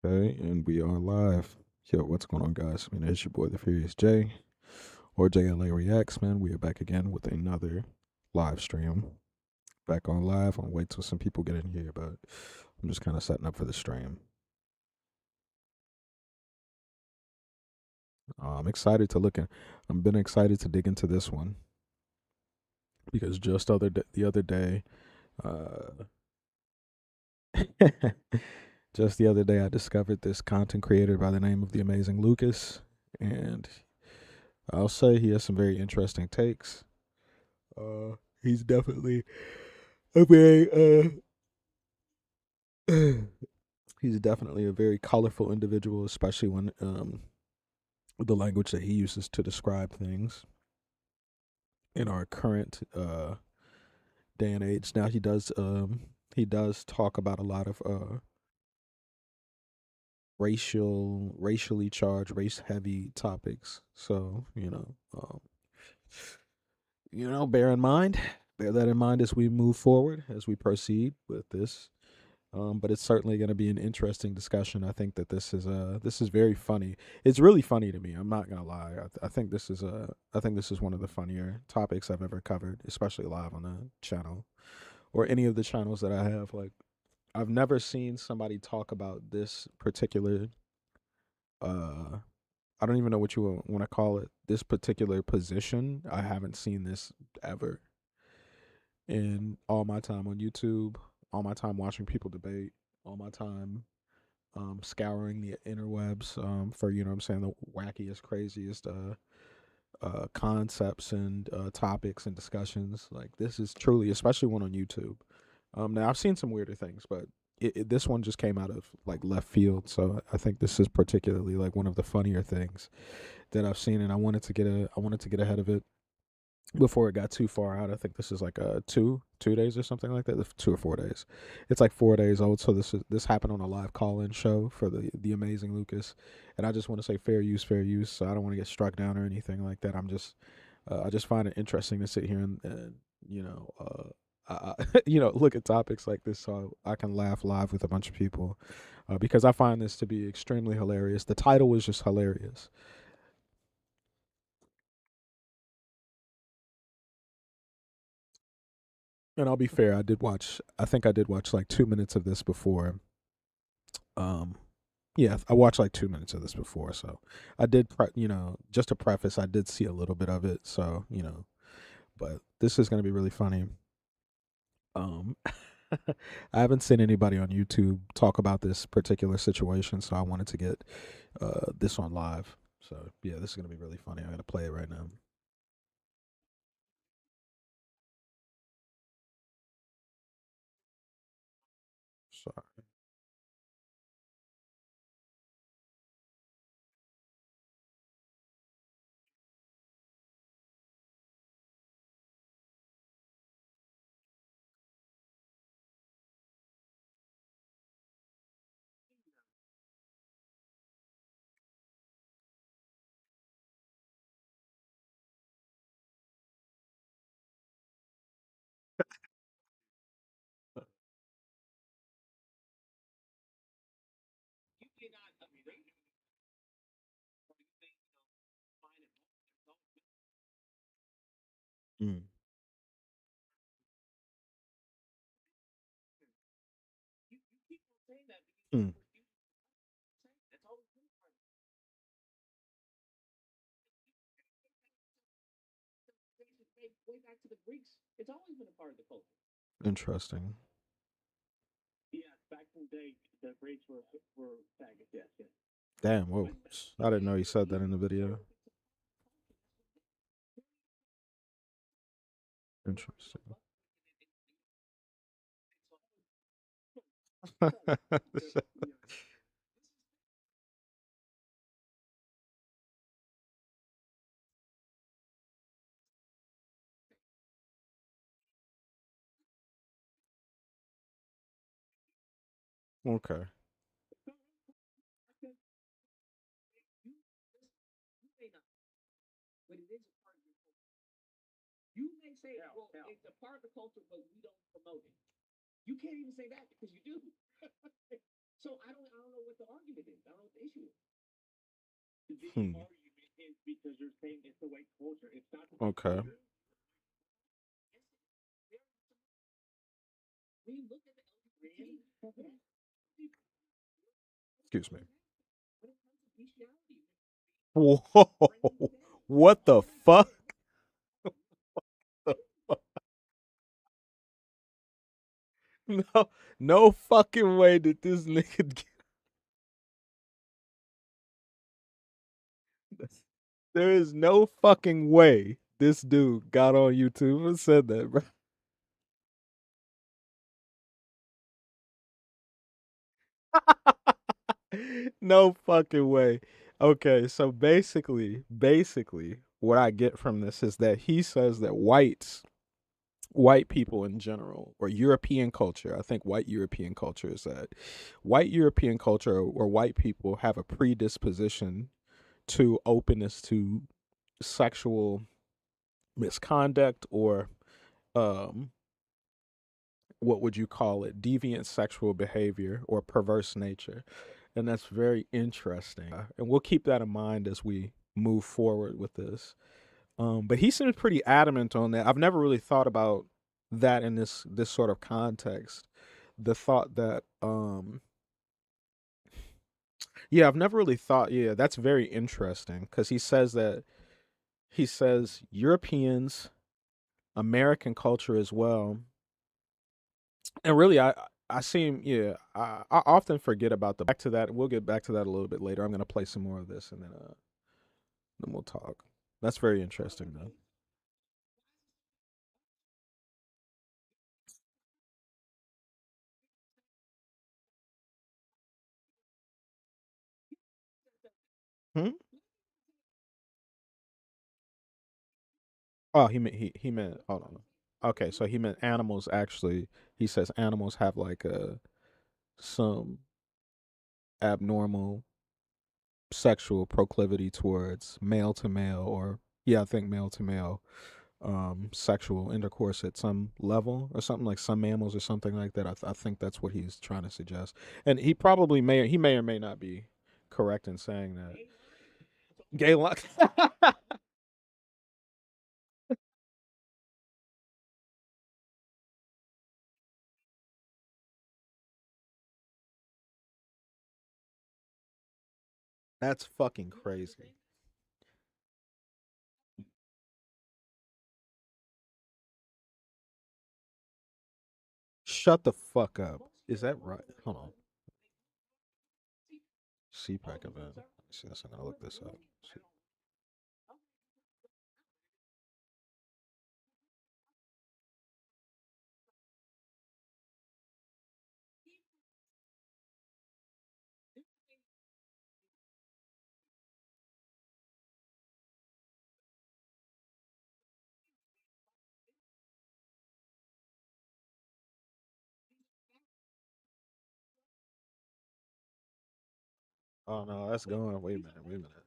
Okay, and we are live. Yo, what's going on, guys? I mean, it's your boy, the Furious J, or JLA Reacts, man. We are back again with another live stream. Back on live. I'll wait till some people get in here, but I'm just kind of setting up for the stream. I'm excited to look at. I've been excited to dig into this one because the other day, uh, just the other day, I discovered this content creator by the name of the Amazing Lucas, and I'll say he has some very interesting takes. He's definitely a very he's definitely a very colorful individual, especially when the language that he uses to describe things in our current day and age. Now he does talk about a lot of racially charged, race heavy topics. So bear in mind, bear that in mind as we move forward, as we proceed with this. But it's certainly going to be an interesting discussion. I think that this is very funny. It's really funny to me. I'm not gonna lie. I think I think this is one of the funnier topics I've ever covered, especially live on the channel or any of the channels that I have. Like I've never seen somebody talk about this particular. Uh, I don't even know what you want to call it. This particular position. I haven't seen this ever in all my time on YouTube, all my time watching people debate, all my time scouring the interwebs for what I'm saying, the wackiest, craziest concepts and topics and discussions. Like this is truly, especially one on YouTube. Now I've seen some weirder things, but this one just came out of like left field, so I think this is particularly like one of the funnier things that I've seen, and I wanted to get ahead of it before it got too far out. I think this is like 2 days or something like that. 2 or 4 days. It's like 4 days old. So this happened on a live call-in show for the amazing Lucas, and I just want to say fair use, fair use. So I don't want to get struck down or anything like that. I just find it interesting to sit here and you know. Look at topics like this so I can laugh live with a bunch of people because I find this to be extremely hilarious. The title was just hilarious. And I'll be fair, I think I did watch like 2 minutes of this before. Um, yeah, I watched like 2 minutes of this before, so I did, just to preface, I did see a little bit of it, so but this is gonna be really funny. Um, I haven't seen anybody on YouTube talk about this particular situation, so I wanted to get this on live. So yeah, this is gonna be really funny. I'm gonna play it right now. Sorry. Mm. Mm. Interesting. Damn. Whoa. I didn't know he said that in the video. Interesting. Okay. Hmm. Okay. Excuse me. Whoa. What the fuck? No, no fucking way did this nigga get this. There is no fucking way this dude got on YouTube and said that, bro. No fucking way. Okay, so basically, what I get from this is that he says that white people in general, or European culture, I think white European culture is that white European culture or white people have a predisposition to openness to sexual misconduct or um what would you call it, deviant sexual behavior or perverse nature. And that's very interesting, and we'll keep that in mind as we move forward with this. But he seems pretty adamant on that. I've never really thought about that in this sort of context. The thought that yeah, I've never really thought, yeah, that's very interesting because he says Europeans, American culture as well. And really, I seem, yeah, I often forget about the back to that. We'll get back to that a little bit later. I'm gonna play some more of this, and then we'll talk. That's very interesting, though. Hmm? Oh, he meant. Hold on. Okay, so he meant animals. Actually, he says animals have like some abnormal sexual proclivity towards male to male, or yeah, I think male to male sexual intercourse at some level or something, like some mammals or something like that. I think that's what he's trying to suggest, and he may or may not be correct in saying that. Gay luck. That's fucking crazy. Shut the fuck up. Is that right? Hold on. CPAC event. Let me see this. I'm gonna look this up. Oh no, that's going. Wait a minute. Wait a minute.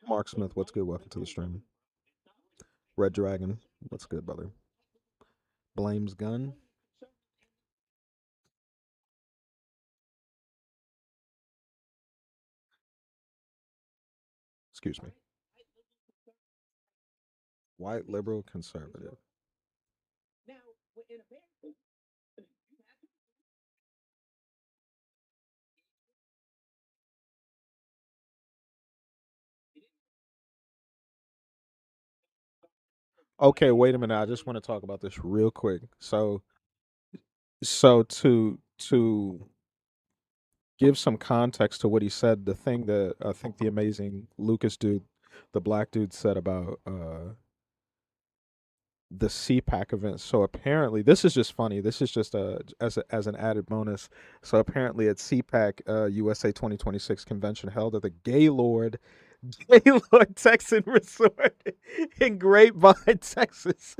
Mark Smith, what's good? Welcome to the stream. Red Dragon, what's good, brother? Blames gun. Excuse me. White liberal conservative. Okay, wait a minute. I just want to talk about this real quick. So to give some context to what he said, the thing that I think the amazing Lucas dude, the black dude, said about the CPAC event. So apparently, this is just funny. This is just as an added bonus. So apparently, at CPAC USA 2026 convention held at the Gaylord Gaylord Texan Resort in Grapevine, Texas.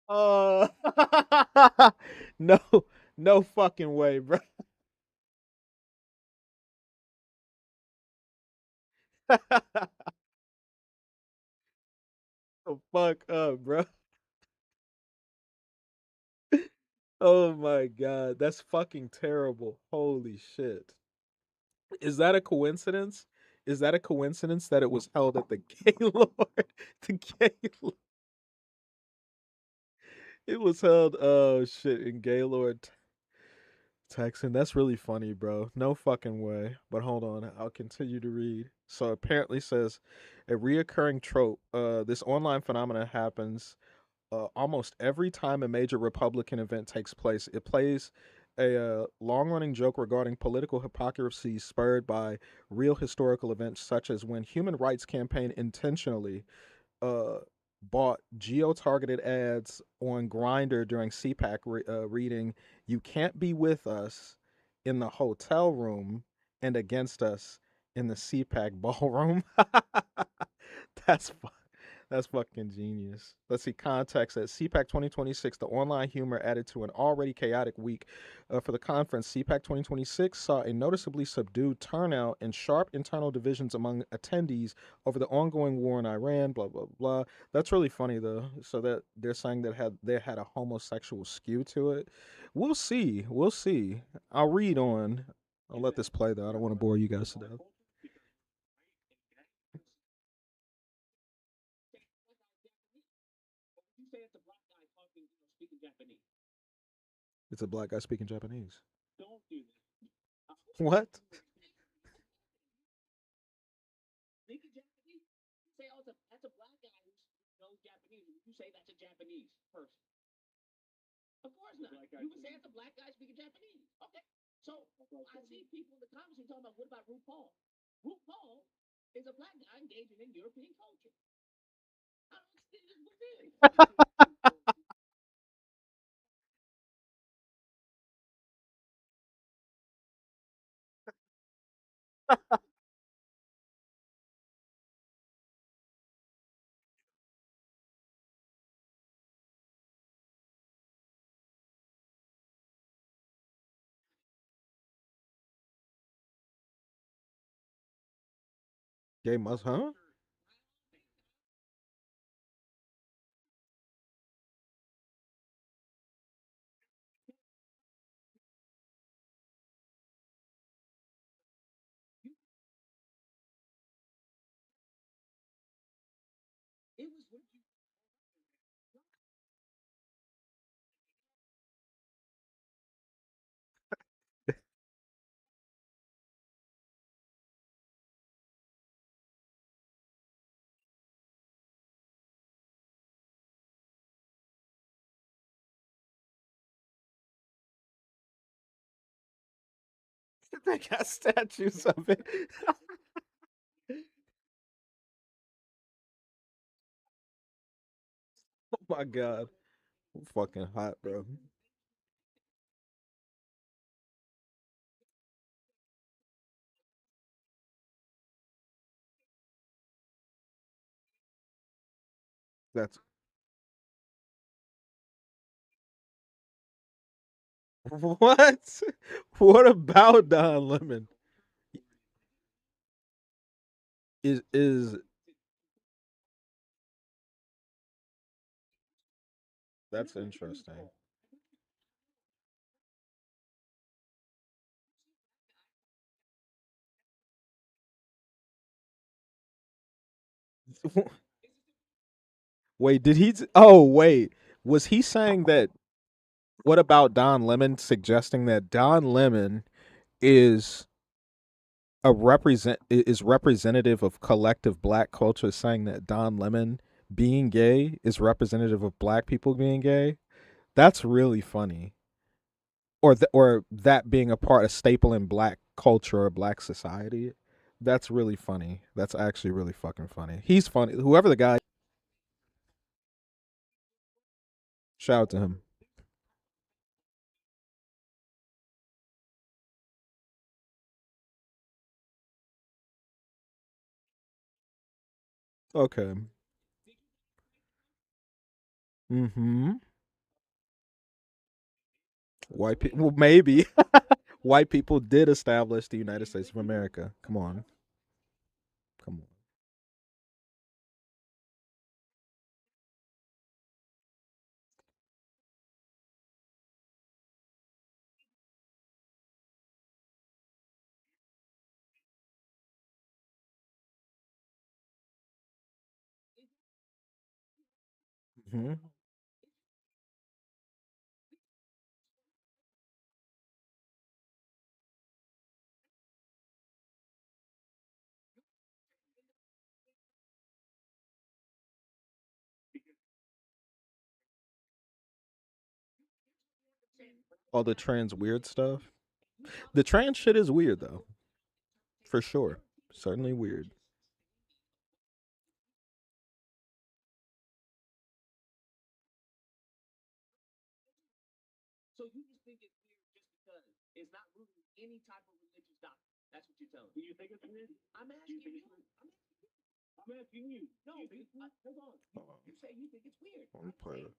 Uh, no, no fucking way, bro. The fuck up, bro. Oh my god, that's fucking terrible. Holy shit. Is that a coincidence? Is that a coincidence that it was held at the Gaylord? The Gaylord. It was held, oh shit, in Gaylord, Texan. That's really funny, bro. No fucking way. But hold on, I'll continue to read. So apparently says a reoccurring trope. This online phenomenon happens almost every time a major Republican event takes place. It plays a long-running joke regarding political hypocrisy spurred by real historical events, such as when Human Rights Campaign intentionally uh, bought geo-targeted ads on Grinder during CPAC reading "You can't be with us in the hotel room and against us in the CPAC ballroom." That's that's fucking genius. Let's see context at CPAC 2026. The online humor added to an already chaotic week for the conference. CPAC 2026 saw a noticeably subdued turnout and sharp internal divisions among attendees over the ongoing war in Iran. Blah blah blah. That's really funny though. So that they're saying that they had a homosexual skew to it. We'll see. We'll see. I'll read on. I'll let this play though. I don't want to bore you guys to death. It's a black guy speaking Japanese. What? Gay must, huh? They got statues of it. Oh my god. Fucking hot, bro. That's what? What about Don Lemon? Is that's interesting. Wait, did he? Oh, wait. Was he saying that? What about Don Lemon suggesting that Don Lemon is is representative of collective black culture, saying that Don Lemon being gay is representative of black people being gay? That's really funny. Or that being a staple in black culture or black society. That's really funny. That's actually really fucking funny. He's funny. Whoever the guy, shout out to him. Okay. Mm-hmm. White people. Well, maybe white people did establish the United States of America. Come on. Come on. Hmm. All the trans weird stuff. The trans shit is weird though, for sure. Certainly weird. Let me play it.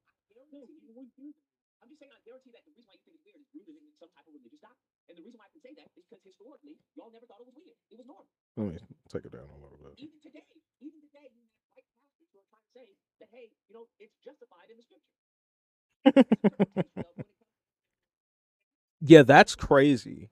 Let me take it down a little bit. Yeah, that's crazy.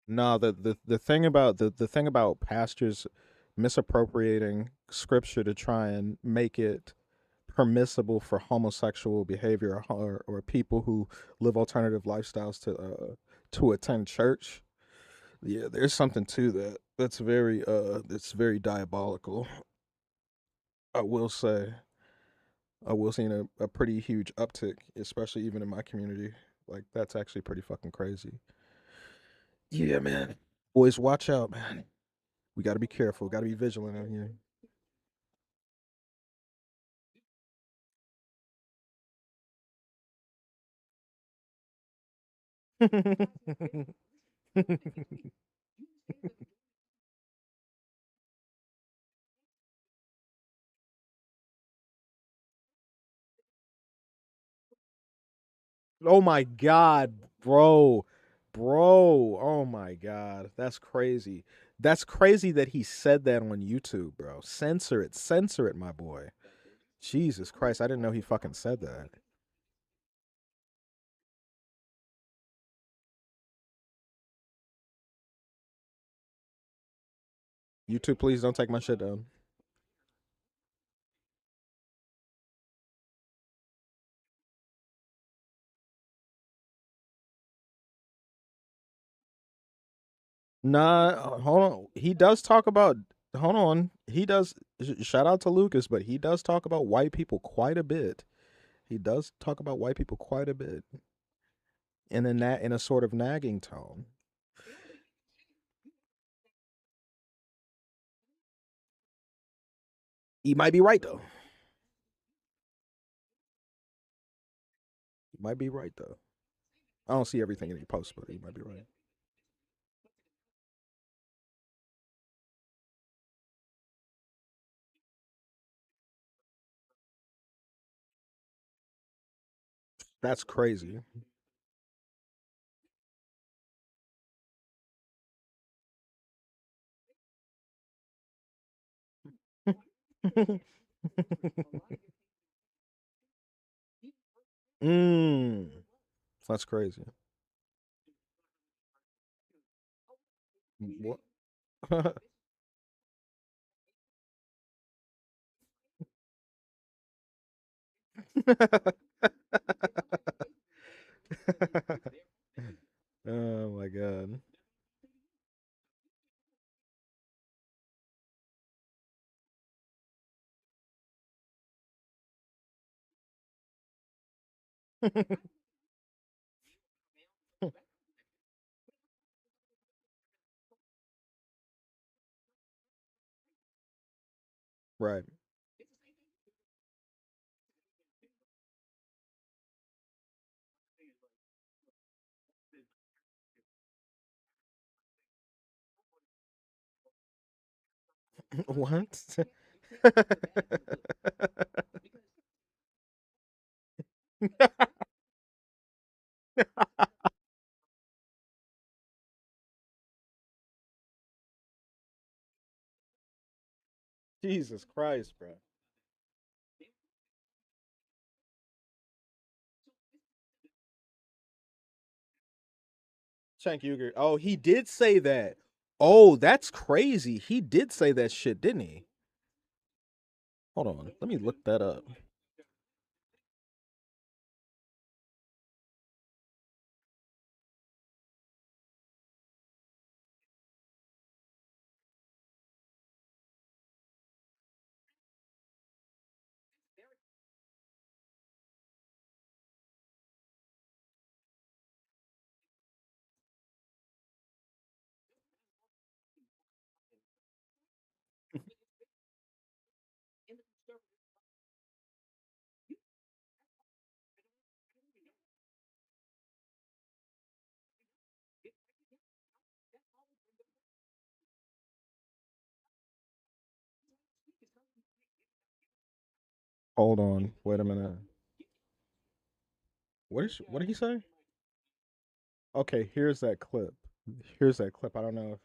No, the thing about the thing about pastors misappropriating scripture to try and make it permissible for homosexual behavior, or people who live alternative lifestyles to attend church. Yeah, there's something to that. That's very diabolical. I will say. I will see a pretty huge uptick, especially even in my community. Like that's actually pretty fucking crazy. Yeah, man. Boys, watch out, man. We got to be careful. Got to be vigilant out here. Oh my god, bro. Bro, oh my god. That's crazy. That's crazy that he said that on YouTube, bro. Censor it. Censor it, my boy. Jesus Christ, I didn't know he fucking said that. YouTube, please don't take my shit down. Nah, hold on. He does talk about. Hold on. He does. Shout out to Lucas, but he does talk about white people quite a bit. He does talk about white people quite a bit, in a sort of nagging tone. He might be right though. He might be right though. I don't see everything that he posts, but he might be right. That's crazy. Mm, that's crazy. What? Oh my god. Right. What? Jesus Christ, bro. Shank Uger. Oh, he did say that. Oh, that's crazy. He did say that shit, didn't he? Hold on. Let me look that up. Hold on. Wait a minute. What did he say? Okay, here's that clip. Here's that clip. I don't know if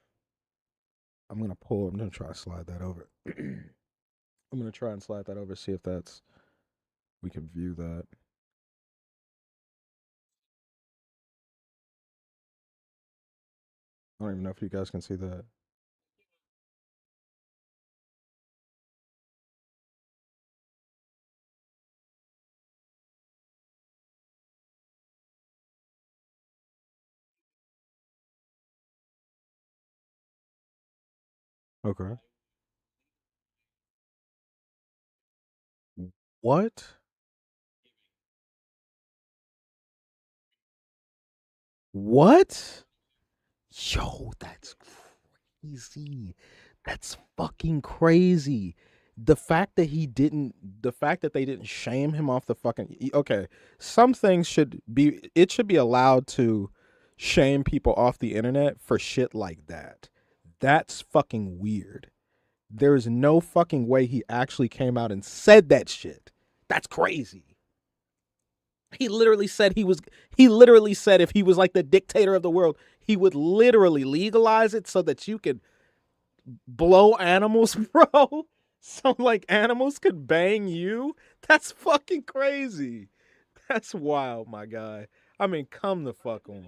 I'm gonna try to slide that over. I'm gonna try and slide that over, see if that's we can view that. I don't even know if you guys can see that. Okay. What? What? Yo, that's crazy. That's fucking crazy. The fact that they didn't shame him off the fucking. Okay, some things it should be allowed to shame people off the internet for shit like that. That's fucking weird. There is no fucking way he actually came out and said that shit. That's crazy. He literally said if he was like the dictator of the world, he would literally legalize it so that you could blow animals, bro. So like animals could bang you. That's fucking crazy. That's wild, my guy. I mean, come the fuck on.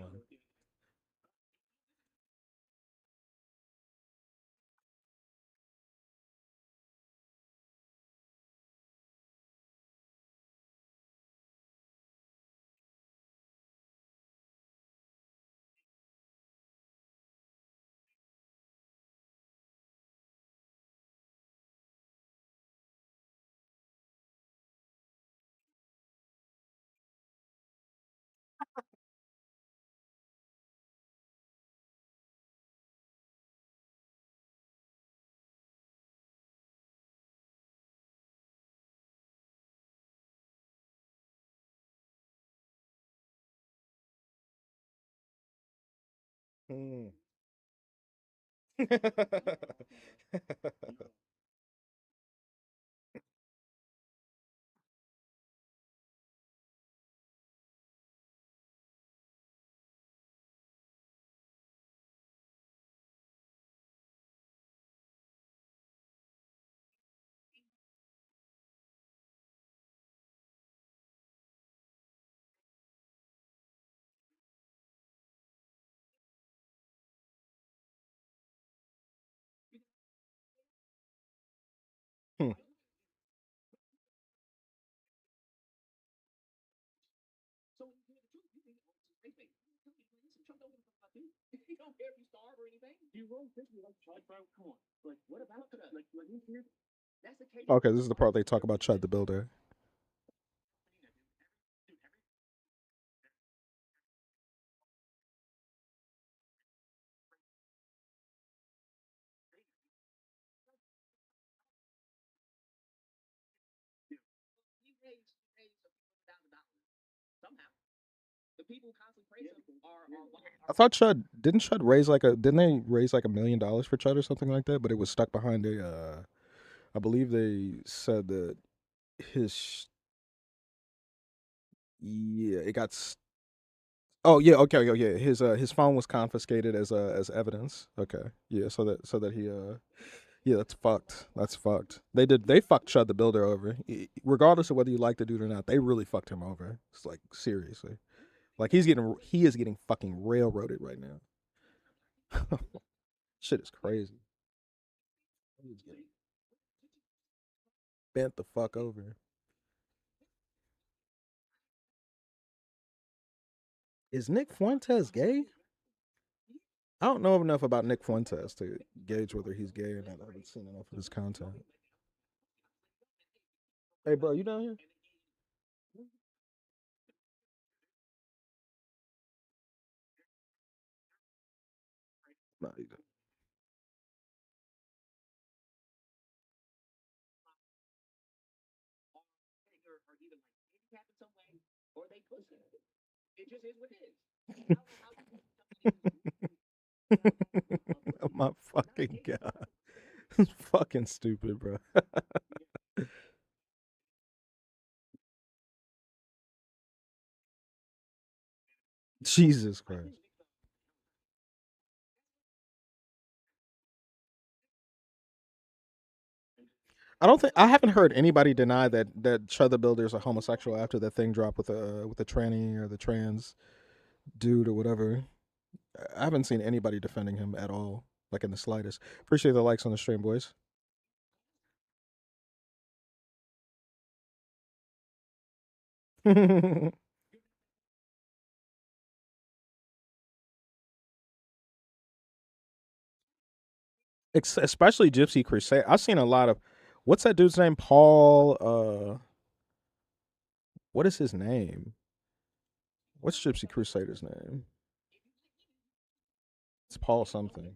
Hmm. Hmm. Okay, this is the part they talk about Chud the Builder. I thought Chud didn't Chud raise like a didn't they raise like $1 million for Chud or something like that? But it was stuck behind a. I believe they said that his yeah it got. Oh yeah, okay, yeah. His phone was confiscated as evidence. Okay, yeah. So that he yeah, that's fucked. That's fucked. They fucked Chud the Builder over. Regardless of whether you like the dude or not, they really fucked him over. It's like seriously. Like he is getting fucking railroaded right now. Shit is crazy. He's getting bent the fuck over. Is Nick Fuentes gay? I don't know enough about Nick Fuentes to gauge whether he's gay or not. I haven't seen enough of his content. Hey, bro, you down here? No, you don't. Oh my fucking god. It's fucking stupid, bro. Jesus Christ. I haven't heard anybody deny that Chud the Builder is a homosexual after that thing dropped with the tranny or the trans dude or whatever. I haven't seen anybody defending him at all, like in the slightest. Appreciate the likes on the stream, boys. Especially Gypsy Crusade. I've seen a lot of what's that dude's name? Paul what is his name? What's Gypsy Crusader's name? It's Paul something.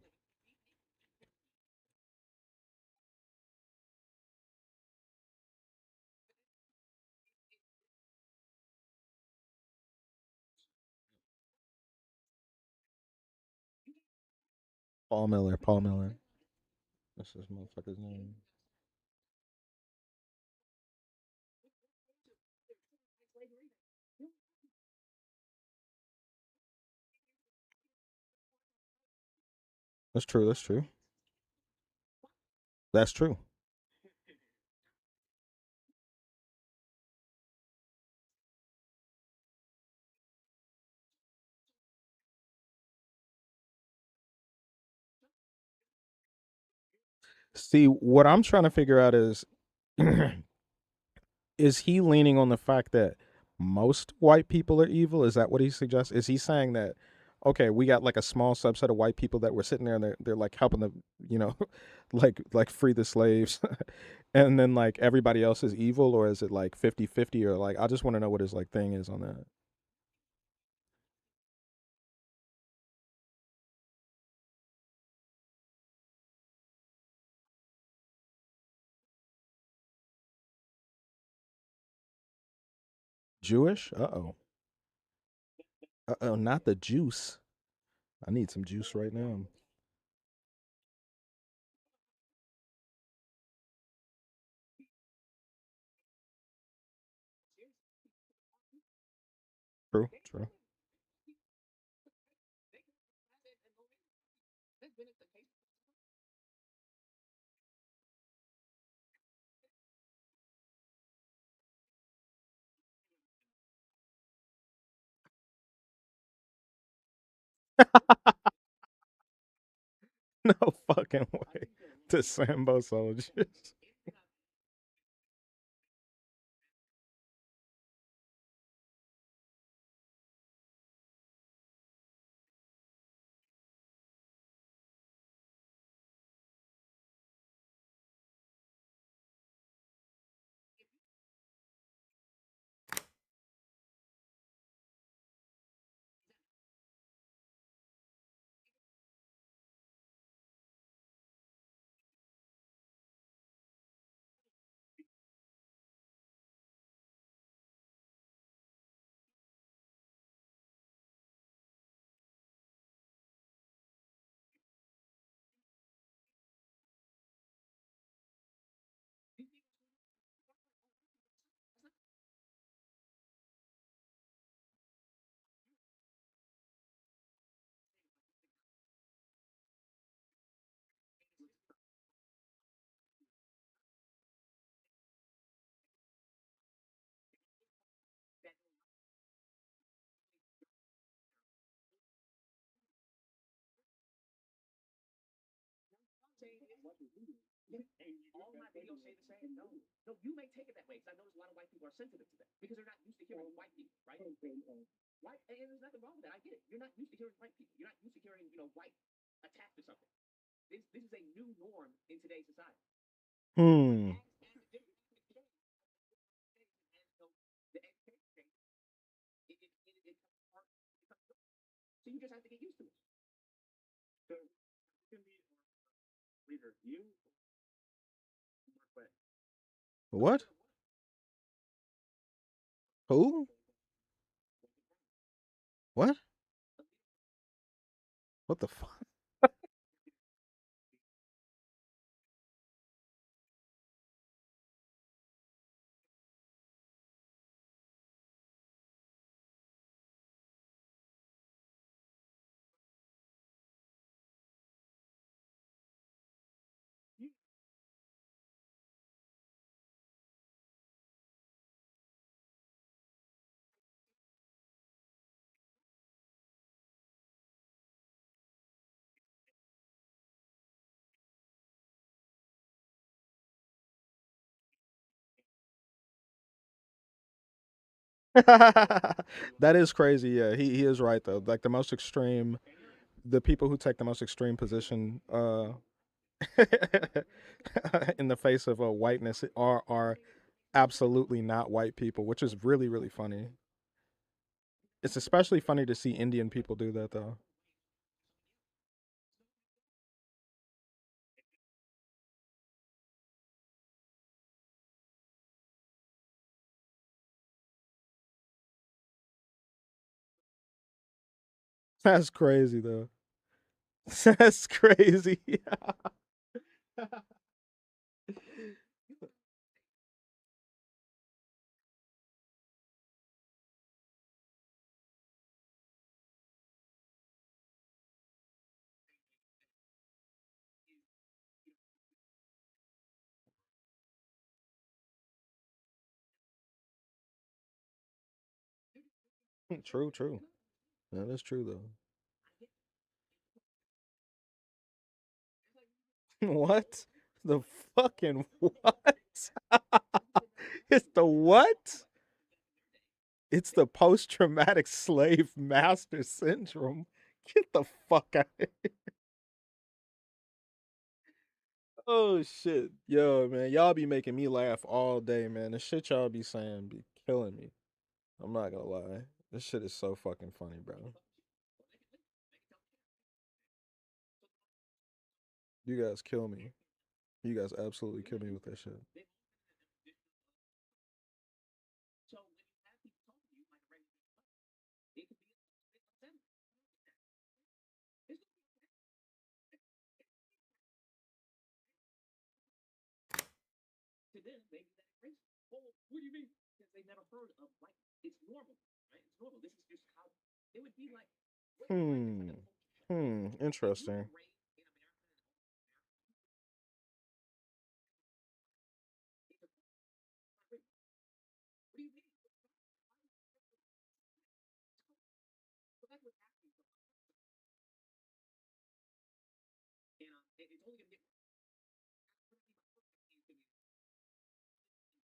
Paul Miller. Paul Miller. That's this motherfucker's name. That's true. That's true. That's true. See, what I'm trying to figure out is he leaning on the fact that most white people are evil? Is that what he suggests? Is he saying that okay, we got like a small subset of white people that were sitting there and they're like helping the you know like free the slaves and then like everybody else is evil or is it like 50-50 or like I just want to know what his like thing is on that. Jewish? Uh-oh. Uh-oh, not the juice. I need some juice right now. True, true. No fucking way. The Sambo soldiers. all my videos say the same. No, no, you may take it that way because I notice a lot of white people are sensitive to that because they're not used to hearing white people, right? Right, and there's nothing wrong with that. I get it. You're not used to hearing white people. You're not used to hearing, white attacked or something. This is a new norm in today's society. Hmm. As the generation changes, the education changes, it becomes part, it becomes so you just have to get used to it. So can be leader, you Northwest. What? Who? What? What the fuck? That is crazy. Yeah, he is right though. Like the most extreme, the people who take the most extreme position in the face of whiteness are absolutely not white people, which is really really funny. It's especially funny to see Indian people do that though. That's crazy though. That's crazy. True, true. Yeah, that's true though. What? The fucking what? It's the what? It's the post traumatic slave master syndrome. Get the fuck out of here. Oh shit. Yo, man. Y'all be making me laugh all day, man. The shit y'all be saying be killing me. I'm not gonna lie. This shit is so fucking funny, bro. You guys kill me. You guys absolutely kill me with that shit. So when you have people talking to you like a regular, it could be upsetting. It's to them, maybe that crazy. Well, what do you mean? Because they've never heard of white. It's normal, right? It's normal. This is just how it would be like. What is white? It's like Hmm. a culture shock. Hmm. If you Interesting. were raised in America and all it's a what do you mean? So that's what's happening. And it's only going to get worse.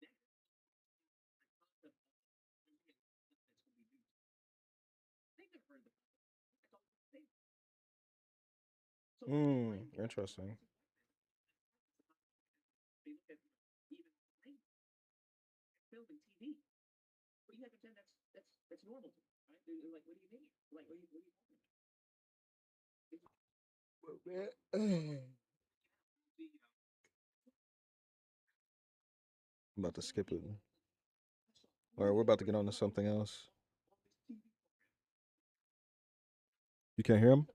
That concept that's going to be used. They've never heard of it. That's all they say. So Hmm. Interesting. they look at even film and TV. But you have to pretend that's normal to them, right? They're like, what do you mean? Like, what are you talking about? I'm about to skip it. All right, we're about to get on to something else. You can't hear him?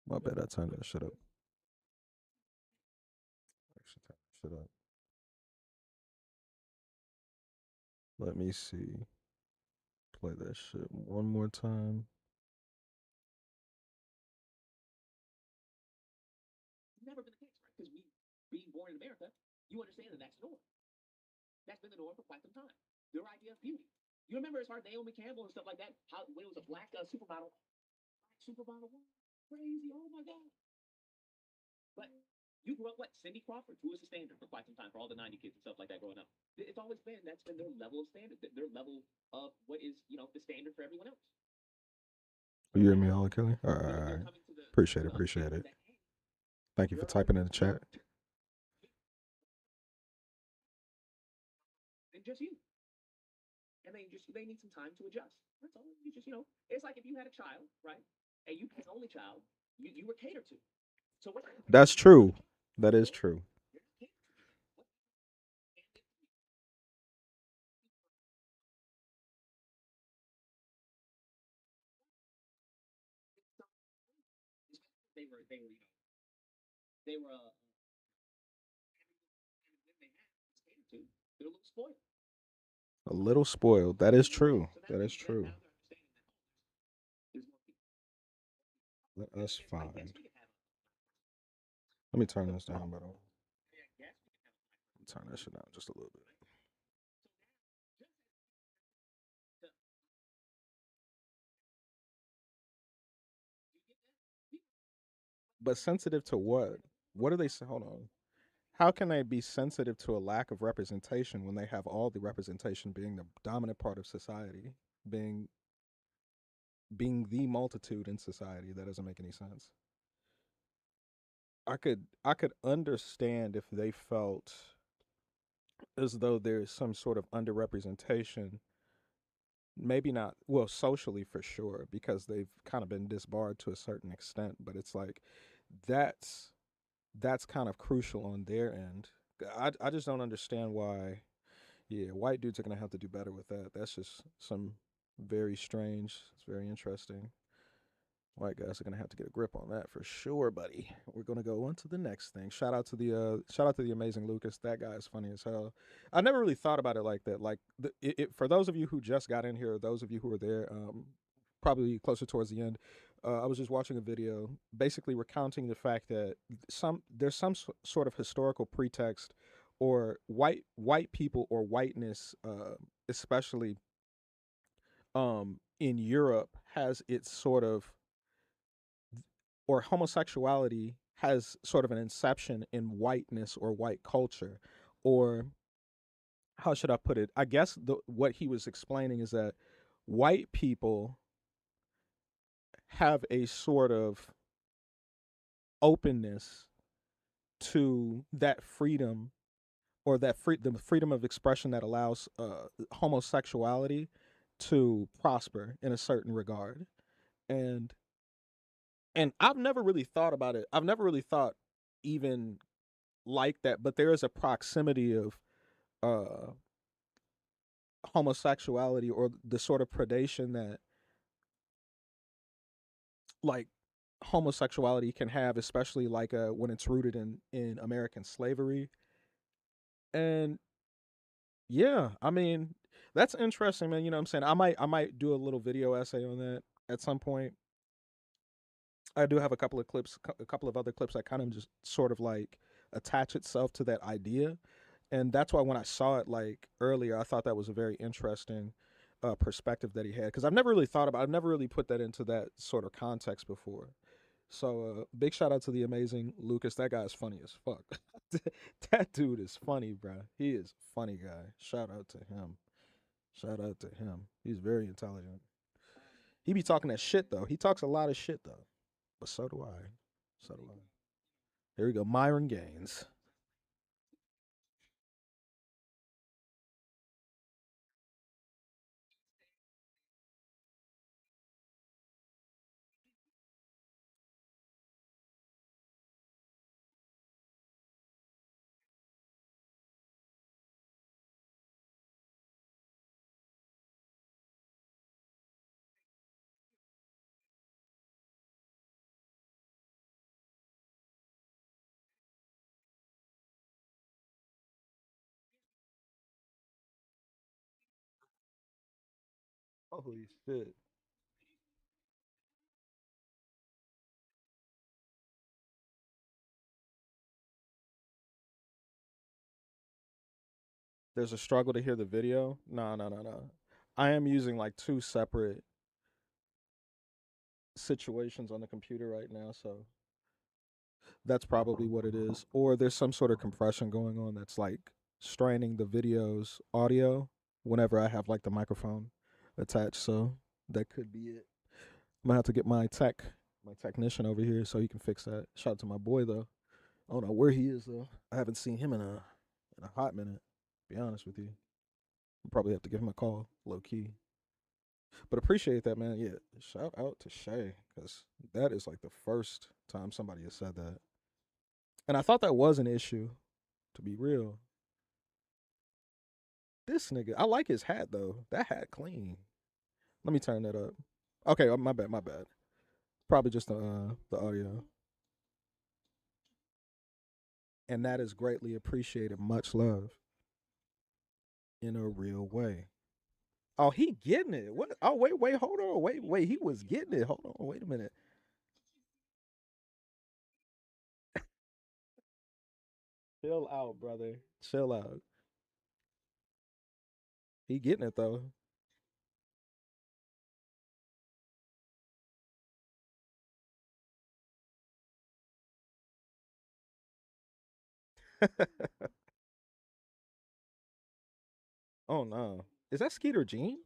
My bad. I turned that shit up. Actually, turn that shit up. Let me see. Play that shit one more time. It's never been the case, right? Because we, being born in America, you understand that that's normal. That's been the norm for quite some time. Their idea of beauty. You remember as far as Naomi Campbell and stuff like that, how when it was a black supermodel, crazy, oh my god. But you grew up what? Cindy Crawford, who was the standard for quite some time for all the 90 kids and stuff like that growing up. It's always been that's been their level of standard, their level of what is the standard for everyone else. You So hear me, now all Kelly? All they're right. coming to Appreciate it. the Appreciate understanding it. that hey, Thank you for you're typing in the chat. and just you, and they need some time to adjust. That's all. You just it's like if you had a child, right, and you had an only child, you were catered to. So what That's true. That is true. they were they were they had catered to. They're a little spoiled. A little spoiled. That is Yeah. true. So That is now true. they're understanding that there's more people. Let And us I guess find. we can have Let me turn this down, by the way. I guess we can have Turn that shit down just a little bit. so now you get that. But sensitive to what? What do they say? Hold on. How can they be sensitive to a lack of representation when they have all the representation being the dominant part of society, being being the multitude in society? That doesn't make any sense. I could understand if they felt as though there's some sort of underrepresentation, maybe not, well, socially for sure, because they've kind of been disbarred to a certain extent, but it's like that's that's kind of crucial on their end. I just don't understand why. Yeah, white dudes are gonna have to do better with that. That's just some very strange. It's very interesting. White guys are gonna have to get a grip on that for sure, buddy. We're gonna go on to the next thing. Shout out to the amazing Lucas. That guy is funny as hell. I never really thought about it like that. Like for those of you who just got in here, or those of you who were there, probably closer towards the end. I was just watching a video, basically recounting the fact that there's some sort of historical pretext, or white people or whiteness, especially in Europe, has its sort of, or homosexuality has sort of an inception in whiteness or white culture, or how should I put it? I guess what he was explaining is that white people have a sort of openness to that freedom, or the freedom of expression that allows homosexuality to prosper in a certain regard. and and I've never really thought about it. I've never really thought even like that, but there is a proximity of uh homosexuality, or the sort of predation that, like, homosexuality can have, especially like when it's rooted in American slavery. And yeah, I mean, that's interesting, man. You know what I'm saying? I might do a little video essay on that at some point. I do have a couple of clips, a couple of other clips that kind of just sort of like attach itself to that idea. And that's why when I saw it like earlier, I thought that was a very interesting perspective that he had, because I've never really put that into that sort of context before. So big shout out to the amazing Lucas. That guy is funny as fuck. That dude is funny, bro. He is a funny guy. Shout out to him. Shout out to him. He's very intelligent. He be talking that shit though. He talks a lot of shit though. But so do I. So do I. Here we go. Myron Gaines. Holy shit. There's a struggle to hear the video. No, no, no, no. I am using like two separate situations on the computer right now, so That's probably what it is. Or there's some sort of compression going on that's like straining the video's audio whenever I have like the microphone attached. So that could be it. I'm gonna have to get my technician over here so he can fix that. Shout out to my boy though. I don't know where he is though. I haven't seen him in a hot minute. To be honest with you, I'll probably have to give him a call, low key. But appreciate that, man. Yeah, shout out to Shay because that is like the first time somebody has said that, and I thought that was an issue. To be real, this nigga, I like his hat though. That hat clean. Let me turn that up. Okay, my bad, my bad. Probably just the audio, and that is greatly appreciated. Much love in a real way. Oh, he getting it. What? Oh, wait, hold on. Wait. He was getting it. Hold on. Wait a minute. Chill out, brother. Chill out. He getting it though. Oh no. Is that Skeeter Jean?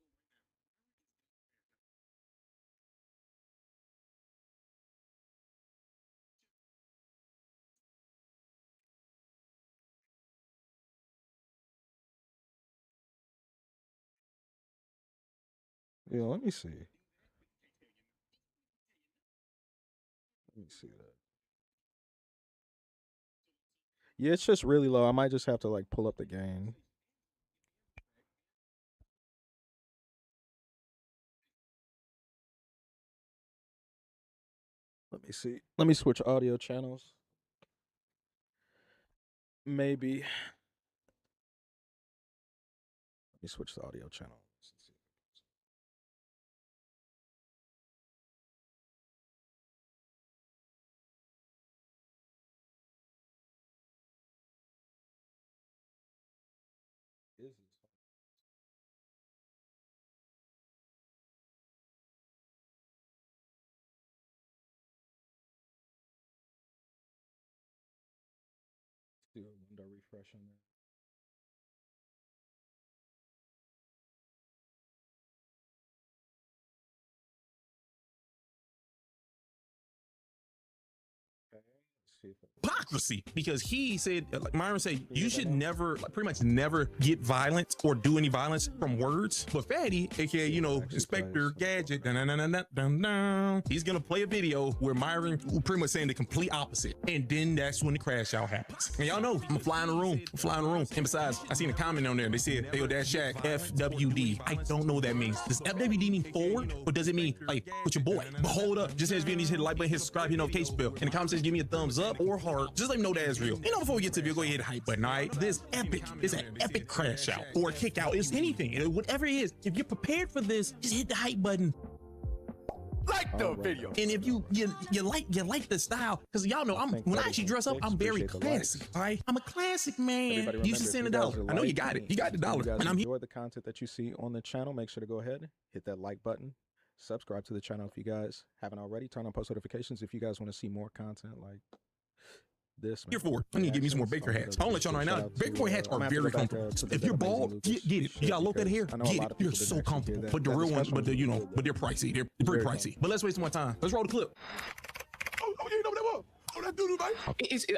Yeah, let me see. Let me see that. Yeah, it's just really low. I might just have to like pull up the gain. Let me see. Let me switch audio channels. Maybe. Let me switch the audio channel. Is this? Do a window refresh on there. Okay. Let's see if it Hypocrisy, because he said, like Myron said, Can you you hear that should now? never, like, pretty much never get violence or do any violence from words. But Fatty, aka, you know, Actually Inspector plays. Gadget, he's gonna play a video where Myron pretty much saying the complete opposite. And then that's when the crash out happens. And y'all know, I'm a fly in the room. And besides, I seen a comment on there. They said, hey, yo, that's Shaq, FWD. I don't know what that means. Does FWD mean forward? Or does it mean, like, with your boy? But hold up. Just as being hit the like button, hit subscribe, hit notification bell. In the comment section, give me a thumbs up or heart. Just let me know that is real. You know, before we get to the video, go ahead and hit the hype button, all right? This epic is an epic crash out or a kick out. It's anything. Whatever it is, if you're prepared for this, just hit the hype button. Like the video. And if you like the style, because y'all know when I actually dress up, I'm very classy. All right, I'm a classic man. Everybody You should send remember, $1. if I know you like got it. and You got the if dollar, you guys and I'm here. enjoy the content that you see on the channel, make sure to go ahead, hit that like button, subscribe to the channel if you guys haven't already, turn on post notifications if you guys want to see more content like this. Here for it. I need to get me some more Baker hats. I'll let y'all know right now. Baker boy hats are very comfortable. If you're bald, get it. You got low cut hair, get it. You're so comfortable. But the real ones, but they're pricey. They're pretty pricey. But let's waste more time. Let's roll the clip. Oh, you know what that was? Oh, that doo-doo, man.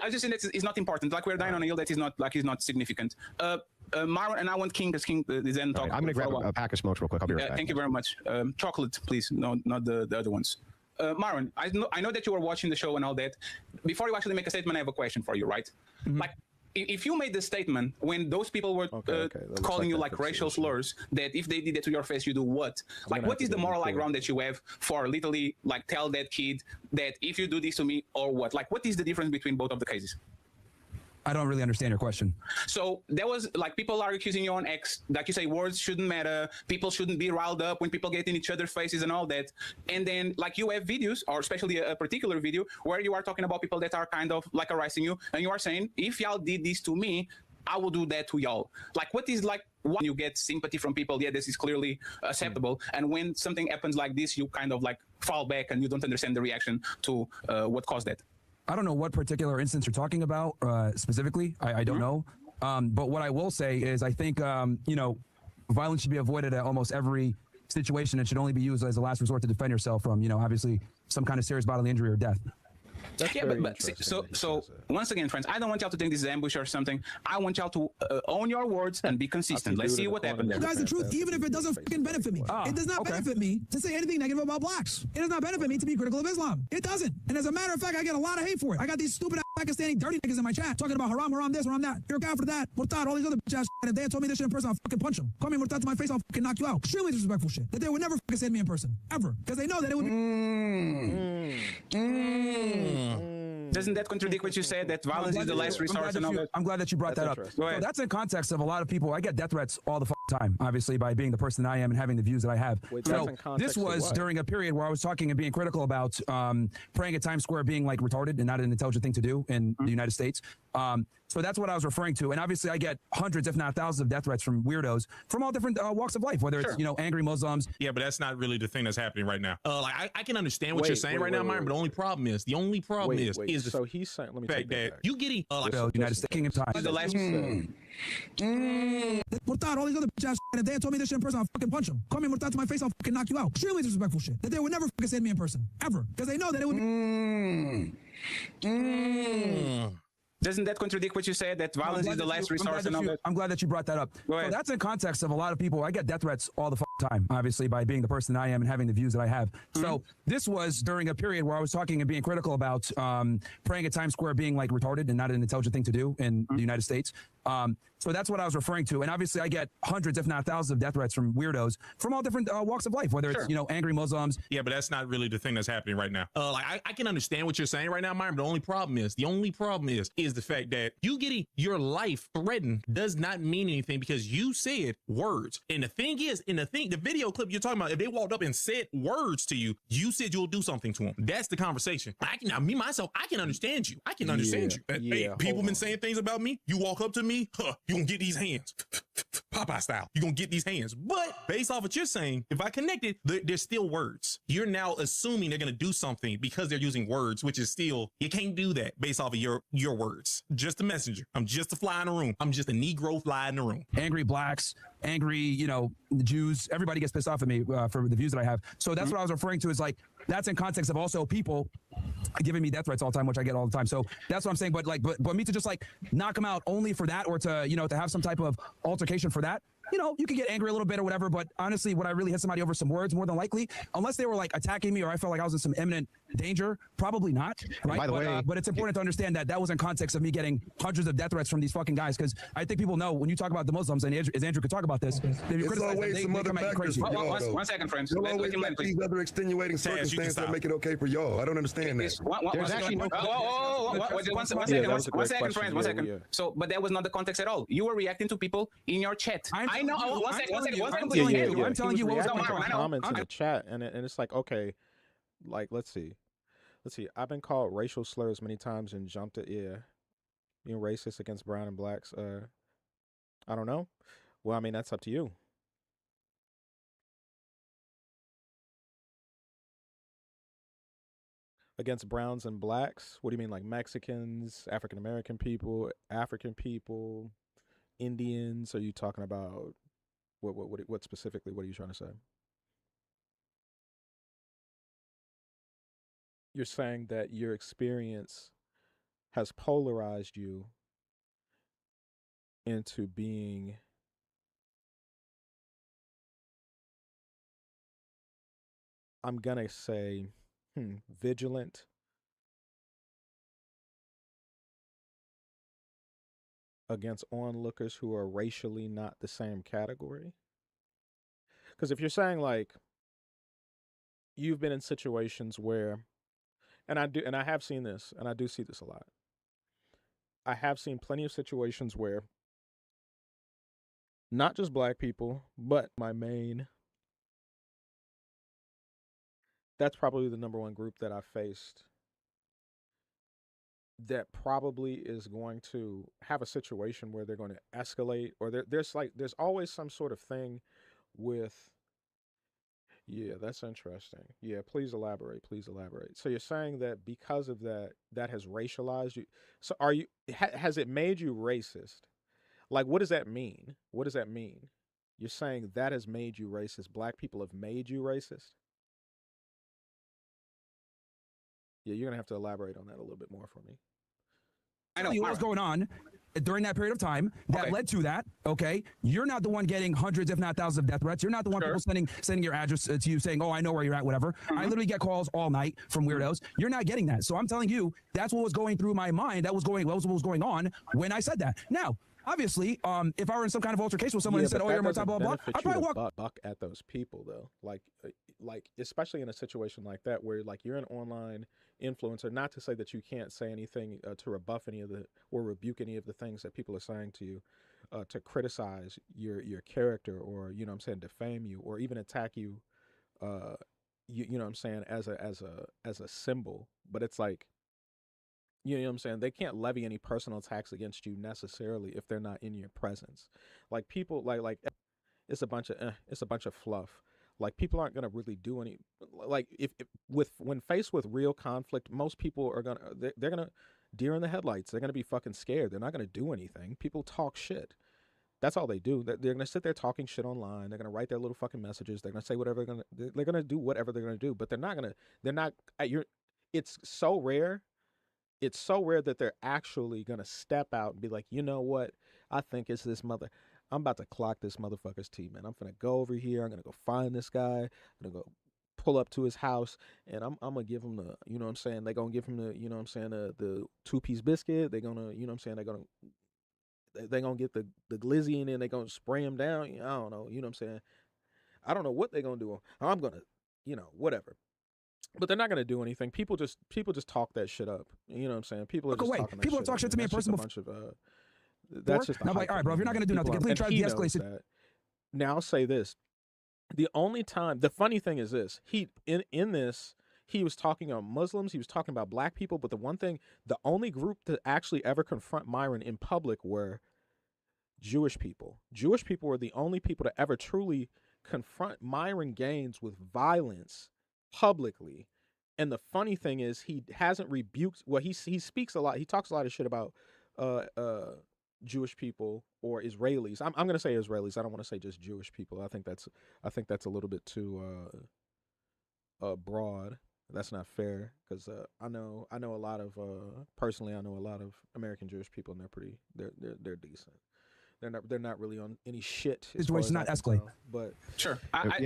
I just think that it's not important. Like we're dying on a hill that is not significant. Marwan, and I want King because King is then talk. I'm going to grab for a while. a pack of smokes real quick. I'll be right back. Thank you very much. Chocolate, please. No, not the other ones. Marwan, I know that you were watching the show and all that. Before you actually make a statement, I have a question for you, right? Like, if you made the statement when those people were calling you like racial slurs, that if they did that to your face, you do what? Like, what is the moral high ground that you have for literally like tell that kid that if you do this to me or what? Like, what is the difference between both of the cases? I don't really understand your question. So there was like people are accusing you on X, like you say, words shouldn't matter. People shouldn't be riled up when people get in each other's faces and all that. And then like you have videos, or especially a particular video where you are talking about people that are kind of like harassing you, and you are saying, if y'all did this to me, I will do that to y'all. Like, what is like when you get sympathy from people? Yeah, this is clearly acceptable. And when something happens like this, you kind of like fall back and you don't understand the reaction to what caused that. I don't know what particular instance you're talking about specifically. I don't know. But what I will say is I think, you know, violence should be avoided at almost every situation and should only be used as a last resort to defend yourself from, you know, obviously some kind of serious bodily injury or death. That's Yeah, very but see, interesting that he so says that. once again, friends, I don't want y'all to think this is ambush or something. I want y'all to own your words and be consistent. Let's see what happens there. Guys, the truth, even if it doesn't fucking benefit me, it does not benefit me to say anything negative about blacks. It does not benefit me to be critical of Islam. It doesn't. And as a matter of fact, I get a lot of hate for it. I got these stupid Pakistani dirty niggas in my chat talking about haram, haram this, haram that. You're a guy for that. Murtad, all these other bitch ass shit. If they had told me this shit in person, I'll fucking punch them. Call me Murtad to my face, I'll fucking knock you out. Extremely disrespectful shit. That they would never fucking say to me in person. Ever. Because they know that it would be... Doesn't that contradict what you said, that violence is the last resort and all that? I'm glad that you brought that up. So that's in context of a lot of people. I get death threats all the time, obviously, by being the person I am and having the views that I have. Wait, So that's in context this to was what? during a period where I was talking and being critical about praying at Times Square being like retarded and not an intelligent thing to do in the United States. So that's what I was referring to. And obviously I get hundreds, if not thousands of death threats from weirdos from all different walks of life, whether it's, you know, angry Muslims. Yeah, but that's not really the thing that's happening right now. Like I can understand what you're saying right now, Myron, but the only problem is the So he's saying, let me fact take that that back. you getting like United States Kingdom time. The last Murtad, all these other bitch ass shit. If they had told me this shit in person, I'll fucking punch them. Call me Murtad to my face, I'll fucking knock you out. Extremely disrespectful shit. That they would never fucking say to me in person. Ever. Because they know that it would be... Doesn't that contradict what you said, that violence is the last resort and all that? I'm glad that you brought that up. So that's in context of a lot of people. I get death threats all the time, obviously, by being the person I am and having the views that I have. So this was during a period where I was talking and being critical about praying at Times Square being like retarded and not an intelligent thing to do in the United States. So that's what I was referring to. And obviously I get hundreds, if not thousands of death threats from weirdos from all different walks of life, whether it's, you know, angry Muslims. Yeah, but that's not really the thing that's happening right now. Like I can understand what you're saying right now, Myron, but the only problem is the fact that you getting your life threatened does not mean anything because you said words. And the thing is, the video clip you're talking about, if they walked up and said words to you, you said you'll do something to them. That's the conversation. I can understand you. I can understand you. Hey, people been saying things about me. You walk up to me, you gonna get these hands. Popeye style. You gonna get these hands. But based off what you're saying, if I connect it, there's still words. You're now assuming they're gonna do something because they're using words, which is still, you can't do that based off of your words. Just a messenger. I'm just a fly in the room. I'm just a Negro fly in the room. Angry blacks, angry, you know, Jews, everybody gets pissed off at me for the views that I have. So that's what I was referring to, is like, that's in context of also people giving me death threats all the time, which I get all the time. So that's what I'm saying. But like, but me to just like knock them out only for that, or to, you know, to have some type of altercation for that, you know, you can get angry a little bit or whatever. But honestly, would I really hit somebody over some words? More than likely, unless they were like attacking me or I felt like I was in some imminent danger, probably not. Right. By the way, but it's important to understand that that was in context of me getting hundreds of death threats from these fucking guys. Because I think people know when you talk about the Muslims, and as Andrew could talk about this, There's always some other factors for y'all, though. 1 second, friends. You'll Let always him have land, please. these other extenuating circumstances that make it okay for y'all. I don't understand that. There's actually no... One second, friends, 1 second. So, but that was not the context at all. You were reacting to people in your chat. I know. One second. I'm telling you what was going on. Comments in the chat, and it's like, okay, like let's see. I've been called racial slurs many times and jumped it. Yeah, being racist against brown and blacks. I don't know. Well, I mean, that's up to you. Against browns and blacks? What do you mean, like Mexicans, African American people, Indians? Are you talking about what specifically? What are you trying to say? You're saying that your experience has polarized you into being I'm gonna say vigilant against onlookers who are racially not the same category. Because if you're saying like you've been in situations where, and I have seen this, and I do see this a lot. I have seen plenty of situations where not just black people, but that's probably the number one group that I faced that probably is going to have a situation where they're going to escalate, or there's always some sort of thing with, Yeah, that's interesting. Yeah, please elaborate. Please elaborate. So you're saying that because of that, that has racialized you. So are you? Has it made you racist? Like, what does that mean? What does that mean? You're saying that has made you racist. Black people have made you racist. Yeah, you're gonna have to elaborate on that a little bit more for me. I know what was going on during that period of time that led to that. Okay, you're not the one getting hundreds, if not thousands, of death threats. You're not the one people sending your address to you saying, "Oh, I know where you're at," whatever. I literally get calls all night from weirdos. You're not getting that. So I'm telling you, that's what was going through my mind. That was what was going on when I said that. Now, obviously, if I were in some kind of altercation with someone and said, "Oh, you're Murtaugh, blah blah," I'd probably walk buck at those people though. Like especially in a situation like that where like you're an online influencer. Not to say that you can't say anything to rebuff any of the or rebuke any of the things that people are saying to you, to criticize your character or you know what I'm saying defame you or even attack you, you know what I'm saying as a symbol. But it's like you know what I'm saying? They can't levy any personal attacks against you necessarily if they're not in your presence. Like people like it's a bunch of fluff. Like people aren't gonna really do any like if with when faced with real conflict, most people are gonna they're gonna deer in the headlights. They're gonna be fucking scared. They're not gonna do anything. People talk shit. That's all they do. They're gonna sit there talking shit online. They're gonna write their little fucking messages. They're gonna say whatever they're gonna do whatever they're gonna do. But they're not. You're. It's so rare. It's so rare that they're actually gonna step out and be like, you know what? I think it's this mother. I'm about to clock this motherfucker's tea, man. I'm gonna go over here. I'm gonna go find this guy. I'm gonna go pull up to his house, and I'm gonna give him the, you know what I'm saying? They're gonna give him the, you know what I'm saying, the 2-piece biscuit. They're gonna, you know what I'm saying? They're gonna get the glizzy and then they're gonna spray him down. I don't know, you know what I'm saying? I don't know what they're gonna do. I'm gonna, you know, whatever. But they're not gonna do anything. People just talk that shit up. You know what I'm saying? People are just talking that shit. People have talked shit to me in person before. That's just. I'm like, all right, bro. If you're not gonna do nothing, completely try to de-escalate it. Now I'll say this: the only time, the funny thing is this: he in this, he was talking on Muslims, he was talking about black people, but the only group to actually ever confront Myron in public were Jewish people. Jewish people were the only people to ever truly confront Myron Gaines with violence publicly. And the funny thing is, he hasn't rebuked. Well, he speaks a lot. He talks a lot of shit about Jewish people or Israelis. I'm going to say Israelis. I don't want to say just Jewish people. I think that's a little bit too broad. That's not fair because I know a lot of personally I know a lot of American Jewish people and they're decent. They're not really on any shit. Situation not escalate. But sure, I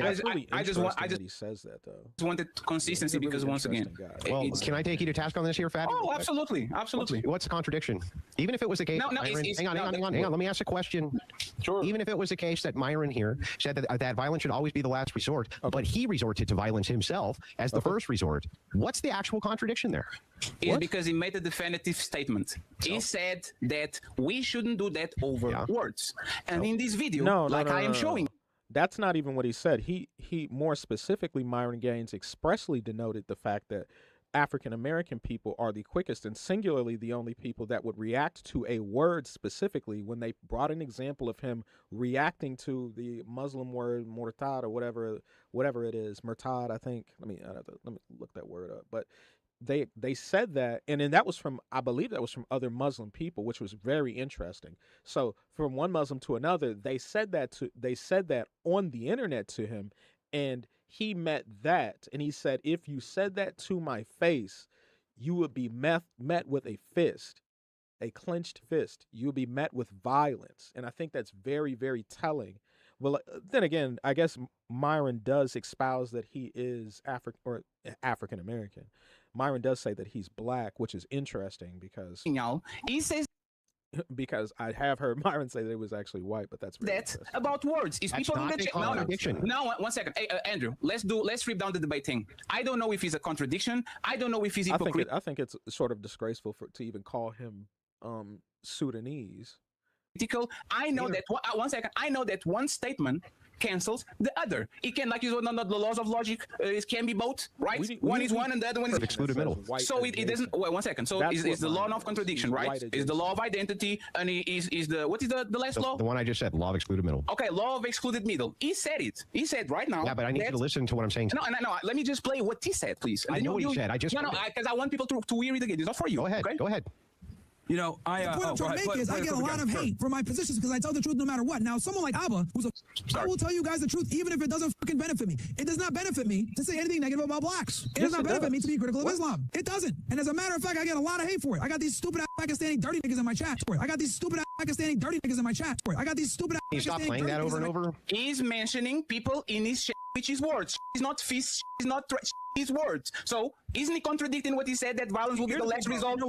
just he says that though. Just wanted consistency because once again, well, can I take you to task on this here, Fat? Oh, absolutely. What's the contradiction? Even if it was a case, no, hang on. Let me ask a question. Sure. Even if it was a case that Myron here said that violence should always be the last resort, but he resorted to violence himself as the first resort. What's the actual contradiction there? Is because he made a definitive statement. He said that we shouldn't do that over words. And in this video, I am showing. That's not even what he said. He more specifically, Myron Gaines expressly denoted the fact that African American people are the quickest and singularly the only people that would react to a word specifically. When they brought an example of him reacting to the Muslim word murtad or whatever it is, murtad, I think. Let me look that word up. But they said that, and then that was from, I believe that was from other Muslim people, which was very interesting. So from one Muslim to another, they said that on the internet to him, and he met that, and he said, if you said that to my face, you would be met with a fist, a clenched fist. You would be met with violence, and I think that's very, very telling. Well, then again, I guess Myron does espouse that he is African American. Myron does say that he's black, which is interesting because he says because I have heard Myron say that he was actually white, but that's about words. Is people in the contradiction? No, one second. Hey, Andrew, let's strip down the debate thing. I don't know if he's a contradiction. I don't know if he's hypocrite. I think it's sort of disgraceful to even call him Sudanese. I know that one second. I know that one statement cancels the other. It can, like you said, the laws of logic, it can be both, right? One is one and the other one is excluded middle. So it doesn't. Wait, 1 second. So is the law of contradiction, right? Is the law of identity, and is the what is the last law? The one I just said, law of excluded middle. Okay, law of excluded middle. He said it. He said right now. Yeah, but I need you to listen to what I'm saying. No. Let me just play what he said, please. I know what he said. I just because I want people to hear it again. It's not for you. Go ahead. Okay? Go ahead. You know, the point I'm trying to make is I get a lot of hate for my positions because I tell the truth no matter what. Now, someone like Abba, I will tell you guys the truth even if it doesn't fucking benefit me. It does not benefit me to say anything negative about blacks. It does not benefit me to be critical of Islam. It doesn't. And as a matter of fact, I get a lot of hate for it. I got these stupid ass Pakistani dirty niggas in my chat for it. I got these stupid ass Pakistani dirty niggas in my chat for it. I got these stupid ass. Can you stop playing that over and over? He's mentioning people in his shit, which is words. He's not fists. He's not his words. So isn't he contradicting what he said that violence will be the last result? No,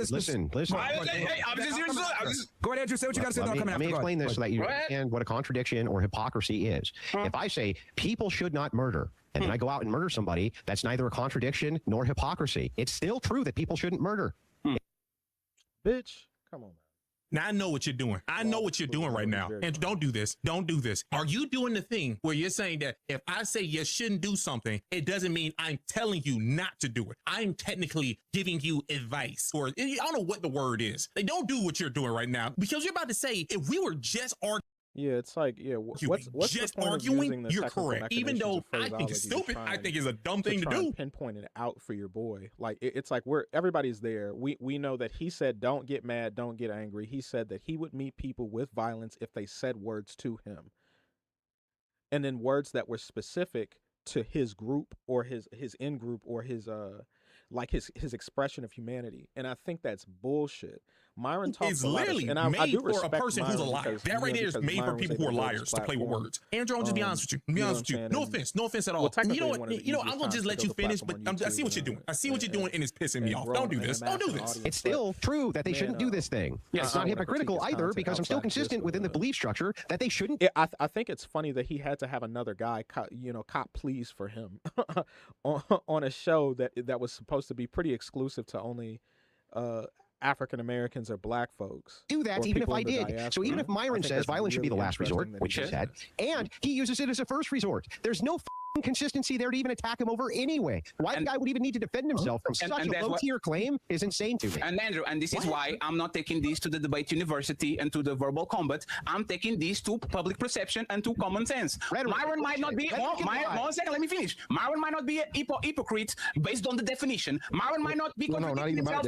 listen. Hey, I'm just go ahead, Andrew. Say what you got to say. Let me explain this so that you understand what a contradiction or hypocrisy is. If I say people should not murder, and then I go out and murder somebody, that's neither a contradiction nor hypocrisy. It's still true that people shouldn't murder. Bitch, come on, man. Now I know what you're doing. I know what you're doing right now. And don't do this. Don't do this. Are you doing the thing where you're saying that if I say you shouldn't do something, it doesn't mean I'm telling you not to do it? I'm technically giving you advice, or I don't know what the word is. They don't do what you're doing right now because you're about to say, if we were just arguing. Yeah, it's like, what's just the point arguing? Of using the you're correct. Even though I think it's stupid, I think it's a dumb thing to do. Pinpoint it out for your boy. Like it's like everybody's there. We know that he said, "Don't get mad, don't get angry." He said that he would meet people with violence if they said words to him, and then words that were specific to his group or his in group or his like his expression of humanity. And I think that's bullshit. Myron talks a lot of, and I do respect for a person Myron who's a liar. because, that right there is made for people who are liars to play with words. Andrew, I'll just be honest with you. Be honest with you. No offense at all. You know what? I'm gonna just let you finish. But I see what you're doing. I see what you're doing, and it's pissing me off. Don't do this. Don't do this. It's still true that they shouldn't do this thing. It's not hypocritical either because I'm still consistent within the belief structure that they shouldn't. I think it's funny that he had to have another guy, cop pleas for him on a show that was supposed to be pretty exclusive to only African Americans or black folks. Do that even if I did. So even if Myron says violence should be the last resort, which he said, and he uses it as a first resort, there's no consistency there to even attack him over anyway. Why the guy would even need to defend himself from such a low-tier claim is insane to me. And Andrew, and this is why I'm not taking these to the debate university and to the verbal combat. I'm taking these to public perception and to common sense. Myron might not be. 1 second, let me finish. Myron might not be a hypocrite based on the definition. Myron might not be contradicting himself.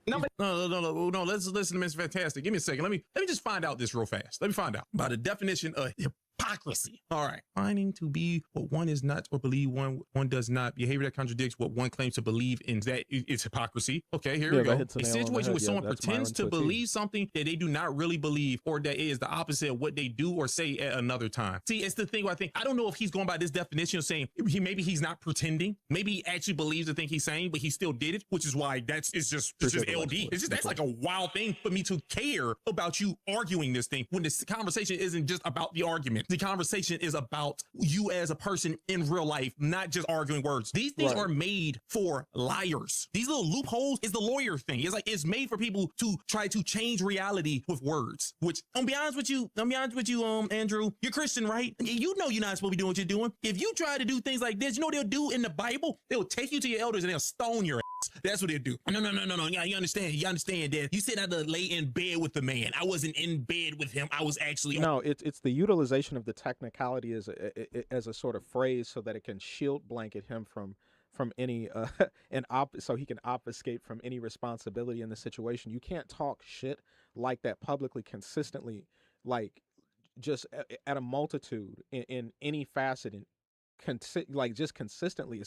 No. Let's listen to Mr. Fantastic. Give me a second. Let me just find out this real fast. Let me find out about the definition of hypocrisy. All right. Finding to be what one is not or believe one does not. Behavior that contradicts what one claims to believe in, that is hypocrisy. Okay, here we go. A situation where someone pretends to believe something that they do not really believe, or that is the opposite of what they do or say at another time. See, it's the thing where I don't know if he's going by this definition of saying maybe he's not pretending. Maybe he actually believes the thing he's saying, but he still did it, which is why it's just LD. That's like a wild thing for me to care about you arguing this thing when this conversation isn't just about the argument. The conversation is about you as a person in real life, not just arguing words. These things are made for liars. These little loopholes is the lawyer thing. It's made for people to try to change reality with words, which I'll be honest with you, Andrew, you're Christian, right? You know you're not supposed to be doing what you're doing. If you try to do things like this, you know what they'll do in the Bible? They'll take you to your elders and they'll stone your ass. That's what they'll do. No. Yeah, you understand that you said I had to lay in bed with the man. I wasn't in bed with him. I was actually. No, it's the utilization of the technicality as a sort of phrase so that it can shield blanket him from any so he can obfuscate from any responsibility in the situation. You can't talk shit like that publicly consistently, like just at a multitude in any facet, and just consistently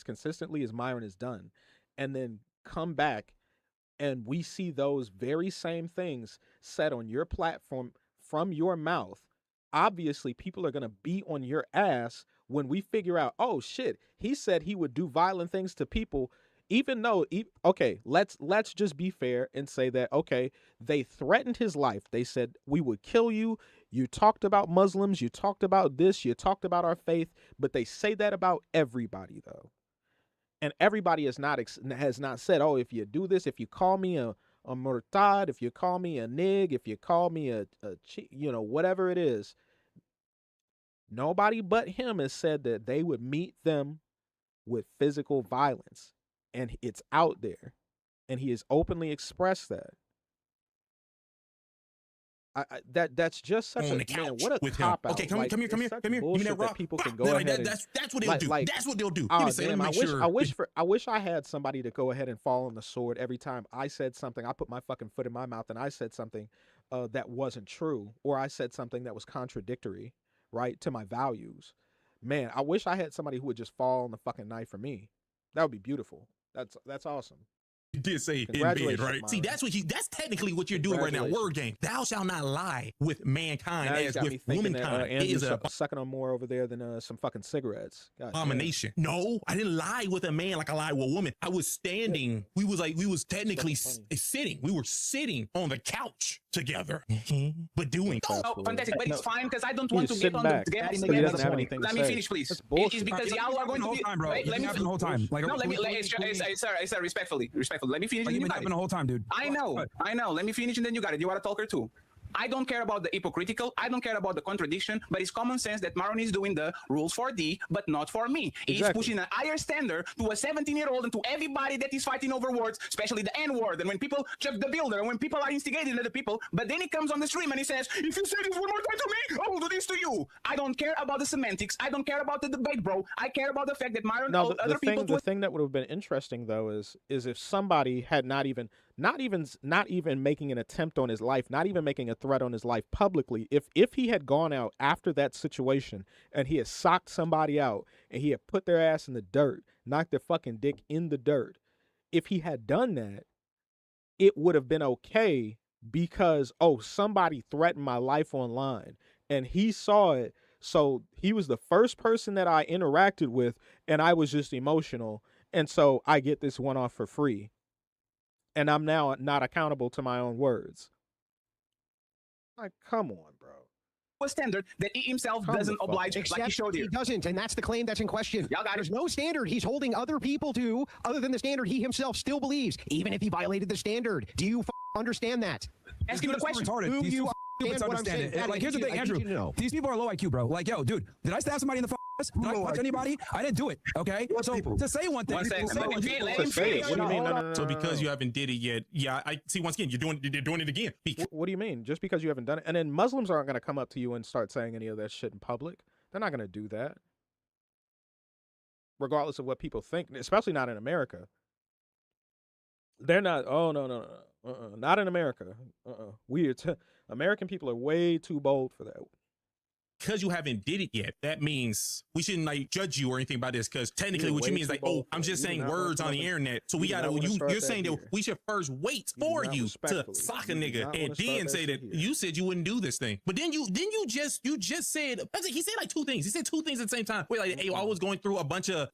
as Myron has done, and then come back and we see those very same things said on your platform from your mouth. Obviously, people are going to be on your ass when we figure out, oh shit, he said he would do violent things to people, even though, okay, let's just be fair and say that, okay, they threatened his life. They said, we would kill you. You talked about Muslims. You talked about this. You talked about our faith. But they say that about everybody, though. And everybody has not said, oh, if you do this, if you call me a mortad, if you call me a nig, if you call me a you know, whatever it is, nobody but him has said that they would meet them with physical violence, and it's out there, and he has openly expressed that. That's just such on a the couch man, what a with cop him. out. Okay, come like, here. Give me that rock. People can Bah, go like ahead. That's what they'll do. That's what they'll do. Oh, Let me damn, make sure. I wish I had somebody to go ahead and fall on the sword every time I said something. I put my fucking foot in my mouth and I said something that wasn't true, or I said something that was contradictory, right, to my values. Man, I wish I had somebody who would just fall on the fucking knife for me. That would be beautiful. That's awesome. You did say in bed, right? See, that's technically what you're doing right now. Word game. Thou shalt not lie with mankind Now as with womankind. It is a sucking on more over there than some fucking cigarettes. abomination. No, I didn't lie with a man like I lied with a woman. I was standing. We was technically sitting. We were sitting on the couch together, but doing. Oh, fantastic! But it's fine because I don't want to get on the game. Let me finish, please. It's because y'all are going to be. Let me the whole time. Like, no, let me. Sir, respectfully. Let me finish. Like, And you've you been got happening it. the whole time, dude. I know. Let me finish and then you got it. You are a talker too. I don't care about the hypocritical. I don't care about the contradiction, but it's common sense that Maron is doing the rules for D, but not for me. He's pushing a higher standard to a 17-year-old and to everybody that is fighting over words, especially the N-word. And when people Chuck the Builder, and when people are instigating other people, but then he comes on the stream and he says, if you say this one more time to me, I will do this to you. I don't care about the semantics. I don't care about the debate, bro. I care about the fact that Maron told other people to... The thing that would have been interesting, though, is if somebody had not even making an attempt on his life, not even making a threat on his life publicly, if he had gone out after that situation and he had socked somebody out and he had put their ass in the dirt, knocked their fucking dick in the dirt, if he had done that, it would have been okay because, oh, somebody threatened my life online and he saw it, so he was the first person that I interacted with and I was just emotional, and so I get this one off for free. And I'm now not accountable to my own words. Like, come on, bro. A standard that he himself doesn't oblige, like he showed you. He doesn't, and that's the claim that's in question. There's no standard he's holding other people to other than the standard he himself still believes, even if he violated the standard. Do you understand that? Ask him the question. Do you understand it? Like, here's the thing, Andrew. These people are low IQ, bro. Like, yo, dude, did I stab somebody in the face? Did I punch anybody? I didn't do it. Okay, so to say one thing, let him finish. What do you mean? No. So because you haven't did it yet, yeah, I see. Once again, you're doing it again. What do you mean? Just because you haven't done it, and then Muslims aren't going to come up to you and start saying any of that shit in public. They're not going to do that, regardless of what people think. Especially not in America. They're not. Oh no. Not in America. Weird. American people are way too bold for that. Because you haven't did it yet, that means we shouldn't like judge you or anything about this. Because technically, what you mean is like, oh, I'm just saying words on the internet. So we gotta. You're saying that we should first wait for you to sock a nigga and then say that you said you wouldn't do this thing. But then you just said. He said like two things. He said two things at the same time. Wait, like, hey, I was going through a bunch of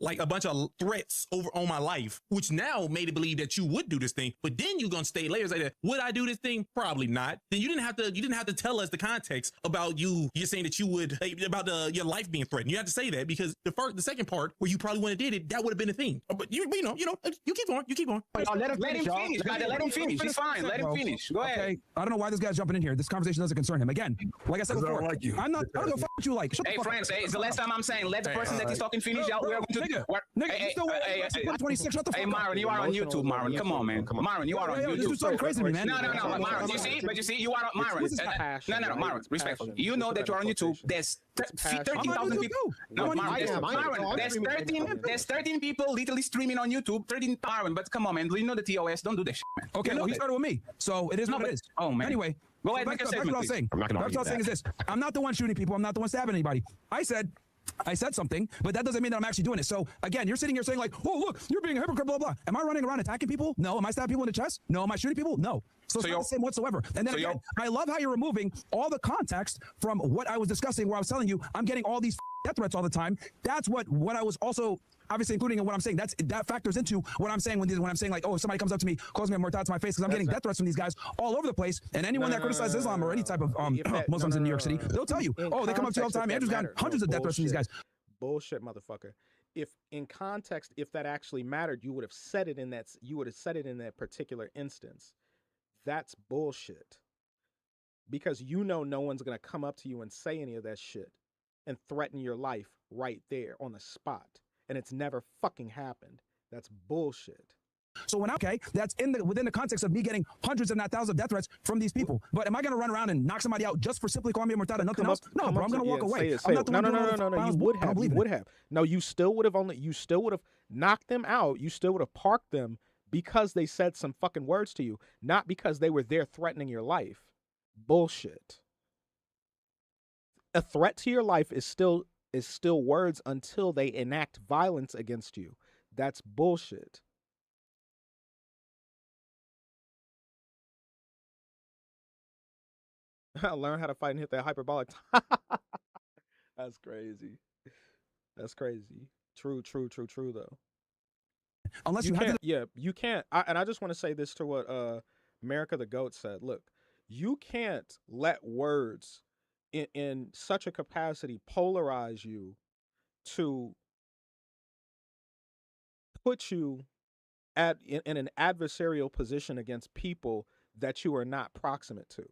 threats over on my life, which now made it believe that you would do this thing. But then you gonna stay layers like that. Would I do this thing? Probably not. Then you didn't have to tell us the context about you're saying that you would, about your life being threatened. You have to say that because the second part where you probably wouldn't have did it, that would have been a thing. But you keep on. Let him finish. Let him finish. He's fine. Let him finish. Go ahead. Okay. I don't know why this guy's jumping in here. This conversation doesn't concern him. Again, like I said before, I don't know what you like. Hey, friends, it's the last time I'm saying let the person that is talking finish. We are going to. Nigga, 26. Shut the fuck up. Hey, Myron, you are on YouTube, Myron. Come on, man. Myron, you are on YouTube. This is something crazy to me, man. No, Myron. You see, you are on Myron. No, Myron. Respectfully, you know that you are on YouTube. There's 13,000 people. No, Myron, there's 13 people literally streaming on YouTube. 13 Myron, but come on, man. You know the TOS. Don't do this shit, man. Okay, no, he started with me, so it is what it is. Oh man. Anyway, go ahead. Make a statement. That's what I was saying. What I was saying is this: I'm not the one shooting people. I'm not the one stabbing anybody. I said something, but that doesn't mean that I'm actually doing it. So again, you're sitting here saying like, oh, look, you're being a hypocrite, blah, blah. Am I running around attacking people? No. Am I stabbing people in the chest? No. Am I shooting people? No. So it's not the same whatsoever. And then again, I love how you're removing all the context from what I was discussing, where I was telling you I'm getting all these death threats all the time. That's what I was also obviously including in what I'm saying. That factors into what I'm saying when I'm saying like, oh, if somebody comes up to me, calls me a mortal to my face, because I'm getting death threats from these guys all over the place. And anyone that criticizes Islam or any type of Muslims in New York City, they'll tell you, oh, they come up to you all the time. Andrew's gotten hundreds of death threats from these guys. Bullshit, motherfucker. If in context, if that actually mattered, you would have said it in that. You would have said it in that particular instance. that's bullshit. Because you know no one's going to come up to you and say any of that shit and threaten your life right there on the spot. And it's never fucking happened. That's bullshit. So that's within the context of me getting hundreds, if not thousands, of death threats from these people. But am I going to run around and knock somebody out just for simply calling me a mortada and nothing else? No, bro, I'm going to walk away. I'm not the one doing all the no. You would have. You would have. No, you still would have knocked them out. You still would have parked them because they said some fucking words to you, not because they were there threatening your life. Bullshit. A threat to your life is still words until they enact violence against you. That's bullshit. Learn how to fight and hit that hyperbolic. That's crazy. That's crazy. True though. Unless you can't, you can't. And I just want to say this to what America the Goat said. Look, you can't let words in such a capacity polarize you to put you in an adversarial position against people that you are not proximate to.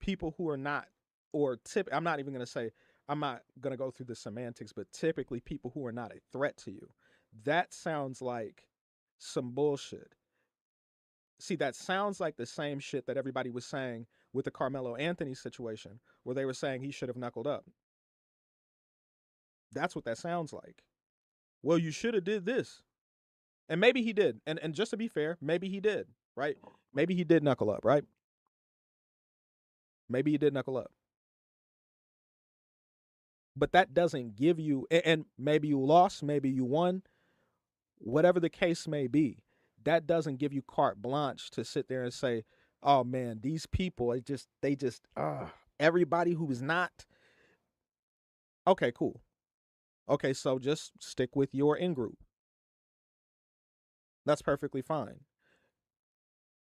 People who are not, I'm not even going to say, I'm not going to go through the semantics, but typically people who are not a threat to you. That sounds like some bullshit. See, that sounds like the same shit that everybody was saying with the Carmelo Anthony situation, where they were saying he should have knuckled up. That's what that sounds like. Well, you should have did this. And maybe he did. And just to be fair, maybe he did, right? Maybe he did knuckle up, right? Maybe he did knuckle up. But that doesn't give you, and maybe you lost, maybe you won, whatever the case may be, that doesn't give you carte blanche to sit there and say, oh man, these people, everybody who is not. Okay, cool. Okay, so just stick with your in-group. That's perfectly fine.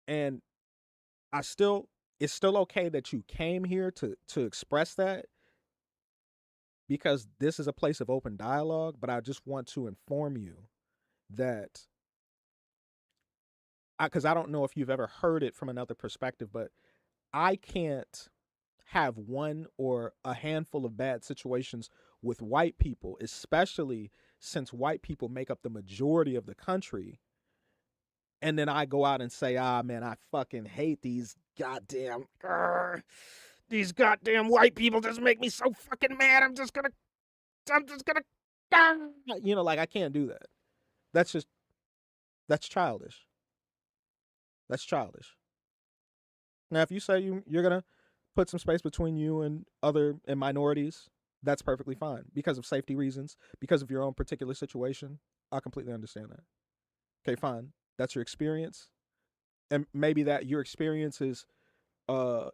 And it's still okay that you came here to express that, because this is a place of open dialogue. But I just want to inform you that, because I don't know if you've ever heard it from another perspective, but I can't have one or a handful of bad situations with white people, especially since white people make up the majority of the country, and then I go out and say, man, I fucking hate these goddamn white people just make me so fucking mad. I'm just gonna, like, I can't do that. That's childish. That's childish. Now, if you say you're gonna put some space between you and minorities, that's perfectly fine, because of safety reasons, because of your own particular situation. I completely understand that. Okay, fine. That's your experience. And maybe that your experience is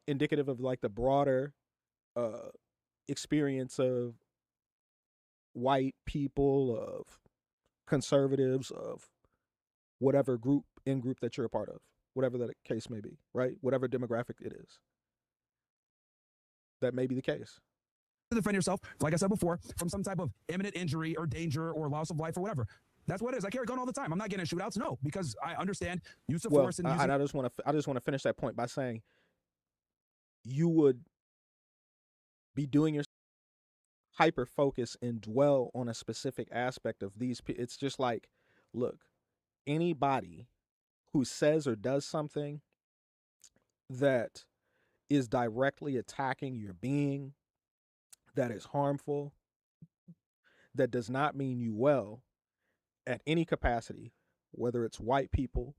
indicative of like the broader experience of white people, of conservatives, of whatever group that you're a part of, whatever that case may be, right? Whatever demographic it is. That may be the case. Defend yourself, like I said before, from some type of imminent injury or danger or loss of life or whatever. That's what it is. I carry a gun all the time. I'm not getting in shootouts, no, because I understand use of force. And I just want to finish that point by saying you would be doing your hyper focus and dwell on a specific aspect of these. It's just like, look, anybody who says or does something that is directly attacking your being, that is harmful, that does not mean you well at any capacity, whether it's white people,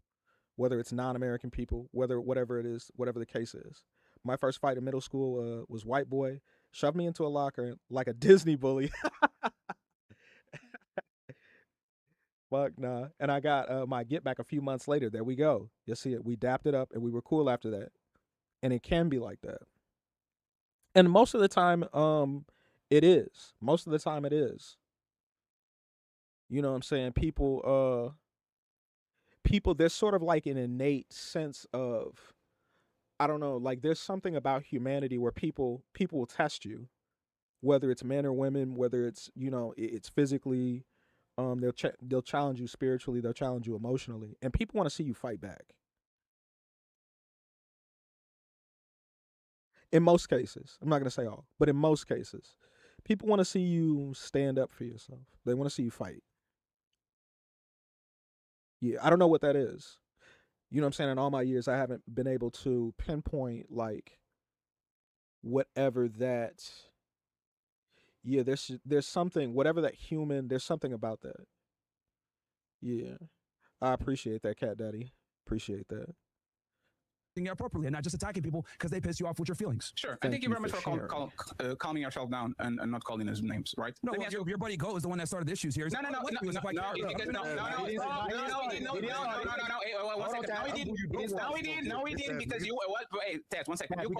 whether it's non-American people, whatever it is, whatever the case is. My first fight in middle school was white boy shoved me into a locker like a Disney bully. Fuck nah. And I got my get back a few months later. There we go. You see it. We dapped it up and we were cool after that. And it can be like that. And most of the time, it is. Most of the time it is. You know what I'm saying? People, there's sort of like an innate sense of, I don't know, like there's something about humanity where people will test you, whether it's men or women, whether it's, it's physically, they'll challenge you spiritually, they'll challenge you emotionally, and people want to see you fight back. In most cases, I'm not going to say all, but in most cases, people want to see you stand up for yourself. They want to see you fight. Yeah, I don't know what that is. You know what I'm saying? In all my years, I haven't been able to pinpoint like whatever that. Yeah, there's something, whatever that human, there's something about that. Yeah, I appreciate that, Cat Daddy. Appreciate that. Appropriately and not just attacking people because they piss you off with your feelings. Sure. And thank you very much for calming yourself down and not calling us names, right? No, your buddy Goat is the one that started the issues here. No, he didn't, because you, Ted, one second. You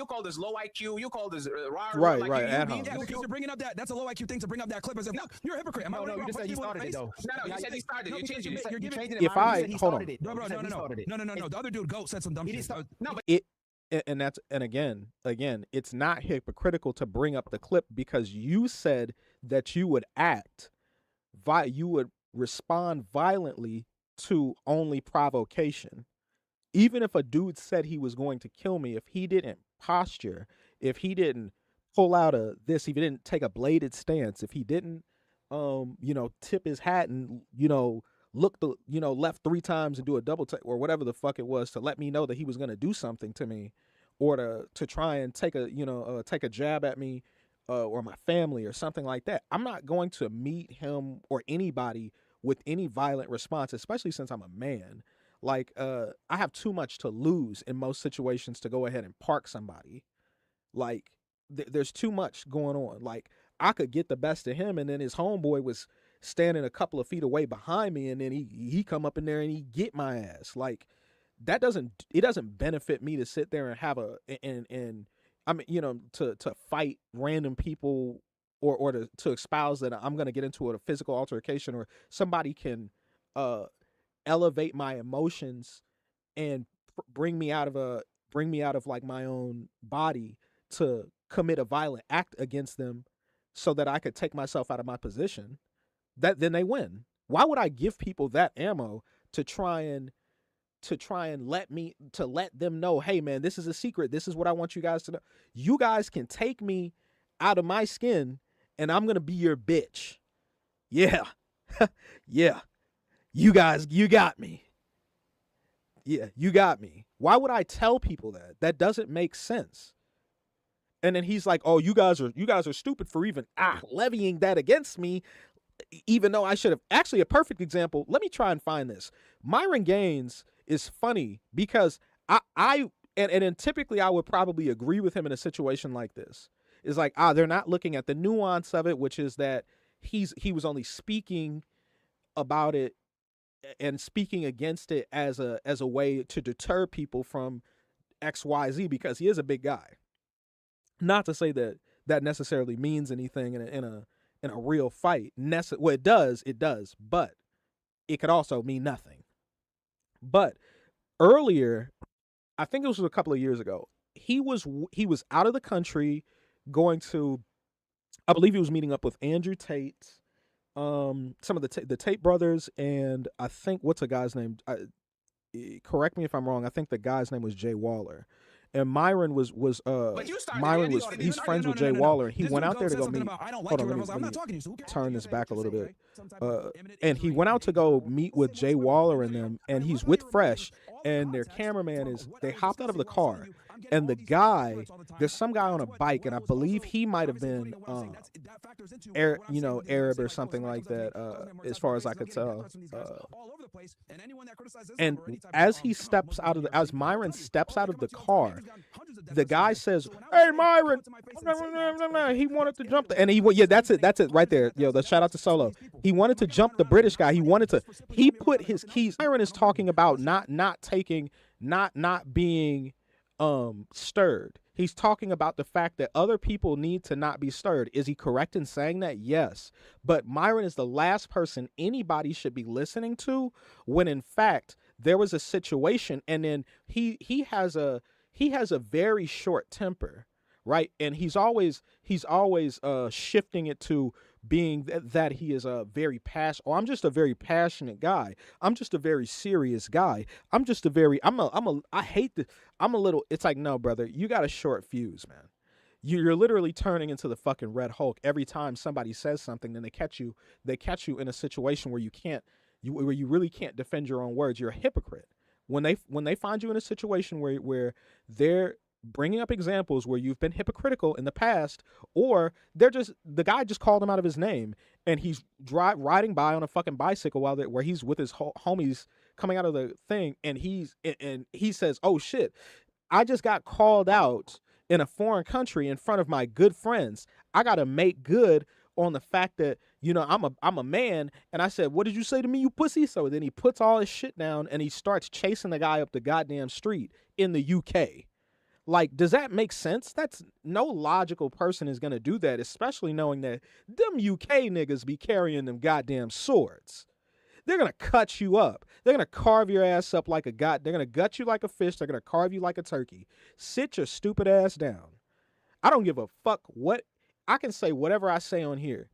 called us low IQ, you called us right. Yeah, because you're bringing up that's a low IQ thing to bring up that clip as if, look, you're a hypocrite. No, you just said he started it, though. No, you said he started it. You changed it. You're giving it. If I, hold on. No. The other dude, Goat, said some dumb shit. No, but again, it's not hypocritical to bring up the clip because you said that you would you would respond violently to only provocation. Even if a dude said he was going to kill me, if he didn't posture, if he didn't pull out if he didn't take a bladed stance, if he didn't, tip his hat and, look left 3 times and do a double take or whatever the fuck it was to let me know that he was going to do something to me, or to try and take a jab at me or my family or something like that. I'm not going to meet him or anybody with any violent response, especially since I'm a man. Like, I have too much to lose in most situations to go ahead and park somebody. Like, there's too much going on. Like, I could get the best of him, and then his homeboy was standing a couple of feet away behind me, and then he come up in there and he get my ass. Like, it doesn't benefit me to sit there and have to fight random people or to espouse that I'm going to get into a physical altercation, or somebody can elevate my emotions and bring me out of like my own body to commit a violent act against them so that I could take myself out of my position. Then they win. Why would I give people that ammo to try and let them know, hey man, this is a secret. This is what I want you guys to know. You guys can take me out of my skin and I'm going to be your bitch. Yeah. Yeah. You got me. Yeah, you got me. Why would I tell people that? That doesn't make sense. And then he's like, oh, you guys are stupid for even levying that against me, even though I should have. Actually, a perfect example. Let me try and find this. Myron Gaines is funny because and typically I would probably agree with him in a situation like this. It's like, they're not looking at the nuance of it, which is that he was only speaking about it and speaking against it as a way to deter people from XYZ, because he is a big guy. Not to say that necessarily means anything in a real fight. Well, it does, but it could also mean nothing. But earlier, I think it was a couple of years ago, he was out of the country going to, I believe he was meeting up with Andrew Tate, some of the Tate brothers, and I think, what's a guy's name? Correct me if I'm wrong. I think the guy's name was Jay Waller. And Myron was he's friends with Jay Waller, and he went out there to go meet. Hold on, let me turn this back a little bit. And he went out to go meet with Jay Waller and them, and he's with Fresh, and their cameraman they hopped out of the car, and the guy, there's some guy on a bike, and I believe he might have been Arab or something like that, as far as I could tell. And as Myron steps out of the car, the guy says, "Hey, Myron," he wanted to jump that's it right there. The shout out to Solo. He wanted to jump the British guy. He put his keys. Myron is talking about not being stirred. He's talking about the fact that other people need to not be stirred. Is he correct in saying that? Yes. But Myron is the last person anybody should be listening to, when in fact there was a situation, and then he has a very short temper, right? And he's always shifting it to being that he is a very I'm just a very passionate guy. I'm just a very serious guy. I'm just a very I hate the I'm a little it's like, no, brother, you got a short fuse, man. You're literally turning into the fucking Red Hulk every time somebody says something. Then they catch you in a situation where where you really can't defend your own words. You're a hypocrite. When they find you in a situation where they're bringing up examples where you've been hypocritical in the past, or the guy just called him out of his name, and he's riding by on a fucking bicycle where he's with his homies coming out of the thing, and he says, "Oh shit, I just got called out in a foreign country in front of my good friends. I gotta make good on the fact that, I'm a man." And I said, "What did you say to me, you pussy?" So then he puts all his shit down and he starts chasing the guy up the goddamn street in the UK. Like, does that make sense? That's no logical person is gonna do that, especially knowing that them UK niggas be carrying them goddamn swords. They're gonna cut you up. They're gonna carve your ass up like they're gonna gut you like a fish. They're gonna carve you like a turkey. Sit your stupid ass down. I don't give a fuck what I can say whatever I say on here.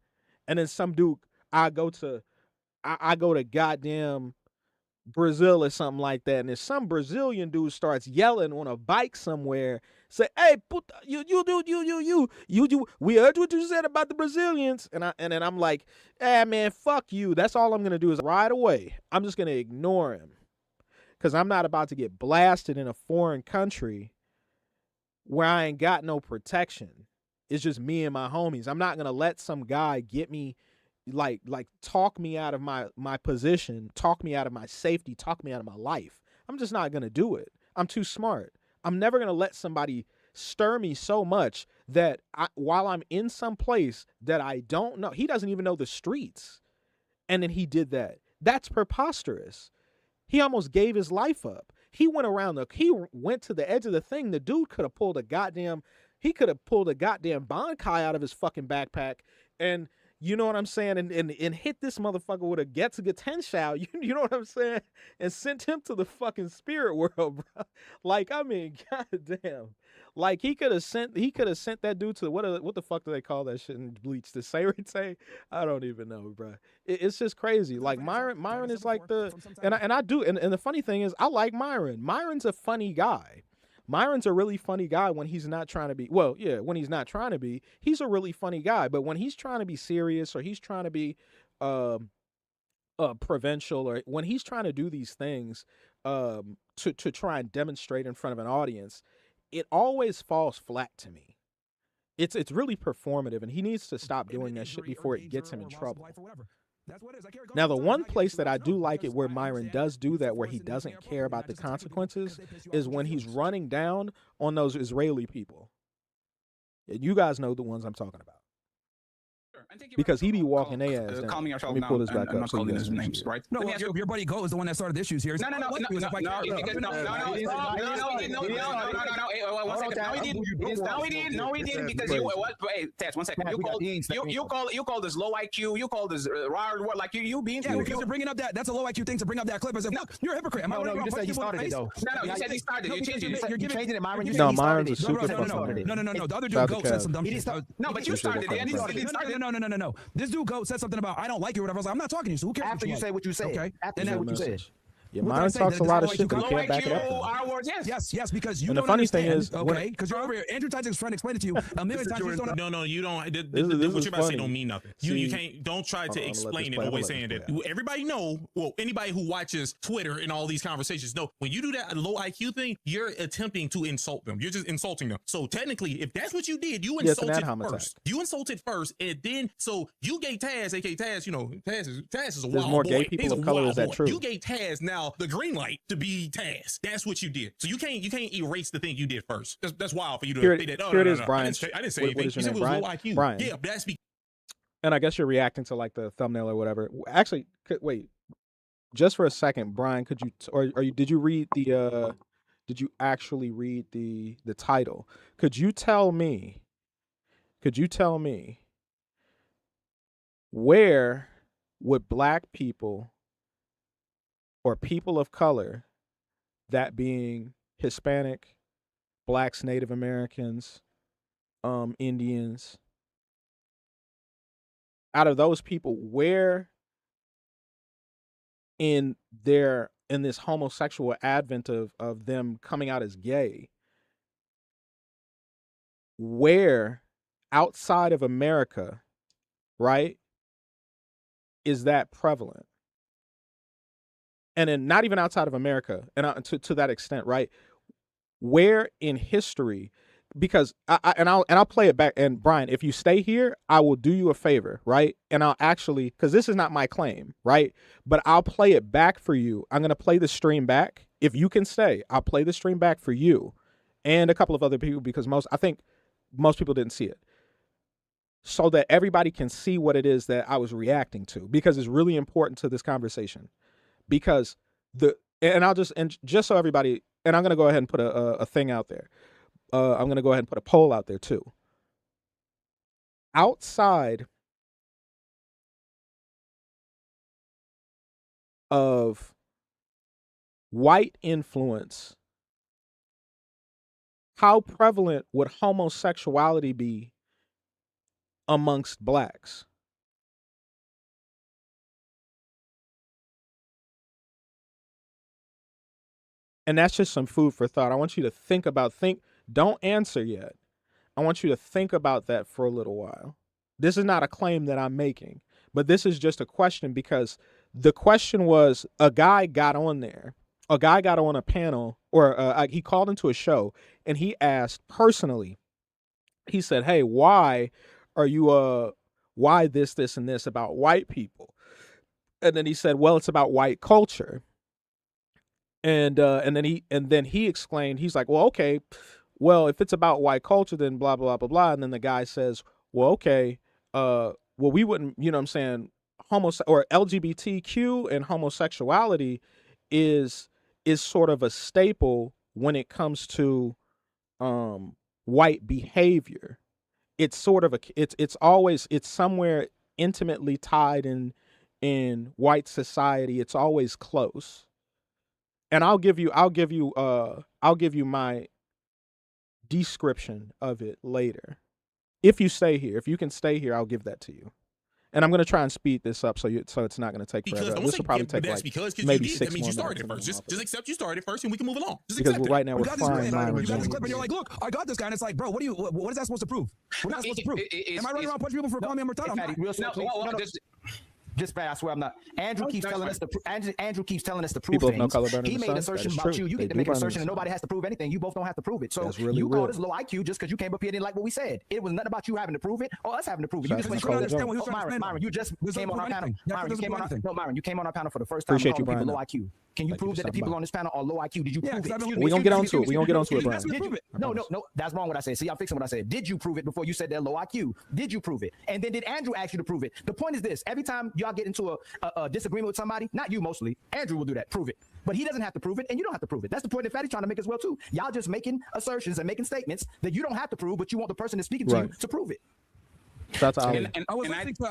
And then some dude, I go to goddamn Brazil or something like that, and if some Brazilian dude starts yelling on a bike somewhere, say, "Hey, puta, you, we heard what you said about the Brazilians," and then I'm like, man, fuck you. That's all I'm gonna do is ride away. I'm just gonna ignore him, because I'm not about to get blasted in a foreign country where I ain't got no protection. It's just me and my homies. I'm not gonna let some guy get me, like talk me out of my position, talk me out of my safety, talk me out of my life. I'm just not gonna do it. I'm too smart. I'm never gonna let somebody stir me so much that while I'm in some place that I don't know, he doesn't even know the streets, and then he did that. That's preposterous. He almost gave his life up. He went to the edge of the thing. The dude could have pulled a goddamn bankai out of his fucking backpack, and you know what I'm saying, and hit this motherfucker with a Getsuga you know what I'm saying, and sent him to the fucking spirit world, bro. Like, I mean, goddamn. Like, he could have sent that dude to what the fuck do they call that shit in Bleach? The Seirete? I don't even know, bro. It's just crazy. Like, Myron is like I do, and the funny thing is, I like Myron. Myron's a funny guy. Myron's a really funny guy when he's not trying to be, when he's not trying to be, he's a really funny guy. But when he's trying to be serious, or he's trying to be provincial, or when he's trying to do these things to try and demonstrate in front of an audience, it always falls flat to me. It's really performative, and he needs to stop doing that shit before it gets him in trouble. Now, the one place that I do like it where Myron does do that, where he doesn't care about the consequences, is when he's running down on those Israeli people. You guys know the ones I'm talking about. Because he be walking their ass down. Let me pull this back up. So you names, right? No, your buddy Goat is the one that started the issues here. No, he didn't, because Tess, 1 second. You called this low IQ. You called this like you being. Yeah, because you're bringing up that's a low IQ thing to bring up that clip. I said, look, you're a hypocrite. No, you just said he started it though. No, you said he started. You changed it. You're changing it, Myron. No, Myron's a super. No. The other dude Goat said some dumb shit. No, but you started it. No. This dude Goat said something about I don't like you or whatever. I was like, I'm not talking to you, so who cares? After you say what you said. Okay. After you say what you said. Yeah, Myron talks a lot of shit, but he can't back it up. Yes, because you and don't the funny thing is, okay, because you're over here. Andrew Tyson's trying to explain it to you a million times. No, you don't. This what you're about to say don't mean nothing. You can't. Don't try to explain it always saying that. Everybody know. Well, anybody who watches Twitter and all these conversations know when you do that low IQ thing, you're attempting to insult them. You're just insulting them. So technically, if that's what you did, you insulted first. You insulted first, and then so you gave Taz, aka Taz. You know, Taz is a wild boy. There's more gay people of color. Is that true? You gave Taz now the green light to be Taz. That's what you did. So you can't erase the thing you did first. That's wild for you to say that. Here it is, Brian. I didn't say anything. You said it was low IQ. Brian. Yeah, that's and I guess you're reacting to like the thumbnail or whatever. Actually, wait, just for a second, Brian, could you did you read the did you actually read the title? Could you tell me where would black people or people of color, that being Hispanic, blacks, Native Americans, Indians, out of those people, where in this homosexual advent of them coming out as gay, where outside of America, right, is that prevalent? And then not even outside of America, and to that extent, right? Where in history? Because I'll play it back. And Brian, if you stay here, I will do you a favor, right? And I'll actually, because this is not my claim, right? But I'll play it back for you. I'm gonna play the stream back. If you can stay, I'll play the stream back for you and a couple of other people, because I think most people didn't see it, so that everybody can see what it is that I was reacting to, because it's really important to this conversation. Because just so everybody, and I'm gonna go ahead and put a thing out there. I'm going to go ahead and put a poll out there too. Outside of white influence, how prevalent would homosexuality be amongst blacks? And that's just some food for thought. I want you to don't answer yet. I want you to think about that for a little while. This is not a claim that I'm making, but this is just a question, because the question was, a guy got on a panel, or he called into a show, and he asked personally, he said, hey, why are you, why this, and this about white people? And then he said, well, it's about white culture. And then he explained, he's like, well, okay, well, if it's about white culture, then blah, blah, blah, blah. And then the guy says, well, okay, well, we wouldn't, you know what I'm saying, or LGBTQ and homosexuality is sort of a staple when it comes to white behavior. It's sort of it's somewhere intimately tied in white society. It's always close. And I'll give you my description of it later. If you can stay here, I'll give that to you. And I'm going to try and speed this up so it's not going to take forever. This will probably take like maybe 6 more minutes. Started first. Just accept you started first, and we can move along. Because right now we're flying. You got this clip, and you're like, look, I got this guy, and it's like, bro, what is that supposed to prove? What am I supposed to prove? Am I running around punching people for calling me a Murtado? Just fast, I swear I'm not. Andrew keeps telling us to prove People things. of no color He made an assertion about you. You get to make an assertion, and nobody has to prove anything. You both don't have to prove it. So you called us low IQ just because you came up here and didn't like what we said. It was nothing about you having to prove it or us having to prove it. You just went Myron, you just came on our panel. Myron, you came on our panel for the first time. Appreciate you, Brian. Low IQ. Can you prove that the people on this panel are low IQ? Did you prove it? We're gonna get onto it. We're gonna get onto it, Brian. No. That's wrong what I said. See, I'm fixing what I said. Did you prove it before you said they're low IQ? Did you prove it? And then did Andrew ask you to prove it? The point is this: every time y'all get into a disagreement with somebody, not you mostly, Andrew will do that. Prove it. But he doesn't have to prove it, and you don't have to prove it. That's the point that Fatty's trying to make as well too. Y'all just making assertions and making statements that you don't have to prove, but you want the person that's speaking to you to prove it. That's I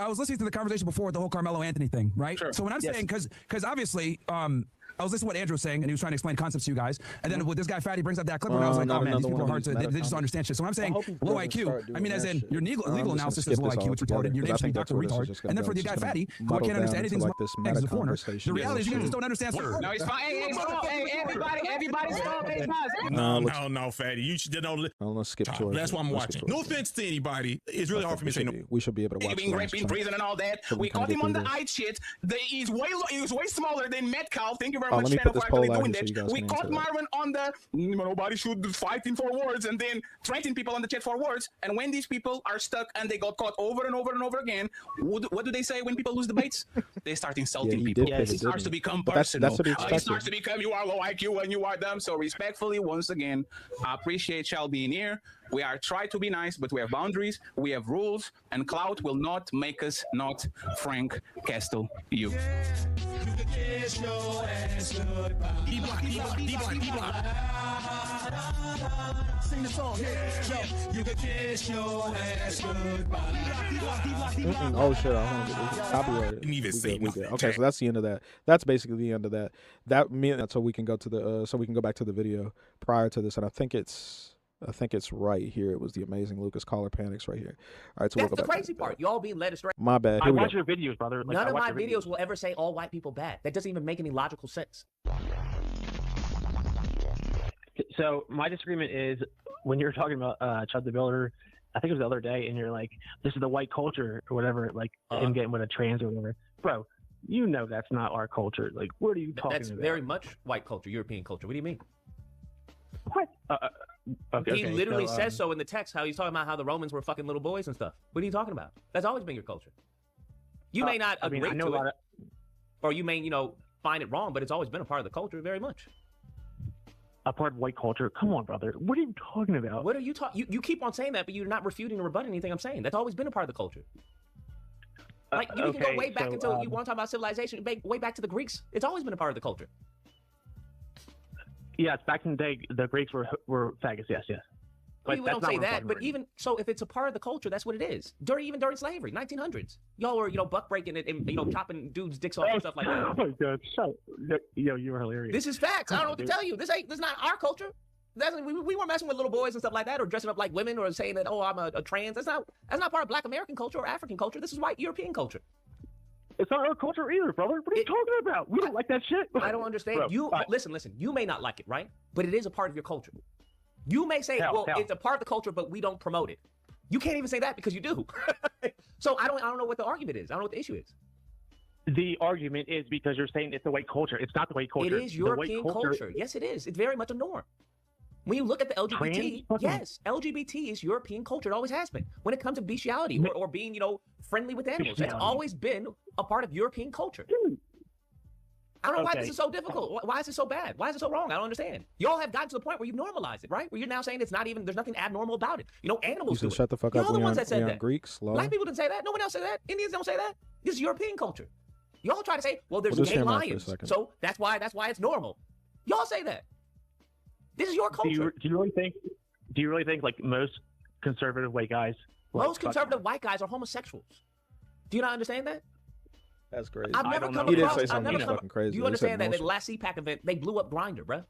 was listening to the conversation before with the whole Carmelo Anthony thing, right? Sure. So when I'm saying, because obviously, I was listening to what Andrew was saying, and he was trying to explain concepts to you guys. And then with this guy Fatty brings up that clip, and I was like, oh man, these people are hard to, they just don't understand shit. So when I'm saying low IQ, I mean as in your legal analysis is low IQ, it's retarded. Your name should be Dr. Retard. And then for the guy Fatty, who can't understand anything, is the corner. The reality is you guys just don't understand. No, it's fine. Hey, stop. Hey, everybody stop. Hey, No, Fatty. You should know. Let's skip to it. That's why I'm watching. No offense to anybody. It's really hard for me to say no. We should be able to watch. Being raped in prison and all that. We caught him on the eye shit. He's way smaller than Metcalf. Thank you very much, Channel, for actually doing that. We caught Marvin on the nobody should fight in 4 words, and then threatening people on the chat for words. And when these people are stuck and they got caught over and over and over again, what do they say when people lose debates? They start insulting people. It starts to become personal. It starts to become you are low IQ and you are dumb. So respectfully, once again, I appreciate y'all being here. We are trying to be nice, but we have boundaries, we have rules, and clout will not make us not Frank Castle you. Sing the song. You can kiss your ass goodbye. Oh shit! I want to copyrighted. Didn't even say nothing. Okay, so that's the end of that. That's basically the end of that. So we can go to the so we can go back to the video prior to this, and I think it's I think it's right here. It was the amazing Lucas Caller Panics right here. All right, so That's we'll go the back crazy to part. Y'all being led astray. My bad. I Here we watch go. your videos, brother. Like, None I of watch my your videos will ever say all white people bad. That doesn't even make any logical sense. So my disagreement is when you're talking about Chud the Builder, I think it was the other day, and you're like, "This is the white culture" or whatever, like him getting with a trans or whatever, bro. You know that's not our culture. Like, what are you talking That's about? very much white culture, European culture. What do you mean? What? He literally says so in the text. How he's talking about how the Romans were fucking little boys and stuff. What are you talking about? That's always been your culture. You may not agree to it, or you may, find it wrong, but it's always been a part of the culture, very much. A part of white culture? Come on, brother. What are you talking about? What are you talking? You keep on saying that, but you're not refuting or rebutting anything I'm saying. That's always been a part of the culture. Like, you can go way back into, you want to talk about civilization, way back to the Greeks. It's always been a part of the culture. Yes, back in the day, the Greeks were faggots. Yes. But we don't say that, but even so, if it's a part of the culture, that's what it is. Even during slavery, 1900s, y'all were buck breaking it and chopping dudes' dicks off and stuff like that. Oh my god, shut! Yo, you were hilarious. This is facts. I don't know what to tell you. This is not our culture. We weren't messing with little boys and stuff like that, or dressing up like women, or saying that I'm a trans. That's not part of Black American culture or African culture. This is white European culture. It's not our culture either, brother. What are you talking about? We don't like that shit. I don't understand. Bro, listen. You may not like it, right? But it is a part of your culture. You may say, it's a part of the culture, but we don't promote it. You can't even say that because you do. So I don't know what the argument is. I don't know what the issue is. The argument is because you're saying it's the white culture. It's not the white culture. It is European culture. Yes, it is. It's very much a norm. When you look at the LGBT, yes, LGBT is European culture. It always has been. When it comes to bestiality or being, friendly with animals, it's always been a part of European culture. I don't know why this is so difficult. Why is it so bad? Why is it so wrong? I don't understand. Y'all have gotten to the point where you've normalized it, right? Where you're now saying it's not even, there's nothing abnormal about it. Animals do it. Shut the fuck up. Y'all the ones that said that. Greeks, Black people didn't say that. No one else said that. Indians don't say that. This is European culture. Y'all try to say, well, there's gay lions, so that's why it's normal. Y'all say that. This is your culture. Do you really think like most conservative white guys? Most conservative white guys are homosexuals. Do you not understand that? That's crazy. I've never come He across. did say something fucking crazy. Do you understand that the last CPAC event they blew up Grindr, bro?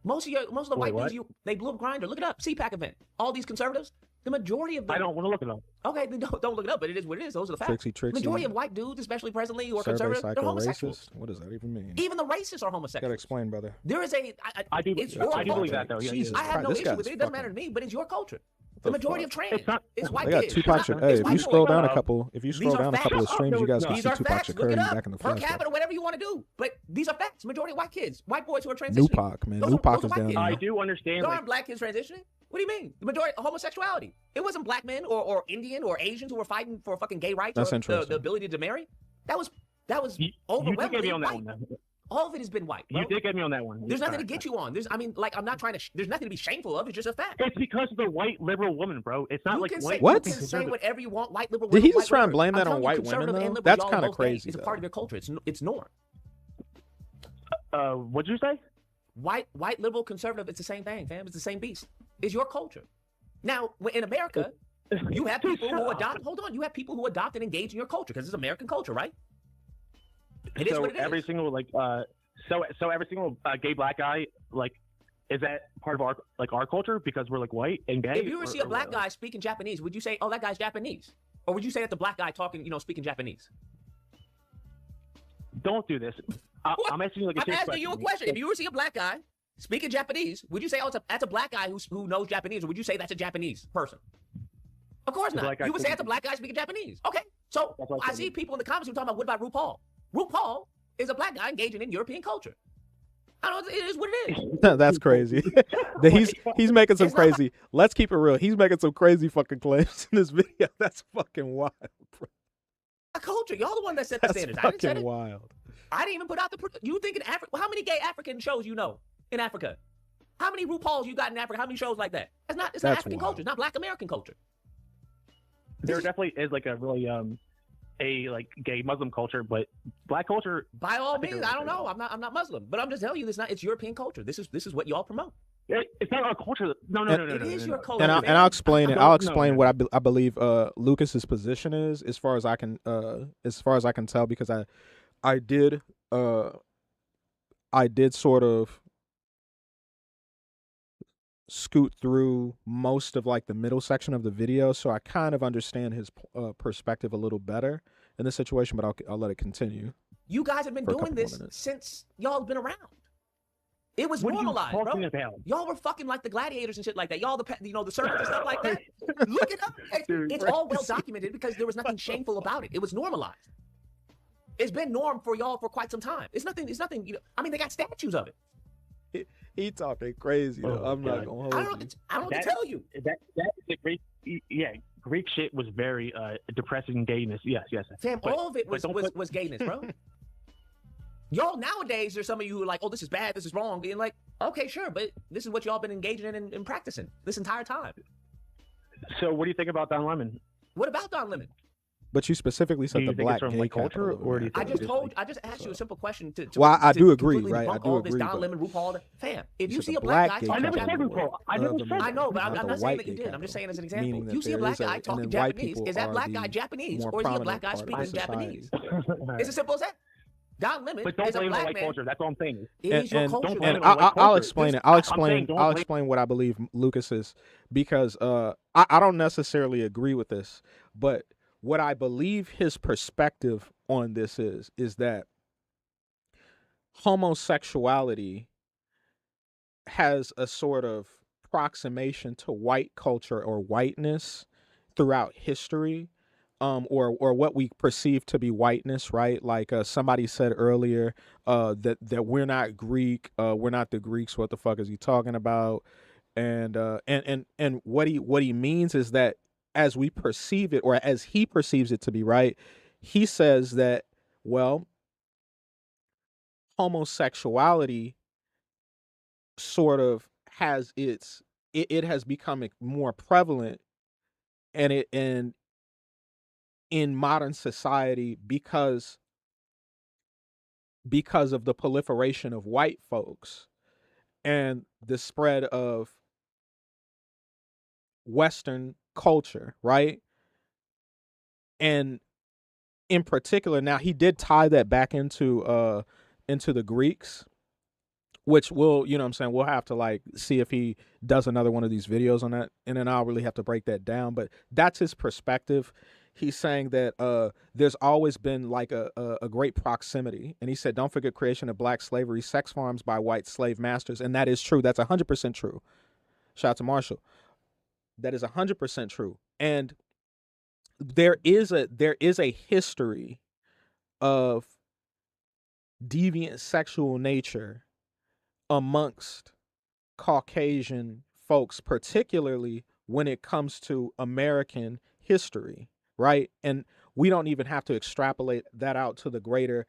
Most of the white dudes, they blew up Grindr. Look it up. CPAC event. All these conservatives, the majority of them. I don't want to look it up. Okay, then don't look it up. But it is what it is. Those are the facts. Trixie. Majority of white dudes, especially presently or conservative, they're homosexuals. What does that even mean? Even the racists are homosexuals. Gotta explain, brother. There is a. I do believe that though. I have no issue with it. It doesn't matter to me. But it's your culture. The majority of trans is white kids. They got Tupac. Hey, if you scroll down a couple of streams, you guys can see Tupac Shakur back in the flesh. Per capita, whatever you want to do. But these are facts. Majority of white kids, white boys who are transitioning. Tupac, man. Tupac is down there. I do understand. There aren't black kids transitioning. What do you mean? The majority homosexuality. It wasn't black men or Indian or Asians who were fighting for fucking gay rights or the ability to marry. That was overwhelmingly white. All of it has been white. Bro. You did get me on that one. There's nothing to get you on. I'm not trying to. There's nothing to be shameful of. It's just a fact. It's because of the white liberal woman, bro. It's not white. What? You can say whatever you want. White liberal. Did he just try and blame that on white women though? That's kind of crazy. It's a part of your culture. It's norm. What'd you say? White liberal conservative. It's the same thing, fam. It's the same beast. It's your culture. Now, in America, you have people who adopt. Hold on. You have people who adopt and engage in your culture because it's American culture, right? It is what it is. Every single So every single gay black guy, is that part of our culture because we're white and gay? If you ever see a black guy speaking Japanese, would you say, "Oh, that guy's Japanese," or would you say that the black guy talking, speaking Japanese? Don't do this. I'm asking you I'm asking you a question. If you ever see a black guy speaking Japanese, would you say, "Oh, that's a black guy who knows Japanese," or would you say that's a Japanese person? Of course not. You would say that's a black guy speaking Japanese. Okay, so I see people in the comments who are talking about, what about RuPaul? RuPaul is a black guy engaging in European culture. I don't know, it is what it is. That's crazy. he's making some crazy. Let's keep it real. He's making some crazy fucking claims in this video. That's fucking wild, bro. A culture. Y'all the one that set the standards. I didn't set it. Wild. I didn't even put out the. You think in Africa? How many gay African shows you know in Africa? How many RuPauls you got in Africa? How many shows like that? It's not African culture. It's not Black American culture. There definitely is a really gay Muslim culture, but black culture. By all means, I don't know. I'm not Muslim, but I'm just telling you, it's European culture. This is what y'all promote. It's not our culture. No. It is your culture. And I'll explain it. I'll explain what I believe Lucas's position is, as far as I can tell, because I did sort of scoot through most of like the middle section of the video, so I kind of understand his perspective a little better in this situation, but I'll let it continue. You guys have been doing this since y'all been around. It was normalized, bro. Y'all were fucking like the gladiators and shit like that. Y'all, the circus and stuff like that. Look it up. It's all well documented because there was nothing shameful about it. It was normalized. It's been norm for y'all for quite some time. It's nothing. You know, I mean, they got statues of it. He talking crazy. Though. I'm not gonna hold you. I don't know what to tell you. That is a great. Yeah, Greek shit was very depressing gayness. Yes. Fam, all of it was gayness, bro. Y'all nowadays, there's some of you who are like, oh, this is bad, this is wrong. And like, okay, sure, but this is what y'all been engaging in and practicing this entire time. So what do you think about Don Lemon? What about Don Lemon? But you specifically said the black gay culture, or do you think I just asked you a simple question to well, I do agree, right? I do agree. Don Lemon, RuPaul, fam. If you see a black guy, I never said RuPaul. I know, but I'm not saying that you did. I'm just saying as an example. If you see a black guy talking Japanese, is that black guy Japanese, or is he a black guy speaking Japanese? It's as simple as that. Don Lemon but don't is a blame black the white man. culture. That's all I'm saying. I'll explain it. I'll explain what I believe Lucas is, because I don't necessarily agree with this, but what I believe his perspective on this is that homosexuality has a sort of approximation to white culture or whiteness throughout history. Or what we perceive to be whiteness, right? Like somebody said earlier, that we're not Greek, we're not the Greeks. What the fuck is he talking about? And what he means is that as we perceive it, or as he perceives it to be, right? He says that, well, homosexuality sort of has it has become more prevalent, and in modern society because of the proliferation of white folks and the spread of Western culture, right? And in particular, now he did tie that back into the Greeks, which we'll have to like see if he does another one of these videos on that, and then I'll really have to break that down. But that's his perspective. He's saying that there's always been like a great proximity. And he said, don't forget creation of black slavery, sex farms by white slave masters. And that is true. That's 100% true. Shout out to Marshall. That is 100% true. And there is a history of deviant sexual nature amongst Caucasian folks, particularly when it comes to American history. Right. And we don't even have to extrapolate that out to the greater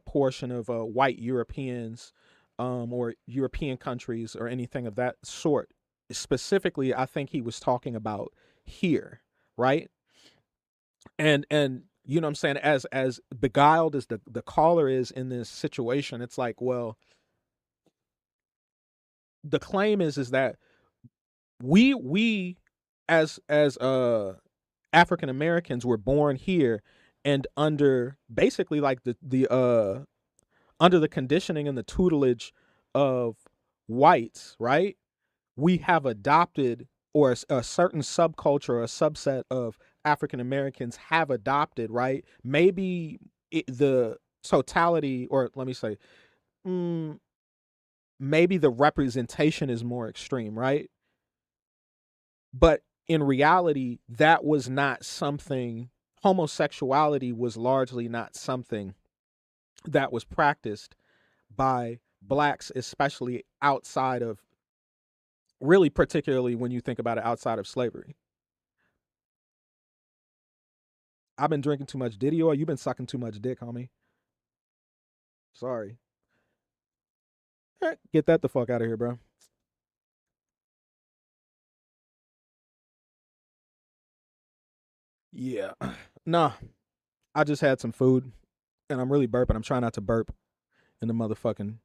portion of white Europeans or European countries or anything of that sort. Specifically, I think he was talking about here. Right. And you know what I'm saying, as beguiled as the caller is in this situation, it's like, well, the claim is that we as African Americans were born here and under basically like the under the conditioning and the tutelage of whites, right? We have adopted, or a certain subculture or a subset of African Americans have adopted, right? Maybe the totality, or let me say, maybe the representation is more extreme, right? But in reality, that was not something, homosexuality was largely not something that was practiced by blacks, especially outside of, really particularly when you think about it, outside of slavery. I've been drinking too much Diddy, or you've been sucking too much dick, homie. Sorry. Get that the fuck out of here, bro. Yeah. Nah. I just had some food and I'm really burping. I'm trying not to burp in the motherfucking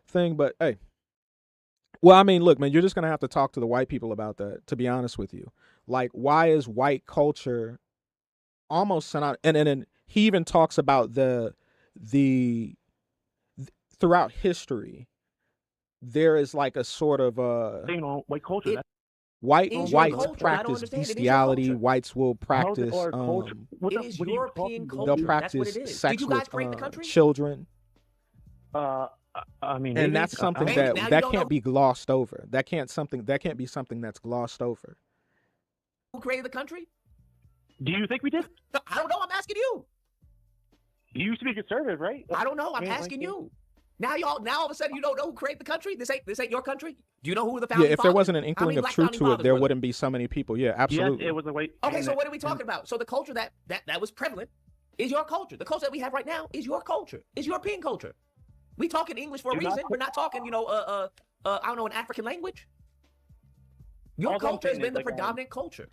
thing, but hey. Well, I mean, look, man, you're just going to have to talk to the white people about that, to be honest with you. Like, why is white culture almost synonymous? And he even talks about the throughout history, there is like a sort of white culture. Whites practice bestiality. Whites will practice. It is European culture. They'll practice That's what it is. sex Did you guys with create the country? children. I mean, and maybe. that's something that can't be glossed over. That can't be something that's glossed over. Who created the country? Do you think we did? I don't know. I'm asking you. You used to be conservative, right? I don't know. I'm asking you. Now all of a sudden you don't know who created the country? This ain't your country? Do you know who the founding if there wasn't an inkling of truth to it, there wouldn't be so many people. Yeah, absolutely. Yes, it was a white. Okay, so what are we talking about? So the culture that was prevalent is your culture. The culture that we have right now is your culture. Is European culture. We talking English for a reason. We're not talking, I don't know, an African language. Your culture has been the predominant culture.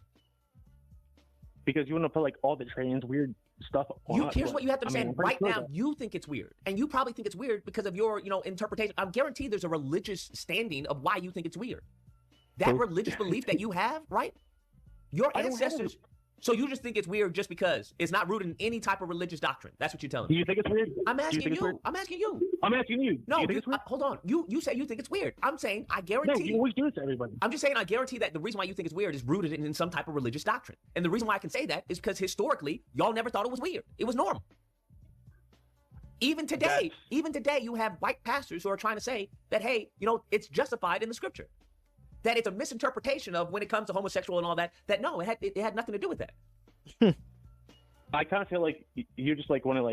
Because you want to put like all the trans weird stuff on Here's what you have to understand. Right now, you think it's weird. And you probably think it's weird because of your, interpretation. I'm guaranteed there's a religious standing of why you think it's weird. That religious belief that you have, right? Your ancestors. So you just think it's weird just because it's not rooted in any type of religious doctrine. That's what you're telling me. Do you think it's weird? I'm asking you. I'm asking you. I'm asking you. No, hold on. You say you think it's weird. I'm saying I guarantee. No, you always do it to everybody. I'm just saying I guarantee that the reason why you think it's weird is rooted in some type of religious doctrine. And the reason why I can say that is because historically, y'all never thought it was weird. It was normal. Even today, you have white pastors who are trying to say that, hey, it's justified in the scripture. That it's a misinterpretation of when it comes to homosexual and all that. That no, it had nothing to do with that. I kind of feel like you just like want to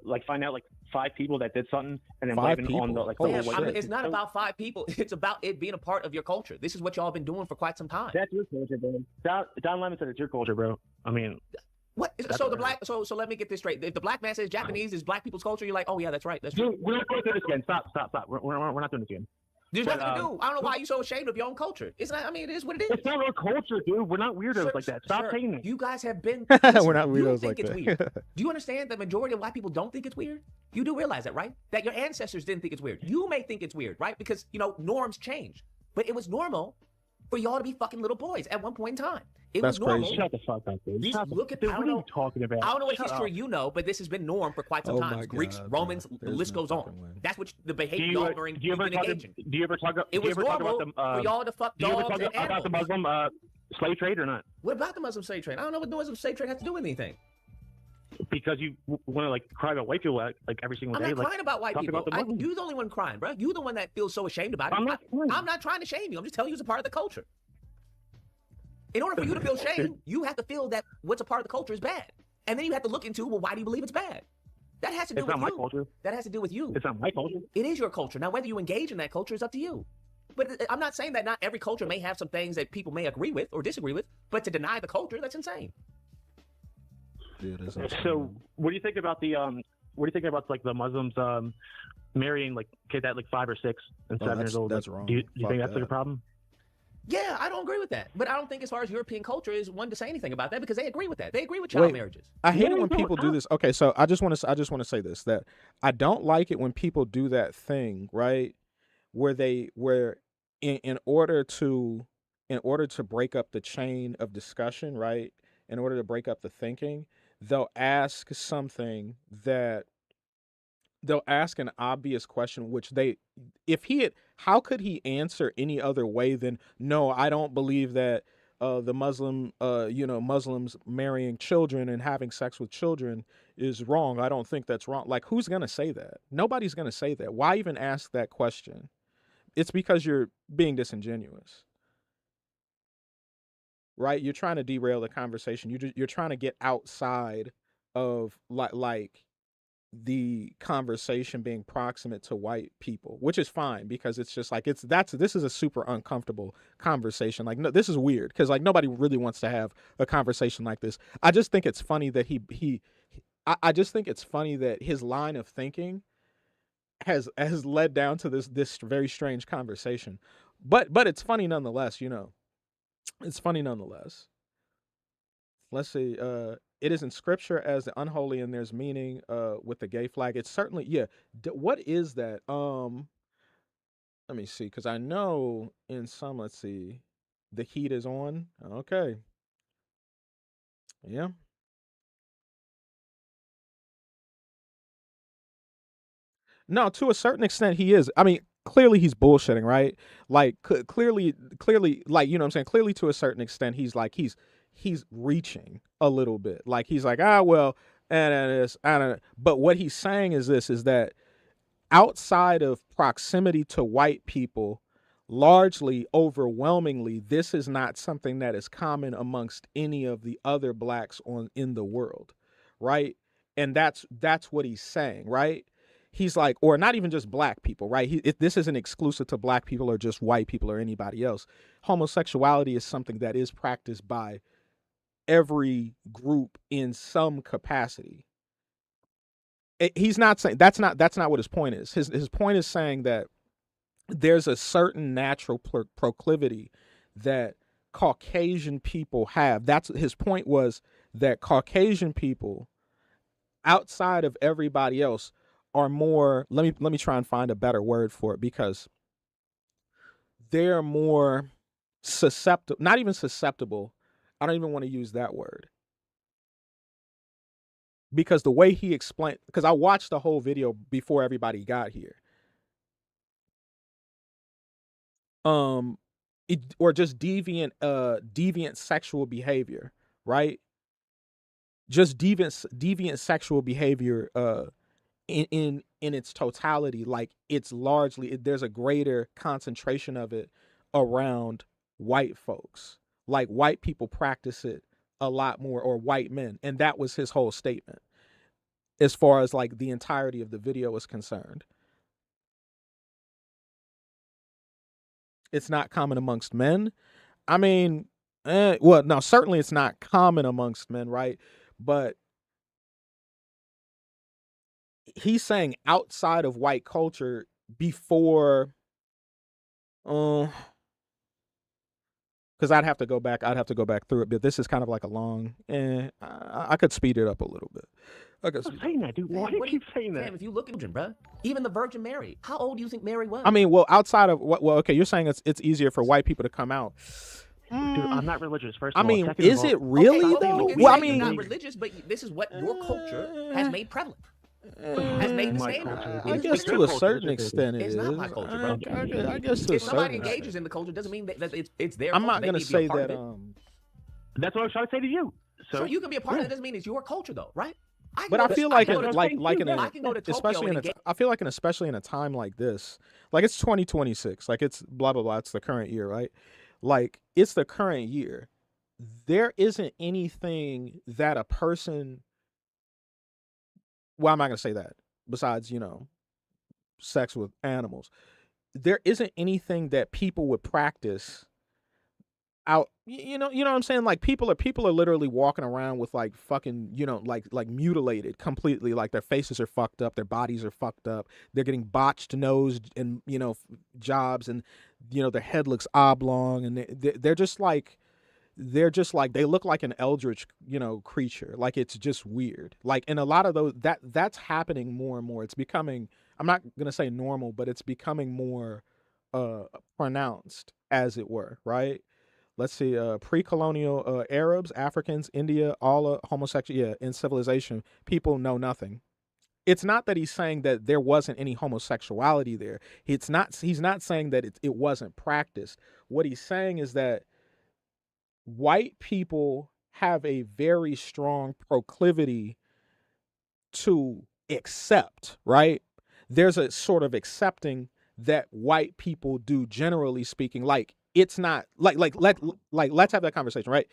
like find out like 5 people that did something and then blame it on the it's not about 5 people. It's about it being a part of your culture. This is what y'all been doing for quite some time. That's your culture, bro. Don Lemon said it's your culture, bro. I mean, what? So the black. So let me get this straight. If the black man says Japanese is black people's culture, you're like, oh yeah, that's right. That's true. Dude, we're not going to do this again. Stop. We're not doing this again. There's nothing to do. I don't know why you're so ashamed of your own culture. It's not. I mean, it is what it is. It's not our culture, dude. We're not weirdos like that. Stop saying that. You guys have been. We're not weirdos like that. Weird. Do you understand the majority of white people don't think it's weird? You do realize that, right? That your ancestors didn't think it's weird. You may think it's weird, right? Because norms change. But it was normal for y'all to be fucking little boys at one point in time. It was normal. Crazy. Shut the fuck up, dude. Look at what are you talking about? I don't know what history you know, but this has been norm for quite some time. Greeks, Romans, the list goes on. That's what the behavior y'all during you've been engaging. Do you ever talk about? It was normal for y'all to fuck dogs and animals. About the Muslim slave trade or not? What about the Muslim slave trade? I don't know what the Muslim slave trade has to do with anything. Because you want to like cry about white people like every single day. I'm not crying about white people. You're the only one crying, bro. You're the one that feels so ashamed about it. I'm not trying to shame you. I'm just telling you it's a part of the culture. In order for you to feel shame, you have to feel that what's a part of the culture is bad. And then you have to look into, well, why do you believe it's bad? That has to do with you. It's not my culture. That has to do with you. It's not my culture. It is your culture. Now, whether you engage in that culture is up to you. But I'm not saying that not every culture may have some things that people may agree with or disagree with, but to deny the culture, that's insane. Yeah, so what do you think about like the Muslims marrying like kids at like 5 or 6 and 7 years old? That's wrong. Do you think that's like a problem? Yeah, I don't agree with that. But I don't think as far as European culture is one to say anything about that because they agree with that. They agree with child marriages. I hate it when people do this. Okay, so I just want to say this, that I don't like it when people do that thing, right? Where in order to break up the chain of discussion, right? In order to break up the thinking, they'll ask an obvious question, how could he answer any other way than, no, I don't believe that the Muslims marrying children and having sex with children is wrong. I don't think that's wrong. Like, who's going to say that? Nobody's going to say that. Why even ask that question? It's because you're being disingenuous. Right? You're trying to derail the conversation. You're trying to get outside of like the conversation being proximate to white people, which is fine because it's just like this is a super uncomfortable conversation. Like, no, this is weird because like nobody really wants to have a conversation like this. I just think it's funny that I just think it's funny that his line of thinking has led down to this very strange conversation. But it's funny nonetheless, It's funny nonetheless. Let's see. It is in scripture as the unholy, and there's meaning with the gay flag. It's certainly, yeah. What is that? Let me see, because I know in some, let's see, the heat is on. Okay. Yeah. No, to a certain extent he is. I mean, clearly he's bullshitting, right? Like clearly, like, you know what I'm saying? Clearly, to a certain extent, he's like he's reaching a little bit. Like he's like, well, and this, I don't know. But what he's saying is this: is that outside of proximity to white people, largely, overwhelmingly, this is not something that is common amongst any of the other blacks in the world, right? And that's what he's saying, right? He's like, or not even just black people, right? This isn't exclusive to black people or just white people or anybody else. Homosexuality is something that is practiced by every group in some capacity. He's not saying that's not what his point is. His point is saying that there's a certain natural proclivity that Caucasian people have. That's his point, was that Caucasian people, outside of everybody else, are more, let me try and find a better word for it, because they're more susceptible, not even susceptible. I don't even want to use that word. Because the way he explained, because I watched the whole video before everybody got here. Or just deviant sexual behavior, right? Just deviant sexual behavior in its totality. Like, it's largely, there's a greater concentration of it around white folks. Like, white people practice it a lot more, or white men. And that was his whole statement as far as like the entirety of the video is concerned. It's not common amongst men. I mean, well, no, certainly it's not common amongst men, right? But he's saying outside of white culture before, because I'd have to go back through it, but this is kind of like a long, I could speed it up a little bit. Stop saying that, dude. Why do you keep saying that? Damn, if you look at bro, even the Virgin Mary, how old do you think Mary was? I mean, well, outside of what? Well, okay, you're saying it's easier for white people to come out. Dude, I'm not religious. First of I all, mean, second is of all, it really though? Well, I mean, you're not religious, but this is what your culture has made prevalent. Has made the standard. I guess to a certain extent it is. It's not my culture, bro. I guess to a certain extent. If somebody engages in the culture, doesn't mean that it's their. I'm not gonna say that. That's what I was trying to say to you. So you can be a part of it. Doesn't mean it's your culture, though, right? But I feel like especially in a time like this, like it's 2026, like it's blah blah blah, it's the current year, right? Like it's the current year. There isn't anything that a person, well, I'm not gonna say that, besides, sex with animals. There isn't anything that people would practice out, you know what I'm saying? Like people are literally walking around with like fucking, like mutilated completely, like their faces are fucked up, their bodies are fucked up, they're getting botched nose and jobs, and their head looks oblong, and they're just like they look like an eldritch creature. Like, it's just weird. Like, and a lot of those that's happening more and more. It's becoming, I'm not gonna say normal, but it's becoming more pronounced, as it were, right? Let's see, pre-colonial Arabs, Africans, India, all homosexual, in civilization, people know nothing. It's not that he's saying that there wasn't any homosexuality there. He's not saying that it wasn't practiced. What he's saying is that white people have a very strong proclivity to accept, right? There's a sort of accepting that white people do, generally speaking. Like, it's not let's have that conversation, right?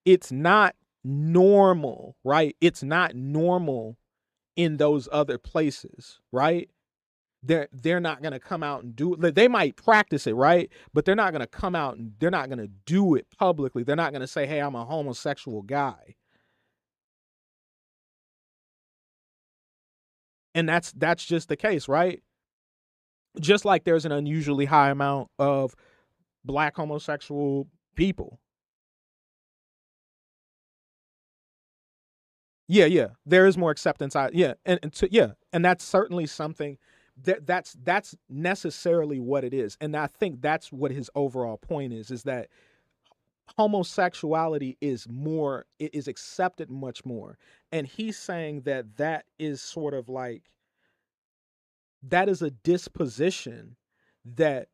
It's not normal, right? It's not normal in those other places, right? They're not going to come out and do it. They might practice it, right? But they're not going to come out and they're not going to do it publicly. They're not going to say, hey, I'm a homosexual guy. And that's just the case, right? Just like there's an unusually high amount of black homosexual people. Yeah. There is more acceptance. And that's certainly something that's necessarily what it is. And I think that's what his overall point is that homosexuality is accepted much more. And he's saying that is sort of like, that is a disposition that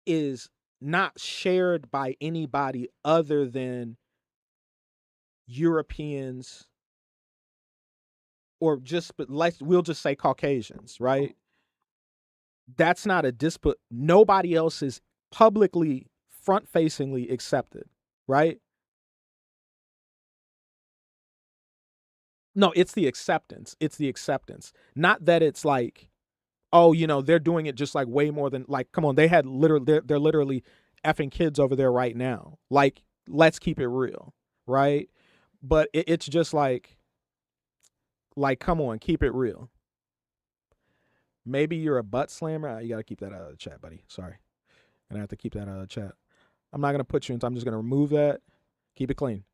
is not shared by anybody other than Europeans, or just, but we'll just say Caucasians, right? That's not a dispute. Nobody else is publicly, front-facingly accepted, right? No, it's the acceptance. It's the acceptance. Not that it's like, oh, they're doing it just like way more than, like, come on, they had literally, they're literally effing kids over there right now. Like, let's keep it real, right? But it's just like, come on, keep it real. Maybe you're a butt slammer. You got to keep that out of the chat, buddy. Sorry. I'm going to have to keep that out of the chat. I'm not going to put you into, I'm just going to remove that. Keep it clean.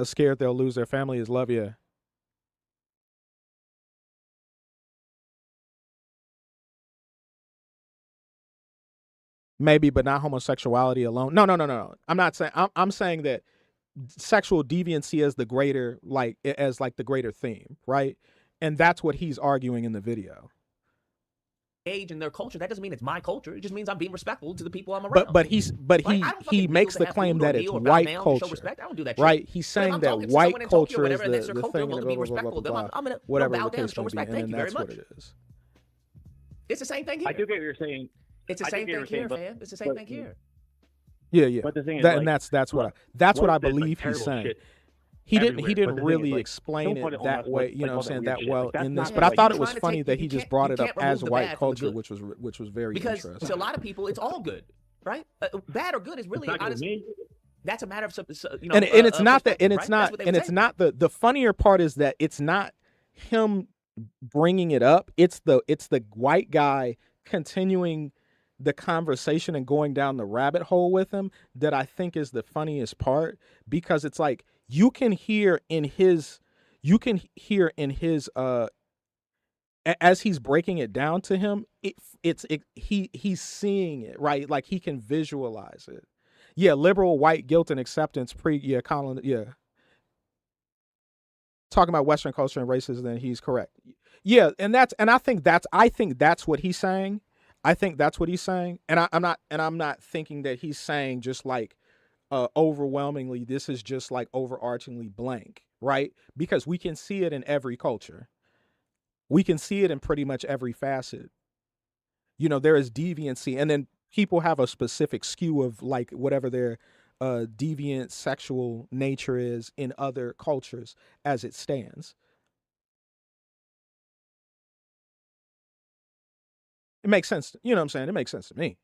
Scared they'll lose their family is love, yeah. Maybe, but not homosexuality alone. No. I'm not saying, I'm saying that sexual deviancy as the greater, like, as like the greater theme, right? And that's what he's arguing in the video. Age in their culture, that doesn't mean it's my culture. It just means I'm being respectful to the people I'm around. But he makes the claim that it's white culture. I don't do that, right? He's saying that white culture is the thing, whatever the case may be, and that's what it is. It's the same thing here. I do get what you're saying. It's the same thing here, man. It's the same thing here. Yeah. But the thing is, and that's what I believe he's saying. He didn't really explain it that way, what I'm saying, that well in this. But I thought it was funny that he just brought it up as white culture, which was very interesting. Because to a lot of people, it's all good, right? Bad or good is really honestly. That's a matter of and it's not that, and it's not, and it's not the funnier part is that it's not him bringing it up. It's the white guy continuing the conversation and going down the rabbit hole with him that I think is the funniest part, because it's like you can hear in his as he's breaking it down to him, he's seeing it, right? Like he can visualize it. Yeah, liberal white guilt and acceptance Colin, talking about Western culture and racism, then he's correct. Yeah, and I think that's what he's saying. I think that's what he's saying, and I'm not thinking that he's saying just like overwhelmingly this is just like overarchingly blank, right? Because we can see it in every culture. We can see it in pretty much every facet. There is deviancy, and then people have a specific skew of like whatever their deviant sexual nature is in other cultures as it stands. It makes sense. You know what I'm saying? It makes sense to me.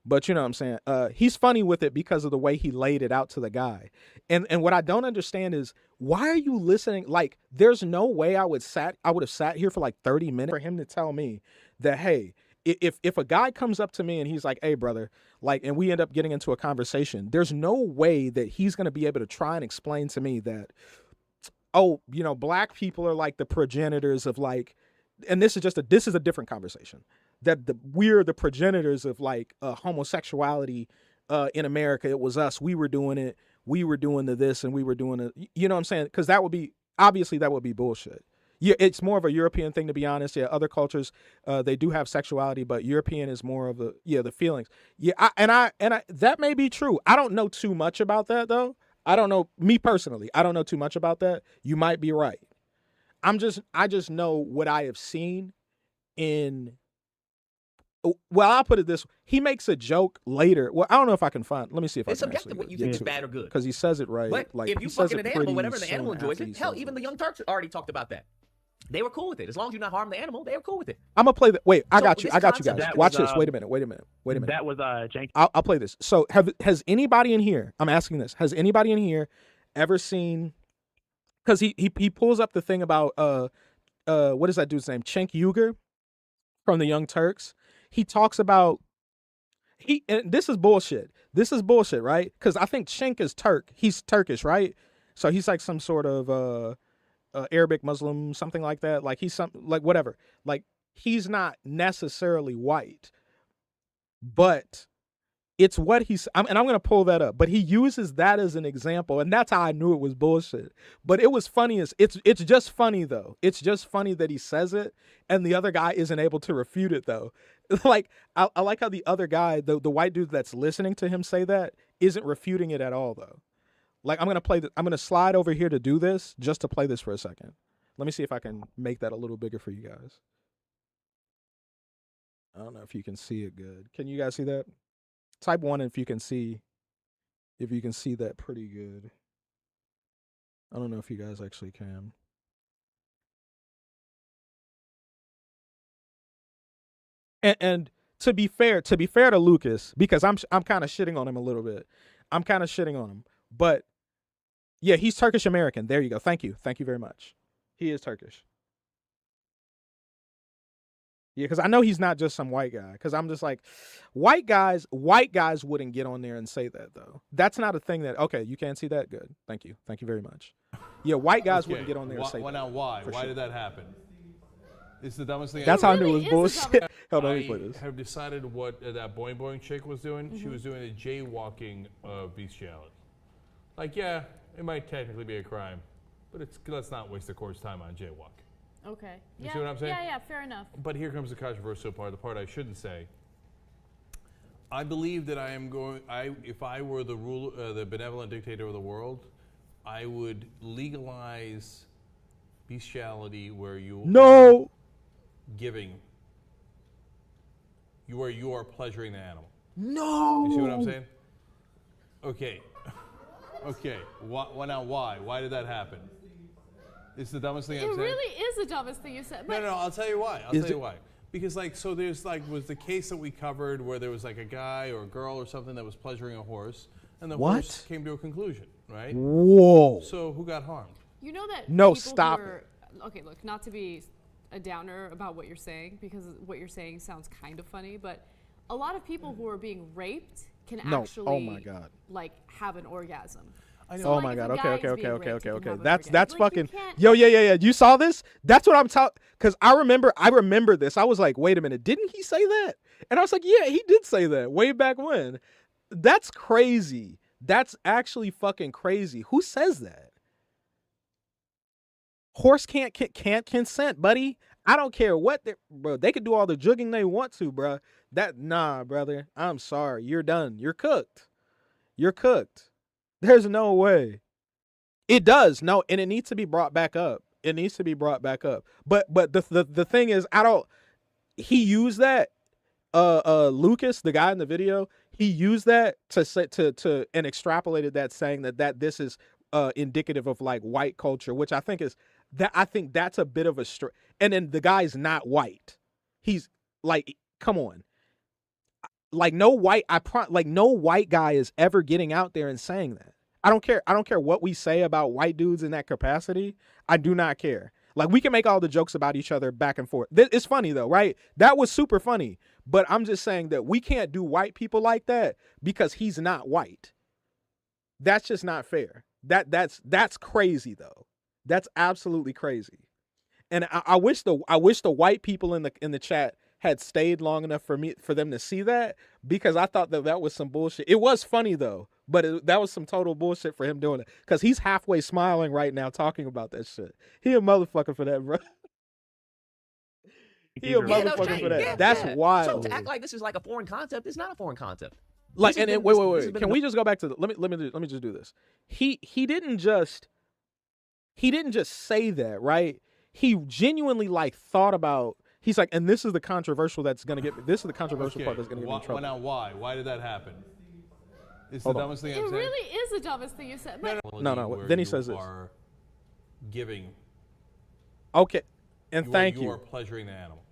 But you know what I'm saying? He's funny with it because of the way he laid it out to the guy. And what I don't understand is, why are you listening? Like, there's no way I would have sat here for like 30 minutes for him to tell me that, hey, if a guy comes up to me and he's like, hey, brother, like, and we end up getting into a conversation, there's no way that he's going to be able to try and explain to me that, oh, black people are like the progenitors of like, and this is a different conversation, that we're the progenitors of like homosexuality in America. It was us. We were doing it. We were doing this and we were doing it. You know what I'm saying? Because that would be bullshit. Yeah, it's more of a European thing, to be honest. Yeah, other cultures they do have sexuality, but European is more of the feelings. Yeah, I that may be true. I don't know too much about that though. I don't know, me personally. I don't know too much about that. You might be right. I just know what I have seen in. Well, I'll put it this way. He makes a joke later. Well, I don't know if I can find. Let me see if I can. It's subjective what you think is bad or good. Because he says it right. But like, if you fucking an animal, whatever, the animal enjoys it. Hell, even the Young Turks already talked about that. They were cool with it. As long as you not harm the animal, they were cool with it. I'm going to play that. Wait, I got you guys. Watch this. Wait a minute. That was Janky. I'll play this. So has anybody in here, I'm asking this, has anybody in here ever seen, because he pulls up the thing about, what is that dude's name? Cenk Uygur from the Young Turks. He talks about, and this is bullshit. This is bullshit, right? Because I think Cenk is He's Turkish, right? So he's like some sort of Arabic Muslim, something like that. Like he's like whatever. Like he's not necessarily white, but It's what and I'm going to pull that up, but he uses that as an example, and that's how I knew it was bullshit. But it was funny it's just funny though. It's just funny that he says it and the other guy isn't able to refute it though. Like I like how the other guy, the white dude that's listening to him say that, isn't refuting it at all though. Like I'm going to slide over here to do this, just to play this for a second. Let me see if I can make that a little bigger for you guys. I don't know if you can see it good. Can you guys see that? Type 1 if you can see that pretty good. I don't know if you guys actually can. And to be fair to Lucas, because I'm kind of shitting on him a little bit. I'm kind of shitting on him. But yeah, he's Turkish American. There you go. Thank you. Thank you very much. He is Turkish. Yeah, because I know he's not just some white guy. Because I'm just like, white guys wouldn't get on there and say that though. That's not a thing that. Okay, you can't see that. Good. Thank you very much. Yeah, white guys wouldn't get on there and say that. Now, why? Why did that happen? It's the dumbest thing. That's how I knew it was bullshit. Hold on, let me play this. I have decided what that boing boing chick was doing. She was doing a jaywalking bestiality. Like, yeah, it might technically be a crime, but let's not waste the court's time on jaywalking. Okay. You see what I'm saying? Yeah, fair enough. But here comes the controversial part, the part I shouldn't say. I believe that if I were the benevolent dictator of the world, I would legalize bestiality where you are giving, where you are pleasuring the animal. No. You see what I'm saying? Okay. Now why? Why did that happen? It's the dumbest thing I've said. It really is the dumbest thing you said. No, I'll tell you why. I'll tell you why. Because there's was the case that we covered where there was like a guy or a girl or something that was pleasuring a horse, and the horse came to a conclusion, right? Whoa. So who got harmed? You know that No, people stop who are, okay, look, not to be a downer about what you're saying, because what you're saying sounds kind of funny, but a lot of people who are being raped can actually oh my God. like have an orgasm. So, oh my God. Okay. That's fucking. Yo, yeah. You saw this? That's what I'm talking. Because I remember this. I was like, wait a minute. Didn't he say that? And I was like, yeah, he did say that way back when. That's crazy. That's actually fucking crazy. Who says that? Horse can't consent, buddy. I don't care what bro. They could do all the jugging they want to, bro. Nah, brother. I'm sorry. You're done. You're cooked. There's no way. It does. No, and it needs to be brought back up. But the thing is, he used that Lucas, the guy in the video, he used that to and extrapolated that, saying that this is indicative of like white culture, which I think that's a bit of a and then the guy's not white. He's like, come on. Like no white guy is ever getting out there and saying that. I don't care what we say about white dudes in that capacity. I do not care. Like we can make all the jokes about each other back and forth. It's funny though, right? That was super funny. But I'm just saying that we can't do white people like that because he's not white. That's just not fair. That's crazy though. That's absolutely crazy. And I wish the white people in the chat had stayed long enough for them to see that, because I thought that was some bullshit. It was funny though, but that was some total bullshit for him doing it, because he's halfway smiling right now talking about that shit. He a motherfucker for that, bro. He a motherfucker for that. That's wild. So to act like this is like a foreign concept, it's not a foreign concept. Like, and wait. Can we just go back to let me just do this. He didn't just say that, right? He genuinely like thought about. He's like, and this is the controversial that's gonna get me. This is the controversial part that's gonna get me in trouble. Now why? Why did that happen? It's the dumbest thing I've said. It really is the dumbest thing you said. No. Then he says this. Are giving. Okay, and thank you. You are pleasuring the animal.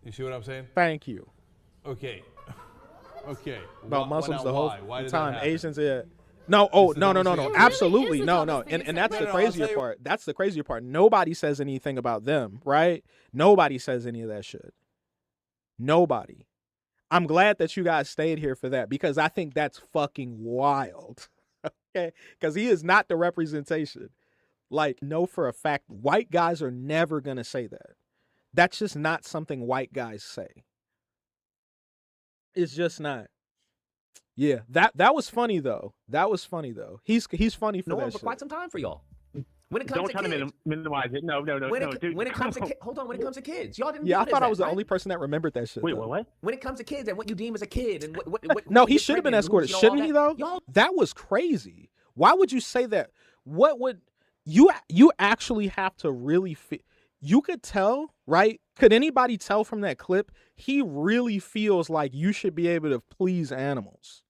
You see what I'm saying? Thank you. Okay. About Muslims the whole time. Asians, yeah. No, It absolutely, really no. And that's the crazier part. That's the crazier part. Nobody says anything about them, right? Nobody says any of that shit. Nobody. I'm glad that you guys stayed here for that, because I think that's fucking wild. Okay? Because he is not the representation. Like, know for a fact, white guys are never going to say that. That's just not something white guys say. It's just not. Yeah, that was funny though. That was funny though. He's funny for No that one for shit. quite some time for y'all. When it comes Don't to try to kids, minimize it. No, dude. when it comes to hold on, when it comes to kids, y'all didn't. Yeah, I deem it thought as I was that, the right? only person that remembered that shit. Wait, though. what? When it comes to kids and what you deem as a kid and what No, who he gets should have been pregnant, escorted. who's, Shouldn't he though? Y'all, That was crazy. Why would you say that? What would you actually have to really you could tell, right? Could anybody tell from that clip? He really feels like you should be able to please animals.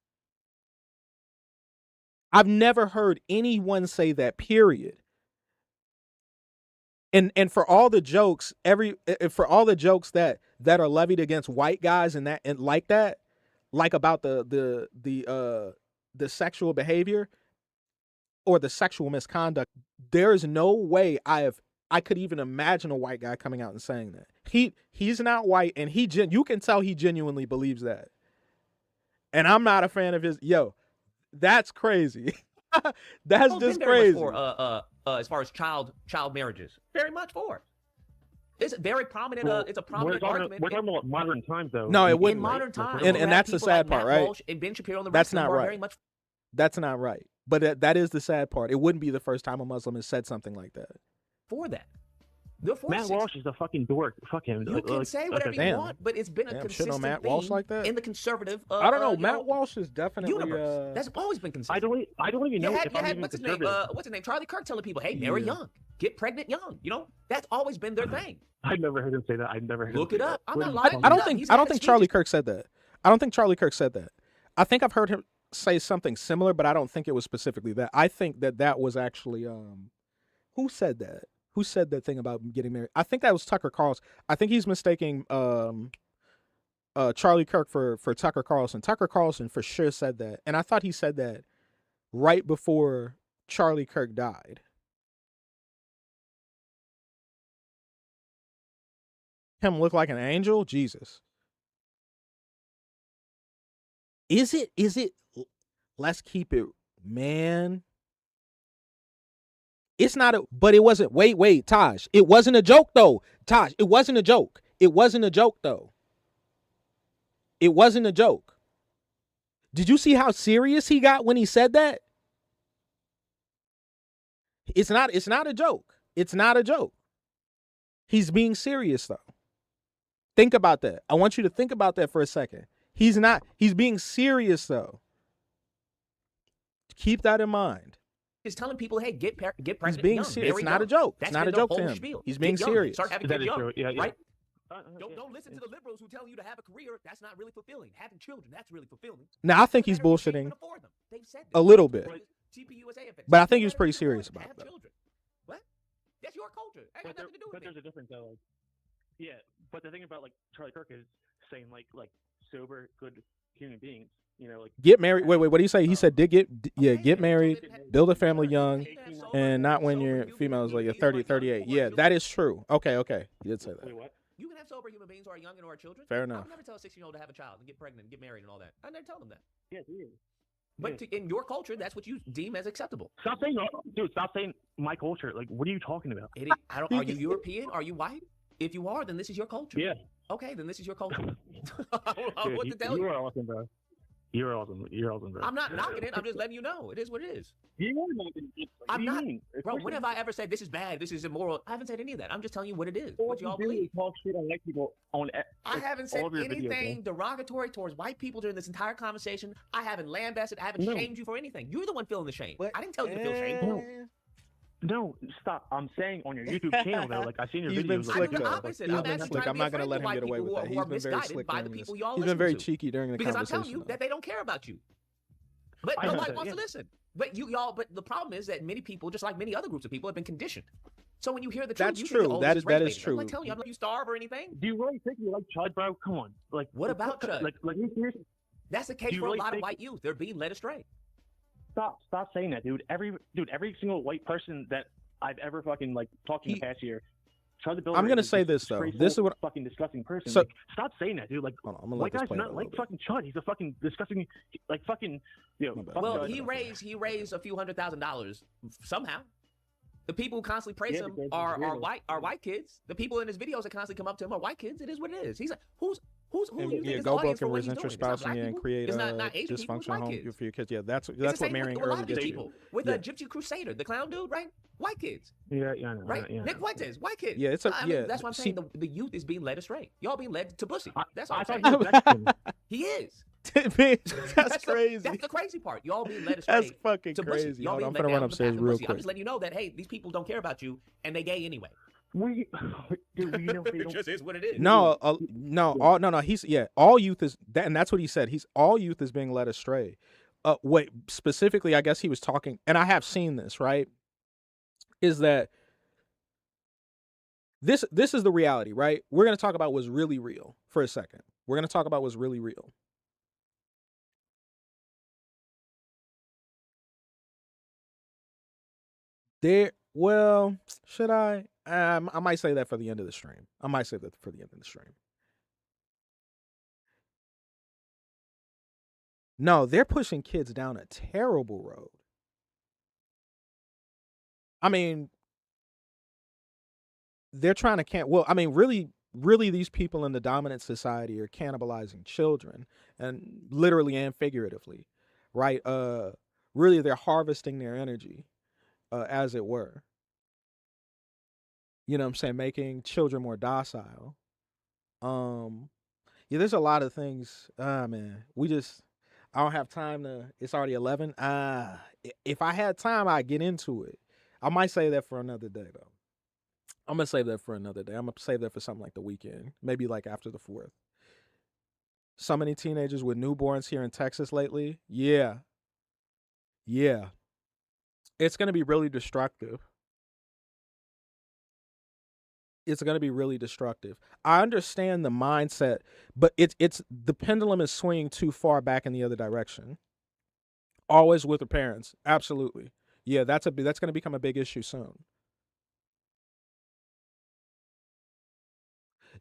I've never heard anyone say that, period. And for all the jokes, for all the jokes that are levied against white guys and like about the sexual behavior or the sexual misconduct, there is no way I could even imagine a white guy coming out and saying that. He's not white, and you can tell he genuinely believes that. And I'm not a fan of his. Yo, that's crazy. That's just crazy. For, as far as child marriages, very much for. It's very prominent. It's a prominent argument. We're talking about modern times, though. No, it wouldn't. In modern times, and that's the sad part, right? Walsh and Ben Shapiro and the That's rest of them not are right. very much. That's not right. But that is the sad part. It wouldn't be the first time a Muslim has said something like that. For that. Matt Walsh is a fucking dork. Fuck him. You can say whatever you want, but it's been a consistent on Matt theme Walsh like that? in the conservative. I don't know. Matt Walsh is definitely. Universe. That's always been consistent. I don't even know if I'm even what's his conservative. name? What's his name? Charlie Kirk telling people, "Hey, marry young, get pregnant young." You know, that's always been their thing. I've never heard him say that. I've never heard. Look him it say up. That. I'm not lying. I don't think Charlie Kirk said that. I don't think Charlie Kirk said that. I think I've heard him say something similar, but I don't think it was specifically that. I think that was actually who said that? Who said that thing about getting married? I think that was Tucker Carlson. I think he's mistaking Charlie Kirk for Tucker Carlson. Tucker Carlson for sure said that. And I thought he said that right before Charlie Kirk died. Him look like an angel? Jesus. Is it? Let's keep it, man. It's not but it wasn't. Wait, Taj. It wasn't a joke, though. Taj, it wasn't a joke. It wasn't a joke, though. It wasn't a joke. Did you see how serious he got when he said that? It's not a joke. It's not a joke. He's being serious, though. Think about that. I want you to think about that for a second. He's being serious, though. Keep that in mind. Is telling people, hey, get pregnant. He's being serious. It's not a joke. It's not a joke to him. Spiel. He's being serious. Start having kids young, yeah. right? Don't listen to the liberals who tell you to have a career. That's not really fulfilling. Having children, that's really fulfilling. Now I think he's bullshitting said a little bit, TPUSA, but I think he was pretty serious about that. What? That's your culture. That got nothing to do with But there's a difference, though. Like, yeah, but the thing about like Charlie Kirk is saying like sober, good human beings. You know, like get married. Wait. What do you say? He said, get married, build a family young, and not when your female is like a 30, 38. Yeah, that is true. Okay. You did say that. Wait, what? You can have sober human beings who are young and who are children. Fair enough. I would never tell a 16-year-old to have a child and get pregnant and get married and all that. I never tell them that. Yeah, dude. But in your culture, that's what you deem as acceptable. Stop saying, dude. Stop saying my culture. Like, what are you talking about? Are you European? Are you white? If you are, then this is your culture. Yeah. Okay, then this is your culture. Dude, what to tell you? You are awesome, bro. You're awesome, bro. I'm not knocking it. I'm just letting you know. It is what it is. You are knocking it. I'm not. Bro, when have I ever said this is bad, this is immoral? I haven't said any of that. I'm just telling you what it is, what y'all believe. Talk shit on white people on I haven't said anything videos, derogatory towards white people during this entire conversation. I haven't lambasted. I haven't shamed you for anything. You're the one feeling the shame. I didn't tell you to feel shame. No, stop. I'm saying on your YouTube channel, though, like I've seen your He's videos. been slick, I'm the though. opposite. He's I'm been actually slick. trying I'm to not be going to let him friends get away with with white that. people He's who been are very slick by the during this. people you all He's been listen very to. cheeky during the Because I'm conversation. telling you that they don't care about you. But nobody wants to listen. But but the problem is that many people, just like many other groups of people, have been conditioned. So when you hear the truth, That's you true. think, oh, That this is race-based. true. I'm not telling you, I'm not you starve or anything. Do you really think you like Chud, bro? Come on. Like, what about Chud? Like you seriously? That's the case for a lot of white youth. They're being led astray. Stop saying that, dude. Every single white person that I've ever fucking like talked to in the past year. I'm gonna say this though. This is what fucking disgusting person. So, like, stop saying that, dude. Like, white guys not like fucking Chud. He's a fucking disgusting, like fucking. You know, well, he raised a few $100,000 somehow. The people who constantly praise him are white kids. The people in his videos that constantly come up to him are white kids. It is what it is. He's like, Who do you think yeah, is the go audience book for and what he's resent your doing? It's not spouse black and people. create It's a not Asian people. It's dysfunctional white home kids. for your kids. Yeah, that's It's the what same marrying with a lot early of these gets you. people. With Yeah. Gypsy Crusader, the clown dude, right? White kids, Yeah, I know. right? Yeah. Nick Fuentes, white kids. Yeah, it's a I mean, yeah. that's what I'm see, saying. The youth is being led astray. Y'all being led to pussy. That's all I I'm thought saying. he was Mexican. He is. that's crazy. That's the crazy part. Y'all being led astray. That's fucking to pussy. crazy. Y'all Hold being on, I'm led finna down run the upstairs path of real pussy. I'm quick. just letting you know that hey, these people don't care about you and they gay anyway. It just is what it is. No, no. He's all youth is that, and that's what he said. He's all youth is being led astray. What specifically? I guess he was talking, and I have seen this. Right, is that this is the reality? Right, we're gonna talk about what's really real for a second. We're gonna talk about what's really real. Well, should I? I might say that for the end of the stream. I might say that for the end of the stream. No, they're pushing kids down a terrible road. I mean, they're trying to well, I mean, really, these people in the dominant society are cannibalizing children, and literally and figuratively, right? Really, they're harvesting their energy, as it were. You know what I'm saying? Making children more docile. Yeah, there's a lot of things. Man, I don't have time to. It's already 11. If I had time, I'd get into it. I might save that for another day, though. I'm gonna save that for another day. I'm gonna save that for something like the weekend, maybe like after the 4th. So many teenagers with newborns here in Texas lately. Yeah. It's gonna be really destructive. It's going to be really destructive. I understand the mindset, but it's the pendulum is swinging too far back in the other direction. Always with the parents, absolutely. Yeah, that's going to become a big issue soon.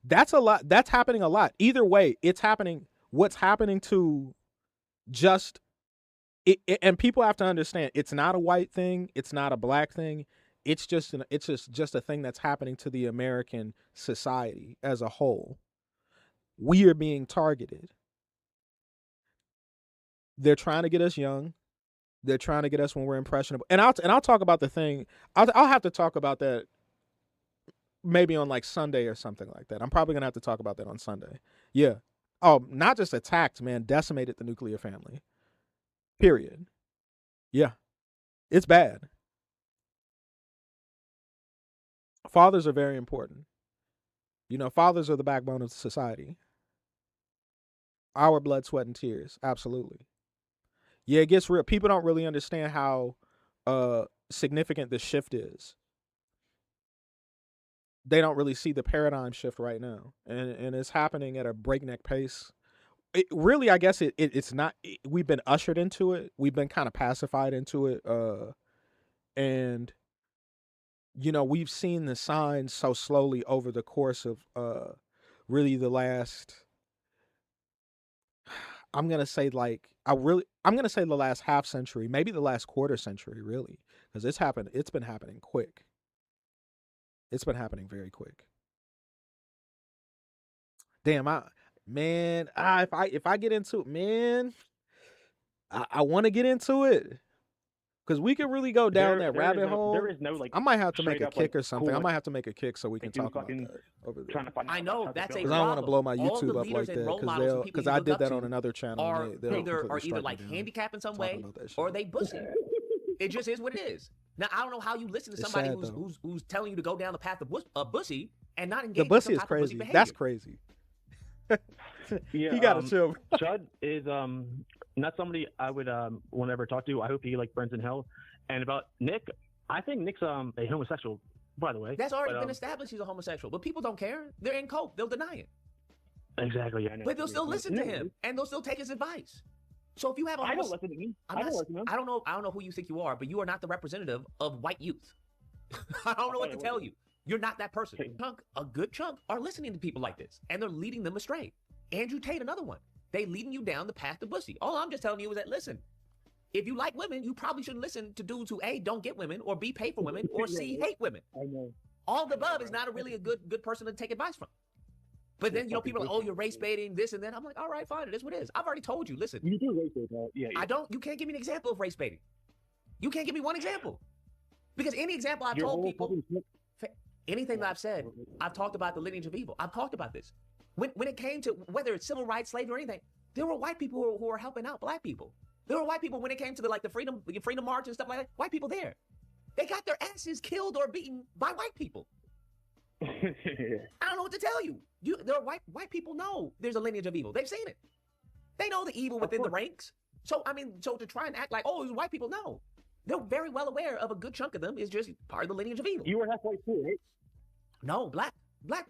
That's a lot. That's happening a lot. Either way, it's happening. What's happening to just it, and people have to understand, it's not a white thing. It's not a black thing. It's just a thing that's happening to the American society as a whole. We are being targeted. They're trying to get us young. They're trying to get us when we're impressionable. And I'll talk about the thing. I'll have to talk about that maybe on like Sunday or something like that. I'm probably gonna have to talk about that on Sunday. Yeah. Oh, not just attacked, man, decimated the nuclear family. Period. Yeah. It's bad. Fathers are very important. You know, fathers are the backbone of society. Our blood, sweat, and tears. Absolutely. Yeah, it gets real. People don't really understand how significant this shift is. They don't really see the paradigm shift right now. And it's happening at a breakneck pace. Really, I guess it's not. We've been ushered into it. We've been kind of pacified into it. And you know, we've seen the signs so slowly over the course of really the last, I'm going to say the last half century, maybe the last quarter century, really, because it's been happening quick. It's been happening very quick. Damn, if I get into it, man, I want to get into it. Because we could really go down that rabbit hole. There is no like. I might have to make a kick or something. Cool, I might have to make a kick so we can talk about that over there. I know that's a Because I don't want to blow my All the YouTube up leaders like and role that. models and people Because you I look did up that to on another channel. are and they'll either completely like strike me down handicapped in some talking way about that shit. or they bussy. It just is what it is. Now I don't know how you listen to It's somebody sad, who's telling you to go down the path of bussy and not engage. The in bussy some is type of bussy crazy. behavior. That's crazy. Yeah, He got to chill. Judd is not somebody I would want to ever talk to. I hope he like burns in hell. And about Nick, I think Nick's a homosexual, by the way. That's already been established. He's a homosexual, but people don't care. They're in coke. They'll deny it. Exactly. Yeah, I know. But they'll still listen to him, and they'll still take his advice. So if you have a I don't listen to me. I don't listen to him. I don't know who you think you are, but you are not the representative of white youth. I don't know what to tell you. You're not that person. A good chunk are listening to people like this, and they're leading them astray. Andrew Tate, another one. They leading you down the path to bussy. All I'm just telling you is that, listen, if you like women, you probably shouldn't listen to dudes who A, don't get women, or B, pay for women, or C, hate women. I know. All the above is not a really a good person to take advice from. But then, people are like, oh, you're race baiting, this and that. I'm like, all right, fine, it is what it is. I've already told you, listen. You do race bait, though. Yeah. You can't give me an example of race baiting. You can't give me one example. Because any example I've told people, anything that I've said, I've talked about the lineage of evil. I've talked about this. When it came to whether it's civil rights, slavery, or anything, there were white people who were helping out black people. There were white people when it came to the freedom march and stuff like that. White people there. They got their asses killed or beaten by white people. I don't know what to tell you. There are white people know there's a lineage of evil. They've seen it. They know the evil within the ranks. So to try and act like, oh, it's white people, no. They're very well aware of a good chunk of them is just part of the lineage of evil. You were halfway too, right? No, black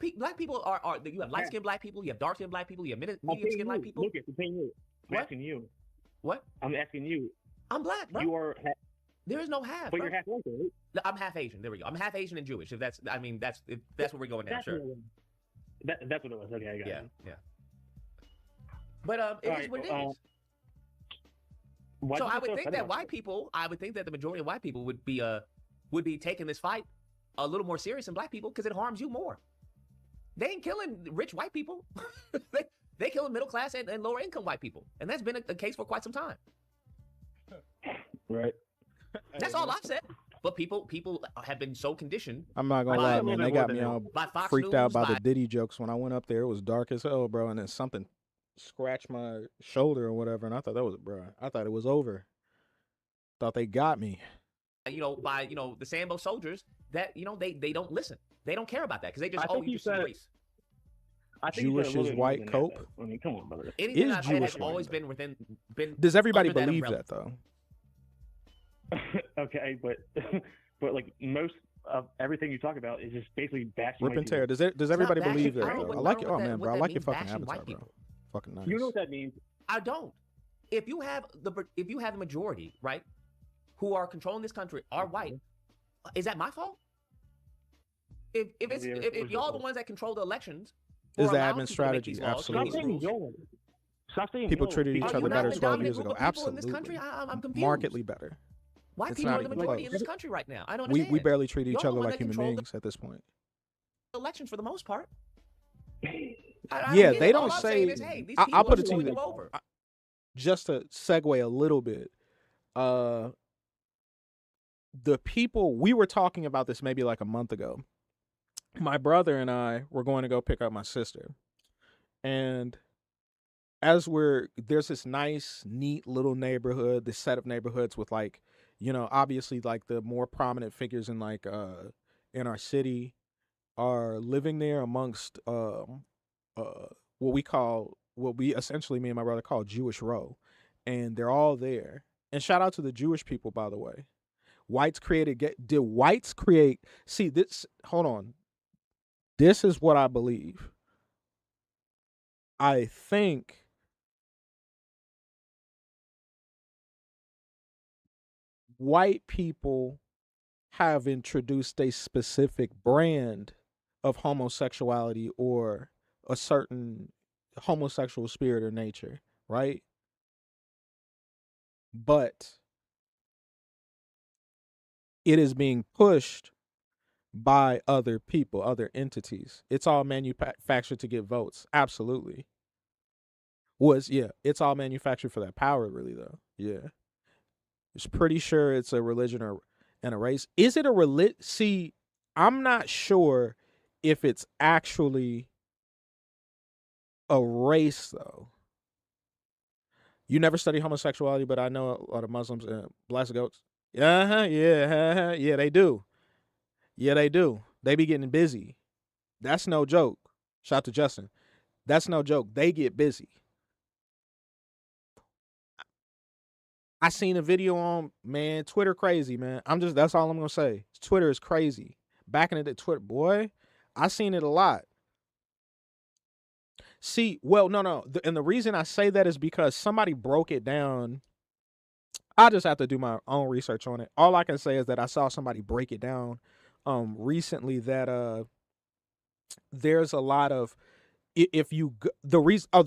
people are you have light-skinned black people, you have dark-skinned black people, you have medium-skinned black people. Look, it's you. I'm asking you. What? I'm asking you. I'm black, bro. You are there is no half. But bro. you're half white, right? I'm half Asian. There we go. I'm half Asian and Jewish. If that's where we're going now, sure. That's what it was. Okay, I got it. Yeah. But it is what it is. So I would think that the majority of white people would be taking this fight a little more serious than black people because it harms you more. They ain't killing rich white people. they killing middle class and lower income white people, and that's been a case for quite some time. Right. That's all I've said. But people have been so conditioned. I'm not gonna lie, man. They got me all freaked out by the Diddy jokes. When I went up there, it was dark as hell, bro, and then something scratched my shoulder or whatever, and I thought I thought it was over. Thought they got me. By the Sambo soldiers that they don't listen. They don't care about that because they just you just see race. I think Jewish is white cope. I mean, come on, brother. Anything I've said has always been Does everybody under believe umbrella. that though? Okay, but like most of everything you talk about is just basically bashing Rip white and tear. people. Does everybody bashing. believe that? I don't know Though? what- I like I it. don't know Oh man, what bro, I that like your means, fucking bashing avatar, white bro. people. Fucking nice. You know what that means? I don't. If you have the majority, right, who are controlling this country are white, is that my fault? If y'all the ones that control the elections, Is or the allow admin people to make strategy these laws, absolutely? make these rules, Stop saying People no. treated each Are other you not better the 12 dominant years group ago. of people in Absolutely. this country? I'm confused. Markedly better. White It's people not are the even majority in close. this country right now. I don't We understand. barely treat each Y'all the other one like that human control beings at this point. the elections for the most part. I Yeah, get they it. don't All I'm saying say. is, hey, these I'll people put are it to screwing you. them over. Just to segue a little bit, the people we were talking about this maybe like a month ago. My brother and I were going to go pick up my sister, and as there's this nice, neat little neighborhood, this set of neighborhoods with obviously like the more prominent figures in in our city are living there amongst what we essentially, me and my brother, call Jewish Row, and they're all there. And shout out to the Jewish people, by the way. Did whites create? See this. Hold on. This is what I believe. I think white people have introduced a specific brand of homosexuality or a certain homosexual spirit or nature, right? But it is being pushed by other people, other entities. It's all manufactured to get votes. Absolutely. It's all manufactured for that power, really, though. Yeah. It's pretty sure it's a religion and a race. Is it a religion? See, I'm not sure if it's actually a race, though. You never study homosexuality, but I know a lot of Muslims and blessed goats. Yeah, they do. Yeah, they do. They be getting busy. That's no joke. Shout out to Justin. That's no joke. They get busy. I seen a video on, man, Twitter crazy, man. That's all I'm going to say. Twitter is crazy. Back in the day, Twitter, boy, I seen it a lot. See, well, no. And the reason I say that is because somebody broke it down. I just have to do my own research on it. All I can say is that I saw somebody break it down recently that there's a lot of, they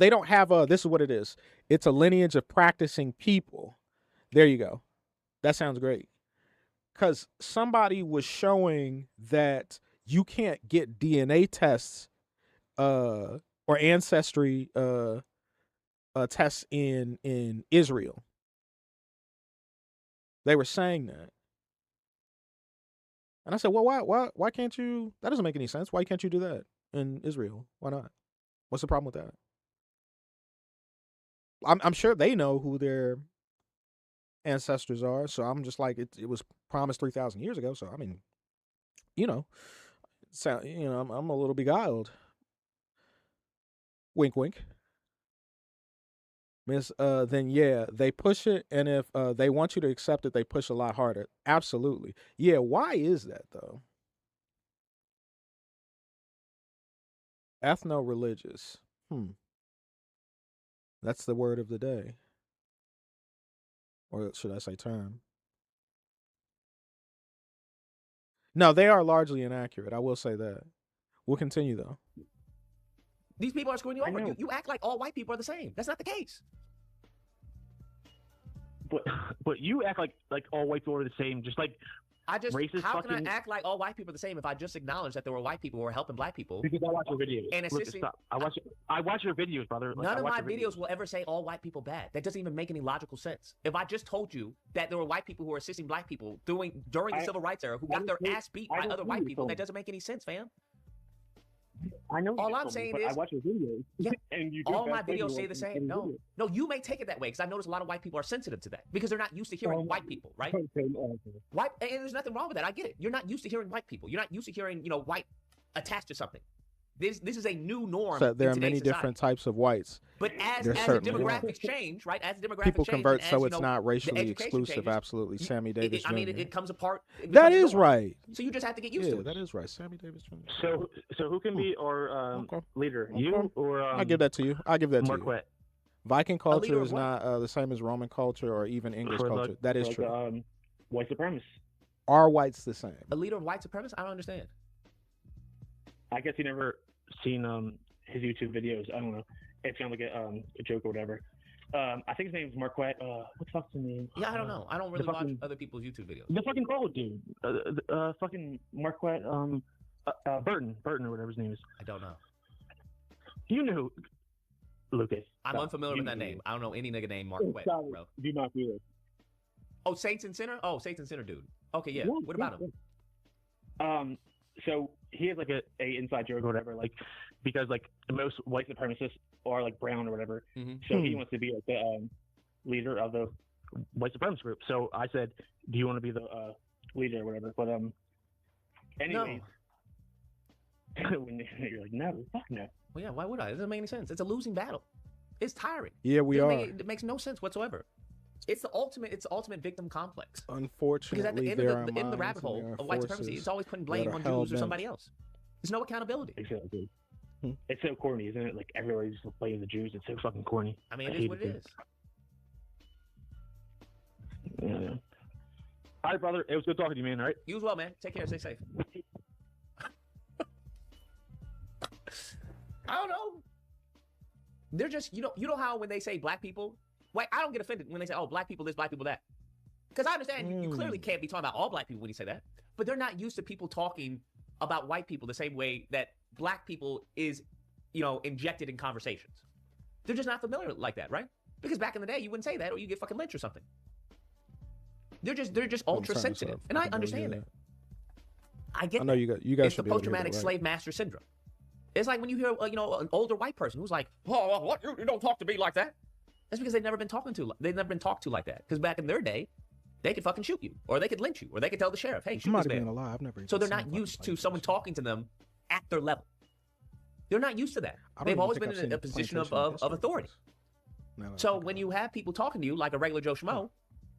don't have this is what it is. It's a lineage of practicing people. There you go. That sounds great. Because somebody was showing that you can't get DNA tests or ancestry tests in Israel. They were saying that. And I said, well, why can't you? That doesn't make any sense. Why can't you do that in Israel? Why not? What's the problem with that? I'm sure they know who their ancestors are. So I'm just like, it was promised 3,000 years ago. So I mean, I'm a little beguiled. Wink, wink. Miss, then yeah, they push it, and if they want you to accept it, they push a lot harder. Absolutely. Yeah, why is that though? Ethno-religious. That's the word of the day. Or should I say term? No, they are largely inaccurate. I will say that. We'll continue though. These people are screwing you over. You act like all white people are the same. That's not the case. But you act like all white people are the same, just like racist. How can I act like all white people are the same if I just acknowledge that there were white people who were helping black people? Because I watch your videos. And assisting. I watch your videos, brother. None of my videos will ever say all white people bad. That doesn't even make any logical sense. If I just told you that there were white people who were assisting black people during the civil rights era who got their ass beat by other white people, that doesn't make any sense, fam. I know. All I'm saying is, I watch your videos. Yeah, and you all my videos say the same. No, you may take it that way because I notice a lot of white people are sensitive to that because they're not used to hearing white people, right? White, and there's nothing wrong with that. I get it. You're not used to hearing white people. You're not used to hearing, white attached to something. This is a new norm. So there are many different types of whites. But as the demographics change, right? As the demographics people change, convert, and so as, it's not racially exclusive. Changes, absolutely, Sammy Davis. I mean, it comes apart. That is right. So you just have to get used to it. That is right, Sammy Davis Jr. So who can be our leader? You or I'll give that to you. I'll give that to you. Marquette. Viking culture is not the same as Roman culture or even English culture. That is true. White supremacists. Are whites the same? A leader of white supremacists? I don't understand. I guess you never seen his YouTube videos. I don't know. It sounds like a joke or whatever. I think his name is Marquette. What the fuck's his name? Yeah, I don't know. I don't really watch other people's YouTube videos. The fucking bald dude. Fucking Marquette. Burton or whatever his name is. I don't know. You know, Lucas. I'm unfamiliar with that name. I don't know any nigga named Marquette, bro. Do not do it. Oh, Saints and Sinner? Oh, Saints and Sinner dude. Okay, yeah. What about him? So he has like a inside joke or whatever, like because like most white supremacists are like brown or whatever. So he wants to be like the leader of the white supremacist group. So I said, "Do you want to be the leader or whatever?" But anyways, when you're like, "No, fuck no." Well, yeah. Why would I? It doesn't make any sense. It's a losing battle. It's tiring. Yeah, we are. It makes no sense whatsoever. It's the ultimate victim complex. Unfortunately, because at the end of the rabbit hole of white supremacy, it's always putting blame on Jews or somebody else. There's no accountability. Exactly. It's so corny, isn't it? Like everybody's just blaming the Jews. It's so fucking corny. I mean, it is what it is. Yeah. All right, brother. It was good talking to you, man. All right. You as well, man. Take care. Stay safe. I don't know. They're just, you know how when they say black people, like, I don't get offended when they say, oh, black people this, black people that. Because I understand you clearly can't be talking about all black people when you say that. But they're not used to people talking about white people the same way that black people is, injected in conversations. They're just not familiar like that, right? Because back in the day, you wouldn't say that or you get fucking lynched or something. They're just ultra sensitive. And I understand that. I get that. I know you guys it's the post-traumatic slave master syndrome. It's like when you hear, an older white person who's like, "Oh, what? You don't talk to me like that." That's because they've never been talked to like that. Because back in their day, they could fucking shoot you, or they could lynch you, or they could tell the sheriff, "Hey, shoot this man." So they're not used to someone talking to them at their level. They're not used to that. They've always been in a position of authority. So when you have people talking to you like a regular Joe Schmo,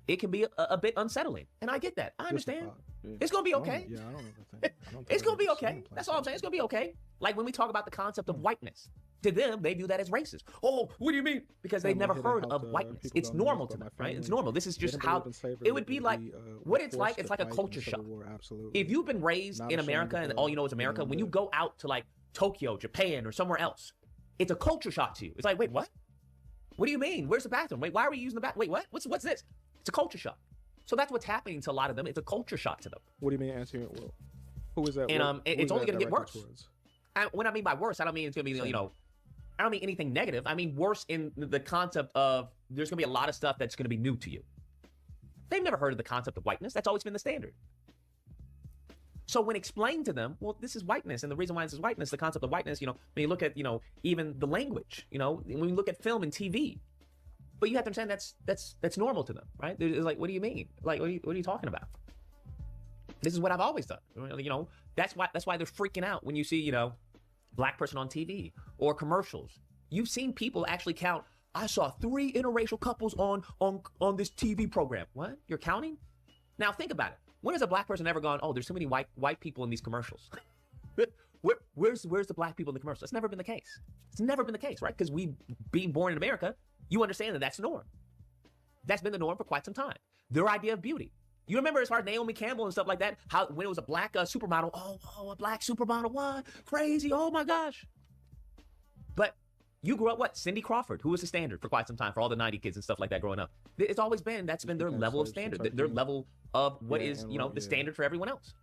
it can be a bit unsettling. And I get that. I understand. It's going to be okay. It's going to be okay. That's all I'm saying. It's going to be okay. Like when we talk about the concept of whiteness, to them, they view that as racist. Oh, what do you mean? Because they've never heard of whiteness. It's normal to them, right? It's normal. This is just how it would be like. What it's like a culture shock. If you've been raised in America and all you know is America, when you go out to like Tokyo, Japan, or somewhere else, it's a culture shock to you. It's like, wait, what? What do you mean? Where's the bathroom? Wait, why are we using the bathroom? Wait, what? What's this? It's a culture shock. So that's what's happening to a lot of them. It's a culture shock to them. What do you mean, answering it? Well, who is that? And it's only going to get worse. And when I mean by worse, I don't mean it's going to be, I don't mean anything negative. I mean worse in the concept of there's going to be a lot of stuff that's going to be new to you. They've never heard of the concept of whiteness. That's always been the standard. So when explained to them, well, this is whiteness, and the reason why this is whiteness, the concept of whiteness, when you look at, even the language, when you look at film and TV, but you have to understand that's normal to them, right? It's like, what do you mean? Like, what are you talking about? This is what I've always done. That's why they're freaking out when you see, black person on TV or commercials. You've seen people actually count. I saw 3 interracial couples on this TV program. What? You're counting? Now think about it. When has a black person ever gone, oh, there's too many white people in these commercials? Where's the black people in the commercials? That's never been the case. It's never been the case, right? Because being born in America, you understand that that's the norm. That's been the norm for quite some time. Their idea of beauty. You remember as far as Naomi Campbell and stuff like that, how when it was a black supermodel, oh, a black supermodel, what? Crazy, oh my gosh. But you grew up, what? Cindy Crawford, who was the standard for quite some time for all the 90 kids and stuff like that growing up. It's always been, that's been their level of standard, their level of what is, the standard for everyone else.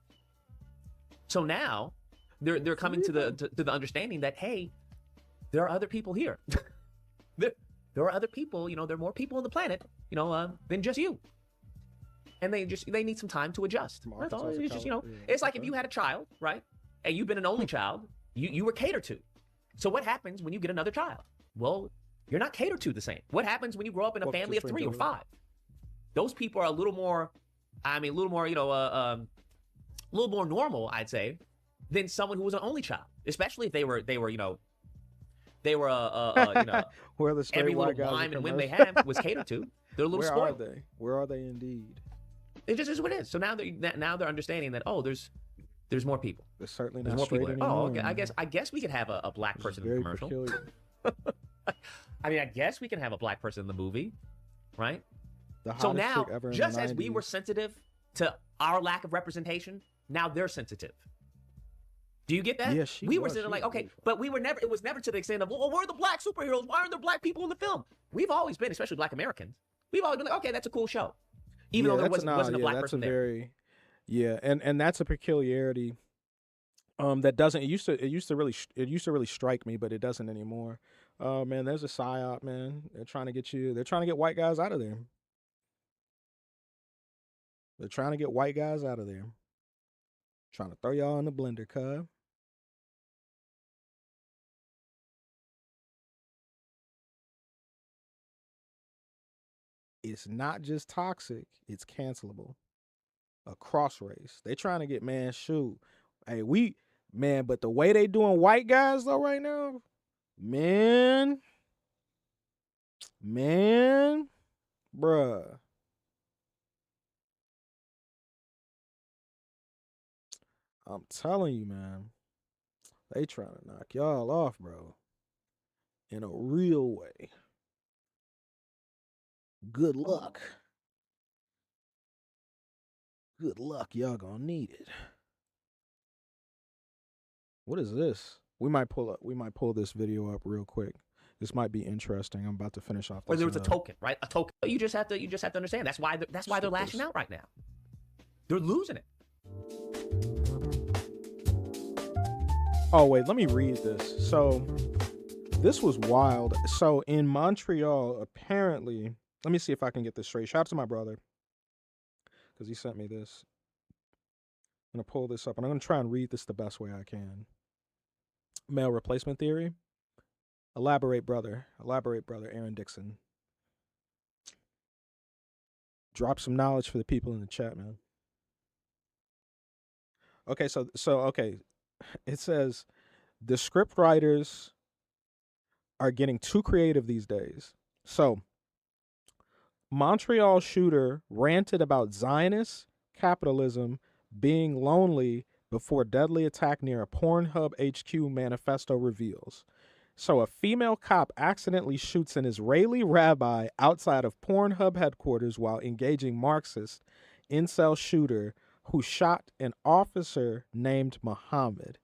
So now they're coming to the understanding that, hey, there are other people here. there are other people, there are more people on the planet, than just you. And they need some time to adjust. That's all. It's just, it's like if you had a child, right? And you've been an only child, you were catered to. So what happens when you get another child? Well, you're not catered to the same. What happens when you grow up in a family of 3 or 5? Those people are a little more, a little more normal, I'd say, than someone who was an only child. Especially if they were where the straight every little white guys whine and become when they us. have was catered to. They're a little Where spoiled. are they? Where are they indeed? It just is what it is. So now they're understanding that, oh, there's more people. There's certainly There's not more straight people. anymore. Oh, okay. I guess we could have a black person in the commercial. Peculiar. I guess we can have a black person in the movie, right? The So hottest now, chick ever in just the as we 90s. were sensitive to our lack of representation, now they're sensitive. Do you get that? Yeah, she we were was. sitting She like, was okay, beautiful. but it was never to the extent of, well, where are the black superheroes? Why aren't there black people in the film? We've always been, especially black Americans, we've always been like, okay, that's a cool show. Even though there wasn't a black that's person a there. very, yeah, and that's a peculiarity. That doesn't. It used to really strike me, but it doesn't anymore. Oh man, there's a psyop, man. They're trying to get white guys out of there. They're trying to get white guys out of there. Trying to throw y'all in the blender, cuz. It's not just toxic, it's cancelable. A cross race. They trying to get, man, shoot. Hey, but the way they doing white guys though right now, man, bruh. I'm telling you, man. They trying to knock y'all off, bro. In a real way. Good luck. Good luck. Y'all gonna need it. What is this? We might pull this video up real quick. This might be interesting. I'm about to finish off this. Or there was a token, right? A token. You just have to understand. That's why they're lashing out right now. They're losing it. Oh, wait, let me read this. So, this was wild. So, in Montreal, apparently, let me see if I can get this straight. Shout out to my brother, because he sent me this. I'm going to pull this up, and I'm going to try and read this the best way I can. Male replacement theory. Elaborate, brother, Aaron Dixon. Drop some knowledge for the people in the chat, man. Okay, so okay. It says the script writers are getting too creative these days. So, Montreal shooter ranted about Zionist capitalism being lonely before deadly attack near a Pornhub HQ, manifesto reveals. So, a female cop accidentally shoots an Israeli rabbi outside of Pornhub headquarters while engaging Marxist incel shooter who shot an officer named Muhammad.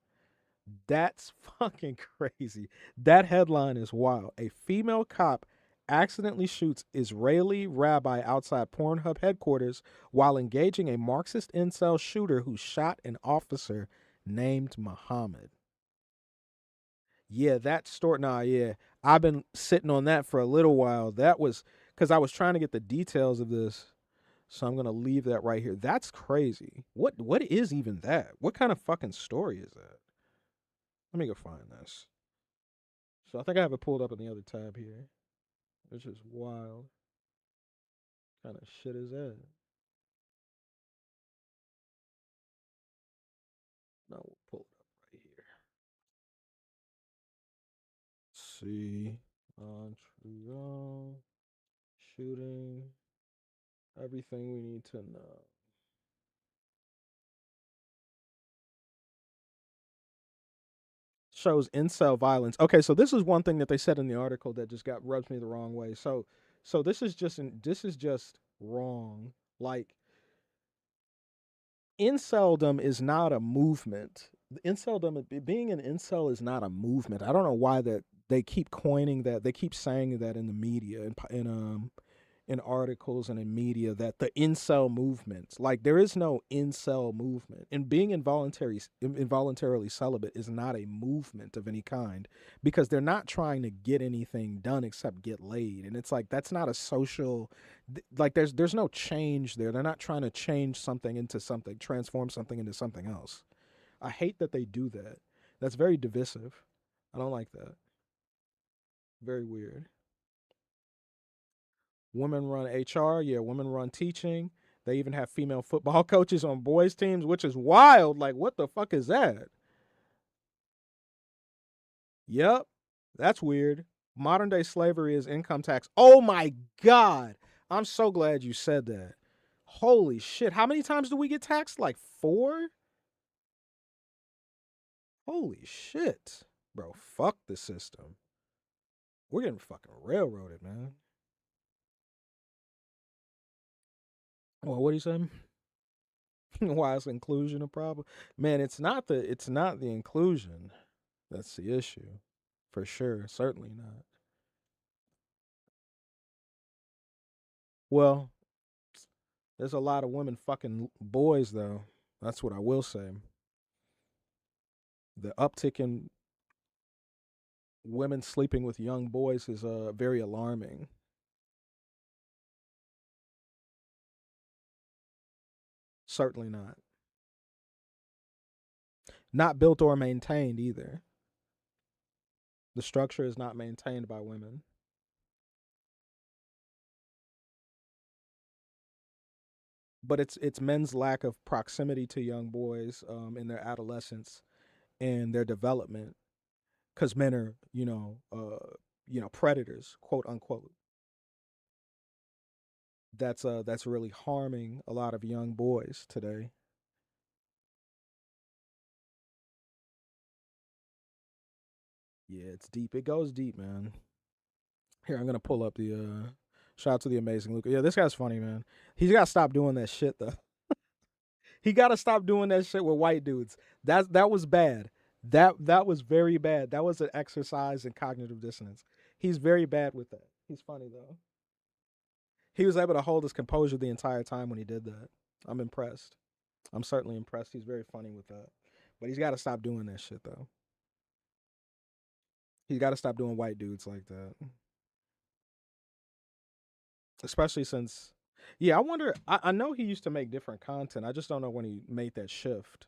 That's fucking crazy. That headline is wild. A female cop accidentally shoots Israeli rabbi outside Pornhub headquarters while engaging a Marxist incel shooter who shot an officer named Muhammad. Yeah, that story. Nah, yeah, I've been sitting on that for a little while. That was because I was trying to get the details of this, so I'm gonna leave that right here. That's crazy. What is even that? What kind of fucking story is that? Let me go find this. So I think I have it pulled up in the other tab here, which is wild. What kind of shit is that? No, we'll pull it up right here. Let's see, Montreal shooting. Everything we need to know. Shows incel violence. Okay, so this is one thing that they said in the article that just got rubs me the wrong way. So this is just wrong. Like inceldom is not a movement. Inceldom, being an incel is not a movement. I don't know why that they keep coining that. They keep saying that in the media and in articles and in media that the incel movement, like there is no incel movement, and being involuntarily celibate is not a movement of any kind because they're not trying to get anything done except get laid, and it's like that's not a social, like there's no change there. They're not trying to change something into something, transform something into something else. I hate that they do that. That's very divisive. I don't like that. Very weird. Women run HR, yeah, women run teaching. They even have female football coaches on boys teams, which is wild. Like, what the fuck is that? Yep, that's weird. Modern day slavery is income tax. Oh my God. I'm so glad you said that. Holy shit. How many times do we get taxed? Like 4? Holy shit. Bro, fuck the system. We're getting fucking railroaded, man. Well, what do you say? Why is inclusion a problem? Man, it's not the inclusion that's the issue. For sure. Certainly not. Well, there's a lot of women fucking boys though. That's what I will say. The uptick in women sleeping with young boys is very alarming. Certainly not. Not built or maintained either. The structure is not maintained by women. But it's men's lack of proximity to young boys in their adolescence and their development, because men are predators, quote unquote. That's really harming a lot of young boys today. Yeah, it's deep. It goes deep, man. Here, I'm gonna pull up the shout out to the amazing Luca. Yeah, this guy's funny, man. He's gotta stop doing that shit though. He gotta stop doing that shit with white dudes. That was bad. That was very bad. That was an exercise in cognitive dissonance. He's very bad with that. He's funny though. He was able to hold his composure the entire time when he did that. I'm impressed. I'm certainly impressed. He's very funny with that. But he's got to stop doing that shit though. He's got to stop doing white dudes like that. Especially since, yeah, I wonder. I know he used to make different content. I just don't know when he made that shift.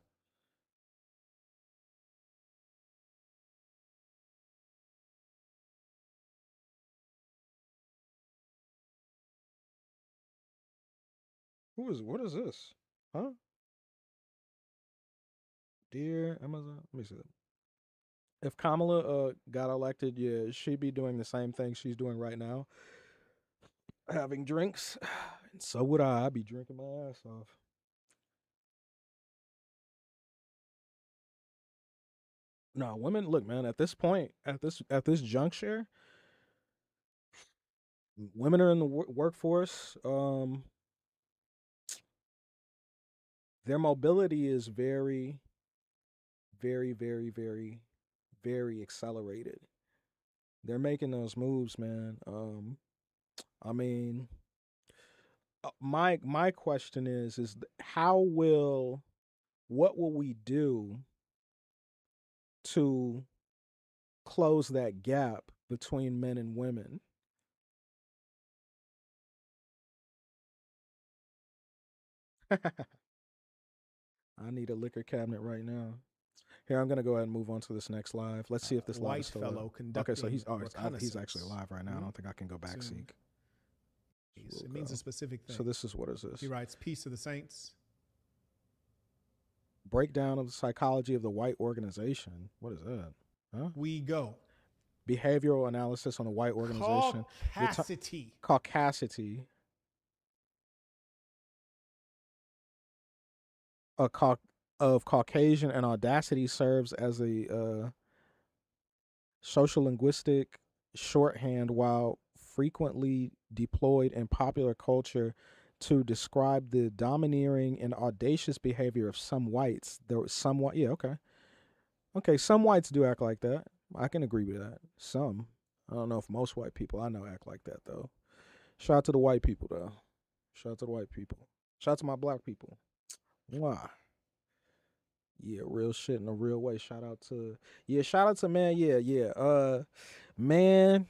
What is this? Huh? Dear Amazon. Let me see that. If Kamala got elected, yeah, she'd be doing the same thing she's doing right now, having drinks. And so would I. I'd be drinking my ass off. No, women, look, man, at this point, at this juncture, women are in the workforce. Their mobility is very, very, very, very, very accelerated. They're making those moves, man. I mean, my question is how will what will we do to close that gap between men and women. I need a liquor cabinet right now. Here, I'm gonna go ahead and move on to this next live. Let's see if this live white is still fellow up. conducting Okay, so he's actually reconnaissance. live right now. I don't think I can go back Zoom. seek. It means a specific thing. So this is, what is this? He writes, "Peace to the saints." Breakdown of the psychology of the white organization. What is that? Huh? We go. Behavioral analysis on the white organization. Caucasity. Caucasity. Of Caucasian and audacity serves as a social linguistic shorthand while frequently deployed in popular culture to describe the domineering and audacious behavior of some whites. There was some white, yeah, okay. Okay, some whites do act like that. I can agree with that. Some. I don't know if most white people I know act like that, though. Shout out to the white people, though. Shout out to the white people. Shout out to my black people. Wow. Yeah, real shit in a real way. Shout out to man. Yeah. Man.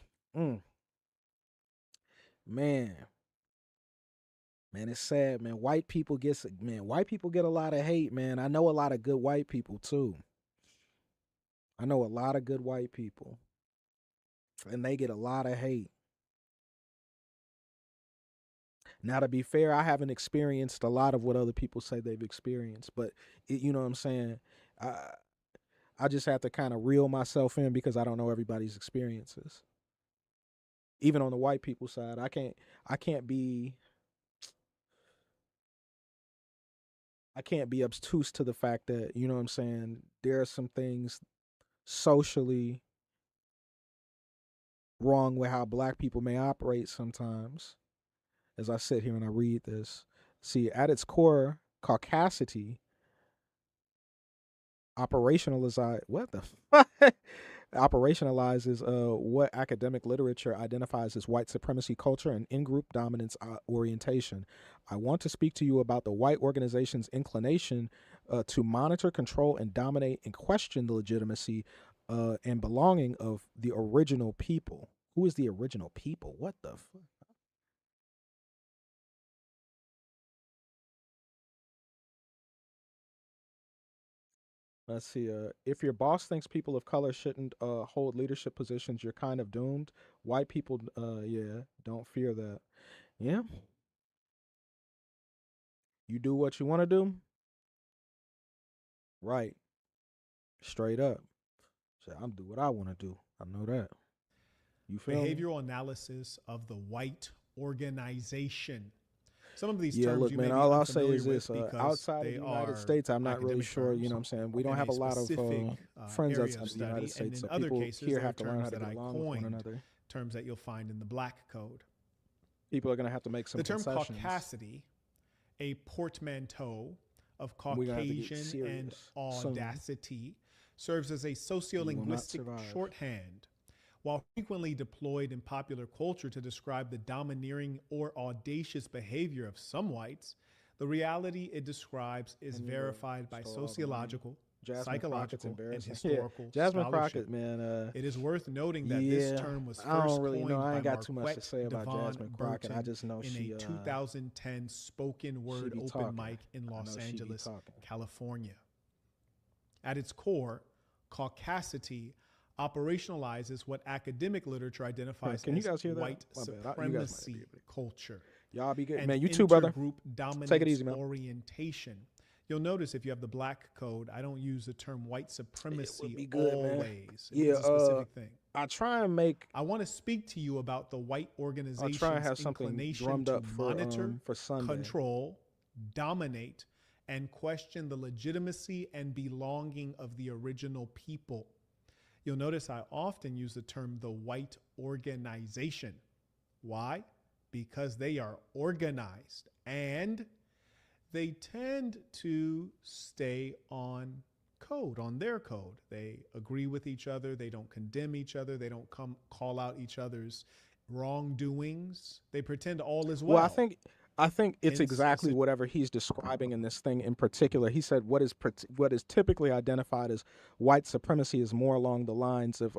Man, it's sad, man. White people get a lot of hate, man. I know a lot of good white people too. I know a lot of good white people. And they get a lot of hate. Now, to be fair, I haven't experienced a lot of what other people say they've experienced, but you know what I'm saying? I just have to kind of reel myself in because I don't know everybody's experiences. Even on the white people side, I can't be obtuse to the fact that, you know what I'm saying, there are some things socially wrong with how black people may operate sometimes. As I sit here and I read this, see, at its core, caucasity operationalizes what academic literature identifies as white supremacy culture and in-group dominance orientation. I want to speak to you about the white organization's inclination to monitor, control, and dominate and question the legitimacy and belonging of the original people. Who is the original people? What the fuck? Let's see. If your boss thinks people of color shouldn't hold leadership positions, you're kind of doomed. White people, don't fear that. Yeah. You do what you want to do. Right. Straight up. So I'm do what I want to do. I know that. You feel me? Behavioral analysis of the white organization. Some of these Yeah, terms look, you man, may be all I'll say is unfamiliar this. with because Outside of they the United are States, I'm not really academic sure, you terms know what I'm saying? We in don't have a lot of specific, friends area outside of of the United study, and States, in so other people cases, here there are have to learn how terms to that get I along with one coined, another. terms that you'll find in the Black Code. People are going to have to make some The term concessions. caucasity, a portmanteau of We're gonna have to get Caucasian and serious soon. audacity, serves as a sociolinguistic shorthand. While frequently deployed in popular culture to describe the domineering or audacious behavior of some whites, the reality it describes is verified by sociological, psychological, and historical Jasmine scholarship. Crockett, man. It is worth noting that this term was I first don't really coined know. I by ain't got too much to Marquette say about Devon Jasmine Crockett. I Burton just know in she a 2010 spoken word be open talking. mic in I Los know she be Angeles, talking. California. At its core, caucasity operationalizes what academic literature identifies Can you as guys hear that? white My bad. You guys might supremacy be able to- culture. Y'all be good. And Man, you too, brother. intergroup dominance Take it easy, man. orientation. You'll notice if you have the Black Code, I don't use the term white supremacy be good, man. always. It Yeah, means a specific thing. I try and make. I want to speak to you about the white organization's I'll try and have something inclination drummed to up monitor, for Sunday. control, dominate, and question the legitimacy and belonging of the original people. You'll notice I often use the term the white organization. Why? Because they are organized and they tend to stay on code, on their code. They agree with each other. They don't condemn each other. They don't call out each other's wrongdoings. They pretend all is well. Well, I think I think it's exactly whatever he's describing in this thing in particular. He said what is typically identified as white supremacy is more along the lines of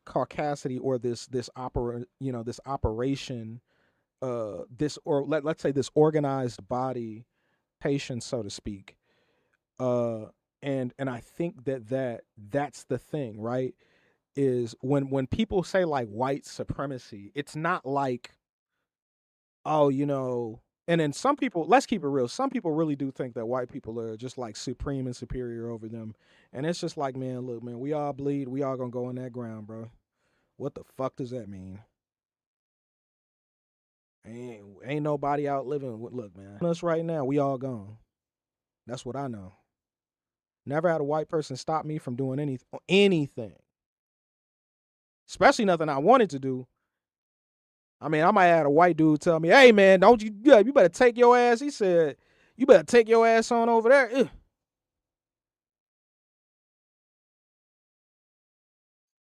caucasity, or this operation, let's say this organized body patient, so to speak. And I think that's the thing, right? Is when people say like white supremacy, it's not like, oh, and then some people, let's keep it real, some people really do think that white people are just like supreme and superior over them. And it's just like, man, look, man, we all bleed, we all gonna go in that ground, bro. What the fuck does that mean? Ain't nobody out living. Look, man, us right now, we all gone. That's what I know. Never had a white person stop me from doing anything. Especially nothing I wanted to do. I mean, I might have had a white dude tell me, hey, man, you better take your ass. He said, you better take your ass on over there. Ugh.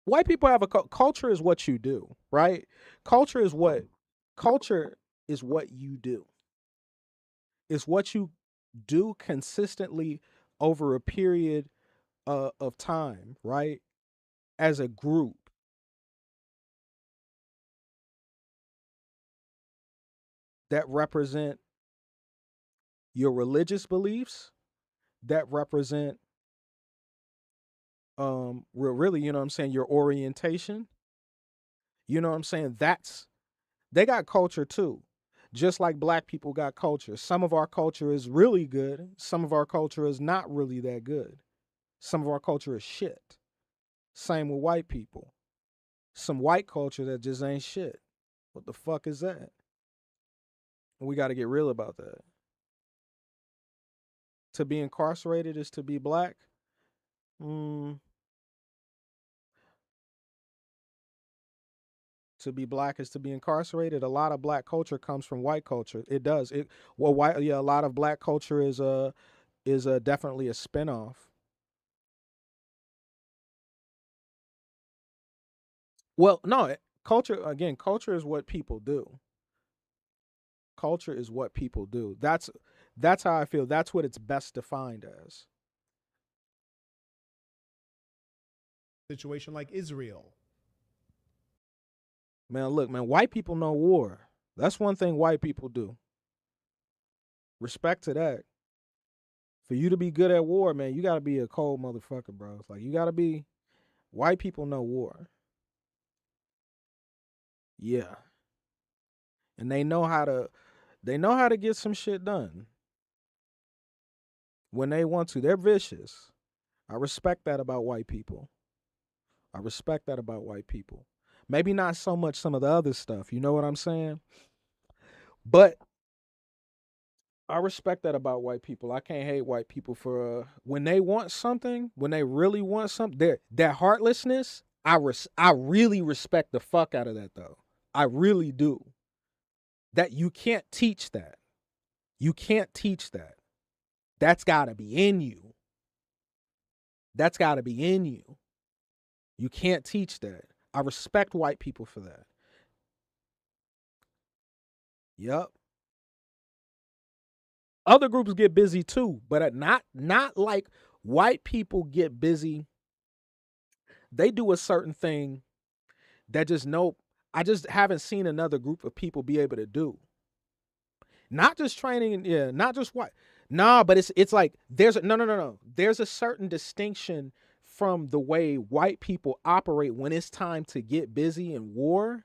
White people have culture is what you do, right? Culture is what you do. It's what you do consistently over a period of time, right? As a group. That represent your religious beliefs, that represent really, you know what I'm saying, your orientation. You know what I'm saying? They got culture too. Just like black people got culture. Some of our culture is really good. Some of our culture is not really that good. Some of our culture is shit. Same with white people. Some white culture that just ain't shit. What the fuck is that? We got to get real about that. To be incarcerated is to be black. To be black is to be incarcerated. A lot of black culture comes from white culture. It does. A lot of black culture is definitely a spinoff. Well, no, culture is what people do. Culture is what people do. That's how I feel. That's what it's best defined as. Situation like Israel. Man, look, man, white people know war. That's one thing white people do. Respect to that. For you to be good at war, man, you got to be a cold motherfucker, bro. It's like you got to be. White people know war. Yeah. And they know how to get some shit done. When they want to. They're vicious. I respect that about white people. Maybe not so much some of the other stuff, you know what I'm saying? But I respect that about white people. I can't hate white people for when they want something, when they really want something, their heartlessness, I really respect the fuck out of that though. I really do. That you can't teach that. You can't teach that. That's got to be in you. That's got to be in you. You can't teach that. I respect white people for that. Yep. Other groups get busy too, but not like white people get busy. They do a certain thing that I just haven't seen another group of people be able to do. Not just training, yeah, not just what. Nah, but it's like there's no. There's a certain distinction from the way white people operate when it's time to get busy in war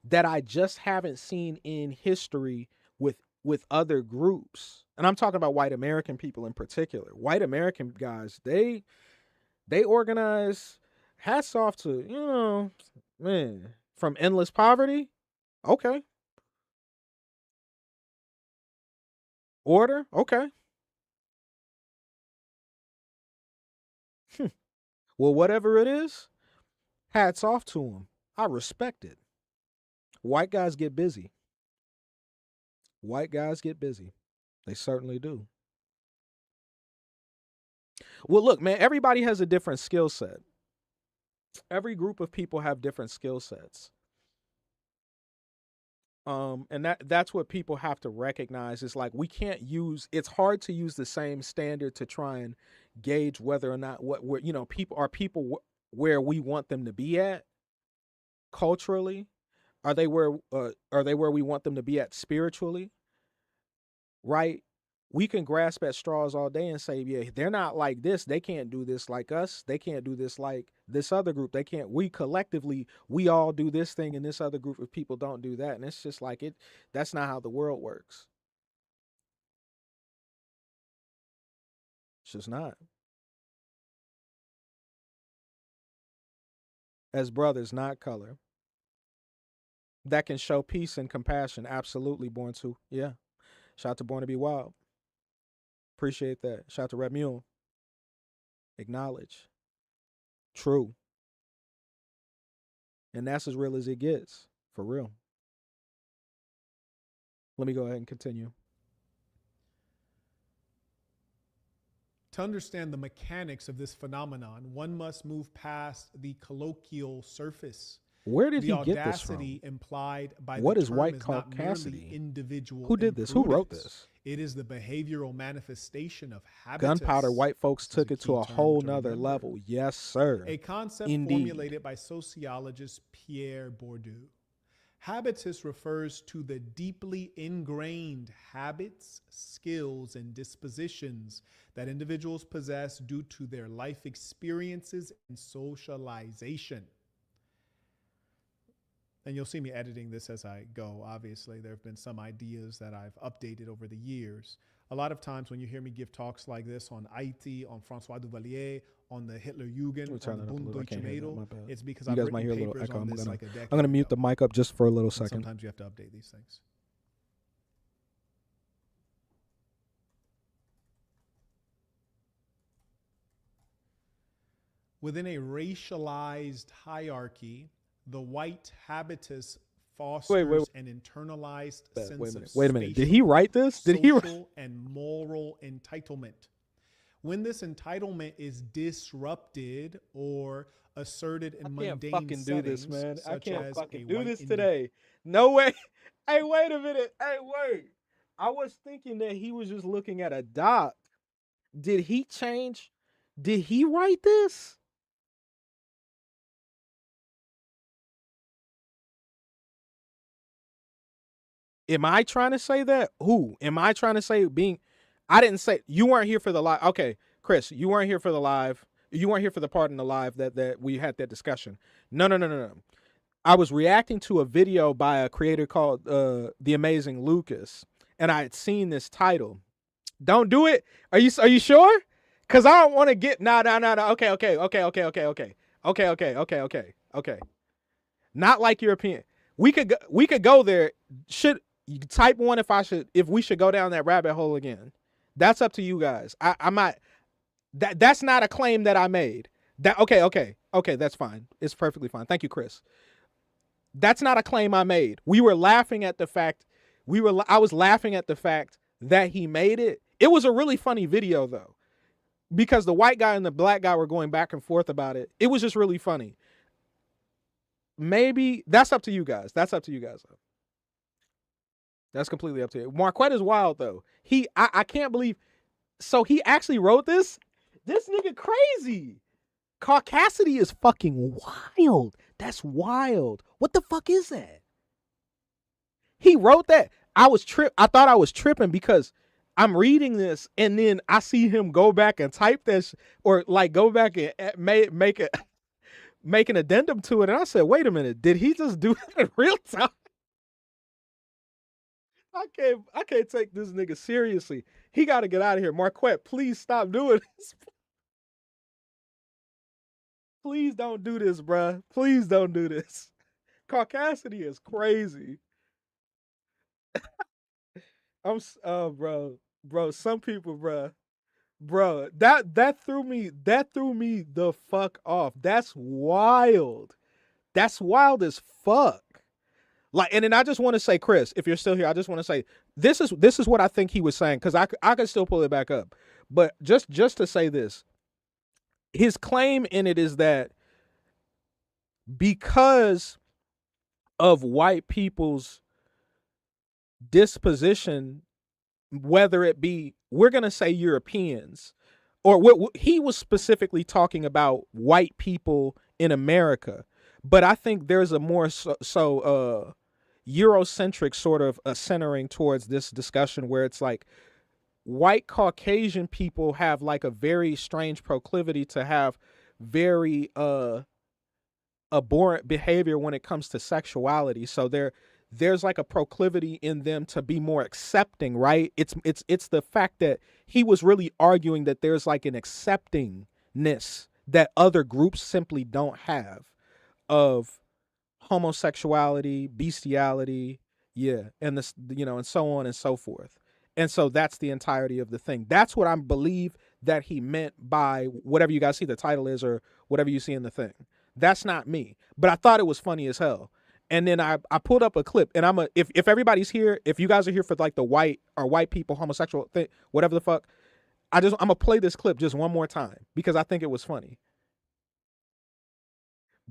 that I just haven't seen in history with other groups. And I'm talking about white American people in particular. White American guys, they organize. Hats off to, man, from endless poverty. Okay. Order. Okay. Well, whatever it is, hats off to them. I respect it. White guys get busy. White guys get busy. They certainly do. Well, look, man, everybody has a different skill set. Every group of people have different skill sets. And that's what people have to recognize is like we can't use. It's hard to use the same standard to try and gauge whether or not what we're people where we want them to be at culturally. Are they where we want them to be at spiritually? Right? We can grasp at straws all day and say, yeah, they're not like this. They can't do this like us. They can't do this like this other group. They can't. We collectively, we all do this thing, and this other group of people don't do that. And it's just like it. That's not how the world works. It's just not. As brothers, not color. That can show peace and compassion. Absolutely, Born to. Yeah. Shout out to Born to Be Wild. Appreciate that. Shout out to Red Mule. Acknowledge. True. And that's as real as it gets. For real. Let me go ahead and continue. To understand the mechanics of this phenomenon, one must move past the colloquial surface. Where did he get this from? The audacity implied by what the is term white is not caucasity? merely individual. Who did this? Who wrote this? It is the behavioral manifestation of habitus. Gunpowder white folks took it to a whole nother level. Yes, sir. A concept Indeed. formulated by sociologist Pierre Bourdieu. Habitus refers to the deeply ingrained habits, skills, and dispositions that individuals possess due to their life experiences and socialization. And you'll see me editing this as I go. Obviously, there have been some ideas that I've updated over the years. A lot of times when you hear me give talks like this on Haiti, on Francois Duvalier, on the Hitler Jugend, on the Bund Deutsche Mädel, it's because I've written papers on this like a decade I'm going to mute the mic up just for a little and second. sometimes you have to update these things. Within a racialized hierarchy, the white habitus fosters an internalized sense of Wait a minute. Did he write this? Did he? Social and moral entitlement. When this entitlement is disrupted or asserted in mundane fucking do this, settings, man. I such can't as fucking a do white this Indian- today. No way. Hey, wait a minute. Hey, wait. I was thinking that he was just looking at a doc. Did he change? Did he write this? Am I trying to say that? Who? Am I trying to say being? I didn't say you weren't here for the live. Okay, Chris, you weren't here for the live. You weren't here for the part in the live that we had that discussion. No. I was reacting to a video by a creator called The Amazing Lucas, and I had seen this title. Don't do it. Are you sure? Cause I don't want to get no. Okay. Not like European. We could go there. Should you type one if we should go down that rabbit hole again? That's up to you guys. I might. That's not a claim that I made. Okay, that's fine. It's perfectly fine. Thank you, Chris. That's not a claim I made. We were laughing at the fact. I was laughing at the fact that he made it. It was a really funny video though, because the white guy and the black guy were going back and forth about it. It was just really funny. Maybe that's up to you guys. That's completely up to you. Marquette is wild though. I can't believe. So he actually wrote this? This nigga crazy. Caucasity is fucking wild. That's wild. What the fuck is that? He wrote that. I thought I was tripping because I'm reading this and then I see him go back and type this or like go back and make an addendum to it. And I said, wait a minute, did he just do that in real time? I can't take this nigga seriously. He got to get out of here. Marquette, please stop doing this. Please don't do this, bruh. Please don't do this. Caucasity is crazy. Bro, some people, bro, that threw me the fuck off. That's wild. That's wild as fuck. Like, and then I just want to say, Chris, if you're still here, I just want to say this is what I think he was saying, because I can still pull it back up. But just to say this, his claim in it is that because of white people's disposition, whether it be, we're going to say Europeans, or what he was specifically talking about white people in America. But I think there's a more Eurocentric sort of centering towards this discussion where it's like white Caucasian people have like a very strange proclivity to have very abhorrent behavior when it comes to sexuality. So there's like a proclivity in them to be more accepting, right? It's the fact that he was really arguing that there's like an acceptingness that other groups simply don't have of homosexuality, bestiality, and this, and so on and so forth. And so that's the entirety of the thing. That's what I believe that he meant by whatever you guys see the title is or whatever you see in the thing. That's not me, but I thought it was funny as hell. And then I pulled up a clip, and if everybody's here, if you guys are here for like the white people homosexual thing, whatever the fuck, I'm gonna play this clip just one more time because I think it was funny.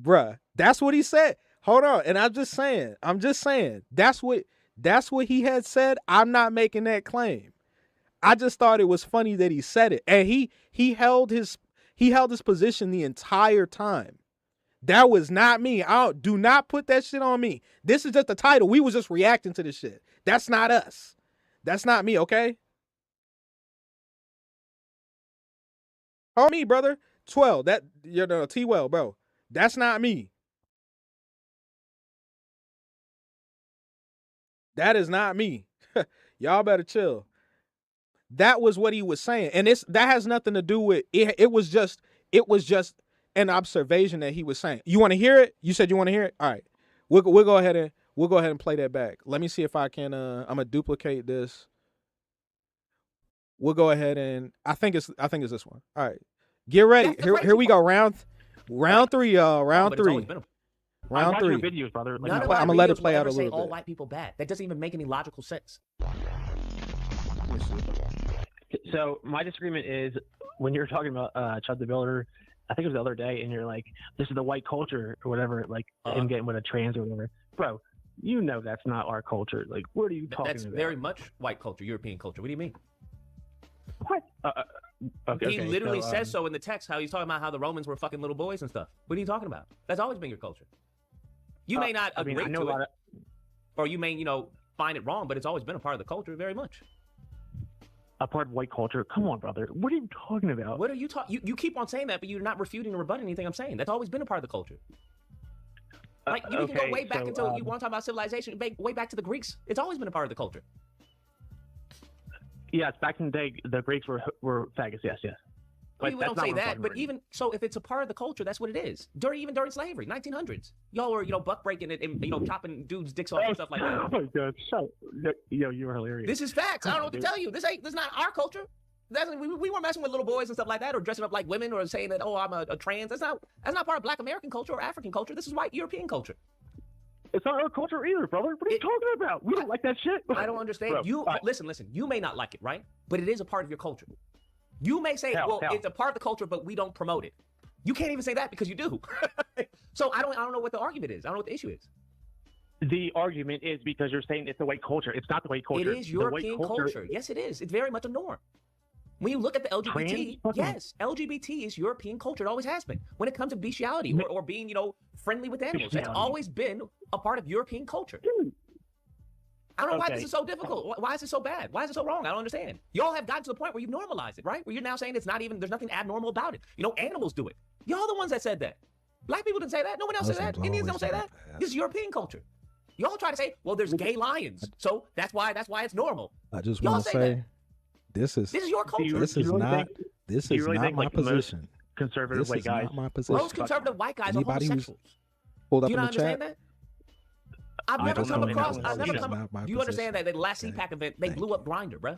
Bruh, that's what he said. Hold on, and I'm just saying, that's what he had said. I'm not making that claim. I just thought it was funny that he said it, and he held his position the entire time. That was not me. Do not put that shit on me. This is just the title. We was just reacting to this shit. That's not us. That's not me, okay? Hold me, brother. 12. T-Well, bro. That's not me. That is not me. Y'all better chill. That was what he was saying. And that has nothing to do with it. It was just an observation that he was saying. You want to hear it? You said you want to hear it? All right. We'll go ahead and play that back. Let me see if I can I'm gonna duplicate this. We'll go ahead and I think it's this one. All right. Get ready. Here we go. Round 3, y'all. Round 3. Round 3. Videos, brother. I'm gonna let it play out a little bit. All white people bad. That doesn't even make any logical sense. So my disagreement is when you're talking about Chud the Builder, I think it was the other day, and you're like, this is the white culture or whatever, like him getting with a trans or whatever. Bro, you know that's not our culture. Like, what are you talking about? That's very much white culture, European culture. What do you mean? What? He literally says so in the text, how he's talking about how the Romans were fucking little boys and stuff. What are you talking about? That's always been your culture. You may not agree to it, or you may, find it wrong, but it's always been a part of the culture, very much. A part of white culture? Come on, brother. What are you talking about? What are you talking? You keep on saying that, but you're not refuting or rebutting anything I'm saying. That's always been a part of the culture. Like, you can go way back until you want to talk about civilization, way back to the Greeks. It's always been a part of the culture. Yes, back in the day, the Greeks were faggots. Yes. Well, we don't say that, but even so, if it's a part of the culture, that's what it is. Even during slavery, 1900s, y'all were buck breaking it and chopping dudes' dicks off and stuff like that. Oh my god, you were hilarious. This is facts. I don't know what to tell you. This is not our culture. We weren't messing with little boys and stuff like that, or dressing up like women, or saying that I'm a trans. That's not part of Black American culture or African culture. This is white European culture. It's not our culture either, brother. What are you talking about? We don't like that shit. I don't understand. Bro, listen. You may not like it, right? But it is a part of your culture. You may say, it's a part of the culture, but we don't promote it. You can't even say that because you do. So I don't know what the argument is. I don't know what the issue is. The argument is because you're saying it's the white culture. It's not the white culture. It is European culture. Yes, it is. It's very much a norm. When you look at the LGBT, yes, LGBT is European culture. It always has been. When it comes to bestiality or being, friendly with animals, that's always been a part of European culture. I don't know why this is so difficult. Why is it so bad? Why is it so wrong? I don't understand. Y'all have gotten to the point where you've normalized it, right? Where you're now saying there's nothing abnormal about it. Animals do it. Y'all the ones that said that. Black people didn't say that. No one else said that. Indians don't say that. This is European culture. Y'all try to say, well, there's gay lions, so that's why it's normal. I just want to say, this is your culture. This is not my position. Conservative white guys. Not my position. Most conservative white guys are homosexuals. Pulled up do you in not the understand chat? that? I've never come across. Do you understand that the last CPAC event, they blew up Grindr, bro?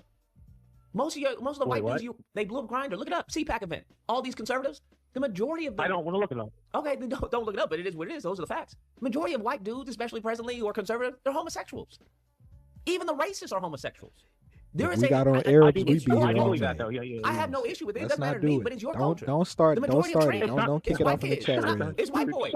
Most of the white dudes, they blew up Grindr. Look it up. CPAC event. All these conservatives, the majority of them. I don't want to look it up. Okay, then don't look it up. But it is what it is. Those are the facts. The majority of white dudes, especially presently, who are conservative, they're homosexuals. Even the racists are homosexuals. There is Arabs, we be here all day. I have no issue with it. It doesn't matter to me, but it's your culture. Don't start it. Don't kick it off in the chat room. It's white boys.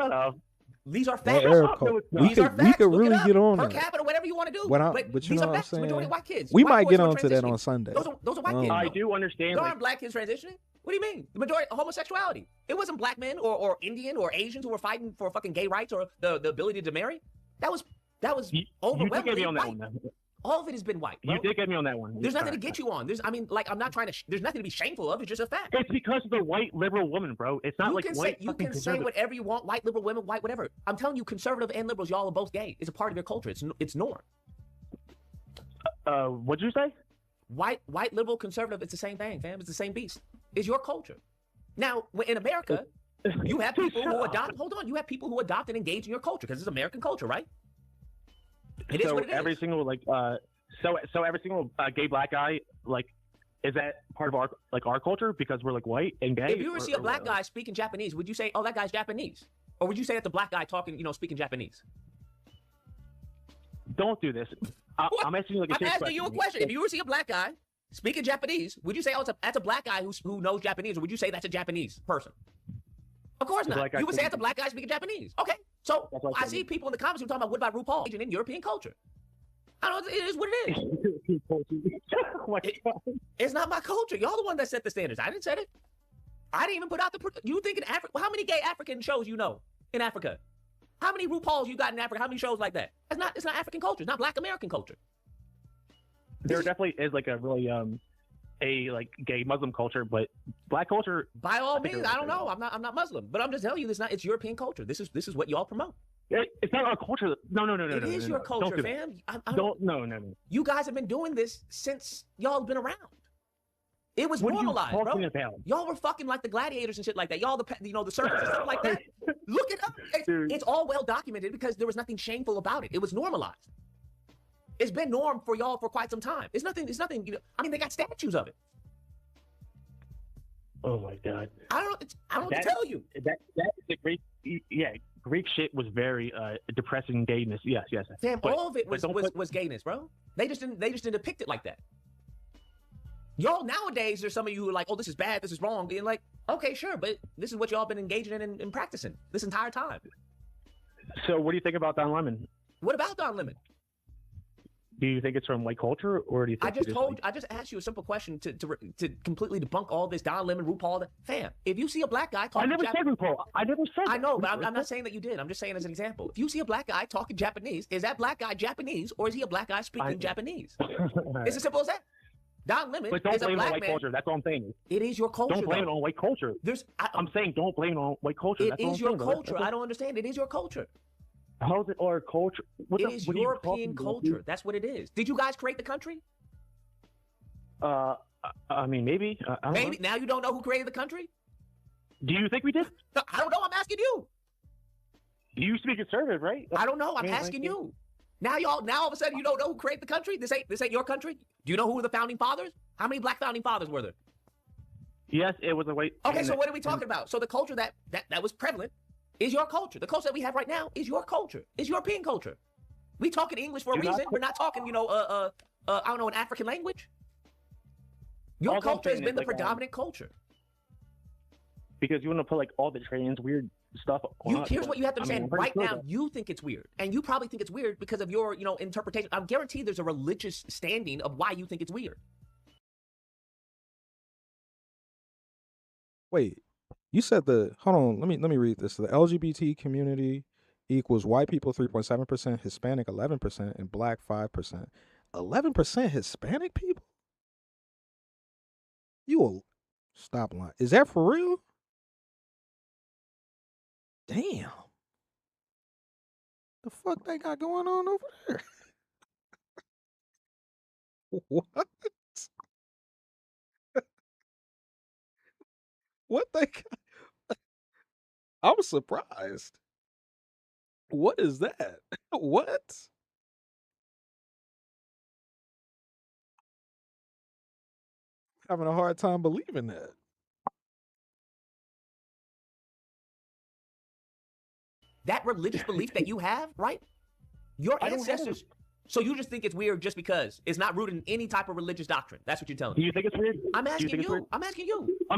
These are That facts. Arab culture. We These are could facts. Look it really up. get on per that. capita, whatever you want to do. But you these know are what I'm facts. Majority saying? white kids. We White might boys get who are onto that transitioning. on Sunday. Those are white kids. I do understand. There aren't black kids transitioning. What do you mean? The majority of homosexuality. It wasn't black men or Indian or Asians who were fighting for fucking gay rights or the ability to marry. That was overwhelmingly You did get me on that white. one. All of it has been white. Bro. You did get me on that one. There's nothing to get you on. I'm not trying to. There's nothing to be shameful of. It's just a fact. It's because of the white liberal woman, bro. It's not You like can white. say you can say whatever you want. White liberal women, white whatever. I'm telling you, conservative and liberals, y'all are both gay. It's a part of your culture. It's norm. What'd you say? White liberal conservative. It's the same thing, fam. It's the same beast. It's your culture. Now, in America, you have people who adopt. Hold on, you have people who adopt and engage in your culture because it's American culture, right? It is what it is. Every single so every single gay black guy, like, is that part of our culture because we're like white and gay? If you ever see a black guy speaking Japanese, would you say, "Oh, that guy's Japanese," or would you say that's the black guy talking, speaking Japanese? Don't do this. I'm asking you like a I'm asking you a question. If you ever see a black guy speaking Japanese, would you say, "Oh, that's a black guy who knows Japanese," or would you say that's a Japanese person? Of course not. You would say that's a black guy speaking Japanese. Okay, so I see people in the comments who are talking about what about RuPaul in European culture. I don't know. It is what it is. It's not my culture. Y'all the one that set the standards. I didn't set it. I didn't even put out the. You think in Africa? How many gay African shows you know in Africa? How many RuPauls you got in Africa? How many shows like that? It's not African culture. It's not Black American culture. There definitely is like a really a like gay Muslim culture, but black culture. By all means, I don't know. I'm not Muslim, but I'm just telling you, it's European culture. This is what y'all promote. It's not our culture. No. It is your culture, fam. No. You guys have been doing this since y'all been around. It was normalized, bro. Y'all were fucking like the gladiators and shit like that. Y'all the servants and stuff like that. Look it up. It's all well documented because there was nothing shameful about it. It was normalized. It's been norm for y'all for quite some time. It's nothing. I mean, they got statues of it. Oh my god. I don't know what to tell you. That is a great. Yeah, Greek shit was very depressing gayness. Yes. Damn, all of it was gayness, bro. They just didn't depict it like that. Y'all nowadays, there's some of you who are like, "Oh, this is bad, this is wrong," and like, okay, sure, but this is what y'all been engaging in and practicing this entire time. So, what do you think about Don Lemon? What about Don Lemon? Do you think it's from white culture, or do you think I just asked you a simple question to completely debunk all this Don Lemon, RuPaul. Fam, if you see a black guy talking, I never said RuPaul. I never said. I know, but I'm not saying that you did. I'm just saying as an example. If you see a black guy talking Japanese, is that black guy Japanese, or is he a black guy speaking Japanese? It's as simple as that. Don Lemon but don't is a blame it black on white man. culture. That's all I'm saying. It is your culture. Don't blame it on white culture. I'm saying don't blame it on white culture. It is your culture. I don't understand. It is your culture. How is it our culture? It is European culture. That's what it is. Did you guys create the country? I mean, maybe. I don't Maybe. know. Now you don't know who created the country? Do you think we did? No, I don't know. I'm asking you. You used to be conservative, right? I don't know. I'm asking you. Now all of a sudden you don't know who created the country? This ain't your country? Do you know who were the founding fathers? How many black founding fathers were there? Yes, it was a white. Okay, so what are we talking about? So the culture that was prevalent is your culture. The culture that we have right now is your culture. It's European culture. We talking English for a reason. We're not talking, I don't know, an African language. Your culture has been the predominant culture. Because you want to put like all the trans weird stuff on. Here's what you have to understand. Right now, you think it's weird. And you probably think it's weird because of your, interpretation. I'm guaranteed there's a religious standing of why you think it's weird. Wait, you said hold on, let me read this. The LGBT community equals white people 3.7%, Hispanic 11%, and black 5%. 11% Hispanic people? You will stop lying. Is that for real? Damn. The fuck they got going on over there? What? What they got? I'm surprised. What is that? What? Having a hard time believing that. That religious belief that you have, right? Your ancestors, So you just think it's weird just because it's not rooted in any type of religious doctrine. That's what you're telling me. Do you think it's weird? I'm asking you. I'm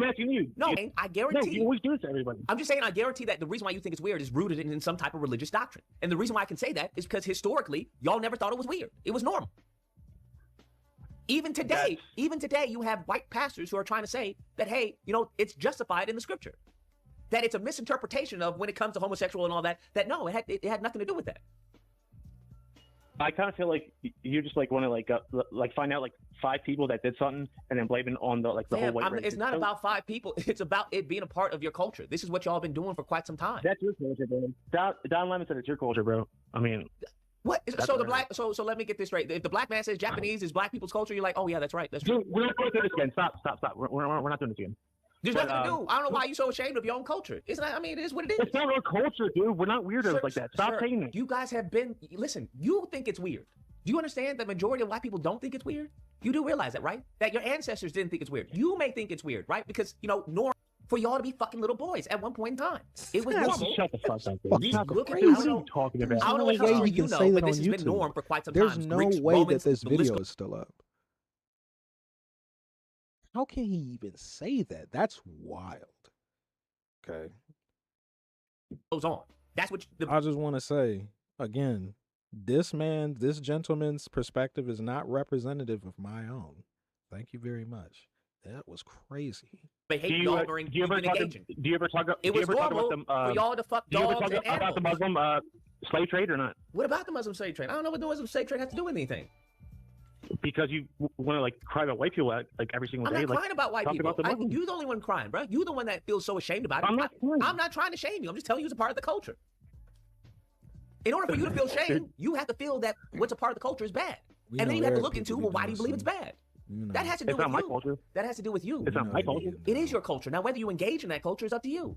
asking you. No, I guarantee. No, you always do this to everybody. I'm just saying I guarantee that the reason why you think it's weird is rooted in some type of religious doctrine. And the reason why I can say that is because historically, y'all never thought it was weird. It was normal. Even today, you have white pastors who are trying to say that, hey, it's justified in the scripture. That it's a misinterpretation of when it comes to homosexual and all that, that no, it had nothing to do with that. I kind of feel like you just want to find out 5 people that did something and then blame it on the whole white race. It's not about 5 people. It's about it being a part of your culture. This is what y'all been doing for quite some time. That's your culture, bro. Don Lemon said it's your culture, bro. I mean, what? So the black. So let me get this straight. If the black man says Japanese is black people's culture, you're like, oh yeah, that's right. That's true. Dude, we're not going to do this again. Stop. We're not doing this again. There's nothing to do. I don't know why you're so ashamed of your own culture. It's not. I mean, it is what it is. It's not our culture, dude. We're not weirdos like that. Stop saying that. You guys have been. Listen, you think it's weird. Do you understand that the majority of white people don't think it's weird? You do realize that, right? That your ancestors didn't think it's weird. You may think it's weird, right? Because, normal for y'all to be fucking little boys at one point in time. It was normal. Shut the fuck up, dude. What are you talking about? I don't know what history you know, but this has been norm for quite some time. There's no way that this video is still up. How can he even say that? That's wild. Okay. Goes on. That's what I just want to say again. This gentleman's perspective is not representative of my own. Thank you very much. That was crazy. They hate y'all during do you ever talk about for y'all to fuck dogs and about the Muslim slave trade or not? What about the Muslim slave trade? I don't know what the Muslim slave trade has to do with anything. Because you want to cry about white people every single day. I'm not crying about white people. You're the only one crying, bro. You're the one that feels so ashamed about it. I'm not trying to shame you. I'm just telling you it's a part of the culture. In order for you to feel shame, you have to feel that what's a part of the culture is bad. And then you have to look into, well, why do you believe it's bad? That has to do with you. It's not my culture. That has to do with you. It's not my culture. It is your culture. Now, whether you engage in that culture is up to you.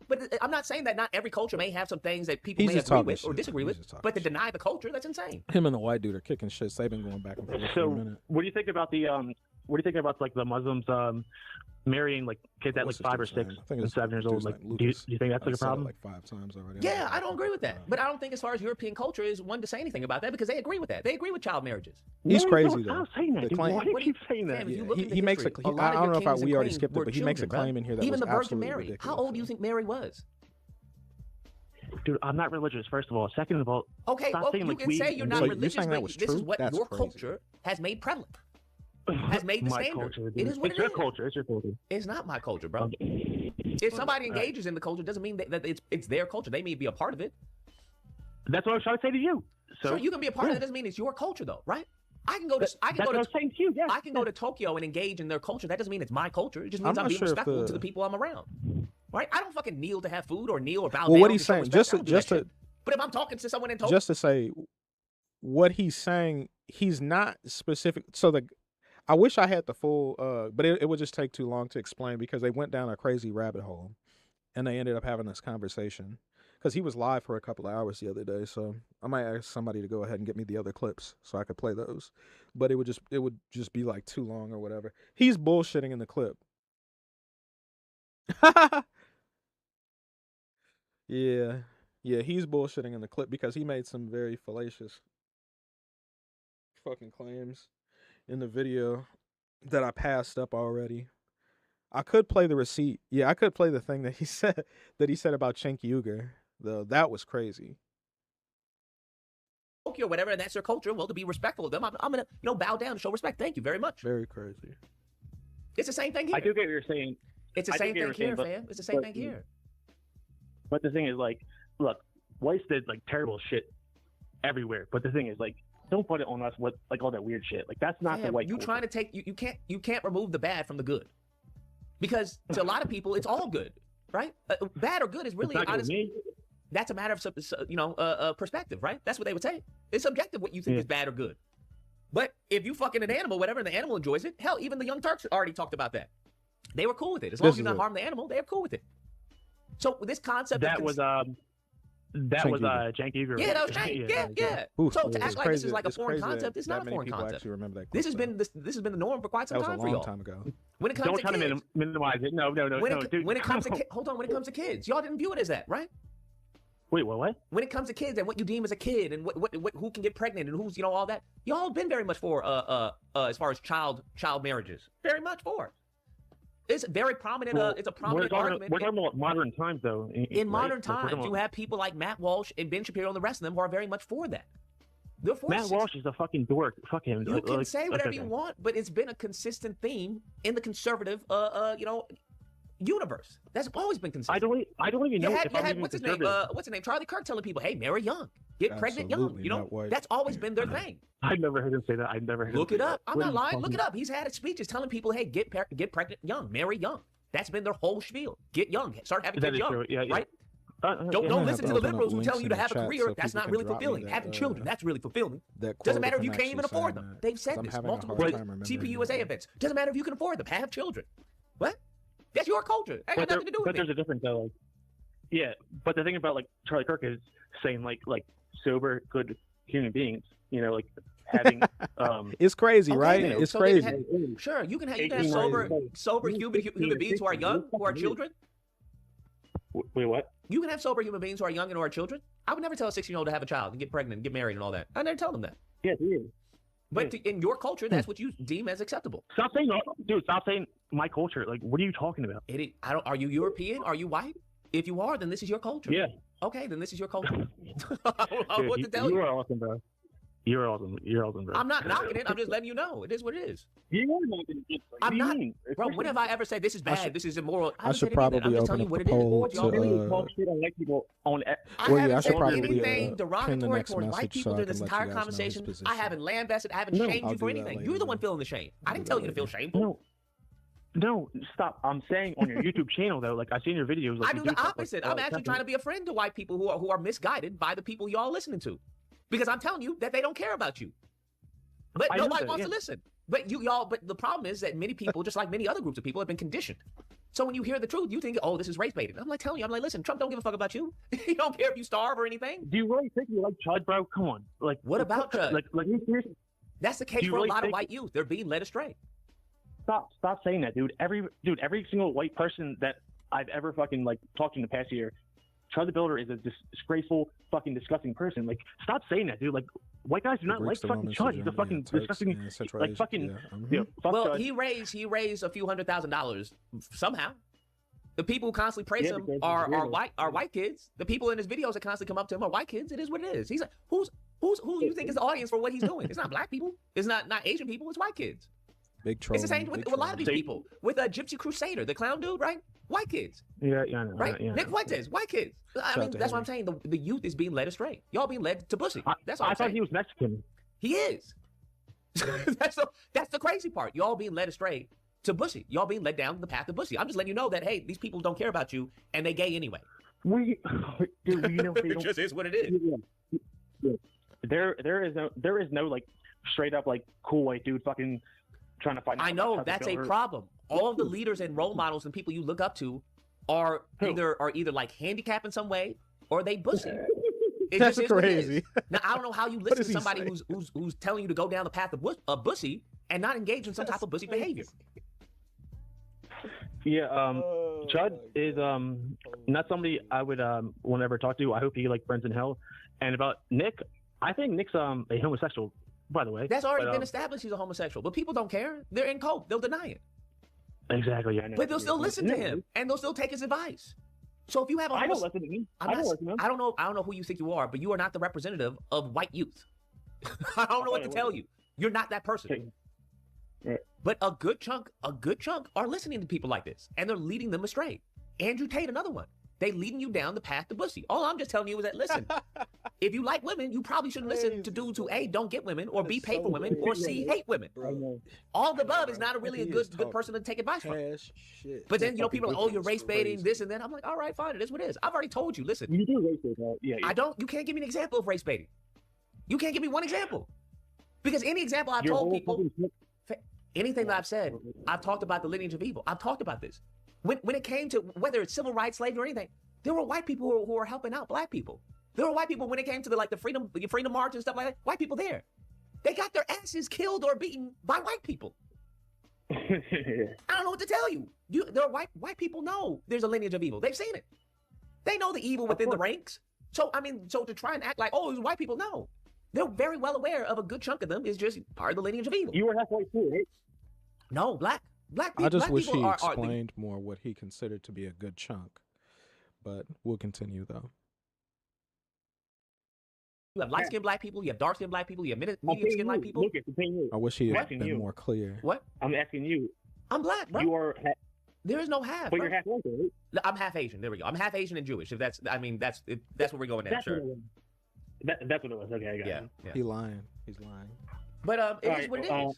But I'm not saying that not every culture may have some things that people may agree with or disagree with. But to deny the culture, that's insane. Him and the white dude are kicking shit. They've been going back and forth for a minute. What do you think about the the Muslims marrying kids at 5 or 6 and 7 years old? Do you think that's a problem? 5 times already. Yeah, I don't agree with that. But I don't think as far as European culture is one to say anything about that because they agree with that. They agree with child marriages. He's crazy though. I'm saying that. Why do you keep saying that? He makes a claim. I don't know if we already skipped it, but he makes a claim in here that even was the Virgin absolutely Mary. ridiculous. How old do you think Mary was? Dude, I'm not religious, first of all. Second of all, okay, well, you can say you're not religious, but this is what your culture has made prevalent. Has made the standard. Culture, it is what it's your culture. It's your culture. It's not my culture, bro. If somebody engages in the culture, doesn't mean that it's their culture. They may be a part of it. That's what I was trying to say to you. So you can be a part of it. Doesn't mean it's your culture, though, right? I can go to Tokyo and engage in their culture. That doesn't mean it's my culture. It just means I'm being respectful to the people I'm around. Right? I don't fucking kneel to have food or kneel or bow down. Well, what he's saying, but if I'm talking to someone in Tokyo, just to say, what he's saying, he's not specific. So I wish I had the full, but it would just take too long to explain because they went down a crazy rabbit hole, and they ended up having this conversation because he was live for a couple of hours the other day. So I might ask somebody to go ahead and get me the other clips so I could play those, but it would just be too long or whatever. He's bullshitting in the clip. Yeah, he's bullshitting in the clip because he made some very fallacious fucking claims in the video that I passed up already. I could play the receipt. Yeah, I could play the thing that he said about Cenk Uygur. Though that was crazy. Tokyo or whatever, and that's their culture. Well, to be respectful of them, I'm gonna bow down and show respect. Thank you very much. Very crazy. It's the same thing here. I do get what you're saying. It's the same thing here, fam. It's the same thing here. But the thing is, look, whites did terrible shit everywhere. But the thing is, don't put it on us with all that weird shit. That's not the white. You trying to take you can't remove the bad from the good, because to a lot of people it's all good, right? Bad or good is really honestly. That's a matter of perspective, right? That's what they would say. It's subjective what you think is bad or good. But if you fucking an animal, whatever, and the animal enjoys it, hell, even the Young Turks already talked about that. They were cool with it. As long as you don't harm the animal, they're cool with it. So this concept was Cenk Uygur. Yeah, that was Cenk. Yeah. So to act like this is a foreign concept, it's not a foreign concept. This has been the norm for quite some time for y'all. That was a long time ago. When it comes don't try to minimize it. No, dude. When it comes to kids, y'all didn't view it as that, right? Wait, what? When it comes to kids and what you deem as a kid and what who can get pregnant and who's all that, y'all been very much for as far as child marriages, very much for. It's very prominent. It's a prominent argument. We're talking about modern times, though. In modern times, you have people like Matt Walsh and Ben Shapiro and the rest of them who are very much for that. They're for Matt Walsh is a fucking dork. Fuck him. You can say whatever you want, but it's been a consistent theme in the conservative, universe. That's always been consistent. I don't even know if I'm even what's his conservative. name? What's his name? Charlie Kirk telling people, "Hey, marry young, get pregnant young." Absolutely not white. That's always been their thing. I've never heard him say that. I've never heard Look him it say up. that. I'm What not are you lying. talking Look it up. He's had speeches telling people, "Hey, get pregnant young, marry young." That's been their whole spiel. Get young, start having That kids is young, true. Yeah, yeah. right? Don't listen to the liberals who tell you to have a career. That's not really fulfilling. Having children, that's really fulfilling. Doesn't matter if you can't even afford them. They've said this multiple times. TPUSA events. Doesn't matter if you can afford them. Have children. What? That's your culture. That got nothing to do with But me. there's a difference, though. Like, yeah, but the thing about like Charlie Kirk is saying like sober, good human beings. Like having. It's crazy, Okay, right? then. It's So they crazy. can have- sure, you can have sober human beings who are young, who are children. Wait, what? You can have sober human beings who are young and who are children. I would never tell a 16-year-old to have a child and get pregnant and get married and all that. I never tell them that. Yeah, dude. But in your culture, that's what you deem as acceptable. Stop saying, dude. Stop saying my culture. Like, what are you talking about? Are you European? Are you white? If you are, then this is your culture. Yeah. Okay, then this is your culture. I don't know what to tell you you. are awesome, bro. You're awesome. You're awesome, bro. I'm not knocking it. I'm just letting you know. It is what it is. You are knocking it. I'm not. Bro, when have I ever said this is bad? This is immoral? I should probably open up the poll to. I should probably anything pin the derogatory next towards white message people so I during can this let entire you guys know his conversation. position. I haven't lambasted. I haven't shamed I'll you for do that anything. later You're the one then. feeling the shame. I didn't tell you to feel shameful. No, stop. I'm saying on your YouTube channel though, like I've seen your videos. Like, I do the opposite. I'm actually trying to be a friend to white people who are misguided by the people y'all listening to, because I'm telling you that they don't care about you. But nobody wants to listen. But but the problem is that many people, just like many other groups of people, have been conditioned. So when you hear the truth, you think, oh, this is race baiting. I'm like telling you, listen, Trump don't give a fuck about you. He don't care if you starve or anything. Do you really think you like Chud, bro? Come on. Like, what about Chud? Like you seriously? That's the case for a lot of white youth. They're being led astray. Stop saying that, dude. Every single white person that I've ever fucking like talked to in the past year, Chud the Builder is a disgraceful, fucking disgusting person. Like, stop saying that, dude. Like, white guys do not like fucking Chud. He's a fucking disgusting, like fucking. Fuck well, Chud. he raised a few $100,000 somehow. The people who constantly praise him are white kids. The people in his videos that constantly come up to him are white kids. It is what it is. He's like, who you think is the audience for what he's doing? It's not black people. It's not Asian people. It's white kids. Big troll. It's the same with a lot of these people. With Gypsy Crusader, the clown dude, right? White kids. Yeah, I know. Right? Yeah. Nick Fuentes, white kids. I mean, that's what I'm saying. The youth is being led astray. Y'all being led to pussy. That's all I thought he was Mexican. He is. That's the crazy part. Y'all being led astray to pussy. Y'all being led down the path of pussy. I'm just letting you know that, hey, these people don't care about you and they gay anyway. Dude, It just is what it is. Yeah. There is no like straight up like cool white dude fucking trying to find. I know that's a problem. All of the leaders and role models and people you look up to are either like handicapped in some way or they bussy. It That's just is what it crazy. is. Now I don't know how you listen to somebody who's telling you to go down the path of bussy and not engage in some type of bussy behavior. Yeah, Chud is not somebody I would want to ever talk to. I hope he like burns in hell. And about Nick, I think Nick's a homosexual, by the way. That's already been established. He's a homosexual, but people don't care. They're in cope. They'll deny it. Exactly. Yeah, I know. But they'll still listen to him, and they'll still take his advice. So if you have a I don't listen to him. I don't know who you think you are, but you are not the representative of white youth. I don't know what to tell you. You're not that person. Right. But a good chunk are listening to people like this, and they're leading them astray. Andrew Tate, another one. They leading you down the path to pussy. All I'm just telling you is that, listen, if you like women, you probably shouldn't listen to dudes who A, don't get women, or B, pay for women, or C, hate women. All the above is not really a good person to take advice from. But then, people are like, oh, you're race baiting, this and that. I'm like, all right, fine, it is what it is. I've already told you, listen. You do race bait, yeah. You can't give me an example of race baiting. You can't give me one example. Because any example I've told people, anything that I've said, I've talked about the lineage of evil. I've talked about this. When it came to whether it's civil rights, slavery, or anything, there were white people who were helping out black people. There were white people when it came to the freedom march and stuff like that. White people there, they got their asses killed or beaten by white people. I don't know what to tell you. There are white people know there's a lineage of evil. They've seen it. They know the evil within the ranks. So I mean, so to try and act like, oh, it's white people, no, they're very well aware of a good chunk of them is just part of the lineage of evil. You were half white too, right? No, black people. I just wish people he are explained more what he considered to be a good chunk. But we'll continue though. You have light-skinned black people, you have dark-skinned black people, you have medium-skinned black people. Lucas, I'm saying you. I wish he had Asking been you. more clear. What? I'm asking you. I'm black, bro. You are. There is no half. But bro. you're half white, right? I'm half Asian. There we go. I'm half Asian and Jewish. If that's, I mean, that's where we're going now. That's Sure. That's what it was. Okay, I got Yeah, it. yeah. He lying. He's lying. But it is right, what it well, is.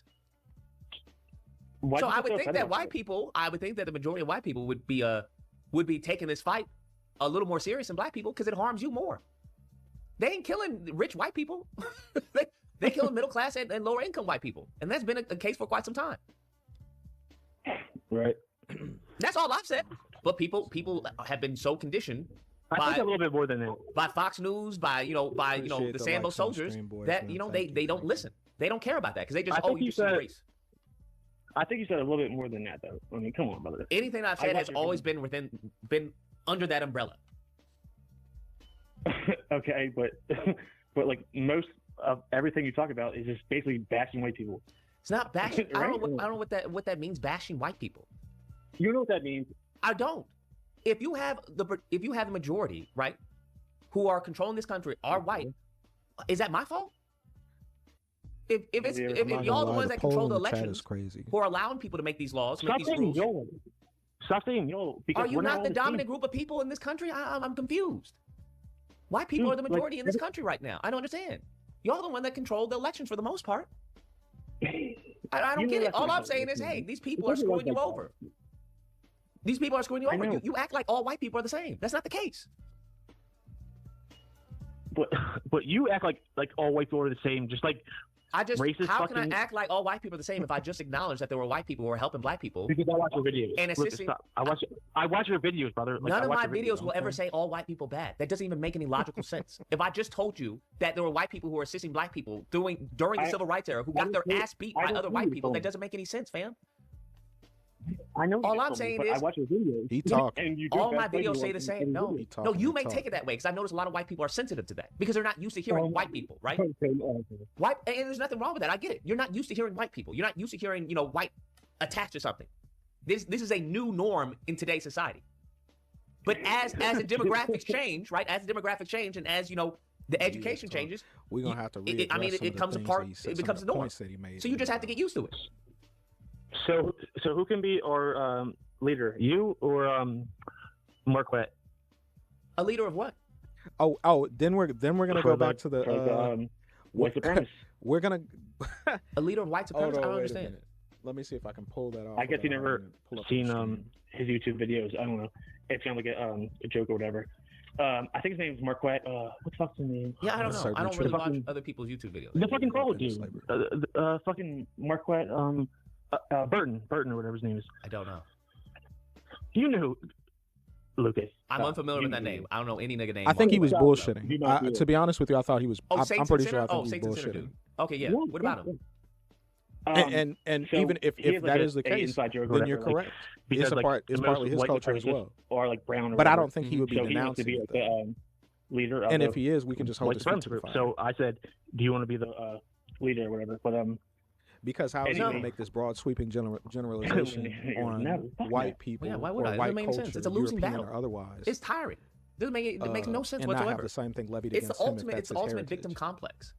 Why'd So you I get would so think upset that about white that? people, I would think that the majority of white people would be taking this fight a little more serious than black people because it harms you more. They ain't killing rich white people. they killing middle class and lower income white people, and that's been a case for quite some time. Right. That's all I've said. But people have been so conditioned I think a little bit more than that. by Fox News, by Appreciate the the Sambo likes on soldiers stream, boys, that man. they don't listen. They don't care about that because they just I think you you just see said- race. I think you said a little bit more than that, though. I mean, come on, brother. Anything I've I said watch has your always been under that umbrella. Okay, but like most of everything you talk about is just basically bashing white people. It's not bashing. I Right? don't know what that means. Bashing white people. You know what that means? I don't. If you have the majority, right, who are controlling this country are white, is that my fault? If y'all the ones that control the elections, crazy. who are allowing people to make these laws, make Stop these saying rules, yo. Stop saying yo. Because are you we're not all the same. dominant group of people in this country? I'm confused. White people Dude, are the like, majority in this country right now. I don't understand. Y'all the one that control the elections for the most part. I don't You know get it. that's All not I'm saying how it is, is, hey, man. these people It are doesn't work screwing you like that. over. These people are screwing you I over. know. You act like all white people are the same. That's not the case. But you act like all white people are the same. Just like racist How can fucking- I act like all white people are the same if I just acknowledge that there were white people who were helping black people? Because I watch your videos. And Look, assisting- stop. I watch your videos, brother. Like, None I of watch my your videos will ever okay? say all white people bad. That doesn't even make any logical sense. If I just told you that there were white people who were assisting black people during the civil rights era who got their ass beat by other white people, that doesn't make any sense, fam. I know. All you I'm told me, saying but is I watch your videos. He talking. And you do all my bad things videos say like the in same. every No, video. no, you may take it that way because I notice a lot of white people are sensitive to that because they're not used to hearing white people, right? White, and there's nothing wrong with that. I get it. You're not used to hearing white people. You're not used to hearing, white attached to something. This is a new norm in today's society. But as the demographics change, right? As the demographics change, and as the education changes, We're gonna have to. it comes apart. It becomes a norm. So you just have to get used to it. So who can be our leader? You or Marquette? A leader of what? Oh. Then we're gonna go back to the white supremacists. We're gonna a leader of white supremacists. I don't wait a understand. minute. Let me see if I can pull that off. I guess you without never having to pull up the seen screen. his YouTube videos. I don't know. It sounds like a joke or whatever. I think his name's Marquette. What the fuck's his name? Yeah, I don't know. I don't really watch Fucking- other people's YouTube videos. The fucking bald dude. Fucking Marquette. Burton or whatever his name is. I don't know. You know, Lucas. I'm unfamiliar with that name. I don't know any nigga name. I think he was Marquette. bullshitting. To be honest with you, I thought he was. I'm Saints pretty and sure I Sinner? think he Saints was and Sinner bullshitting. dude. Okay, yeah. What about him? And so even if he has like that a- is the a case, inside joke or then you're whatever, like, correct. because, It's a like, part. the It's most partly his white culture as supremacists well. Or like brown. Or But I whatever. don't think he would be So he wants to denouncing be it, like though. the leader. Of And the if he is, we can just hold white his feet to supremacist the group. fire. So I said, do you want to be the leader or whatever? But Because how is he going to Anyway. make this broad sweeping generalization on No, fuck white that. people Yeah, why or would I? It white doesn't make any culture, sense. It's a losing European battle. or otherwise? It's tiring. It makes no sense and not have whatsoever. the same thing levied It's the against him if ultimate. that's It's the his ultimate heritage. victim complex.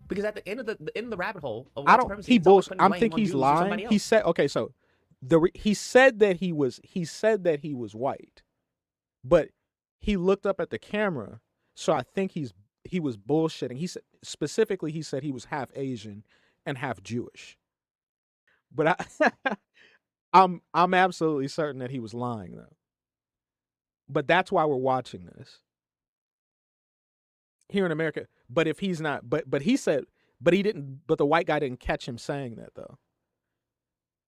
Because at the end of the rabbit hole of I white don't. supremacy, He it's always bullshit. putting I blame think on he's Jews or somebody lying. else. He said okay. So he said that he was white, but he looked up at the camera. So I think he was bullshitting. He said specifically he said he was half Asian and half Jewish. But I'm absolutely certain that he was lying though. But that's why we're watching this here in America. But if he's not, but he said, but he didn't. But the white guy didn't catch him saying that though.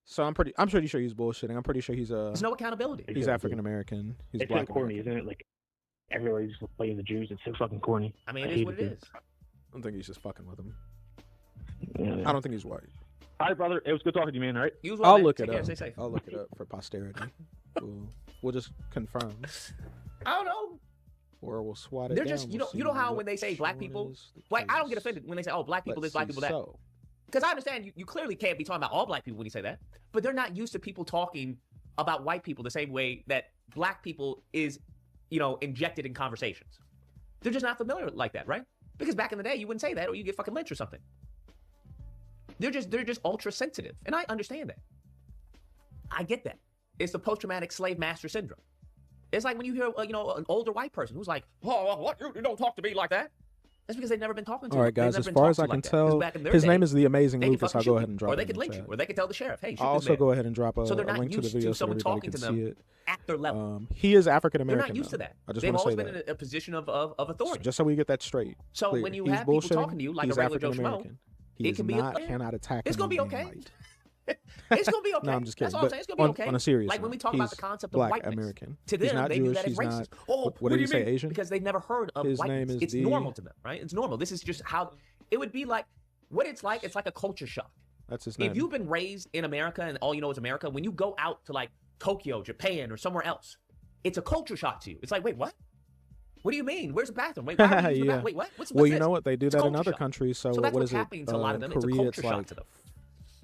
So I'm pretty sure he's bullshitting. I'm pretty sure he's There's no accountability. He's African American. He's It's black so corny, American. isn't it? Like everybody's playing the Jews. It's so fucking corny. I mean, it hate is what it is. I don't think he's just fucking with him. Yeah. I don't think he's white. All right, brother. It was good talking to you, man. All right. You as well, I'll man. look Take it care. up. Stay safe. I'll look it up for posterity. We'll just confirm. I don't know. or we'll swat it They're down. just, We'll you know see how what when they say black Sean people, is the like I don't get case. offended when they say, oh, black people Let's this, black see people that. so. Because I understand you clearly can't be talking about all black people when you say that, but they're not used to people talking about white people the same way that black people is, injected in conversations. They're just not familiar like that, right? Because back in the day, you wouldn't say that or you get fucking lynched or something. They're just ultra sensitive, and I understand that. I get that. It's the post-traumatic slave master syndrome. It's like when you hear, an older white person who's like, "Oh, what? You don't talk to me like that." That's because they've never been talking to. All right, guys. As far as I can tell, his name is the Amazing Lucas. I'll go ahead and drop it. Or they could lynch you, or they could tell the sheriff, "Hey, shoot I'll this also man." go ahead and drop a So they're not link to the used video to so someone everybody talking to can see them it. at their level. He is African They're American. not used to that. I just They've want to say always been in a position of authority. just so we get that straight. So clear. when you He's have people bullshitting, talking to you like a he's regular Joe African Schmo, American. He it is can be not cannot attack. It's gonna be him being okay. white. It's gonna be okay. No, I'm just kidding. That's all I'm But saying. It's gonna be okay. on a serious like when we note, talk about the he's concept black of whiteness, American. to He's them not they view Jewish, that as he's racist. not- Oh, what did do he say, mean? Asian? Because they've never heard of His whiteness. name is It's the- normal to them, right? It's normal. This is just how it would be like. What it's like a culture shock. That's his name. If you've been raised in America and all you know is America, when you go out to like Tokyo, Japan, or somewhere else, it's a culture shock to you. It's like, wait, what? What do you mean? Where's the bathroom? Wait, why are you using the bathroom? Wait, what? What's well, you this? know what? They do It's that in culture other shock. countries. So, So that's what what's is it? happening to a lot of them. It's a Korea, culture it's shock like to them.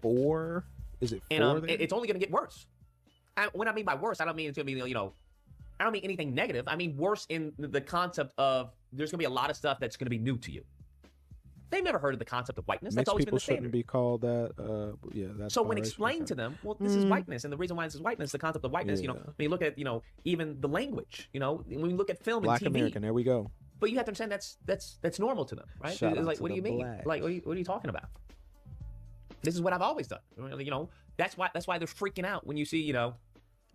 4. Is it 4? And there? it's only going to get worse. And when I mean by worse, I don't mean it's going to be, I don't mean anything negative. I mean worse in the concept of there's going to be a lot of stuff that's going to be new to you. They've never heard of the concept of whiteness. That's Mixed always been people the standard. shouldn't be called that. Yeah, that's So when biracial. explained to them, well, this is whiteness, and the reason why this is whiteness, the concept of whiteness, Yeah. when you look at, even the language, when you look at film Black and TV, American. There we go. but you have to understand that's normal to them, right? Shout It's out like, to what do the you mean? blacks. Like, what are you talking about? This is what I've always done. That's why they're freaking out when you see,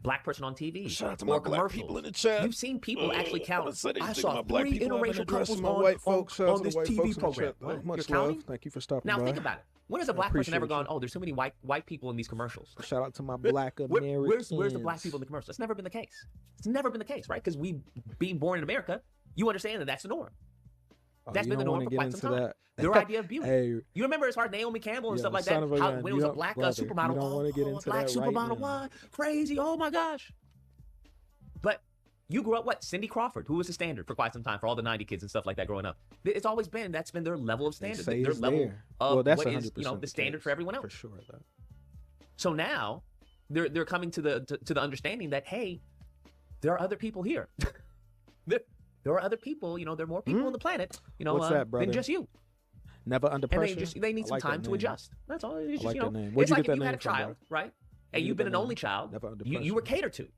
black person on TV Shout out to or my black commercials. people in the chat. You've seen people actually count. I saw my black 3 people. I haven't interracial addressed couples my white folks. Shout out on to the this white TV folks in the program. chat, though. What? Much You're love. counting? Thank you for stopping Now by. think about it. When has a I black person ever appreciate gone, oh, there's too many white people in these commercials? Shout out to my black Americans. Where's the black people in the commercials? That's never been the case. It's never been the case, right? Because being born in America, you understand that that's the norm. That's you been the don't norm wanna for get quite some into time. that. Their idea of beauty. Hey, You remember as far as Naomi Campbell and yeah, stuff like son that, of a how, gun. when You it was a don't- black brother, supermodel, you don't wanna get into black that right supermodel, now. what? Crazy, oh my gosh. But you grew up, Cindy Crawford, who was the standard for quite some time for all the 90 kids and stuff like that growing up. It's always been, that's been their level of standard, say their it's level there. of Well, that's what is, 100% the standard for everyone else. For sure. That. So now they're coming to the understanding that, hey, there are other people here. there are other people, there are more people on the planet, What's that, brother? than just you. Never under pressure. And they need I some like that time to name. adjust. That's all. It's I just, like that name. Where'd it's you like get if that you had a name from, child, right? Where'd And you you've get been that an only name? child. Never under You pressure. were catered to.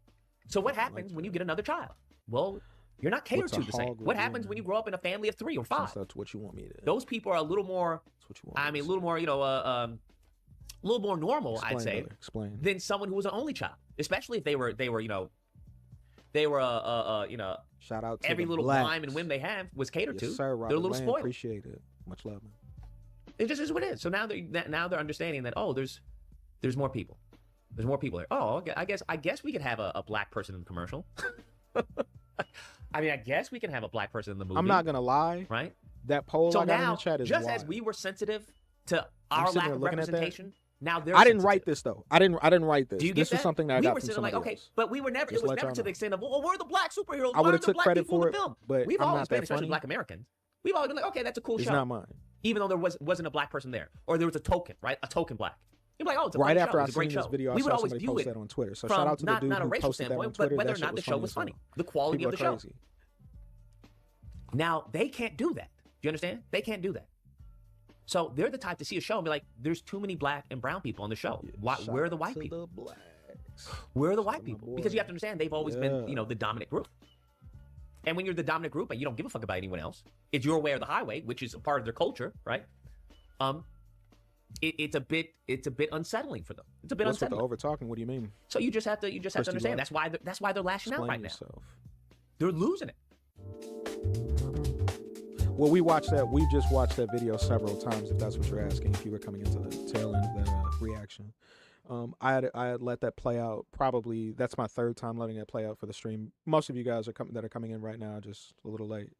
So what happens when you get another child? Well, you're not catered What's a to the same. hog What with happens you, when you grow up in a family of 3 or 5? That's what you want me to. Those people are a little more. That's what you want. I mean, a little more. A little more normal, Explain, I'd say, brother, explain. than someone who was an only child. Especially if they were Shout out to every the little blacks. whim and whim they have was catered Yes, to. sir, Robert They're a little Land, spoiled. Appreciate it. Much love, man. It just is what it is. So now they're understanding that, oh, there's more people. There's more people there. Oh, okay. I guess we could have a black person in the commercial. I mean, I guess we can have a black person in the movie. I'm not gonna lie. Right. That poll So I got in now, the chat is just wild. as we were sensitive to I'm our sitting lack there of looking at that. representation, now they're I didn't sensitive. write this though. I didn't write this. Do you get This that? is something that I we got were from sitting somebody like, okay, else. but we were never. Just It was let never y'all to the know. extent of, well, we're the black superheroes. I Why are would've the took black credit people for in the it, film? but We've I'm always not been, that especially funny. black Americans. We've always been like, okay, that's a cool It's show. not mine. Even though there wasn't a black person there, or there was a token, right? A token black. You're like, oh, it's a Right funny after show. I It's a great seen this show. video, I We would saw always somebody view post it that on Twitter. So from shout out to the not dude a who racial posted that on standpoint, Twitter. but whether That or shit not the was show funny was as hell. funny. The quality People of the are show. crazy. Now they can't do that. Do you understand? They can't do that. So they're the type to see a show and be like, "There's too many black and brown people on the show. Why? Shout Where are the out white to people? the blacks. Where are the white Shout out to my people? Because you boy. have to understand they've always been, the dominant group. And when you're the dominant group and you don't give a fuck about anyone else, it's your way or the highway, which is a part of their culture, right? It's a bit unsettling for them. It's a bit What's with the unsettling. over talking? What do you mean? So you just have to Christy understand. Love. That's why they're lashing out Explain right now. yourself. They're losing it. Well, we just watched that video several times. If that's what you're asking, if you were coming into the tail end of that reaction, I had let that play out. Probably that's my 3rd time letting it play out for the stream. Most of you guys that are coming in right now, just a little late.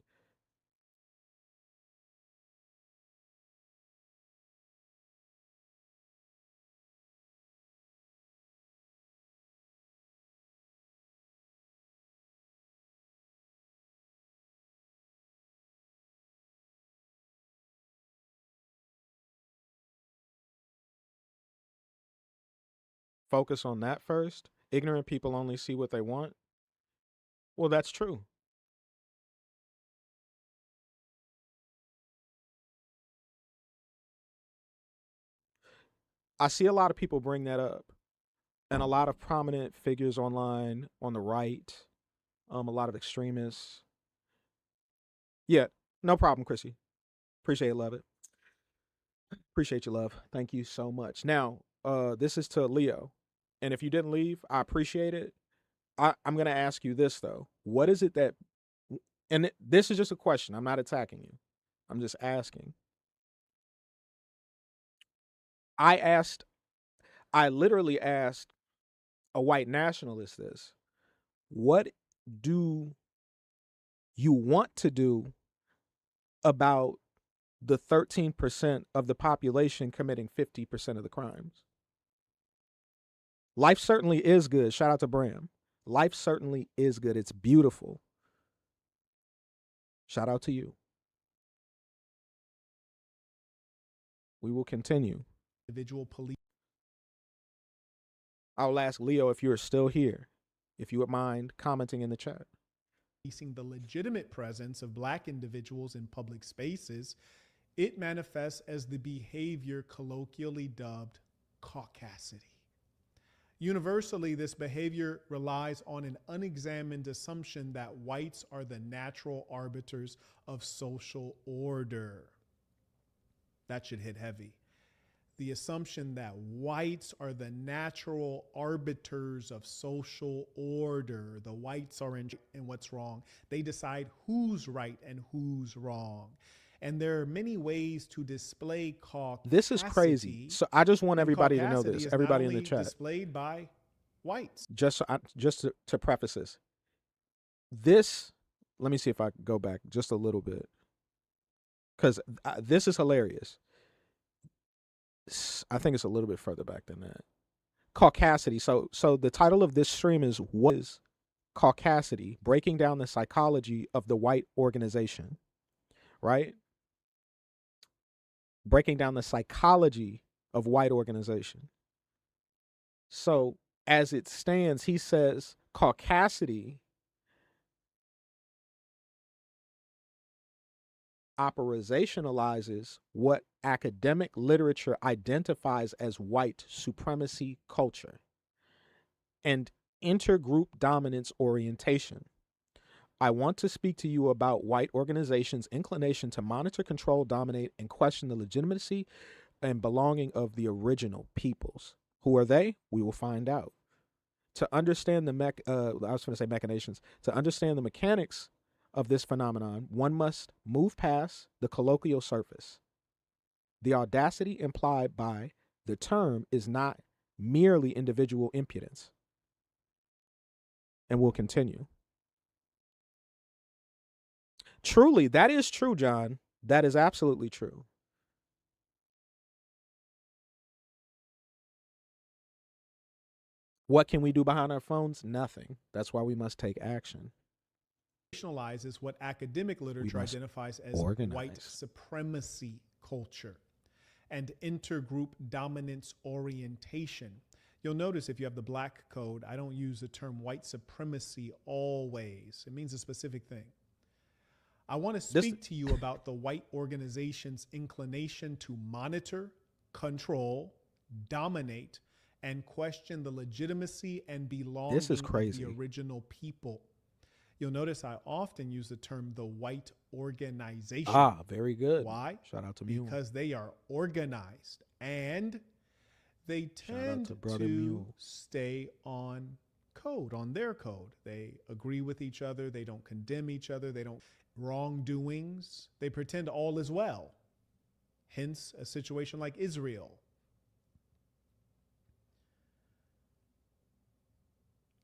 focus on that first. Ignorant people only see what they want. Well, that's true. I see a lot of people bring that up, and a lot of prominent figures online on the right, a lot of extremists. Yeah, no problem, Chrissy. Appreciate it, love it. Appreciate you, love. Thank you so much. Now, this is to Leo, and if you didn't leave, I appreciate it. I'm gonna ask you this though. What is it that, and this is just a question. I'm not attacking you. I'm just asking. I literally asked a white nationalist this. What do you want to do about the 13% of the population committing 50% of the crimes? Life certainly is good. Shout out to Bram. Life certainly is good. It's beautiful. Shout out to you. We will continue. Individual police. I'll ask Leo if you're still here, if you would mind commenting in the chat. Policing the legitimate presence of black individuals in public spaces, it manifests as the behavior colloquially dubbed caucasity. Universally, this behavior relies on an unexamined assumption that whites are the natural arbiters of social order. That should hit heavy. The assumption that whites are the natural arbiters of social order. The whites are in what's wrong. They decide who's right and who's wrong. And there are many ways to display caucasity. This is crazy. So I just want everybody to know this. Everybody in the chat. Displayed by whites. Just to preface this, let me see if I can go back just a little bit, because this is hilarious. I think it's a little bit further back than that. Caucasity. So the title of this stream is "What is Caucasity? Breaking down the psychology of the white organization." Right? Breaking down the psychology of white organization. So as it stands, he says caucasity operationalizes what academic literature identifies as white supremacy culture and intergroup dominance orientation. I want to speak to you about white organizations' inclination to monitor, control, dominate, and question the legitimacy and belonging of the original peoples. Who are they? We will find out. To understand the machinations. To understand the mechanics of this phenomenon, one must move past the colloquial surface. The audacity implied by the term is not merely individual impudence. And we'll continue. Truly, that is true, John. That is absolutely true. What can we do behind our phones? Nothing. That's why we must take action. Operationalizes what academic literature identifies as white supremacy culture and intergroup dominance orientation. You'll notice if you have the black code, I don't use the term white supremacy always. It means a specific thing. I want to speak to you about the white organization's inclination to monitor, control, dominate, and question the legitimacy and belonging of the original people. You'll notice I often use the term the white organization. Ah, very good. Why? Shout out to Mule. Because they are organized and they tend to stay on code, on their code. They agree with each other. They don't condemn each other. They don't wrongdoings. They pretend all is well. Hence a situation like Israel.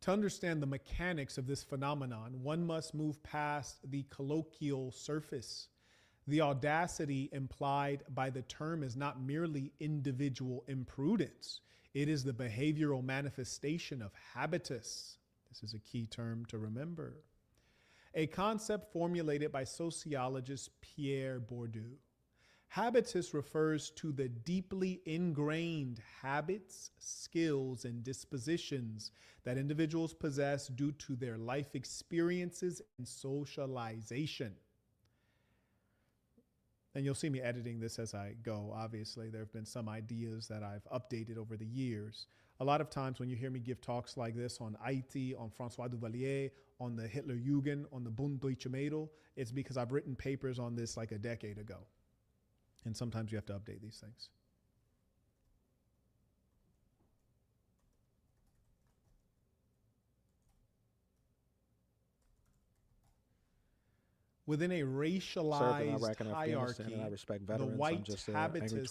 To understand the mechanics of this phenomenon, one must move past the colloquial surface. The audacity implied by the term is not merely individual imprudence. It is the behavioral manifestation of habitus. This is a key term to remember. A concept formulated by sociologist Pierre Bourdieu. Habitus refers to the deeply ingrained habits, skills, and dispositions that individuals possess due to their life experiences and socialization. And you'll see me editing this as I go. Obviously, there have been some ideas that I've updated over the years. A lot of times when you hear me give talks like this on Haiti, on François Duvalier, on the Hitler Jugend, on the Bund Deutsche Mädel, it's because I've written papers on this like a decade ago. And sometimes you have to update these things. Within a racialized hierarchy, the white habitus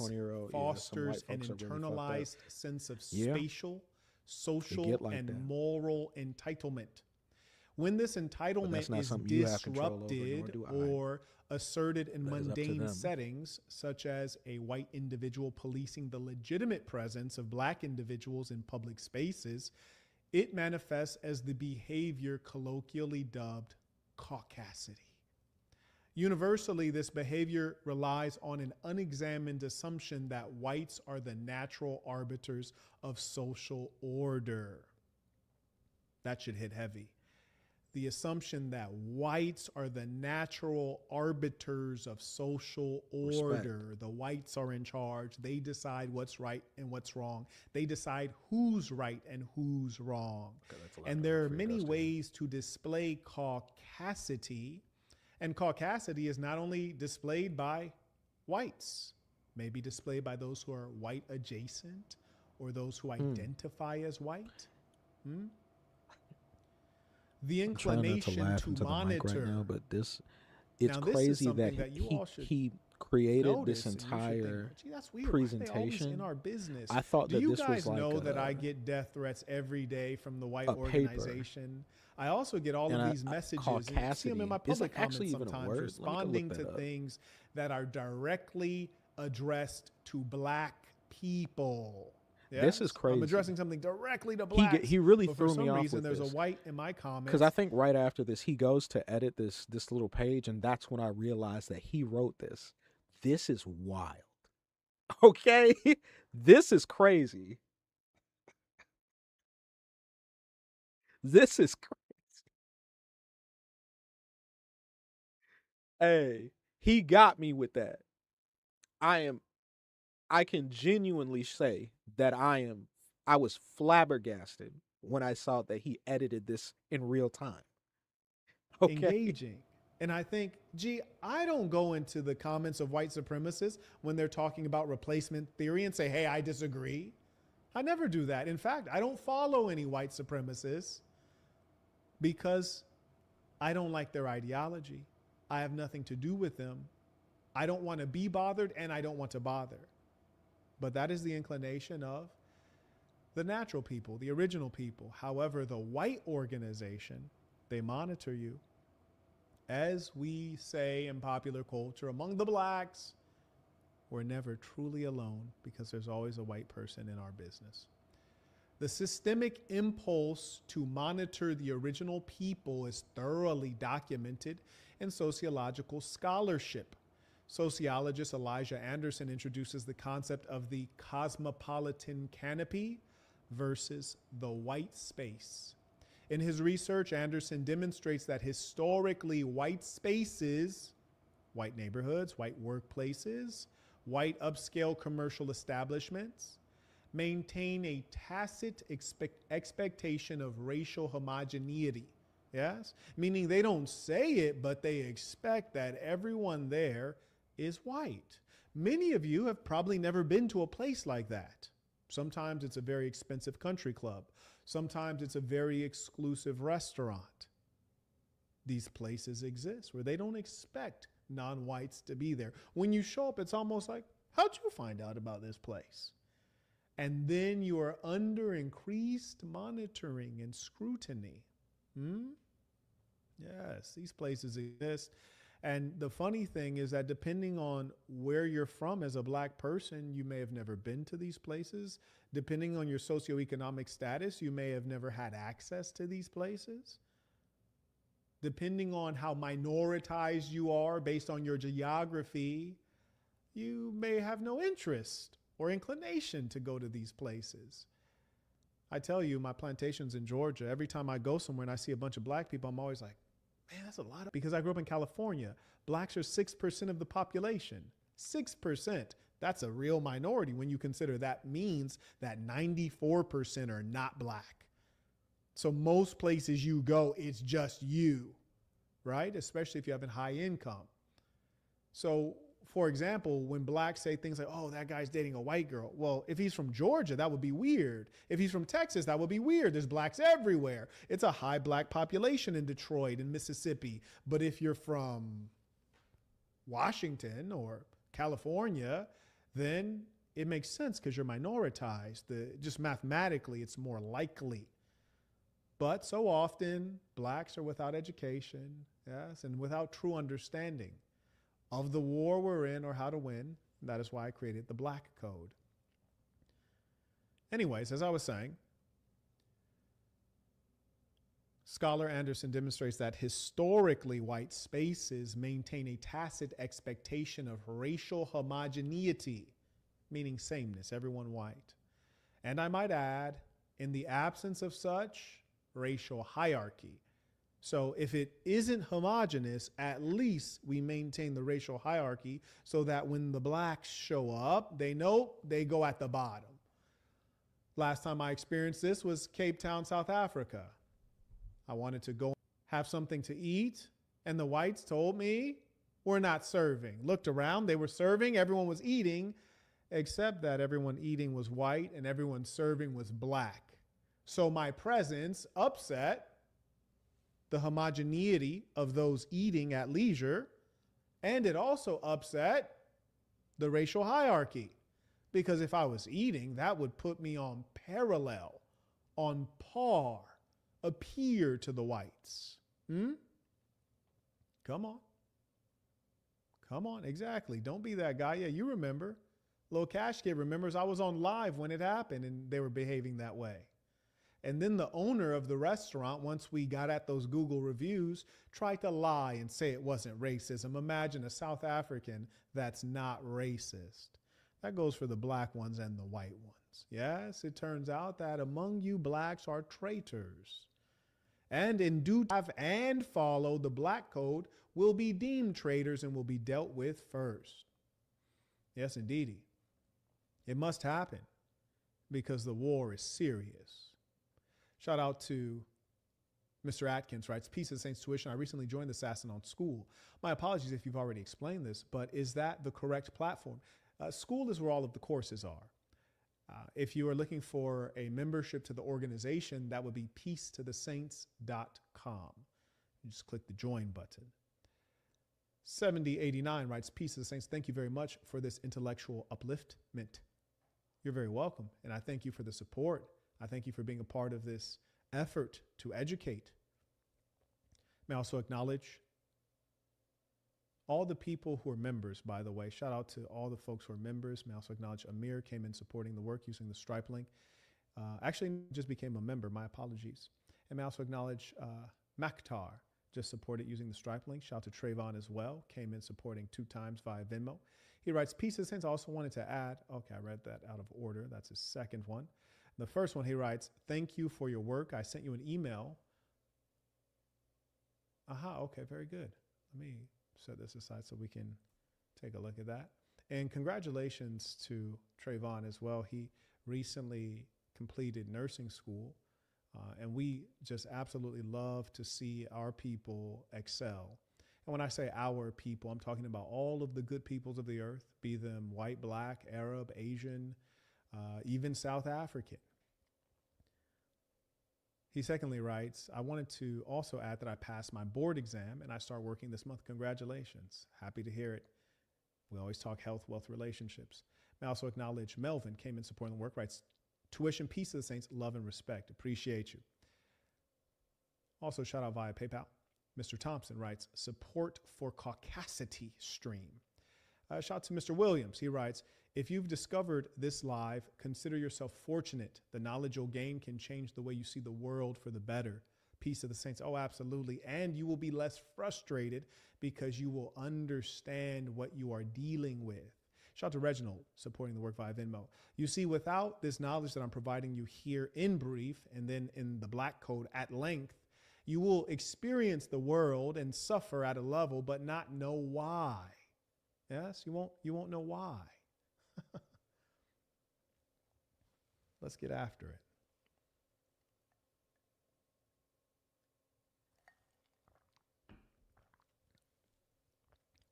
fosters an internalized sense of spatial, social, and moral entitlement. When this entitlement is disrupted or asserted in mundane settings, such as a white individual policing the legitimate presence of black individuals in public spaces, it manifests as the behavior colloquially dubbed caucasity. Universally, this behavior relies on an unexamined assumption that whites are the natural arbiters of social order. That should hit heavy. The assumption that whites are the natural arbiters of social order. The whites are in charge. They decide what's right and what's wrong. They decide who's right and who's wrong. And there are many ways to display caucasity. And caucasity is not only displayed by whites, maybe displayed by those who are white adjacent or those who identify as white. The inclination to monitor. Right now, but it's crazy that he created this entire presentation. In our business. I thought that this was like do you guys know that I get death threats every day from the white organization? I also get all of these messages. And I see them in my public comments sometimes, responding to things that are directly addressed to black people. Yeah? This is crazy. I'm addressing something directly to blacks. He really but threw for some me off reason, with there's this. a white in my comments. Because I think right after this, he goes to edit this little page, and that's when I realized that he wrote this. This is wild. Okay? This is crazy. This is crazy. Hey, he got me with that. I can genuinely say that I was flabbergasted when I saw that he edited this in real time. Okay. Engaging. And I think, I don't go into the comments of white supremacists when they're talking about replacement theory and say, hey, I disagree. I never do that. In fact, I don't follow any white supremacists because I don't like their ideology. I have nothing to do with them. I don't want to be bothered, and I don't want to bother. But that is the inclination of the natural people, the original people. However, the white organization, they monitor you. As we say in popular culture, among the blacks, we're never truly alone because there's always a white person in our business. The systemic impulse to monitor the original people is thoroughly documented in sociological scholarship. Sociologist Elijah Anderson introduces the concept of the cosmopolitan canopy versus the white space. In his research, Anderson demonstrates that historically white spaces, white neighborhoods, white workplaces, white upscale commercial establishments, maintain a tacit expectation of racial homogeneity. Yes? Meaning they don't say it, but they expect that everyone there is white. Many of you have probably never been to a place like that. Sometimes it's a very expensive country club. Sometimes it's a very exclusive restaurant. These places exist where they don't expect non-whites to be there. When you show up, it's almost like, how'd you find out about this place? And then you are under increased monitoring and scrutiny. Yes, these places exist. And the funny thing is that depending on where you're from as a black person, you may have never been to these places. Depending on your socioeconomic status, you may have never had access to these places. Depending on how minoritized you are based on your geography, you may have no interest or inclination to go to these places. I tell you, my plantations in Georgia, every time I go somewhere and I see a bunch of black people, I'm always like, man, that's a lot. Because I grew up in California. Blacks are 6% of the population. 6%. That's a real minority when you consider that means that 94% are not black. So most places you go, it's just you, right? Especially if you have a high income. So, for example, when blacks say things like, oh, that guy's dating a white girl. Well, if he's from Georgia, that would be weird. If he's from Texas, that would be weird. There's blacks everywhere. It's a high black population in Detroit and Mississippi. But if you're from Washington or California, then it makes sense because you're minoritized. Just mathematically, it's more likely. But so often, blacks are without education, yes, and without true understanding of the war we're in or how to win. That is why I created the Black Code. Anyways, as I was saying, Scholar Anderson demonstrates that historically white spaces maintain a tacit expectation of racial homogeneity, meaning sameness, everyone white. And I might add, in the absence of such, racial hierarchy. So if it isn't homogenous, at least we maintain the racial hierarchy so that when the blacks show up, they know they go at the bottom. Last time I experienced this was Cape Town, South Africa. I wanted to go have something to eat, and the whites told me, we're not serving. Looked around, they were serving, everyone was eating, except that everyone eating was white and everyone serving was black. So my presence upset the homogeneity of those eating at leisure, and it also upset the racial hierarchy. Because if I was eating, that would put me on parallel, on par, appear to the whites. Come on. Come on, exactly. Don't be that guy. Yeah, you remember. Lil Cash Kid remembers I was on live when it happened and they were behaving that way. And then the owner of the restaurant, once we got at those Google reviews, tried to lie and say it wasn't racism. Imagine a South African that's not racist. That goes for the black ones and the white ones. Yes, it turns out that among you blacks are traitors. And in due time and follow the Black Code will be deemed traitors and will be dealt with first. Yes, indeedy. It must happen because the war is serious. Shout out to Mr. Atkins, writes, Peace of the Saints Tuition. I recently joined the Sassanon School. My apologies if you've already explained this, but is that the correct platform? School is where all of the courses are. If you are looking for a membership to the organization, that would be peacetothesaints.com. You just click the join button. 7089 writes, Peace of the Saints. Thank you very much for this intellectual upliftment. You're very welcome. And I thank you for the support. I thank you for being a part of this effort to educate. May I also acknowledge all the people who are members, by the way. Shout out to all the folks who are members. May I also acknowledge Amir came in supporting the work using the Stripe link. Actually, just became a member. My apologies. And may I also acknowledge Maktar, just supported using the Stripe link. Shout out to Trayvon as well. Came in supporting 2 times via Venmo. He writes, Peace of the Saints. I also wanted to add, okay, I read that out of order. That's his second one. The first one, he writes, thank you for your work. I sent you an email. Aha, okay, very good. Let me set this aside so we can take a look at that. And congratulations to Trayvon as well. He recently completed nursing school, and we just absolutely love to see our people excel. And when I say our people, I'm talking about all of the good peoples of the earth, be them white, black, Arab, Asian, even South African. He secondly writes, I wanted to also add that I passed my board exam and I start working this month. Congratulations. Happy to hear it. We always talk health, wealth, relationships. I also acknowledge Melvin came in supporting the work, writes, Tuition, Peace of the Saints, love and respect. Appreciate you. Also shout out via PayPal. Mr. Thompson writes, support for caucasity stream. Shout out to Mr. Williams. He writes, if you've discovered this live, consider yourself fortunate. The knowledge you'll gain can change the way you see the world for the better. Peace of the Saints. Oh, absolutely. And you will be less frustrated because you will understand what you are dealing with. Shout out to Reginald supporting the work via Venmo. You see, without this knowledge that I'm providing you here in brief and then in the Black Code at length, you will experience the world and suffer at a level, but not know why. Yes, you won't know why. Let's get after it.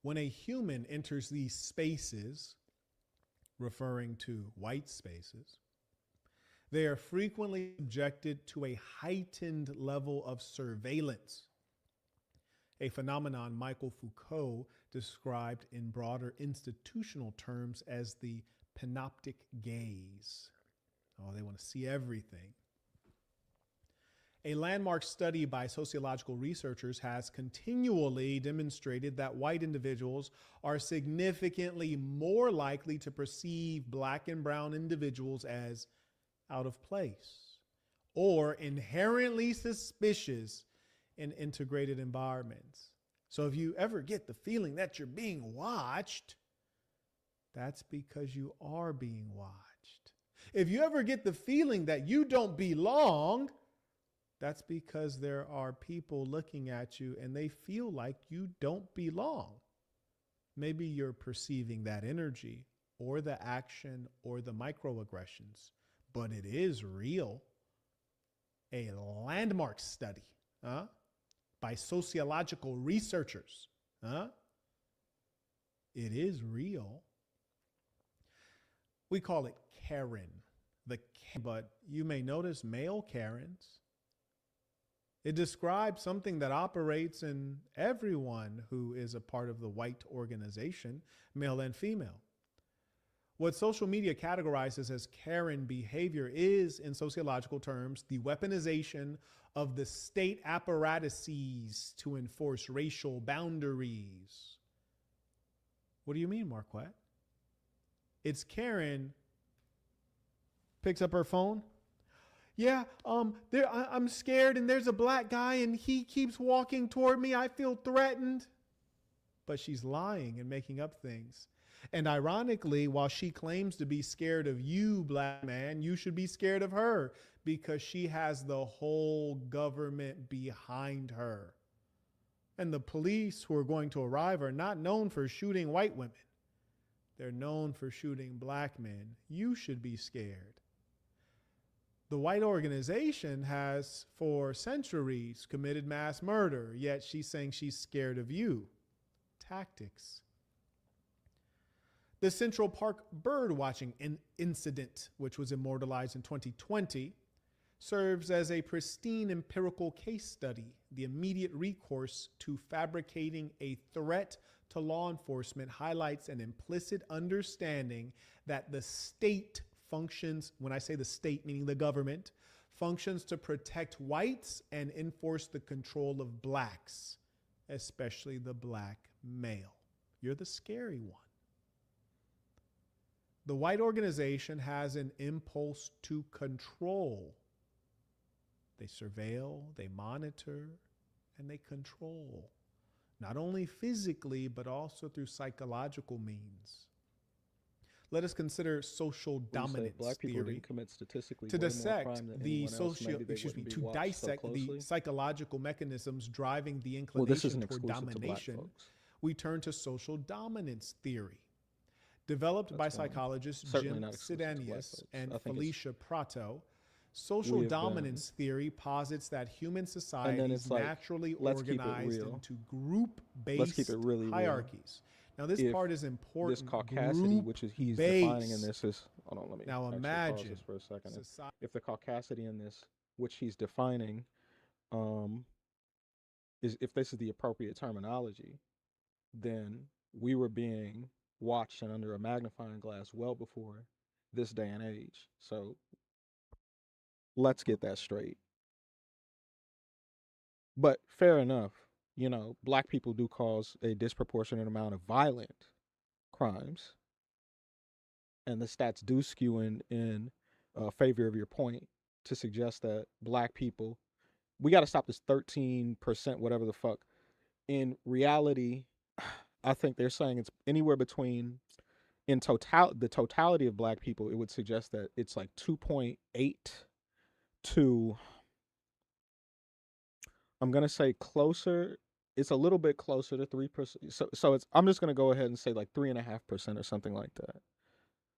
When a human enters these spaces, referring to white spaces, they are frequently subjected to a heightened level of surveillance, a phenomenon Michael Foucault described in broader institutional terms as the panoptic gaze. Oh, they want to see everything. A landmark study by sociological researchers has continually demonstrated that white individuals are significantly more likely to perceive Black and brown individuals as out of place or inherently suspicious in integrated environments. So if you ever get the feeling that you're being watched, that's because you are being watched. If you ever get the feeling that you don't belong, that's because there are people looking at you and they feel like you don't belong. Maybe you're perceiving that energy or the action or the microaggressions, but it is real. A landmark study by sociological researchers. It is real. We call it Karen, but you may notice male Karens. It describes something that operates in everyone who is a part of the white organization, male and female. What social media categorizes as Karen behavior is, in sociological terms, the weaponization of the state apparatuses to enforce racial boundaries. What do you mean, Marquette? It's Karen picks up her phone. Yeah, I'm scared and there's a Black guy and he keeps walking toward me. I feel threatened. But she's lying and making up things. And ironically, while she claims to be scared of you, Black man, you should be scared of her because she has the whole government behind her. And the police who are going to arrive are not known for shooting white women. They're known for shooting Black men. You should be scared. The white organization has for centuries committed mass murder, yet she's saying she's scared of you. Tactics. The Central Park bird watching incident, which was immortalized in 2020, serves as a pristine empirical case study. The immediate recourse to fabricating a threat to law enforcement highlights an implicit understanding that the state functions, when I say the state, meaning the government, functions to protect whites and enforce the control of Blacks, especially the Black male. You're the scary one. The white organization has an impulse to control. They surveil, they monitor, and they control, not only physically, but also through psychological means. Let us consider social dominance Black people theory didn't commit statistically to way more dissect crime than the anyone else. Maybe they to wouldn't be watched so dissect the closely. psychological mechanisms driving the Well, this inclination isn't toward exclusive to Black domination. folks. We turn to social dominance theory, developed by That's fine. psychologists Certainly Jim not exclusive to Black Sidanius folks. and I think it's- Felicia Prato. Social we have dominance theory posits that human society it's is like, naturally let's keep it organized real. into group-based Let's keep it really real. hierarchies. Now, this If part is important. This caucasity, which is he's defining in this, is hold on. Let me Now actually imagine pause this for a second. society. If the caucasity in this, which he's defining, is if this is the appropriate terminology, then we were being watched and under a magnifying glass well before this day and age. So let's get that straight. But fair enough, you know, Black people do cause a disproportionate amount of violent crimes, and the stats do skew in favor of your point to suggest that Black people, we got to stop this 13%, whatever the fuck. In reality, I think they're saying it's anywhere between the totality of black people, it would suggest that it's like 2.8 to, I'm gonna say closer. It's a little bit closer to 3%. So it's, I'm just gonna go ahead and say like 3.5% or something like that.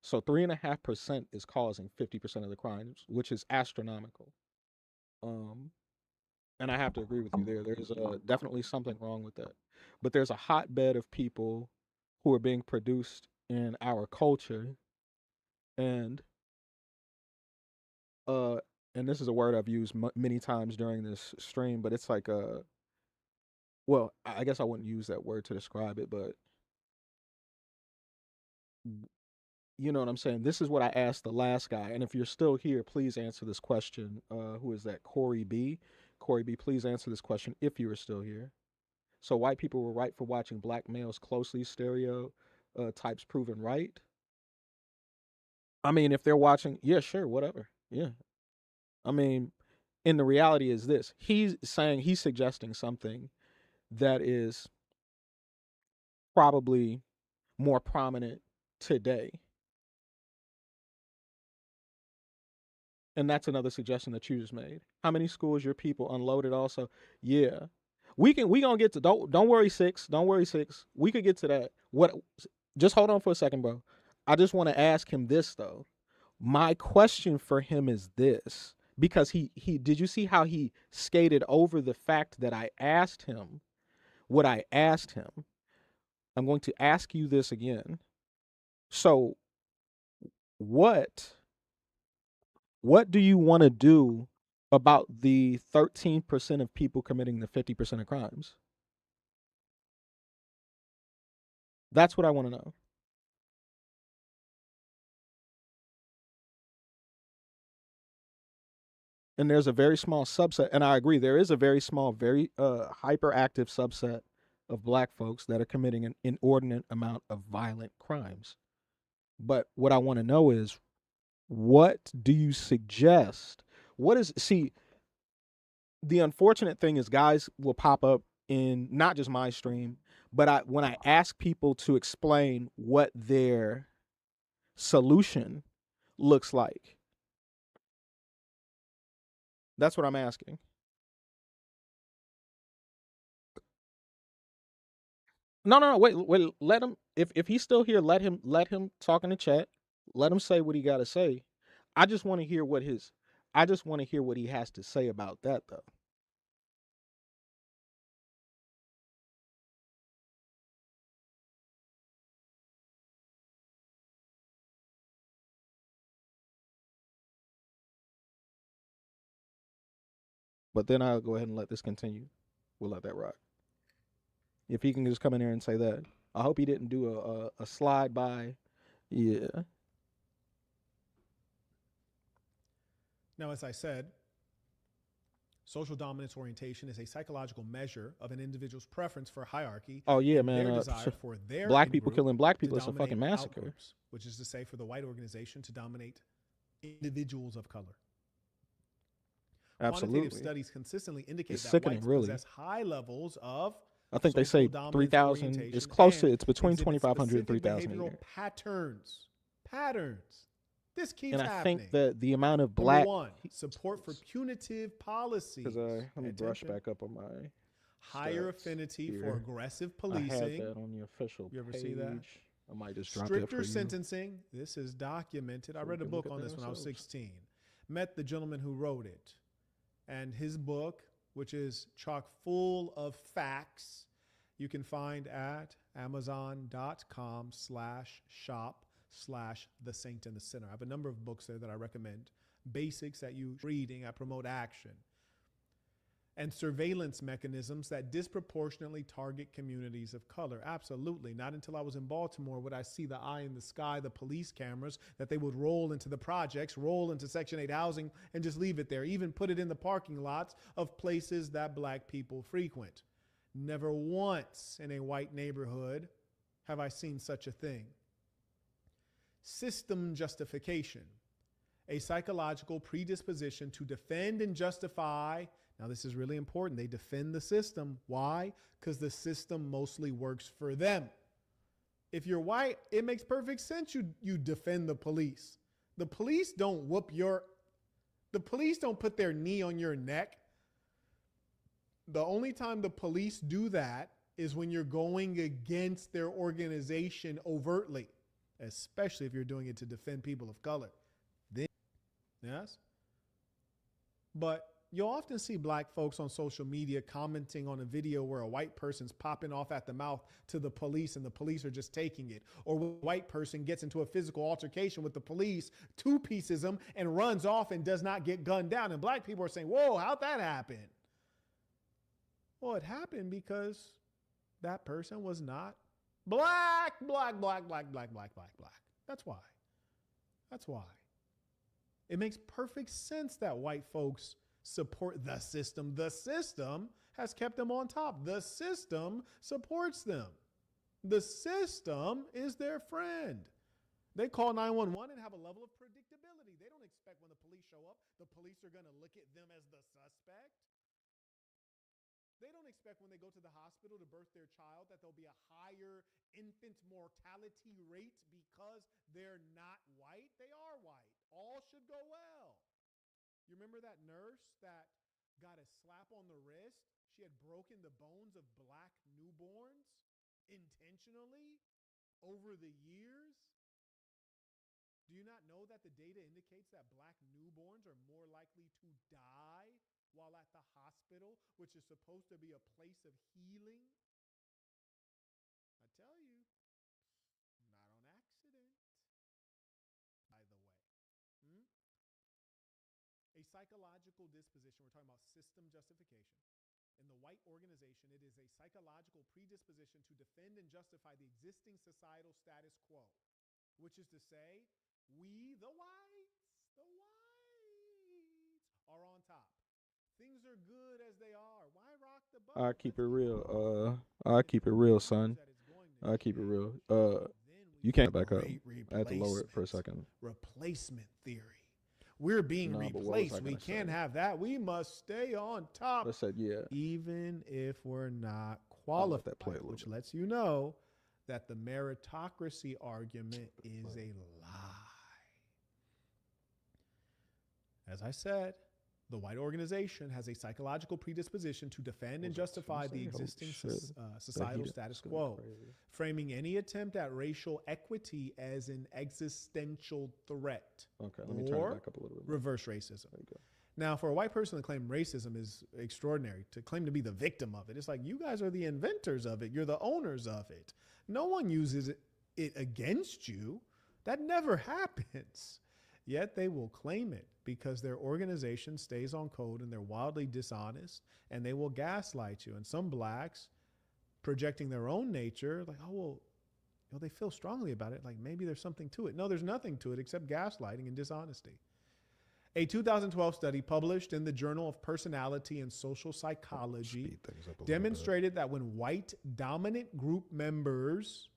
So 3.5% is causing 50% of the crimes, which is astronomical. Um, and I have to agree with you there. There's definitely something wrong with that. But there's a hotbed of people who are being produced in our culture, and uh, and this is a word I've used many times during this stream, but it's like well, I guess I wouldn't use that word to describe it, but you know what I'm saying? This is what I asked the last guy. And if you're still here, please answer this question. Who is that? Corey B. Corey B, please answer this question if you are still here. So white people were right for watching black males closely types proven right. I mean, if they're watching, yeah, sure, whatever. Yeah. I mean, and the reality is this. He's suggesting something that is probably more prominent today. And that's another suggestion that you just made. How many schools your people unloaded also? Yeah. We gonna get to, don't worry, Six. Don't worry, Six. We could get to that. Just hold on for a second, bro. I just want to ask him this though. My question for him is this, because he did you see how he skated over the fact that I asked him what I asked him? I'm going to ask you this again. So what do you want to do about the 13% of people committing the 50% of crimes? That's what I want to know. And there's a very small subset, and I agree, there is a very small, very hyperactive subset of black folks that are committing an inordinate amount of violent crimes. But what I want to know is, what do you suggest? See, the unfortunate thing is guys will pop up in not just my stream, but when I ask people to explain what their solution looks like, that's what I'm asking. No. Wait. Let him. If he's still here, let him talk in the chat. Let him say what he got to say. I just want to hear what he has to say about that, though. But then I'll go ahead and let this continue. We'll let that rock. If he can just come in here and say that. I hope he didn't do a slide by. Yeah. Now, as I said, social dominance orientation is a psychological measure of an individual's preference for hierarchy. Oh yeah, man. Their desire for their black people killing black people is a fucking massacre. Outgroups, which is to say, for the white organization to dominate individuals of color. Absolutely. Quantitative studies consistently indicate that whites really possess high levels of, I think they say 3,000. It's close to. It's between 2,500 and 3,000 a year. Patterns. This keeps and I happening. think that the amount of black Number one, support for punitive policies. Let me brush back up on my higher affinity here. for aggressive policing. I had that on the official You ever page. see that? I might just drop Stricter that for sentencing. This is documented. I read a book on this when I was 16. Met the gentleman who wrote it. And his book, which is chock full of facts, you can find at amazon.com/shop/The Saint and the Sinner. I have a number of books there that I recommend. Basics that you reading. I promote action. And surveillance mechanisms that disproportionately target communities of color. Absolutely. Not until I was in Baltimore would I see the eye in the sky, the police cameras, that they would roll into the projects, roll into Section 8 housing, and just leave it there. Even put it in the parking lots of places that black people frequent. Never once in a white neighborhood have I seen such a thing. System justification. A psychological predisposition to defend and justify. Now, this is really important. They defend the system. Why? Because the system mostly works for them. If you're white, it makes perfect sense you defend the police. The police don't the police don't put their knee on your neck. The only time the police do that is when you're going against their organization overtly, especially if you're doing it to defend people of color. Then, yes. But you'll often see black folks on social media commenting on a video where a white person's popping off at the mouth to the police and the police are just taking it. Or a white person gets into a physical altercation with the police, two-pieces them, and runs off and does not get gunned down. And black people are saying, whoa, how'd that happen? Well, it happened because that person was not black. That's why. That's why. It makes perfect sense that white folks support the system. The system has kept them on top. The system supports them. The system is their friend. They call 911 and have a level of predictability. They don't expect when the police show up, the police are going to look at them as the suspect. They don't expect when they go to the hospital to birth their child that there'll be a higher infant mortality rate because they're not white. They are white. All should go well. You remember that nurse that got a slap on the wrist? She had broken the bones of black newborns intentionally over the years. Do you not know that the data indicates that black newborns are more likely to die while at the hospital, which is supposed to be a place of healing? I tell you, not on accident, by the way. A psychological disposition, we're talking about system justification. In the white organization, it is a psychological predisposition to defend and justify the existing societal status quo, which is to say, we, the whites, are on top. Things are good as they are. Why rock the boat? I keep it real. I keep it real, son. I keep it real. You can't back up. I had to lower it for a second. Replacement theory. We're being replaced. We can't have that. We must stay on top. I said, yeah. Even if we're not qualified, which lets you know that the meritocracy argument is a lie. As I said, the white organization has a psychological predisposition to defend and justify the existing societal status quo, framing any attempt at racial equity as an existential threat. Okay, let me turn it back up a little bit. Reverse racism. There you go. Now, for a white person to claim racism is extraordinary. To claim to be the victim of it, it's like you guys are the inventors of it. You're the owners of it. No one uses it against you. That never happens. Yet they will claim it because their organization stays on code and they're wildly dishonest and they will gaslight you. And some blacks projecting their own nature, like, oh, well, you know, they feel strongly about it. Like maybe there's something to it. No, there's nothing to it except gaslighting and dishonesty. A 2012 study published in the Journal of Personality and Social Psychology demonstrated that when white dominant group members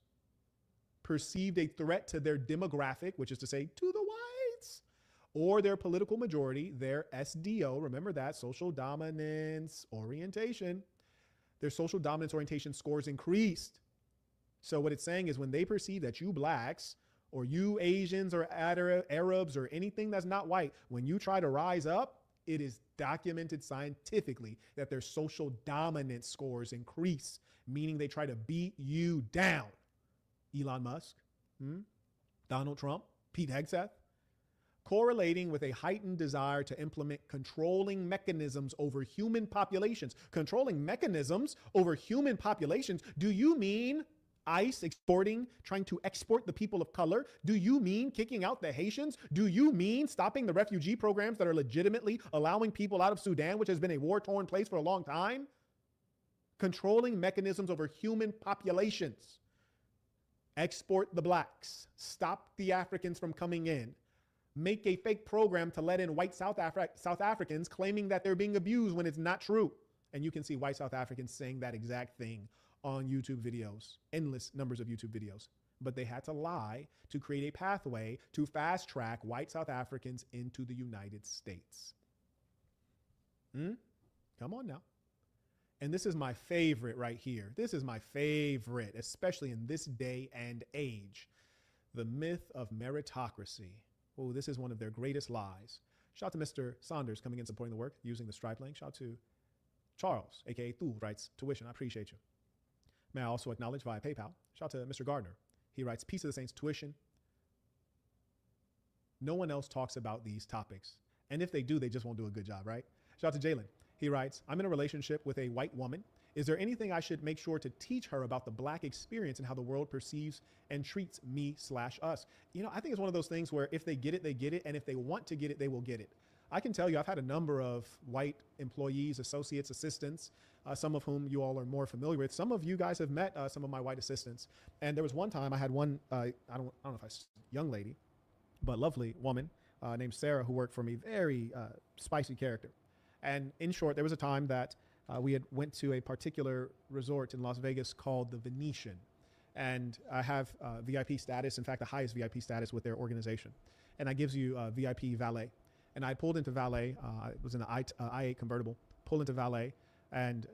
perceived a threat to their demographic, which is to say to the whites, or their political majority, their SDO, remember that, social dominance orientation, their social dominance orientation scores increased. So what it's saying is when they perceive that you blacks or you Asians or Arabs or anything that's not white, when you try to rise up, it is documented scientifically that their social dominance scores increase, meaning they try to beat you down. Elon Musk, Donald Trump, Pete Hegseth, correlating with a heightened desire to implement controlling mechanisms over human populations. Controlling mechanisms over human populations? Do you mean ICE trying to export the people of color? Do you mean kicking out the Haitians? Do you mean stopping the refugee programs that are legitimately allowing people out of Sudan, which has been a war-torn place for a long time? Controlling mechanisms over human populations. Export the blacks. Stop the Africans from coming in. Make a fake program to let in white South Africans claiming that they're being abused when it's not true. And you can see white South Africans saying that exact thing on YouTube videos, endless numbers of YouTube videos. But they had to lie to create a pathway to fast track white South Africans into the United States. Come on now. And this is my favorite right here. This is my favorite, especially in this day and age. The myth of meritocracy. Oh, this is one of their greatest lies. Shout out to Mr. Saunders coming in supporting the work using the Stripe link. Shout out to Charles, aka Tu, writes tuition. I appreciate you. May I also acknowledge via PayPal. Shout out to Mr. Gardner. He writes Peace of the Saints tuition. No one else talks about these topics. And if they do, they just won't do a good job, right? Shout out to Jalen. He writes, I'm in a relationship with a white woman. Is there anything I should make sure to teach her about the Black experience and how the world perceives and treats me/us? You know, I think it's one of those things where if they get it, they get it. And if they want to get it, they will get it. I can tell you, I've had a number of white employees, associates, assistants, some of whom you all are more familiar with. Some of you guys have met some of my white assistants. And there was one time I had one, I don't know if I young lady, but lovely woman named Sarah who worked for me, very spicy character. And in short, there was a time that we had went to a particular resort in Las Vegas called the Venetian. And I have VIP status, in fact, the highest VIP status with their organization. And that gives you VIP valet. And I pulled into valet, it was in an I8 convertible, pulled into valet, and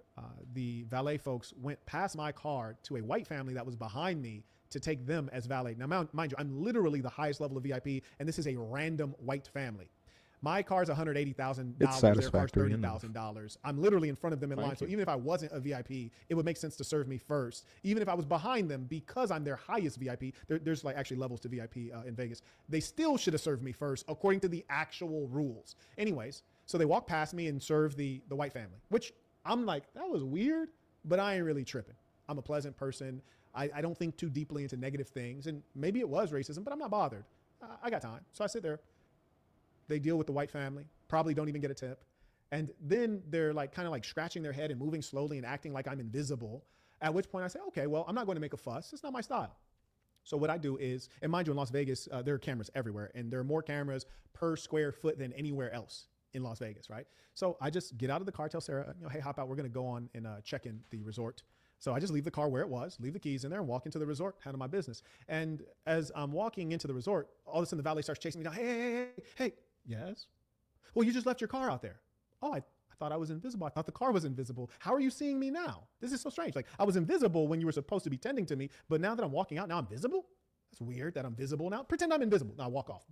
the valet folks went past my car to a white family that was behind me to take them as valet. Now, mind you, I'm literally the highest level of VIP, and this is a random white family. My car's $180,000. It's satisfactory. Their car's $30,000. I'm literally in front of them in line. So even if I wasn't a VIP, it would make sense to serve me first. Even if I was behind them, because I'm their highest VIP, there's like actually levels to VIP in Vegas. They still should have served me first according to the actual rules. Anyways, so they walked past me and served the white family, which I'm like, that was weird, but I ain't really tripping. I'm a pleasant person. I don't think too deeply into negative things. And maybe it was racism, but I'm not bothered. I got time. So I sit there. They deal with the white family, probably don't even get a tip. And then they're like kind of like scratching their head and moving slowly and acting like I'm invisible. At which point I say, okay, well, I'm not going to make a fuss. It's not my style. So what I do is, and mind you, in Las Vegas, there are cameras everywhere. And there are more cameras per square foot than anywhere else in Las Vegas, right? So I just get out of the car, tell Sarah, hey, hop out. We're going to go on and check in the resort. So I just leave the car where it was, leave the keys in there and walk into the resort, handle my business. And as I'm walking into the resort, all of a sudden the valet starts chasing me down. Hey. Yes. Well, you just left your car out there. Oh, I thought I was invisible. I thought the car was invisible. How are you seeing me now? This is so strange. Like I was invisible when you were supposed to be tending to me, but now that I'm walking out, now I'm visible? That's weird that I'm visible now. Pretend I'm invisible. Now walk off.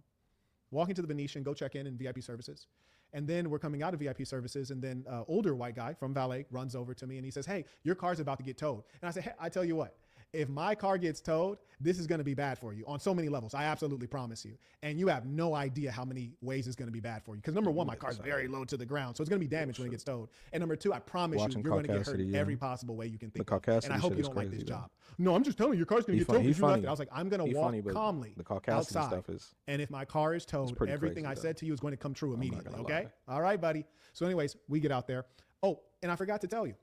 Walk into the Venetian, go check in VIP services. And then we're coming out of VIP services, and then older white guy from valet runs over to me and he says, hey, your car's about to get towed. And I say, hey, I tell you what, if my car gets towed, this is going to be bad for you on so many levels. I absolutely promise you. And you have no idea how many ways it's going to be bad for you. Because number one, my car's very low to the ground, so it's going to be damaged when it gets towed. And number two, I promise you're going to get hurt every possible way you can think of. And I hope you don't like this job. No, I'm just telling you, your car's going to get towed because you left it. I was like, I'm going to walk calmly outside. Stuff is, and if my car is towed, everything I said to you is going to come true immediately. Okay? All right, buddy. So anyways, we get out there. Oh, and I forgot to tell you.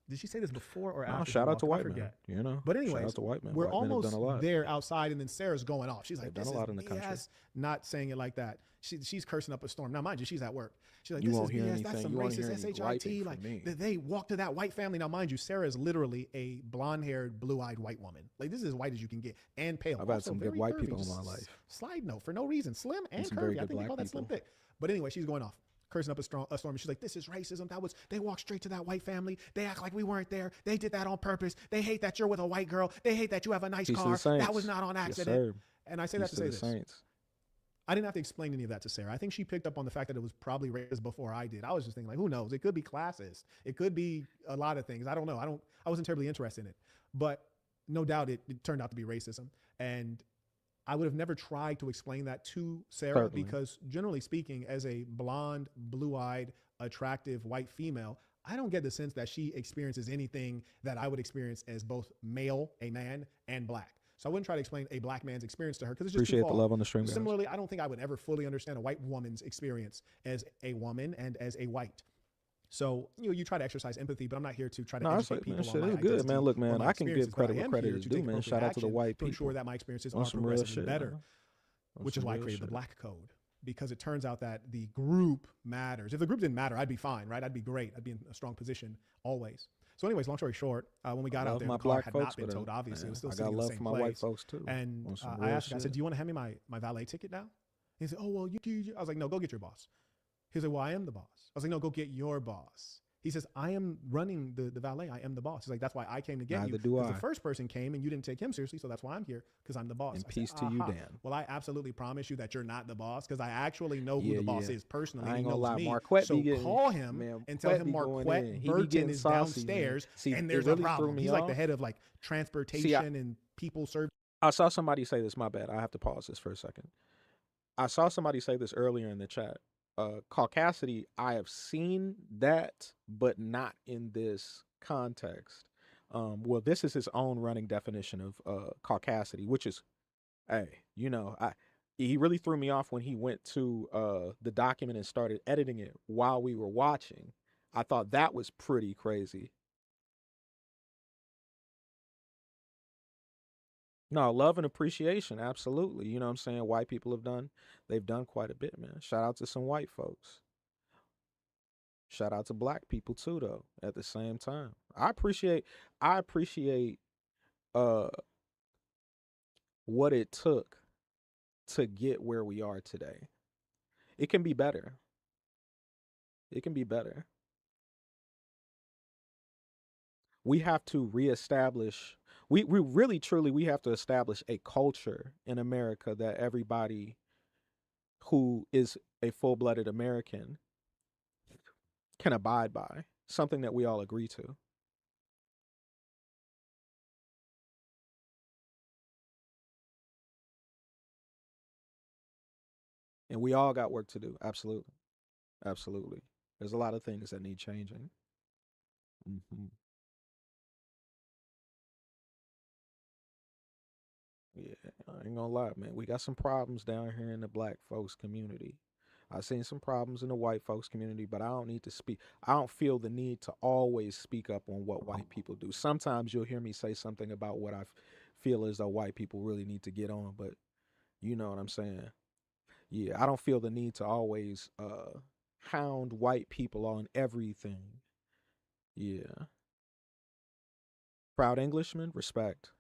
Did she say this before or after? Shout out to white man. You know, but anyways, shout out to white man. We're almost there outside, and then Sarah's going off. She's like, "This is BS." Not saying it like that. She's cursing up a storm. Now, mind you, she's at work. She's like, "You this won't is hear BS. anything. That's some racist shit. Like they walked to that white family. Now, mind you, Sarah is literally a blonde-haired, blue-eyed white woman. Like this is as white as you can get, and pale. I've had some good white people in my life. Slide note for no reason, slim and curvy. I think they call that slim thick. But anyway, she's going off, cursing up a storm. And she's like, this is racism. They walked straight to that white family. They act like we weren't there. They did that on purpose. They hate that you're with a white girl. They hate that you have a nice car. That was not on accident. Yes, and I say that to say this. I didn't have to explain any of that to Sarah. I think she picked up on the fact that it was probably racist before I did. I was just thinking like, who knows? It could be classist. It could be a lot of things. I don't know. I wasn't terribly interested in it, but no doubt it turned out to be racism. And I would have never tried to explain that to Sarah because generally speaking, as a blonde, blue-eyed, attractive white female, I don't get the sense that she experiences anything that I would experience as both male, a man, and black. So I wouldn't try to explain a black man's experience to her because it's just appreciate the love on the stream. Similarly, I don't think I would ever fully understand a white woman's experience as a woman and as a white. So you try to exercise empathy, but I'm not here to try to educate people on my identity. Good, man. Look, man, I can give credit where credit is due, man. Shout out to the white people. To ensure that my experiences are progressive and better, which is why I created the Black Code. Because it turns out that the group matters. If the group didn't matter, I'd be fine, right? I'd be great. I'd be in a strong position always. So anyways, long story short, when we got out there, the car had not been towed, obviously. It was still sitting in the same place. I got love for my white folks too. And I asked him, I said, do you want to hand me my valet ticket now? He said, oh, well, I was like, no, go get your boss. He said, well, I am the boss. I was like, no, go get your boss. He says, I am running the valet. I am the boss. He's like, that's why I came to get Neither you. do Because I. the first person came and you didn't take him seriously, so that's why I'm here, because I'm the boss. And I peace said, to you, "Aha. Dan. Well, I absolutely promise you that you're not the boss, because I actually know who Yeah, the boss yeah. is personally. I He ain't gonna knows lie, me. Marquette So be getting, call him man, and tell Marquette him be going in. Marquette He be Burton getting is saucy, man. downstairs, See, and it there's really a threw problem. me He's like off. the head of like transportation and people service. I saw somebody say this. My bad. I have to pause this for a second. I saw somebody say this earlier in the chat. Caucasity, I have seen that, but not in this context. Well, this is his own running definition of caucasity, which is, hey, he really threw me off when he went to the document and started editing it while we were watching. I thought that was pretty crazy. No, love and appreciation, absolutely. You know what I'm saying? White people they've done quite a bit, man. Shout out to some white folks. Shout out to black people too, though, at the same time. I appreciate uh what it took to get where we are today. It can be better. It can be better. We have to reestablish we really truly we have to establish a culture in America that everybody who is a full-blooded American can abide by, something that we all agree to. And we all got work to do. Absolutely. Absolutely. There's a lot of things that need changing. Hmm. Yeah, I ain't gonna lie, man. We got some problems down here in the black folks community. I've seen some problems in the white folks community, but I don't need to speak. I don't feel the need to always speak up on what white people do. Sometimes you'll hear me say something about what I feel as though white people really need to get on, but you know what I'm saying. Yeah, I don't feel the need to always hound white people on everything. Yeah. Proud Englishman, respect.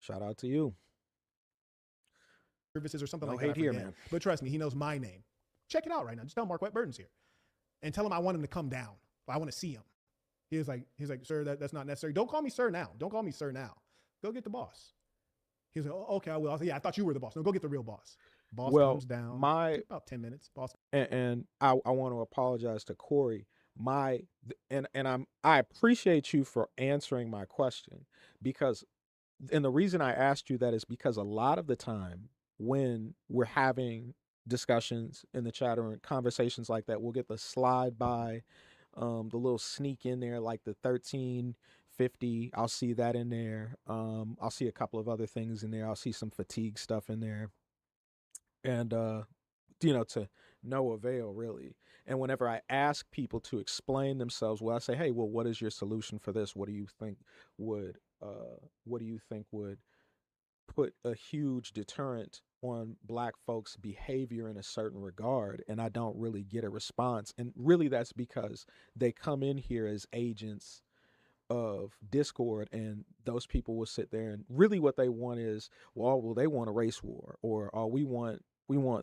Shout out to you. Services or something No like that. hate I here, forget. man. But trust me, he knows my name. Check it out right now. Just tell Marquette Burton's here, and tell him I want him to come down. I want to see him. He's like, sir, that's not necessary. Don't call me sir now. Don't call me sir now. Go get the boss. He's like, oh, okay, I will. I said, yeah, I thought you were the boss. No, go get the real boss. Boss Well, comes down. my Take about 10 minutes. Boss. and I want to apologize to Corey. I appreciate you for answering my question, because and the reason I asked you that is because a lot of the time when we're having discussions in the chat or in conversations like that, we'll get the slide by, the little sneak in there like the 1350. I'll see that in there. I'll see a couple of other things in there. I'll see some fatigue stuff in there, and to no avail really. And whenever I ask people to explain themselves, well, I say, hey, well, what is your solution for this? Would what do you think would put a huge deterrent on black folks' behavior in a certain regard? And I don't really get a response. And really that's because they come in here as agents of discord, and those people will sit there and really what they want is, well, they want a race war, or oh, we want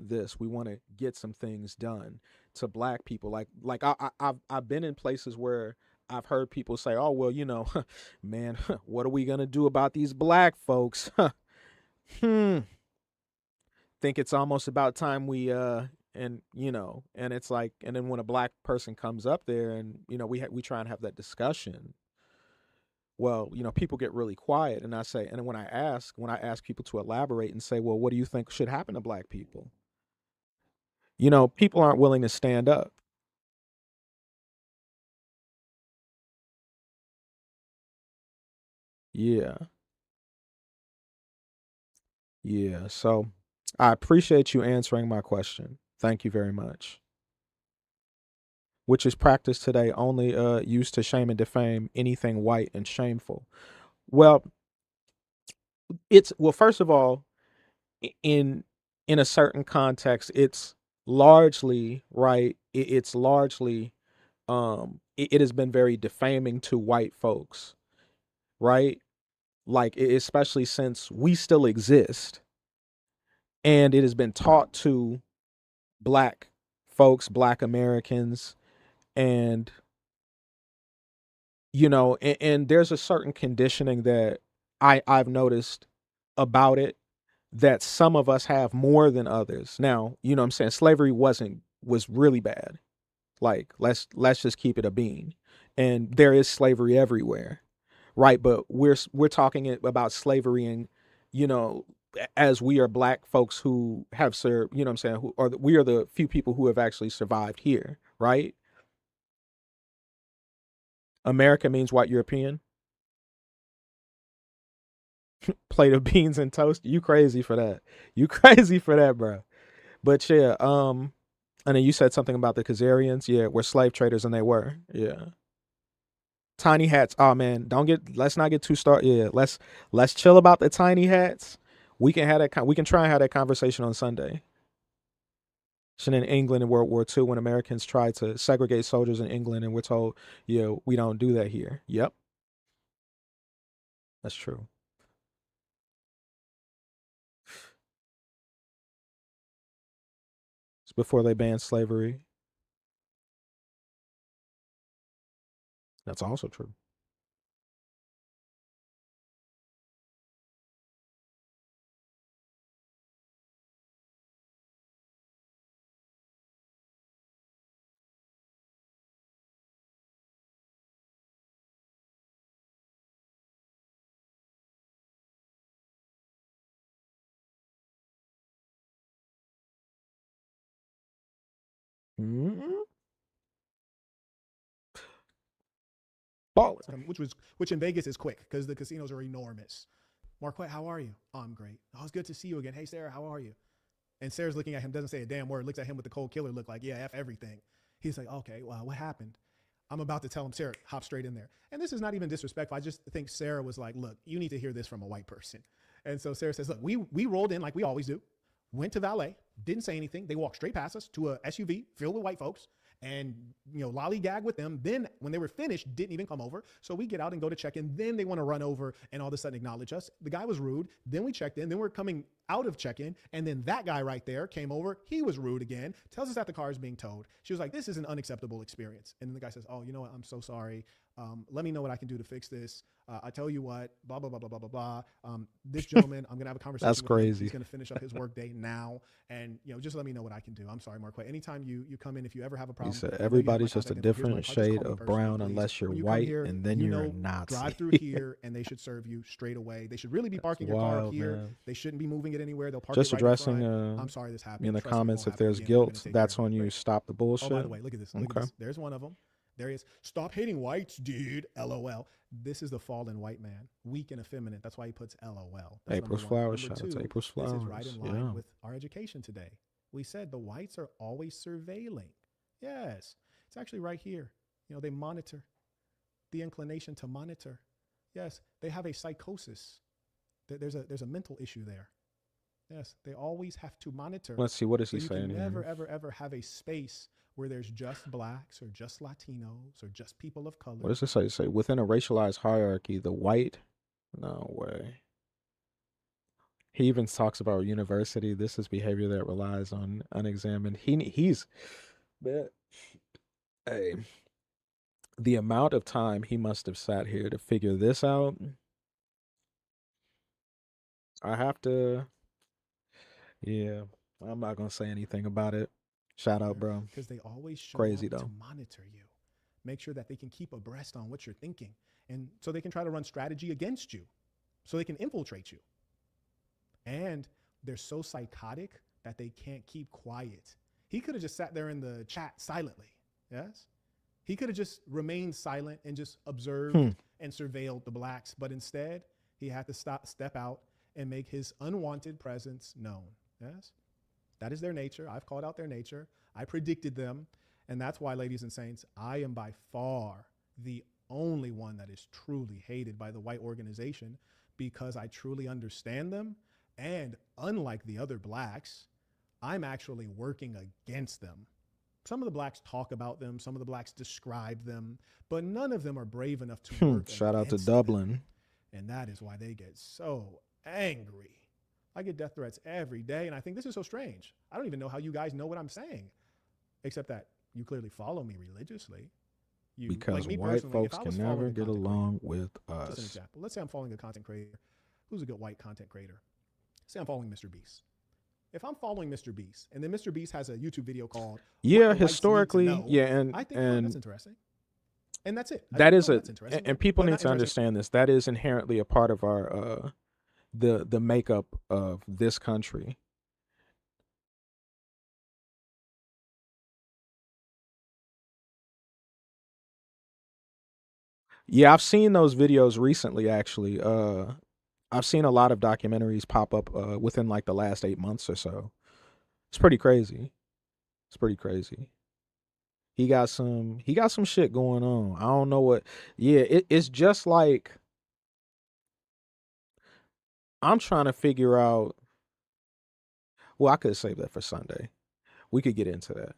this, we want to get some things done to black people. I've been in places where I've heard people say, oh, well, man, what are we gonna do about these black folks? Hmm. Think it's almost about time we and it's like, and then when a black person comes up there and we try and have that discussion, well, people get really quiet, and I say, and when I ask people to elaborate and say, well, what do you think should happen to black people? People aren't willing to stand up. Yeah. Yeah. So I appreciate you answering my question. Thank you very much. Which is practiced today only used to shame and defame anything white and shameful. Well, first of all, in a certain context, it's largely right. It's largely it has been very defaming to white folks, right? Like especially since we still exist. and it has been taught to black folks, black Americans, and and there's a certain conditioning that I've noticed about it that some of us have more than others. Now, what I'm saying, slavery was really bad. Like, let's just keep it a bean. And there is slavery everywhere, right? But we're talking about slavery, and as we are black folks who have served, what I'm saying, we are the few people who have actually survived here, right? America means white European. Plate of beans and toast. You crazy for that. You crazy for that, bro. But yeah, and then you said something about the Khazarians. Yeah, we're slave traders, and they were. Yeah. Tiny hats. Oh man, let's not get too started. Yeah, let's chill about the tiny hats. We can have that. We can try and have that conversation on Sunday. So in England in World War II, when Americans tried to segregate soldiers in England, and we're told, we don't do that here. Yep, that's true. It's before they banned slavery. That's also true. Mm-hmm. Baller. Which in Vegas is quick because the casinos are enormous. Marquette, how are you? Oh, I'm great. Oh, it's good to see you again. Hey, Sarah, how are you? And Sarah's looking at him, doesn't say a damn word, looks at him with the cold killer look like, yeah, F everything. He's like, okay, well, what happened? I'm about to tell him, Sarah, hop straight in there. And this is not even disrespectful. I just think Sarah was like, look, you need to hear this from a white person. And so Sarah says, look, we rolled in like we always do, went to valet, didn't say anything. They walked straight past us to a SUV filled with white folks and, lollygag with them. Then when they were finished, didn't even come over. So we get out and go to check in. Then they want to run over and all of a sudden acknowledge us. The guy was rude. Then we checked in. Then we're coming out of check-in. And then that guy right there came over. He was rude again. Tells us that the car is being towed. She was like, this is an unacceptable experience. And then the guy says, oh, you know what? I'm so sorry. Let me know what I can do to fix this. I tell you what, blah, blah, blah, blah, blah, blah, blah. This gentleman, I'm going to have a conversation That's with crazy. him. He's going to finish up his workday now. And, just let me know what I can do. I'm sorry, Marquette. Anytime you come in, if you ever have a problem. He said everybody's just a different shade of brown unless you're white, and then you're a Nazi. Drive through here, and they should serve you straight away. They should really be parking your car up here. Man. They shouldn't be moving it anywhere. They'll park just it right addressing. I'm sorry this happened. In the comments, if there's guilt, that's on you. Stop the bullshit. Oh, by the way, look at this. Look at this. There's one of them. There he is. Stop hating whites, dude. LOL. This is the fallen white man. Weak and effeminate. That's why he puts LOL. That's April's Flowers. Shout out to April's Flowers. This is right in line with our education today. We said the whites are always surveilling. Yes. It's actually right here. They monitor. The inclination to monitor. Yes. They have a psychosis. There's a mental issue there. Yes. They always have to monitor. Let's see. What is he saying here? You never, ever, ever have a space where there's just blacks or just Latinos or just people of color. What does this say? Say within a racialized hierarchy, the white. No way. He even talks about university. This is behavior that relies on unexamined. He's, hey, the amount of time he must have sat here to figure this out. I have to. Yeah, I'm not gonna say anything about it. Shout out, bro. Because they always show crazy up though. To monitor you, make sure that they can keep abreast on what you're thinking, and so they can try to run strategy against you, so they can infiltrate you. And they're so psychotic that they can't keep quiet. He could have just sat there in the chat silently. Yes, he could have just remained silent and just observed and surveilled the blacks, but instead he had to step out and make his unwanted presence known. Yes. That is their nature. I've called out their nature. I predicted them. And that's why, ladies and saints, I am by far the only one that is truly hated by the white organization because I truly understand them. And unlike the other blacks, I'm actually working against them. Some of the blacks talk about them. Some of the blacks describe them. But none of them are brave enough to work Shout out to against Dublin. them. And that is why they get so angry. I get death threats every day, and I think this is so strange. I don't even know how you guys know what I'm saying, except that you clearly follow me religiously. Because like white folks can never get along with us. Just an example. Let's say I'm following a content creator. Who's a good white content creator? Say I'm following Mr. Beast. If I'm following Mr. Beast, and then Mr. Beast has a YouTube video called historically, and I think that's interesting. And that's it. That is and people need to understand this. That is inherently a part of our the makeup of this country. Yeah, I've seen those videos recently, actually. I've seen a lot of documentaries pop up within like the last 8 months or so. It's pretty crazy. It's pretty crazy. He got some shit going on. I don't know what. Yeah, it's just like I'm trying to figure out. Well, I could save that for Sunday. We could get into that.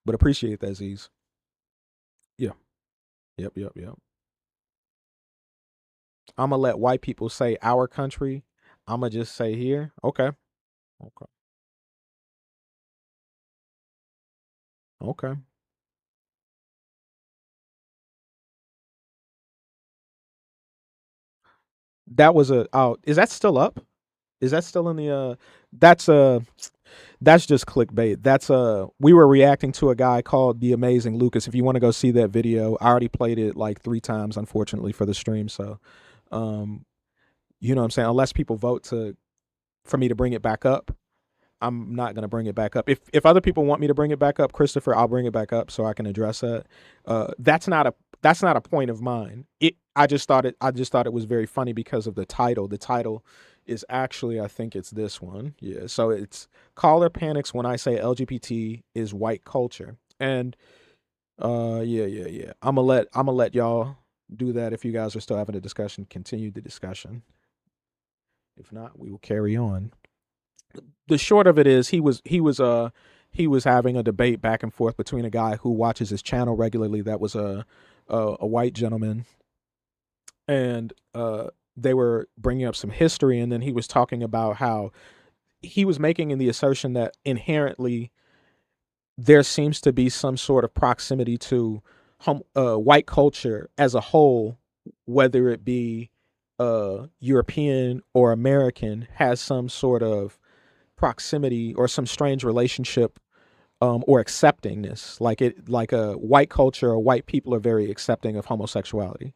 But appreciate that, Z's. Yeah. Yep. I'm gonna let white people say our country. I'm gonna just say here. Okay. That was a. Oh, is that still up? Is that still in the? That's just clickbait. We were reacting to a guy called The Amazing Lucas. If you want to go see that video, I already played it like 3 times, unfortunately, for the stream. So, you know what I'm saying? Unless people vote for me to bring it back up, I'm not gonna bring it back up. If other people want me to bring it back up, Christopher, I'll bring it back up so I can address that. That's not a point of mine. I just thought it was very funny because of the title. The title is actually, I think it's this one. Yeah. So it's Caller Panics When I Say LGBT is White Culture. And yeah. I'm gonna let y'all do that. If you guys are still having a discussion, continue the discussion. If not, we will carry on. The short of it is he was having a debate back and forth between a guy who watches his channel regularly that was a white gentleman, and they were bringing up some history, and then he was talking about how he was making the assertion that inherently there seems to be some sort of proximity to white culture as a whole, whether it be European or American, has some sort of proximity or some strange relationship or acceptingness, like a white culture or white people are very accepting of homosexuality.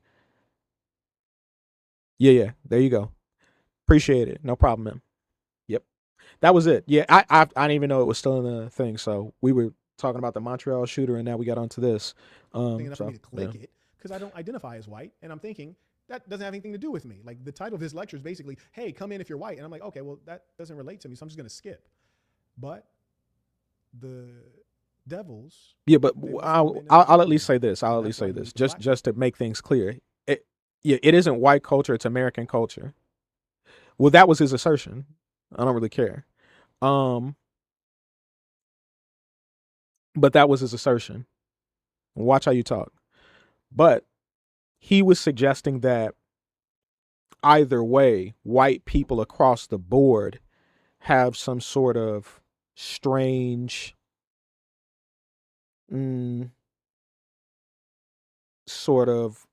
Yeah, there you go. Appreciate it. No problem, man. Yep, that was it. Yeah, I didn't even know it was still in the thing. So we were talking about the Montreal shooter, and now we got onto this. Enough for me to click it because I don't identify as white, and I'm thinking that doesn't have anything to do with me. Like the title of his lecture is basically, "Hey, come in if you're white," and I'm like, okay, well that doesn't relate to me, so I'm just gonna skip. But the devils. Yeah, but I'll at least say this. Just to make things clear. It isn't white culture. It's American culture. Well, that was his assertion. I don't really care. But that was his assertion. Watch how you talk. But he was suggesting that either way, white people across the board have some sort of strange sort of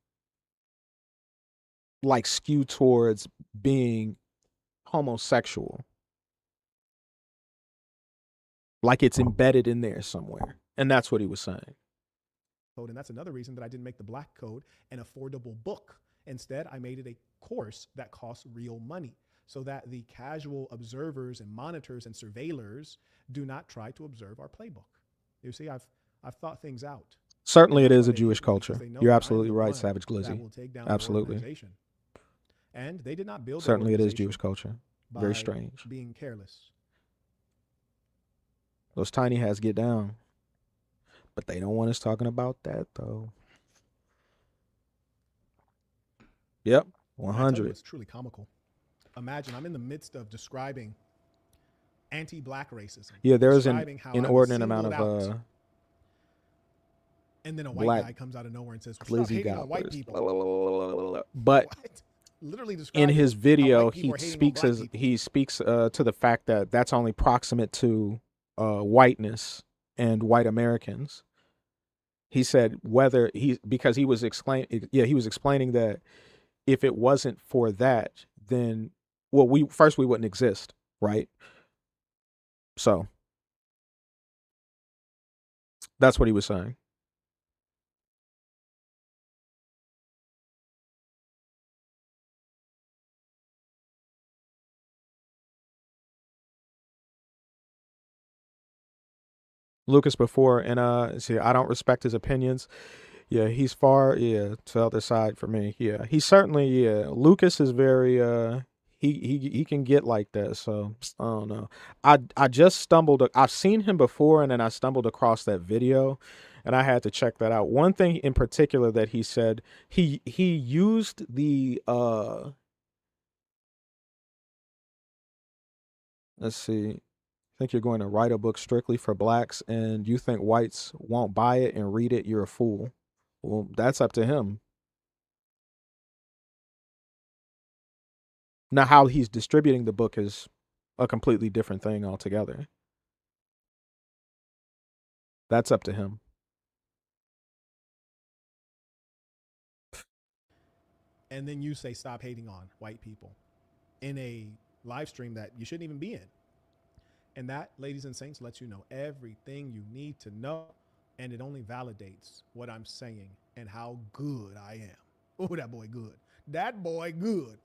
like skew towards being homosexual. Like it's embedded in there somewhere. And that's what he was saying. And that's another reason that I didn't make the Black Code an affordable book. Instead, I made it a course that costs real money so that the casual observers and monitors and surveillors do not try to observe our playbook. You see, I've thought things out. Certainly it is a Jewish culture. You're absolutely right, Savage Glizzy. Absolutely. And they did not build. Certainly it is Jewish culture. Very strange. Being careless. Those tiny hats get down. But they don't want us talking about that, though. Yep, 100. It's truly comical. Imagine I'm in the midst of describing anti-black racism. Yeah, there's an inordinate amount of And then a white black guy comes out of nowhere and says, "Stop glizzy hating on white gobbers. people." But Literally in describing his how video, white people he are hating on speaks black as people. he speaks to the fact that that's only proximate to whiteness and white Americans. He said whether because he was explaining that if it wasn't for that, then we wouldn't exist, right? So that's what he was saying. Lucas before, and see, I don't respect his opinions. Yeah, he's far, to the other side for me. Yeah, he certainly, Lucas is very, he can get like that. So I don't know. I just stumbled. I've seen him before, and then I stumbled across that video, and I had to check that out. One thing in particular that he said, he used the let's see. Think you're going to write a book strictly for blacks and you think whites won't buy it and read it, you're a fool. Well, that's up to him. Now, how he's distributing the book is a completely different thing altogether. That's up to him. And then you say, "Stop hating on white people," in a live stream that you shouldn't even be in. And that, ladies and saints, lets you know everything you need to know. And it only validates what I'm saying and how good I am. Oh, that boy good. That boy good.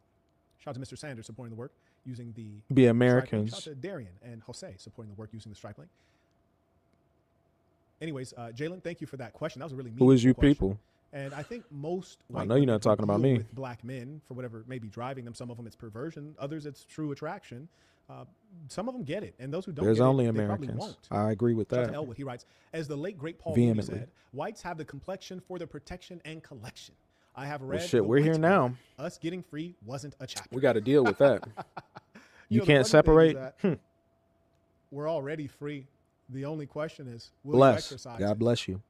Shout out to Mr. Sanders supporting the work using the Be Americans. Shout out to Darian and Jose supporting the work using the Stripe link. Anyways, Jalen, thank you for that question. That was a really meaningful Who is you question. people? And I think most I white know you're women not talking who about deal me. with black men for whatever may be driving them. Some of them it's perversion, others it's true attraction. Some of them get it, and those who don't There's get only it, they Americans. probably won't. I agree with Shout out that. to Elwood. He writes, as the late great Paul Mooney Vehemently. said, whites have the complexion for the protection and collection. I have read. Well, shit, The we're here White now. Book. Us getting free wasn't a chapter. We got to deal with that. You know, the can't funny thing is separate. that we're already free. The only question is, will you Bless. exercise God it? bless you.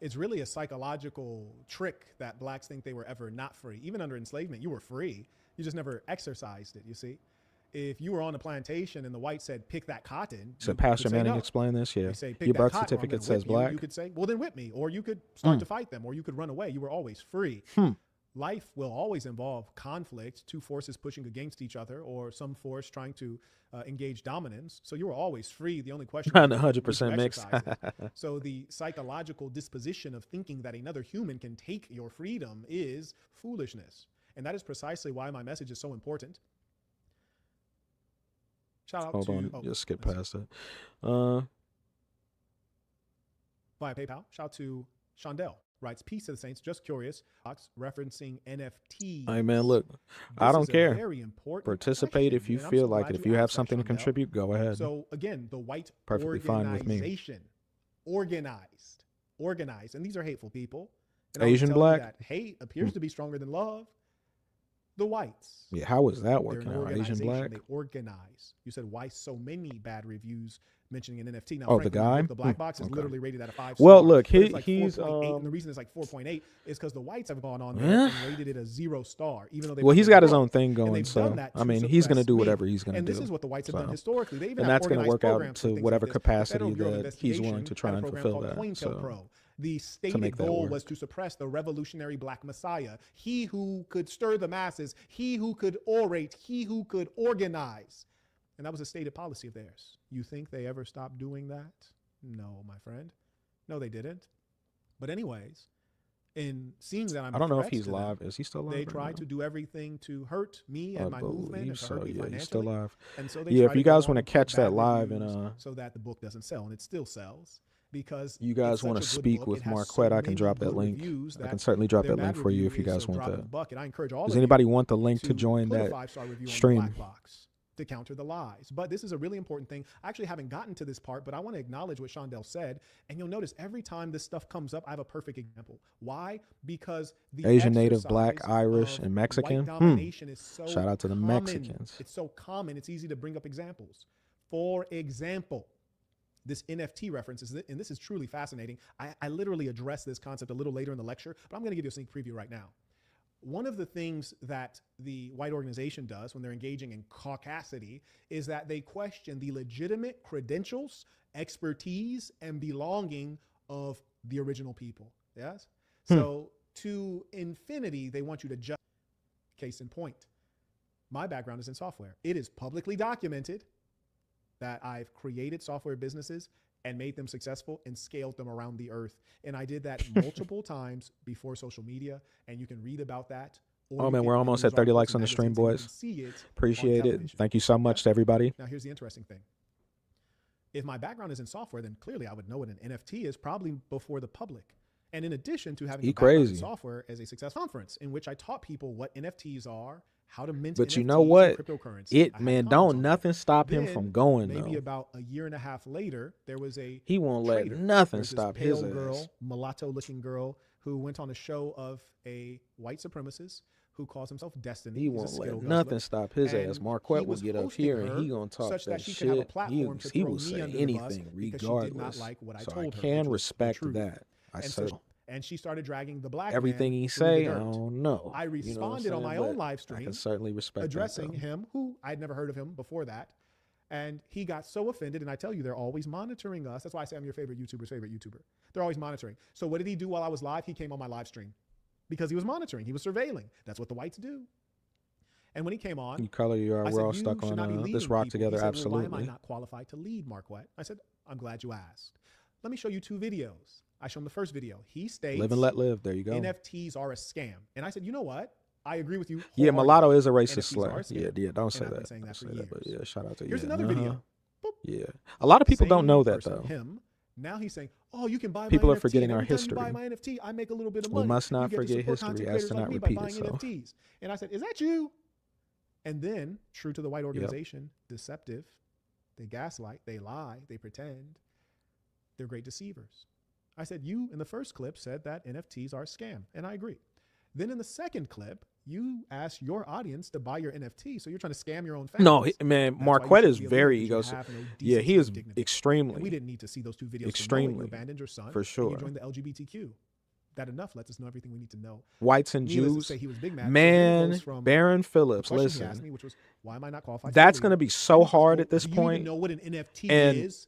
It's really a psychological trick that blacks think they were ever not free. Even under enslavement, you were free. You just never exercised it, you see? If you were on a plantation and the white said, pick that cotton. So you Pastor could say Manning no. explained this. Yeah. They say, pick Your that birth cotton or I'm certificate gonna says whip you. black. You could say, well, then whip me. Or you could start to fight them, or you could run away. You were always free. Life will always involve conflict, two forces pushing against each other, or some force trying to engage dominance. So you were always free. The only question is, 100% mixed. So the psychological disposition of thinking that another human can take your freedom is foolishness. And that is precisely why my message is so important. Shout out Hold to on. Just skip past that. Via PayPal. Shout out to Shondell. Writes, peace to the saints. Just curious. Referencing NFTs. Hey, man, look, I This don't is a care. very important Participate if question, you and I'm feel so like glad it. If you you have asked that, something to Shondell. contribute, go ahead. So again, the white Perfectly fine with me. Organized, and these are hateful people. And I'll Asian tell you black? that hate appears to be stronger than love. The whites. Yeah, how is that They're working an out? Asian organization. black? They organize. You said why so many bad reviews mentioning an NFT. Now, Oh, frankly, the guy? The black box is Okay. literally rated at a 5. Well, look, but it's like he's 4.8, and the reason it's like 4.8 is because the whites have gone on there Yeah. and rated it a 0 star, even though they. Well, he's got his own thing going, so I mean, he's going to do whatever he's going to do. And this is what the whites have done So- historically. They even and have that's going to organized work out programs for to things whatever like this. The capacity Federal Bureau of that he's willing to Investigation try had and a program fulfill called that. So COINTELPRO. The make stated that goal work. was to suppress the revolutionary black messiah, he who could stir the masses, he who could orate, he who could organize. And that was a stated policy of theirs. You think they ever stopped doing that? No, my friend. No, they didn't. But anyways, in seeing that I'm I don't know if threat he's to them, live. Is he still live? They right tried now? to do everything to hurt me and I my movement and believe to hurt so. me Yeah, financially. he's still live. And so they Yeah, try if you to go guys on want to and put catch that bad live reviews and so that the book doesn't sell, and it still sells because you guys it's want to such a good speak book. with It has Marquette, so I can many drop that good link. reviews I can that certainly drop their that bad link for you review if you is guys a want drop in that. the bucket. I encourage all Does of you anybody want the link to to join put a that 5-star review on the stream? Black Box to counter the lies. But this is a really important thing. I actually haven't gotten to this part, but I want to acknowledge what Shondell said. And you'll notice every time this stuff comes up, I have a perfect example. Why? Because the Asian, Native, Black, exercise Irish, of and Mexican. white domination is so Shout out to the common. Mexicans. It's so common. It's easy to bring up examples. For example, this NFT reference is, and this is truly fascinating. I literally address this concept a little later in the lecture, but I'm going to give you a sneak preview right now. One of the things that the white organization does when they're engaging in caucasity is that they question the legitimate credentials, expertise, and belonging of the original people. Yes? So to infinity, they want you to just, case in point, my background is in software. It is publicly documented that I've created software businesses and made them successful and scaled them around the earth. And I did that multiple times before social media, and you can read about that. Oh man, we're almost at 30 likes on the stream, boys. Appreciate it. Thank you so much to everybody. Now here's the interesting thing. If my background is in software, then clearly I would know what an NFT is probably before the public. And in addition to having a background in software as a success conference in which I taught people what NFTs are, how to mint but NFTs you know what? Cryptocurrency. Don't nothing stop him from going Maybe though. about a year and a half later, there was a He won't trader. let nothing There's this stop his pale girl, ass. mulatto-looking girl who went on a show of a white supremacist who calls himself Destiny. He He's a won't Skittle let guzzler. nothing stop his And ass. Marquette he will was get up hosting here and her he gonna talk such that she shit. could have a platform to He throw will me say under the bus anything because she did not regardless. like what I So told I her, can which was the respect truth. that. And she started dragging the black Everything man he through the say, I dirt. don't know. I You know what I'm responded on my saying? own But live stream, I can certainly respect addressing that, though. him, who I'd never heard of him before that. And he got so offended. And I tell you, they're always monitoring us. That's why I say I'm your favorite YouTuber's favorite YouTuber. They're always monitoring. So what did he do while I was live? He came on my live stream because he was monitoring. He was surveilling. That's what the whites do. And when he came on, You color you are. I we're said, all "You stuck should on not be this leading rock people." together. He said, Absolutely. "Well, why am I not qualified to lead, Marquette?" I said, "I'm glad you asked. Let me show you 2 videos." I showed him the first video. He states, Live and let live. There you go. NFTs are a scam. And I said, you know what? I agree with you. Yeah, mulatto is a racist NFTs slur. are a scam. Yeah, don't And say I've been that. saying that Don't for say that, but years. yeah, shout out to you. Here's another video. Boop. Yeah, a lot of people don't Same know that person, though. Him. Now he's saying, "Oh, you can buy People my are NFT, forgetting and our every time history. You buy my NFT, I make a little bit of We money. must not You get to forget support history content as creators to like not me by repeat buying itself. NFTs." And I said, "Is that you?" And then, true to the white organization, deceptive, they gaslight, they lie, they pretend. They're great deceivers. I said, you in the first clip said that NFTs are a scam, and I agree. Then in the second clip, you asked your audience to buy your NFT, so you're trying to scam your own fans. No, man, That's why you Marquette should is be a very leader, 'cause you egocentric. have no Yeah, he decency is and dignity. extremely. And we didn't need to see those 2 videos. Extremely. You abandoned your son. For sure. And you joined the LGBTQ. That enough lets us know everything we need to know. Whites and Needless to Jews. say, he was big mad. So then it Man, goes from Baron Phillips, the question he asked listen. me, which was, why am I not qualified? That's to going to lead? be so hard at this Do you point. even know what an NFT and is?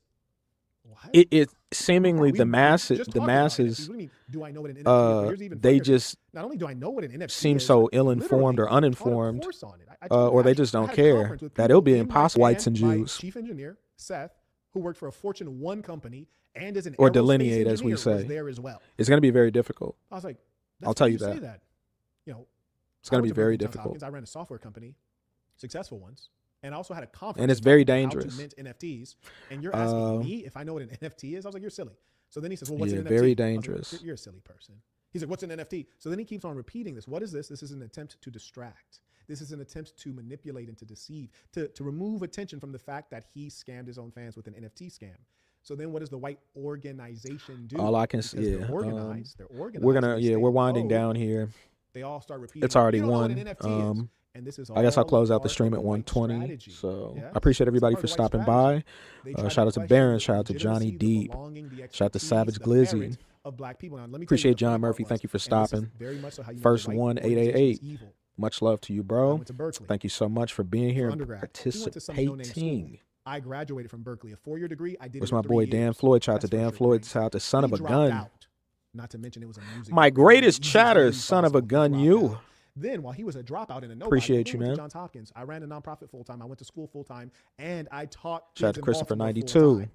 it seemingly We the just masses, talked the about masses, NFTs. What do you mean, do I know what an NFT is? But here's the even they funnier thing. just Not only do I know what an NFT seem is, so literally, ill-informed or I taught a uninformed, course on it. I taught or they actually- just I don't had a care. conference with That it'll be people in my impossible. Whites and my Jews. chief engineer, Seth, who worked for a Fortune 1 company and is an Or aerospace delineate, as we engineer, was say. there as well. It's going to be very difficult. I was like, I'll that's tell why you say that. that. You know, It's going I to be went very Berkeley, Johns difficult. Hopkins. I ran a software company, successful ones. And I also had a conference. And it's to very talk about dangerous. How to mint NFTs. And you're asking me if I know what an NFT is? I was like, you're silly. So then he says, well, what's Yeah, an NFT? very I was like, dangerous. you're a silly person. He's like, what's an NFT? So then he keeps on repeating this. What is this? This is an attempt to distract. This is an attempt to manipulate and to deceive, to remove attention from the fact that he scammed his own fans with an NFT scam. So then what does the white organization do? All I can Because see, they're organized. They're organized. we're gonna, they stay we're winding low. down here. They all start repeating. It's already "You don't know what one. an NFT is." And this is I guess I'll all close out the part stream of at the white 120. strategy. So Yeah? I appreciate It's everybody part for of the white stopping strategy. by. They try Shout out to question Baron. the Shout out to Johnny legitimacy, the Deep. belonging, the Shout out to expertise, Savage the Glizzy. merit of black people. Now, let me tell you Appreciate what the funny John part Murphy. was, Thank you for and this is stopping. very much so how you know First the white one, organization is 888. evil. Much love to you, I bro. went to Berkeley Thank you so much for being here for and undergrad. He went to some no-name school. participating. I graduated from Berkeley, a 4-year degree. I did Where's it in my 3 boy years. Dan Floyd? Shout out to That's for Dan sure Floyd. crazy. Shout out to Son of He a dropped Gun. out. Not to mention it was a music. My degree. greatest He was chatter, very Son of a responsible. He Gun, dropped you. out. Then, while he was a dropout and a nobody, Appreciate he you, went man. to Johns Hopkins. I ran a nonprofit full time. I went to school full time, and I taught. Shout out kids to in Christopher Baltimore 92. full-time.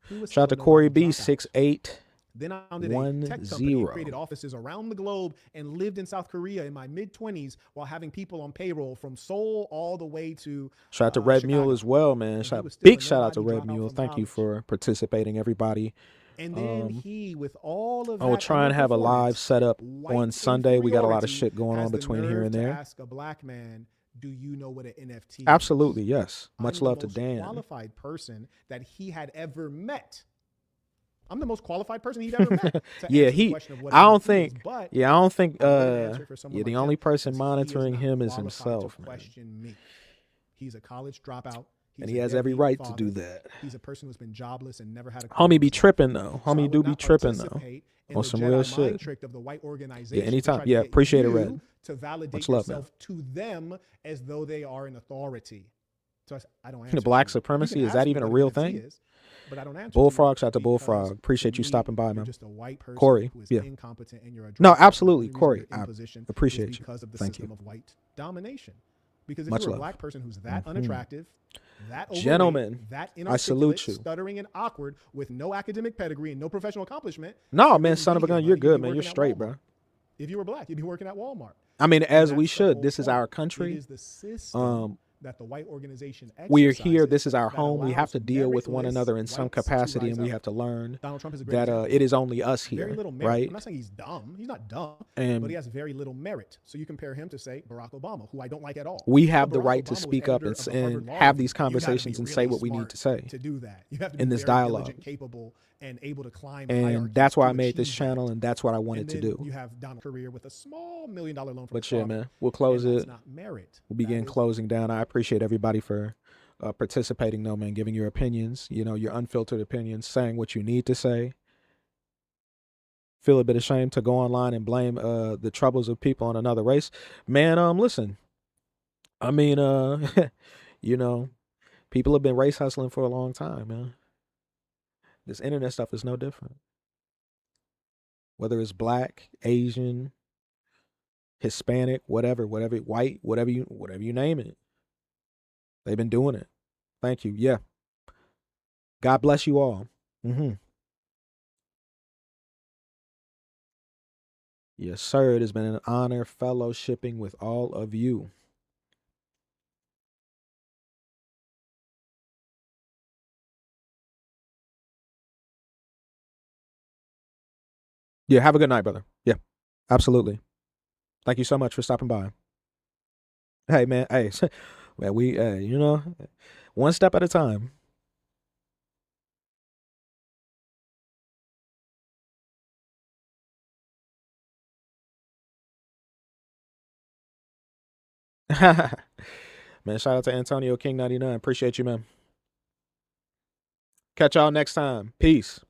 He was Shout out to still a Corey nobody B dropout. 68. Then I founded a tech company and created offices around the globe and lived in South Korea in my mid-20s while having people on payroll from Seoul all the way to Shout out to Red Chicago. Mule as well, man. And he Shout, was still big a shout out to nobody Red dropout Mule. from Thank you college. for participating, everybody. And then he, with all of I will that try and have a live underperformance, setup white on Sunday. We got a lot of inferiority shit going has on the between here nerve and to there. ask a black man, do you know what an NFT is? Absolutely, yes. Much I'm love the to most Dan. qualified person that he had ever met. I'm the most qualified person he'd ever met. to Yeah, answer the he. question of what I don't NFT is, think. but Yeah, I don't think. I'm going to answer it for someone Yeah, the like only him person because he is monitoring not him is qualified himself, to man. question me. He's a college dropout. And he has every right to do that. He's a person who's been jobless and never had a Homie be tripping though. Homie do be tripping though. On some real shit. Trick of the white organization yeah, anytime. Yeah, appreciate it, Red. To validate Much love, yourself to them as though they are an authority. So I don't answer. The black supremacy, is that even a real thing? But I don't answer. Bullfrog, shout out to Bullfrog. Appreciate you stopping by, man. Just a white person Corey, who is yeah. incompetent and you're No, absolutely, Corey. I appreciate you. Because of the Thank system you. of white domination. Because if Much you're love. a black person who's that unattractive, that overweight, Gentlemen, that I salute you. stuttering and awkward with no academic pedigree and no professional accomplishment. No, man, son of a gun, you're good, man. You're straight, bro. If you were black, you'd be working at Walmart. I mean, as we should. This is our country. It is the system that the white organization we are here. This is our home. We have to deal with one another in some capacity, and we have to learn Donald Trump is a great that example. it is only us Very here, little merit. right? I'm not saying he's dumb. He's not dumb, And but he has very little merit. So you compare him to, say, Barack Obama, who I don't like at all. We have But the Barack right to Obama was speak up editor of the and Harvard Law have Review. these conversations You and gotta say be what we need smart to say to do that. You have to be in this very dialogue. diligent, capable, and able to climb And hierarchies that's why to I made this achieve that. channel, and that's what I wanted And to then do. You have Donald's career with a small $1 million loan from But his yeah, father. man, we'll close And it. that's not merit. We'll begin closing down. I appreciate everybody for participating, though, man, giving your opinions, your unfiltered opinions, saying what you need to say. Feel a bit ashamed to go online and blame the troubles of people on another race. Man, listen. I mean, people have been race hustling for a long time, man. This internet stuff is no different. Whether it's black, Asian, Hispanic, whatever, white, whatever you name it. They've been doing it. Thank you. Yeah. God bless you all. Yes, sir. It has been an honor fellowshipping with all of you. Yeah, have a good night, brother. Yeah, absolutely. Thank you so much for stopping by. Hey, man. Hey, man, we, one step at a time. Man, shout out to Antonio King 99. Appreciate you, man. Catch y'all next time. Peace.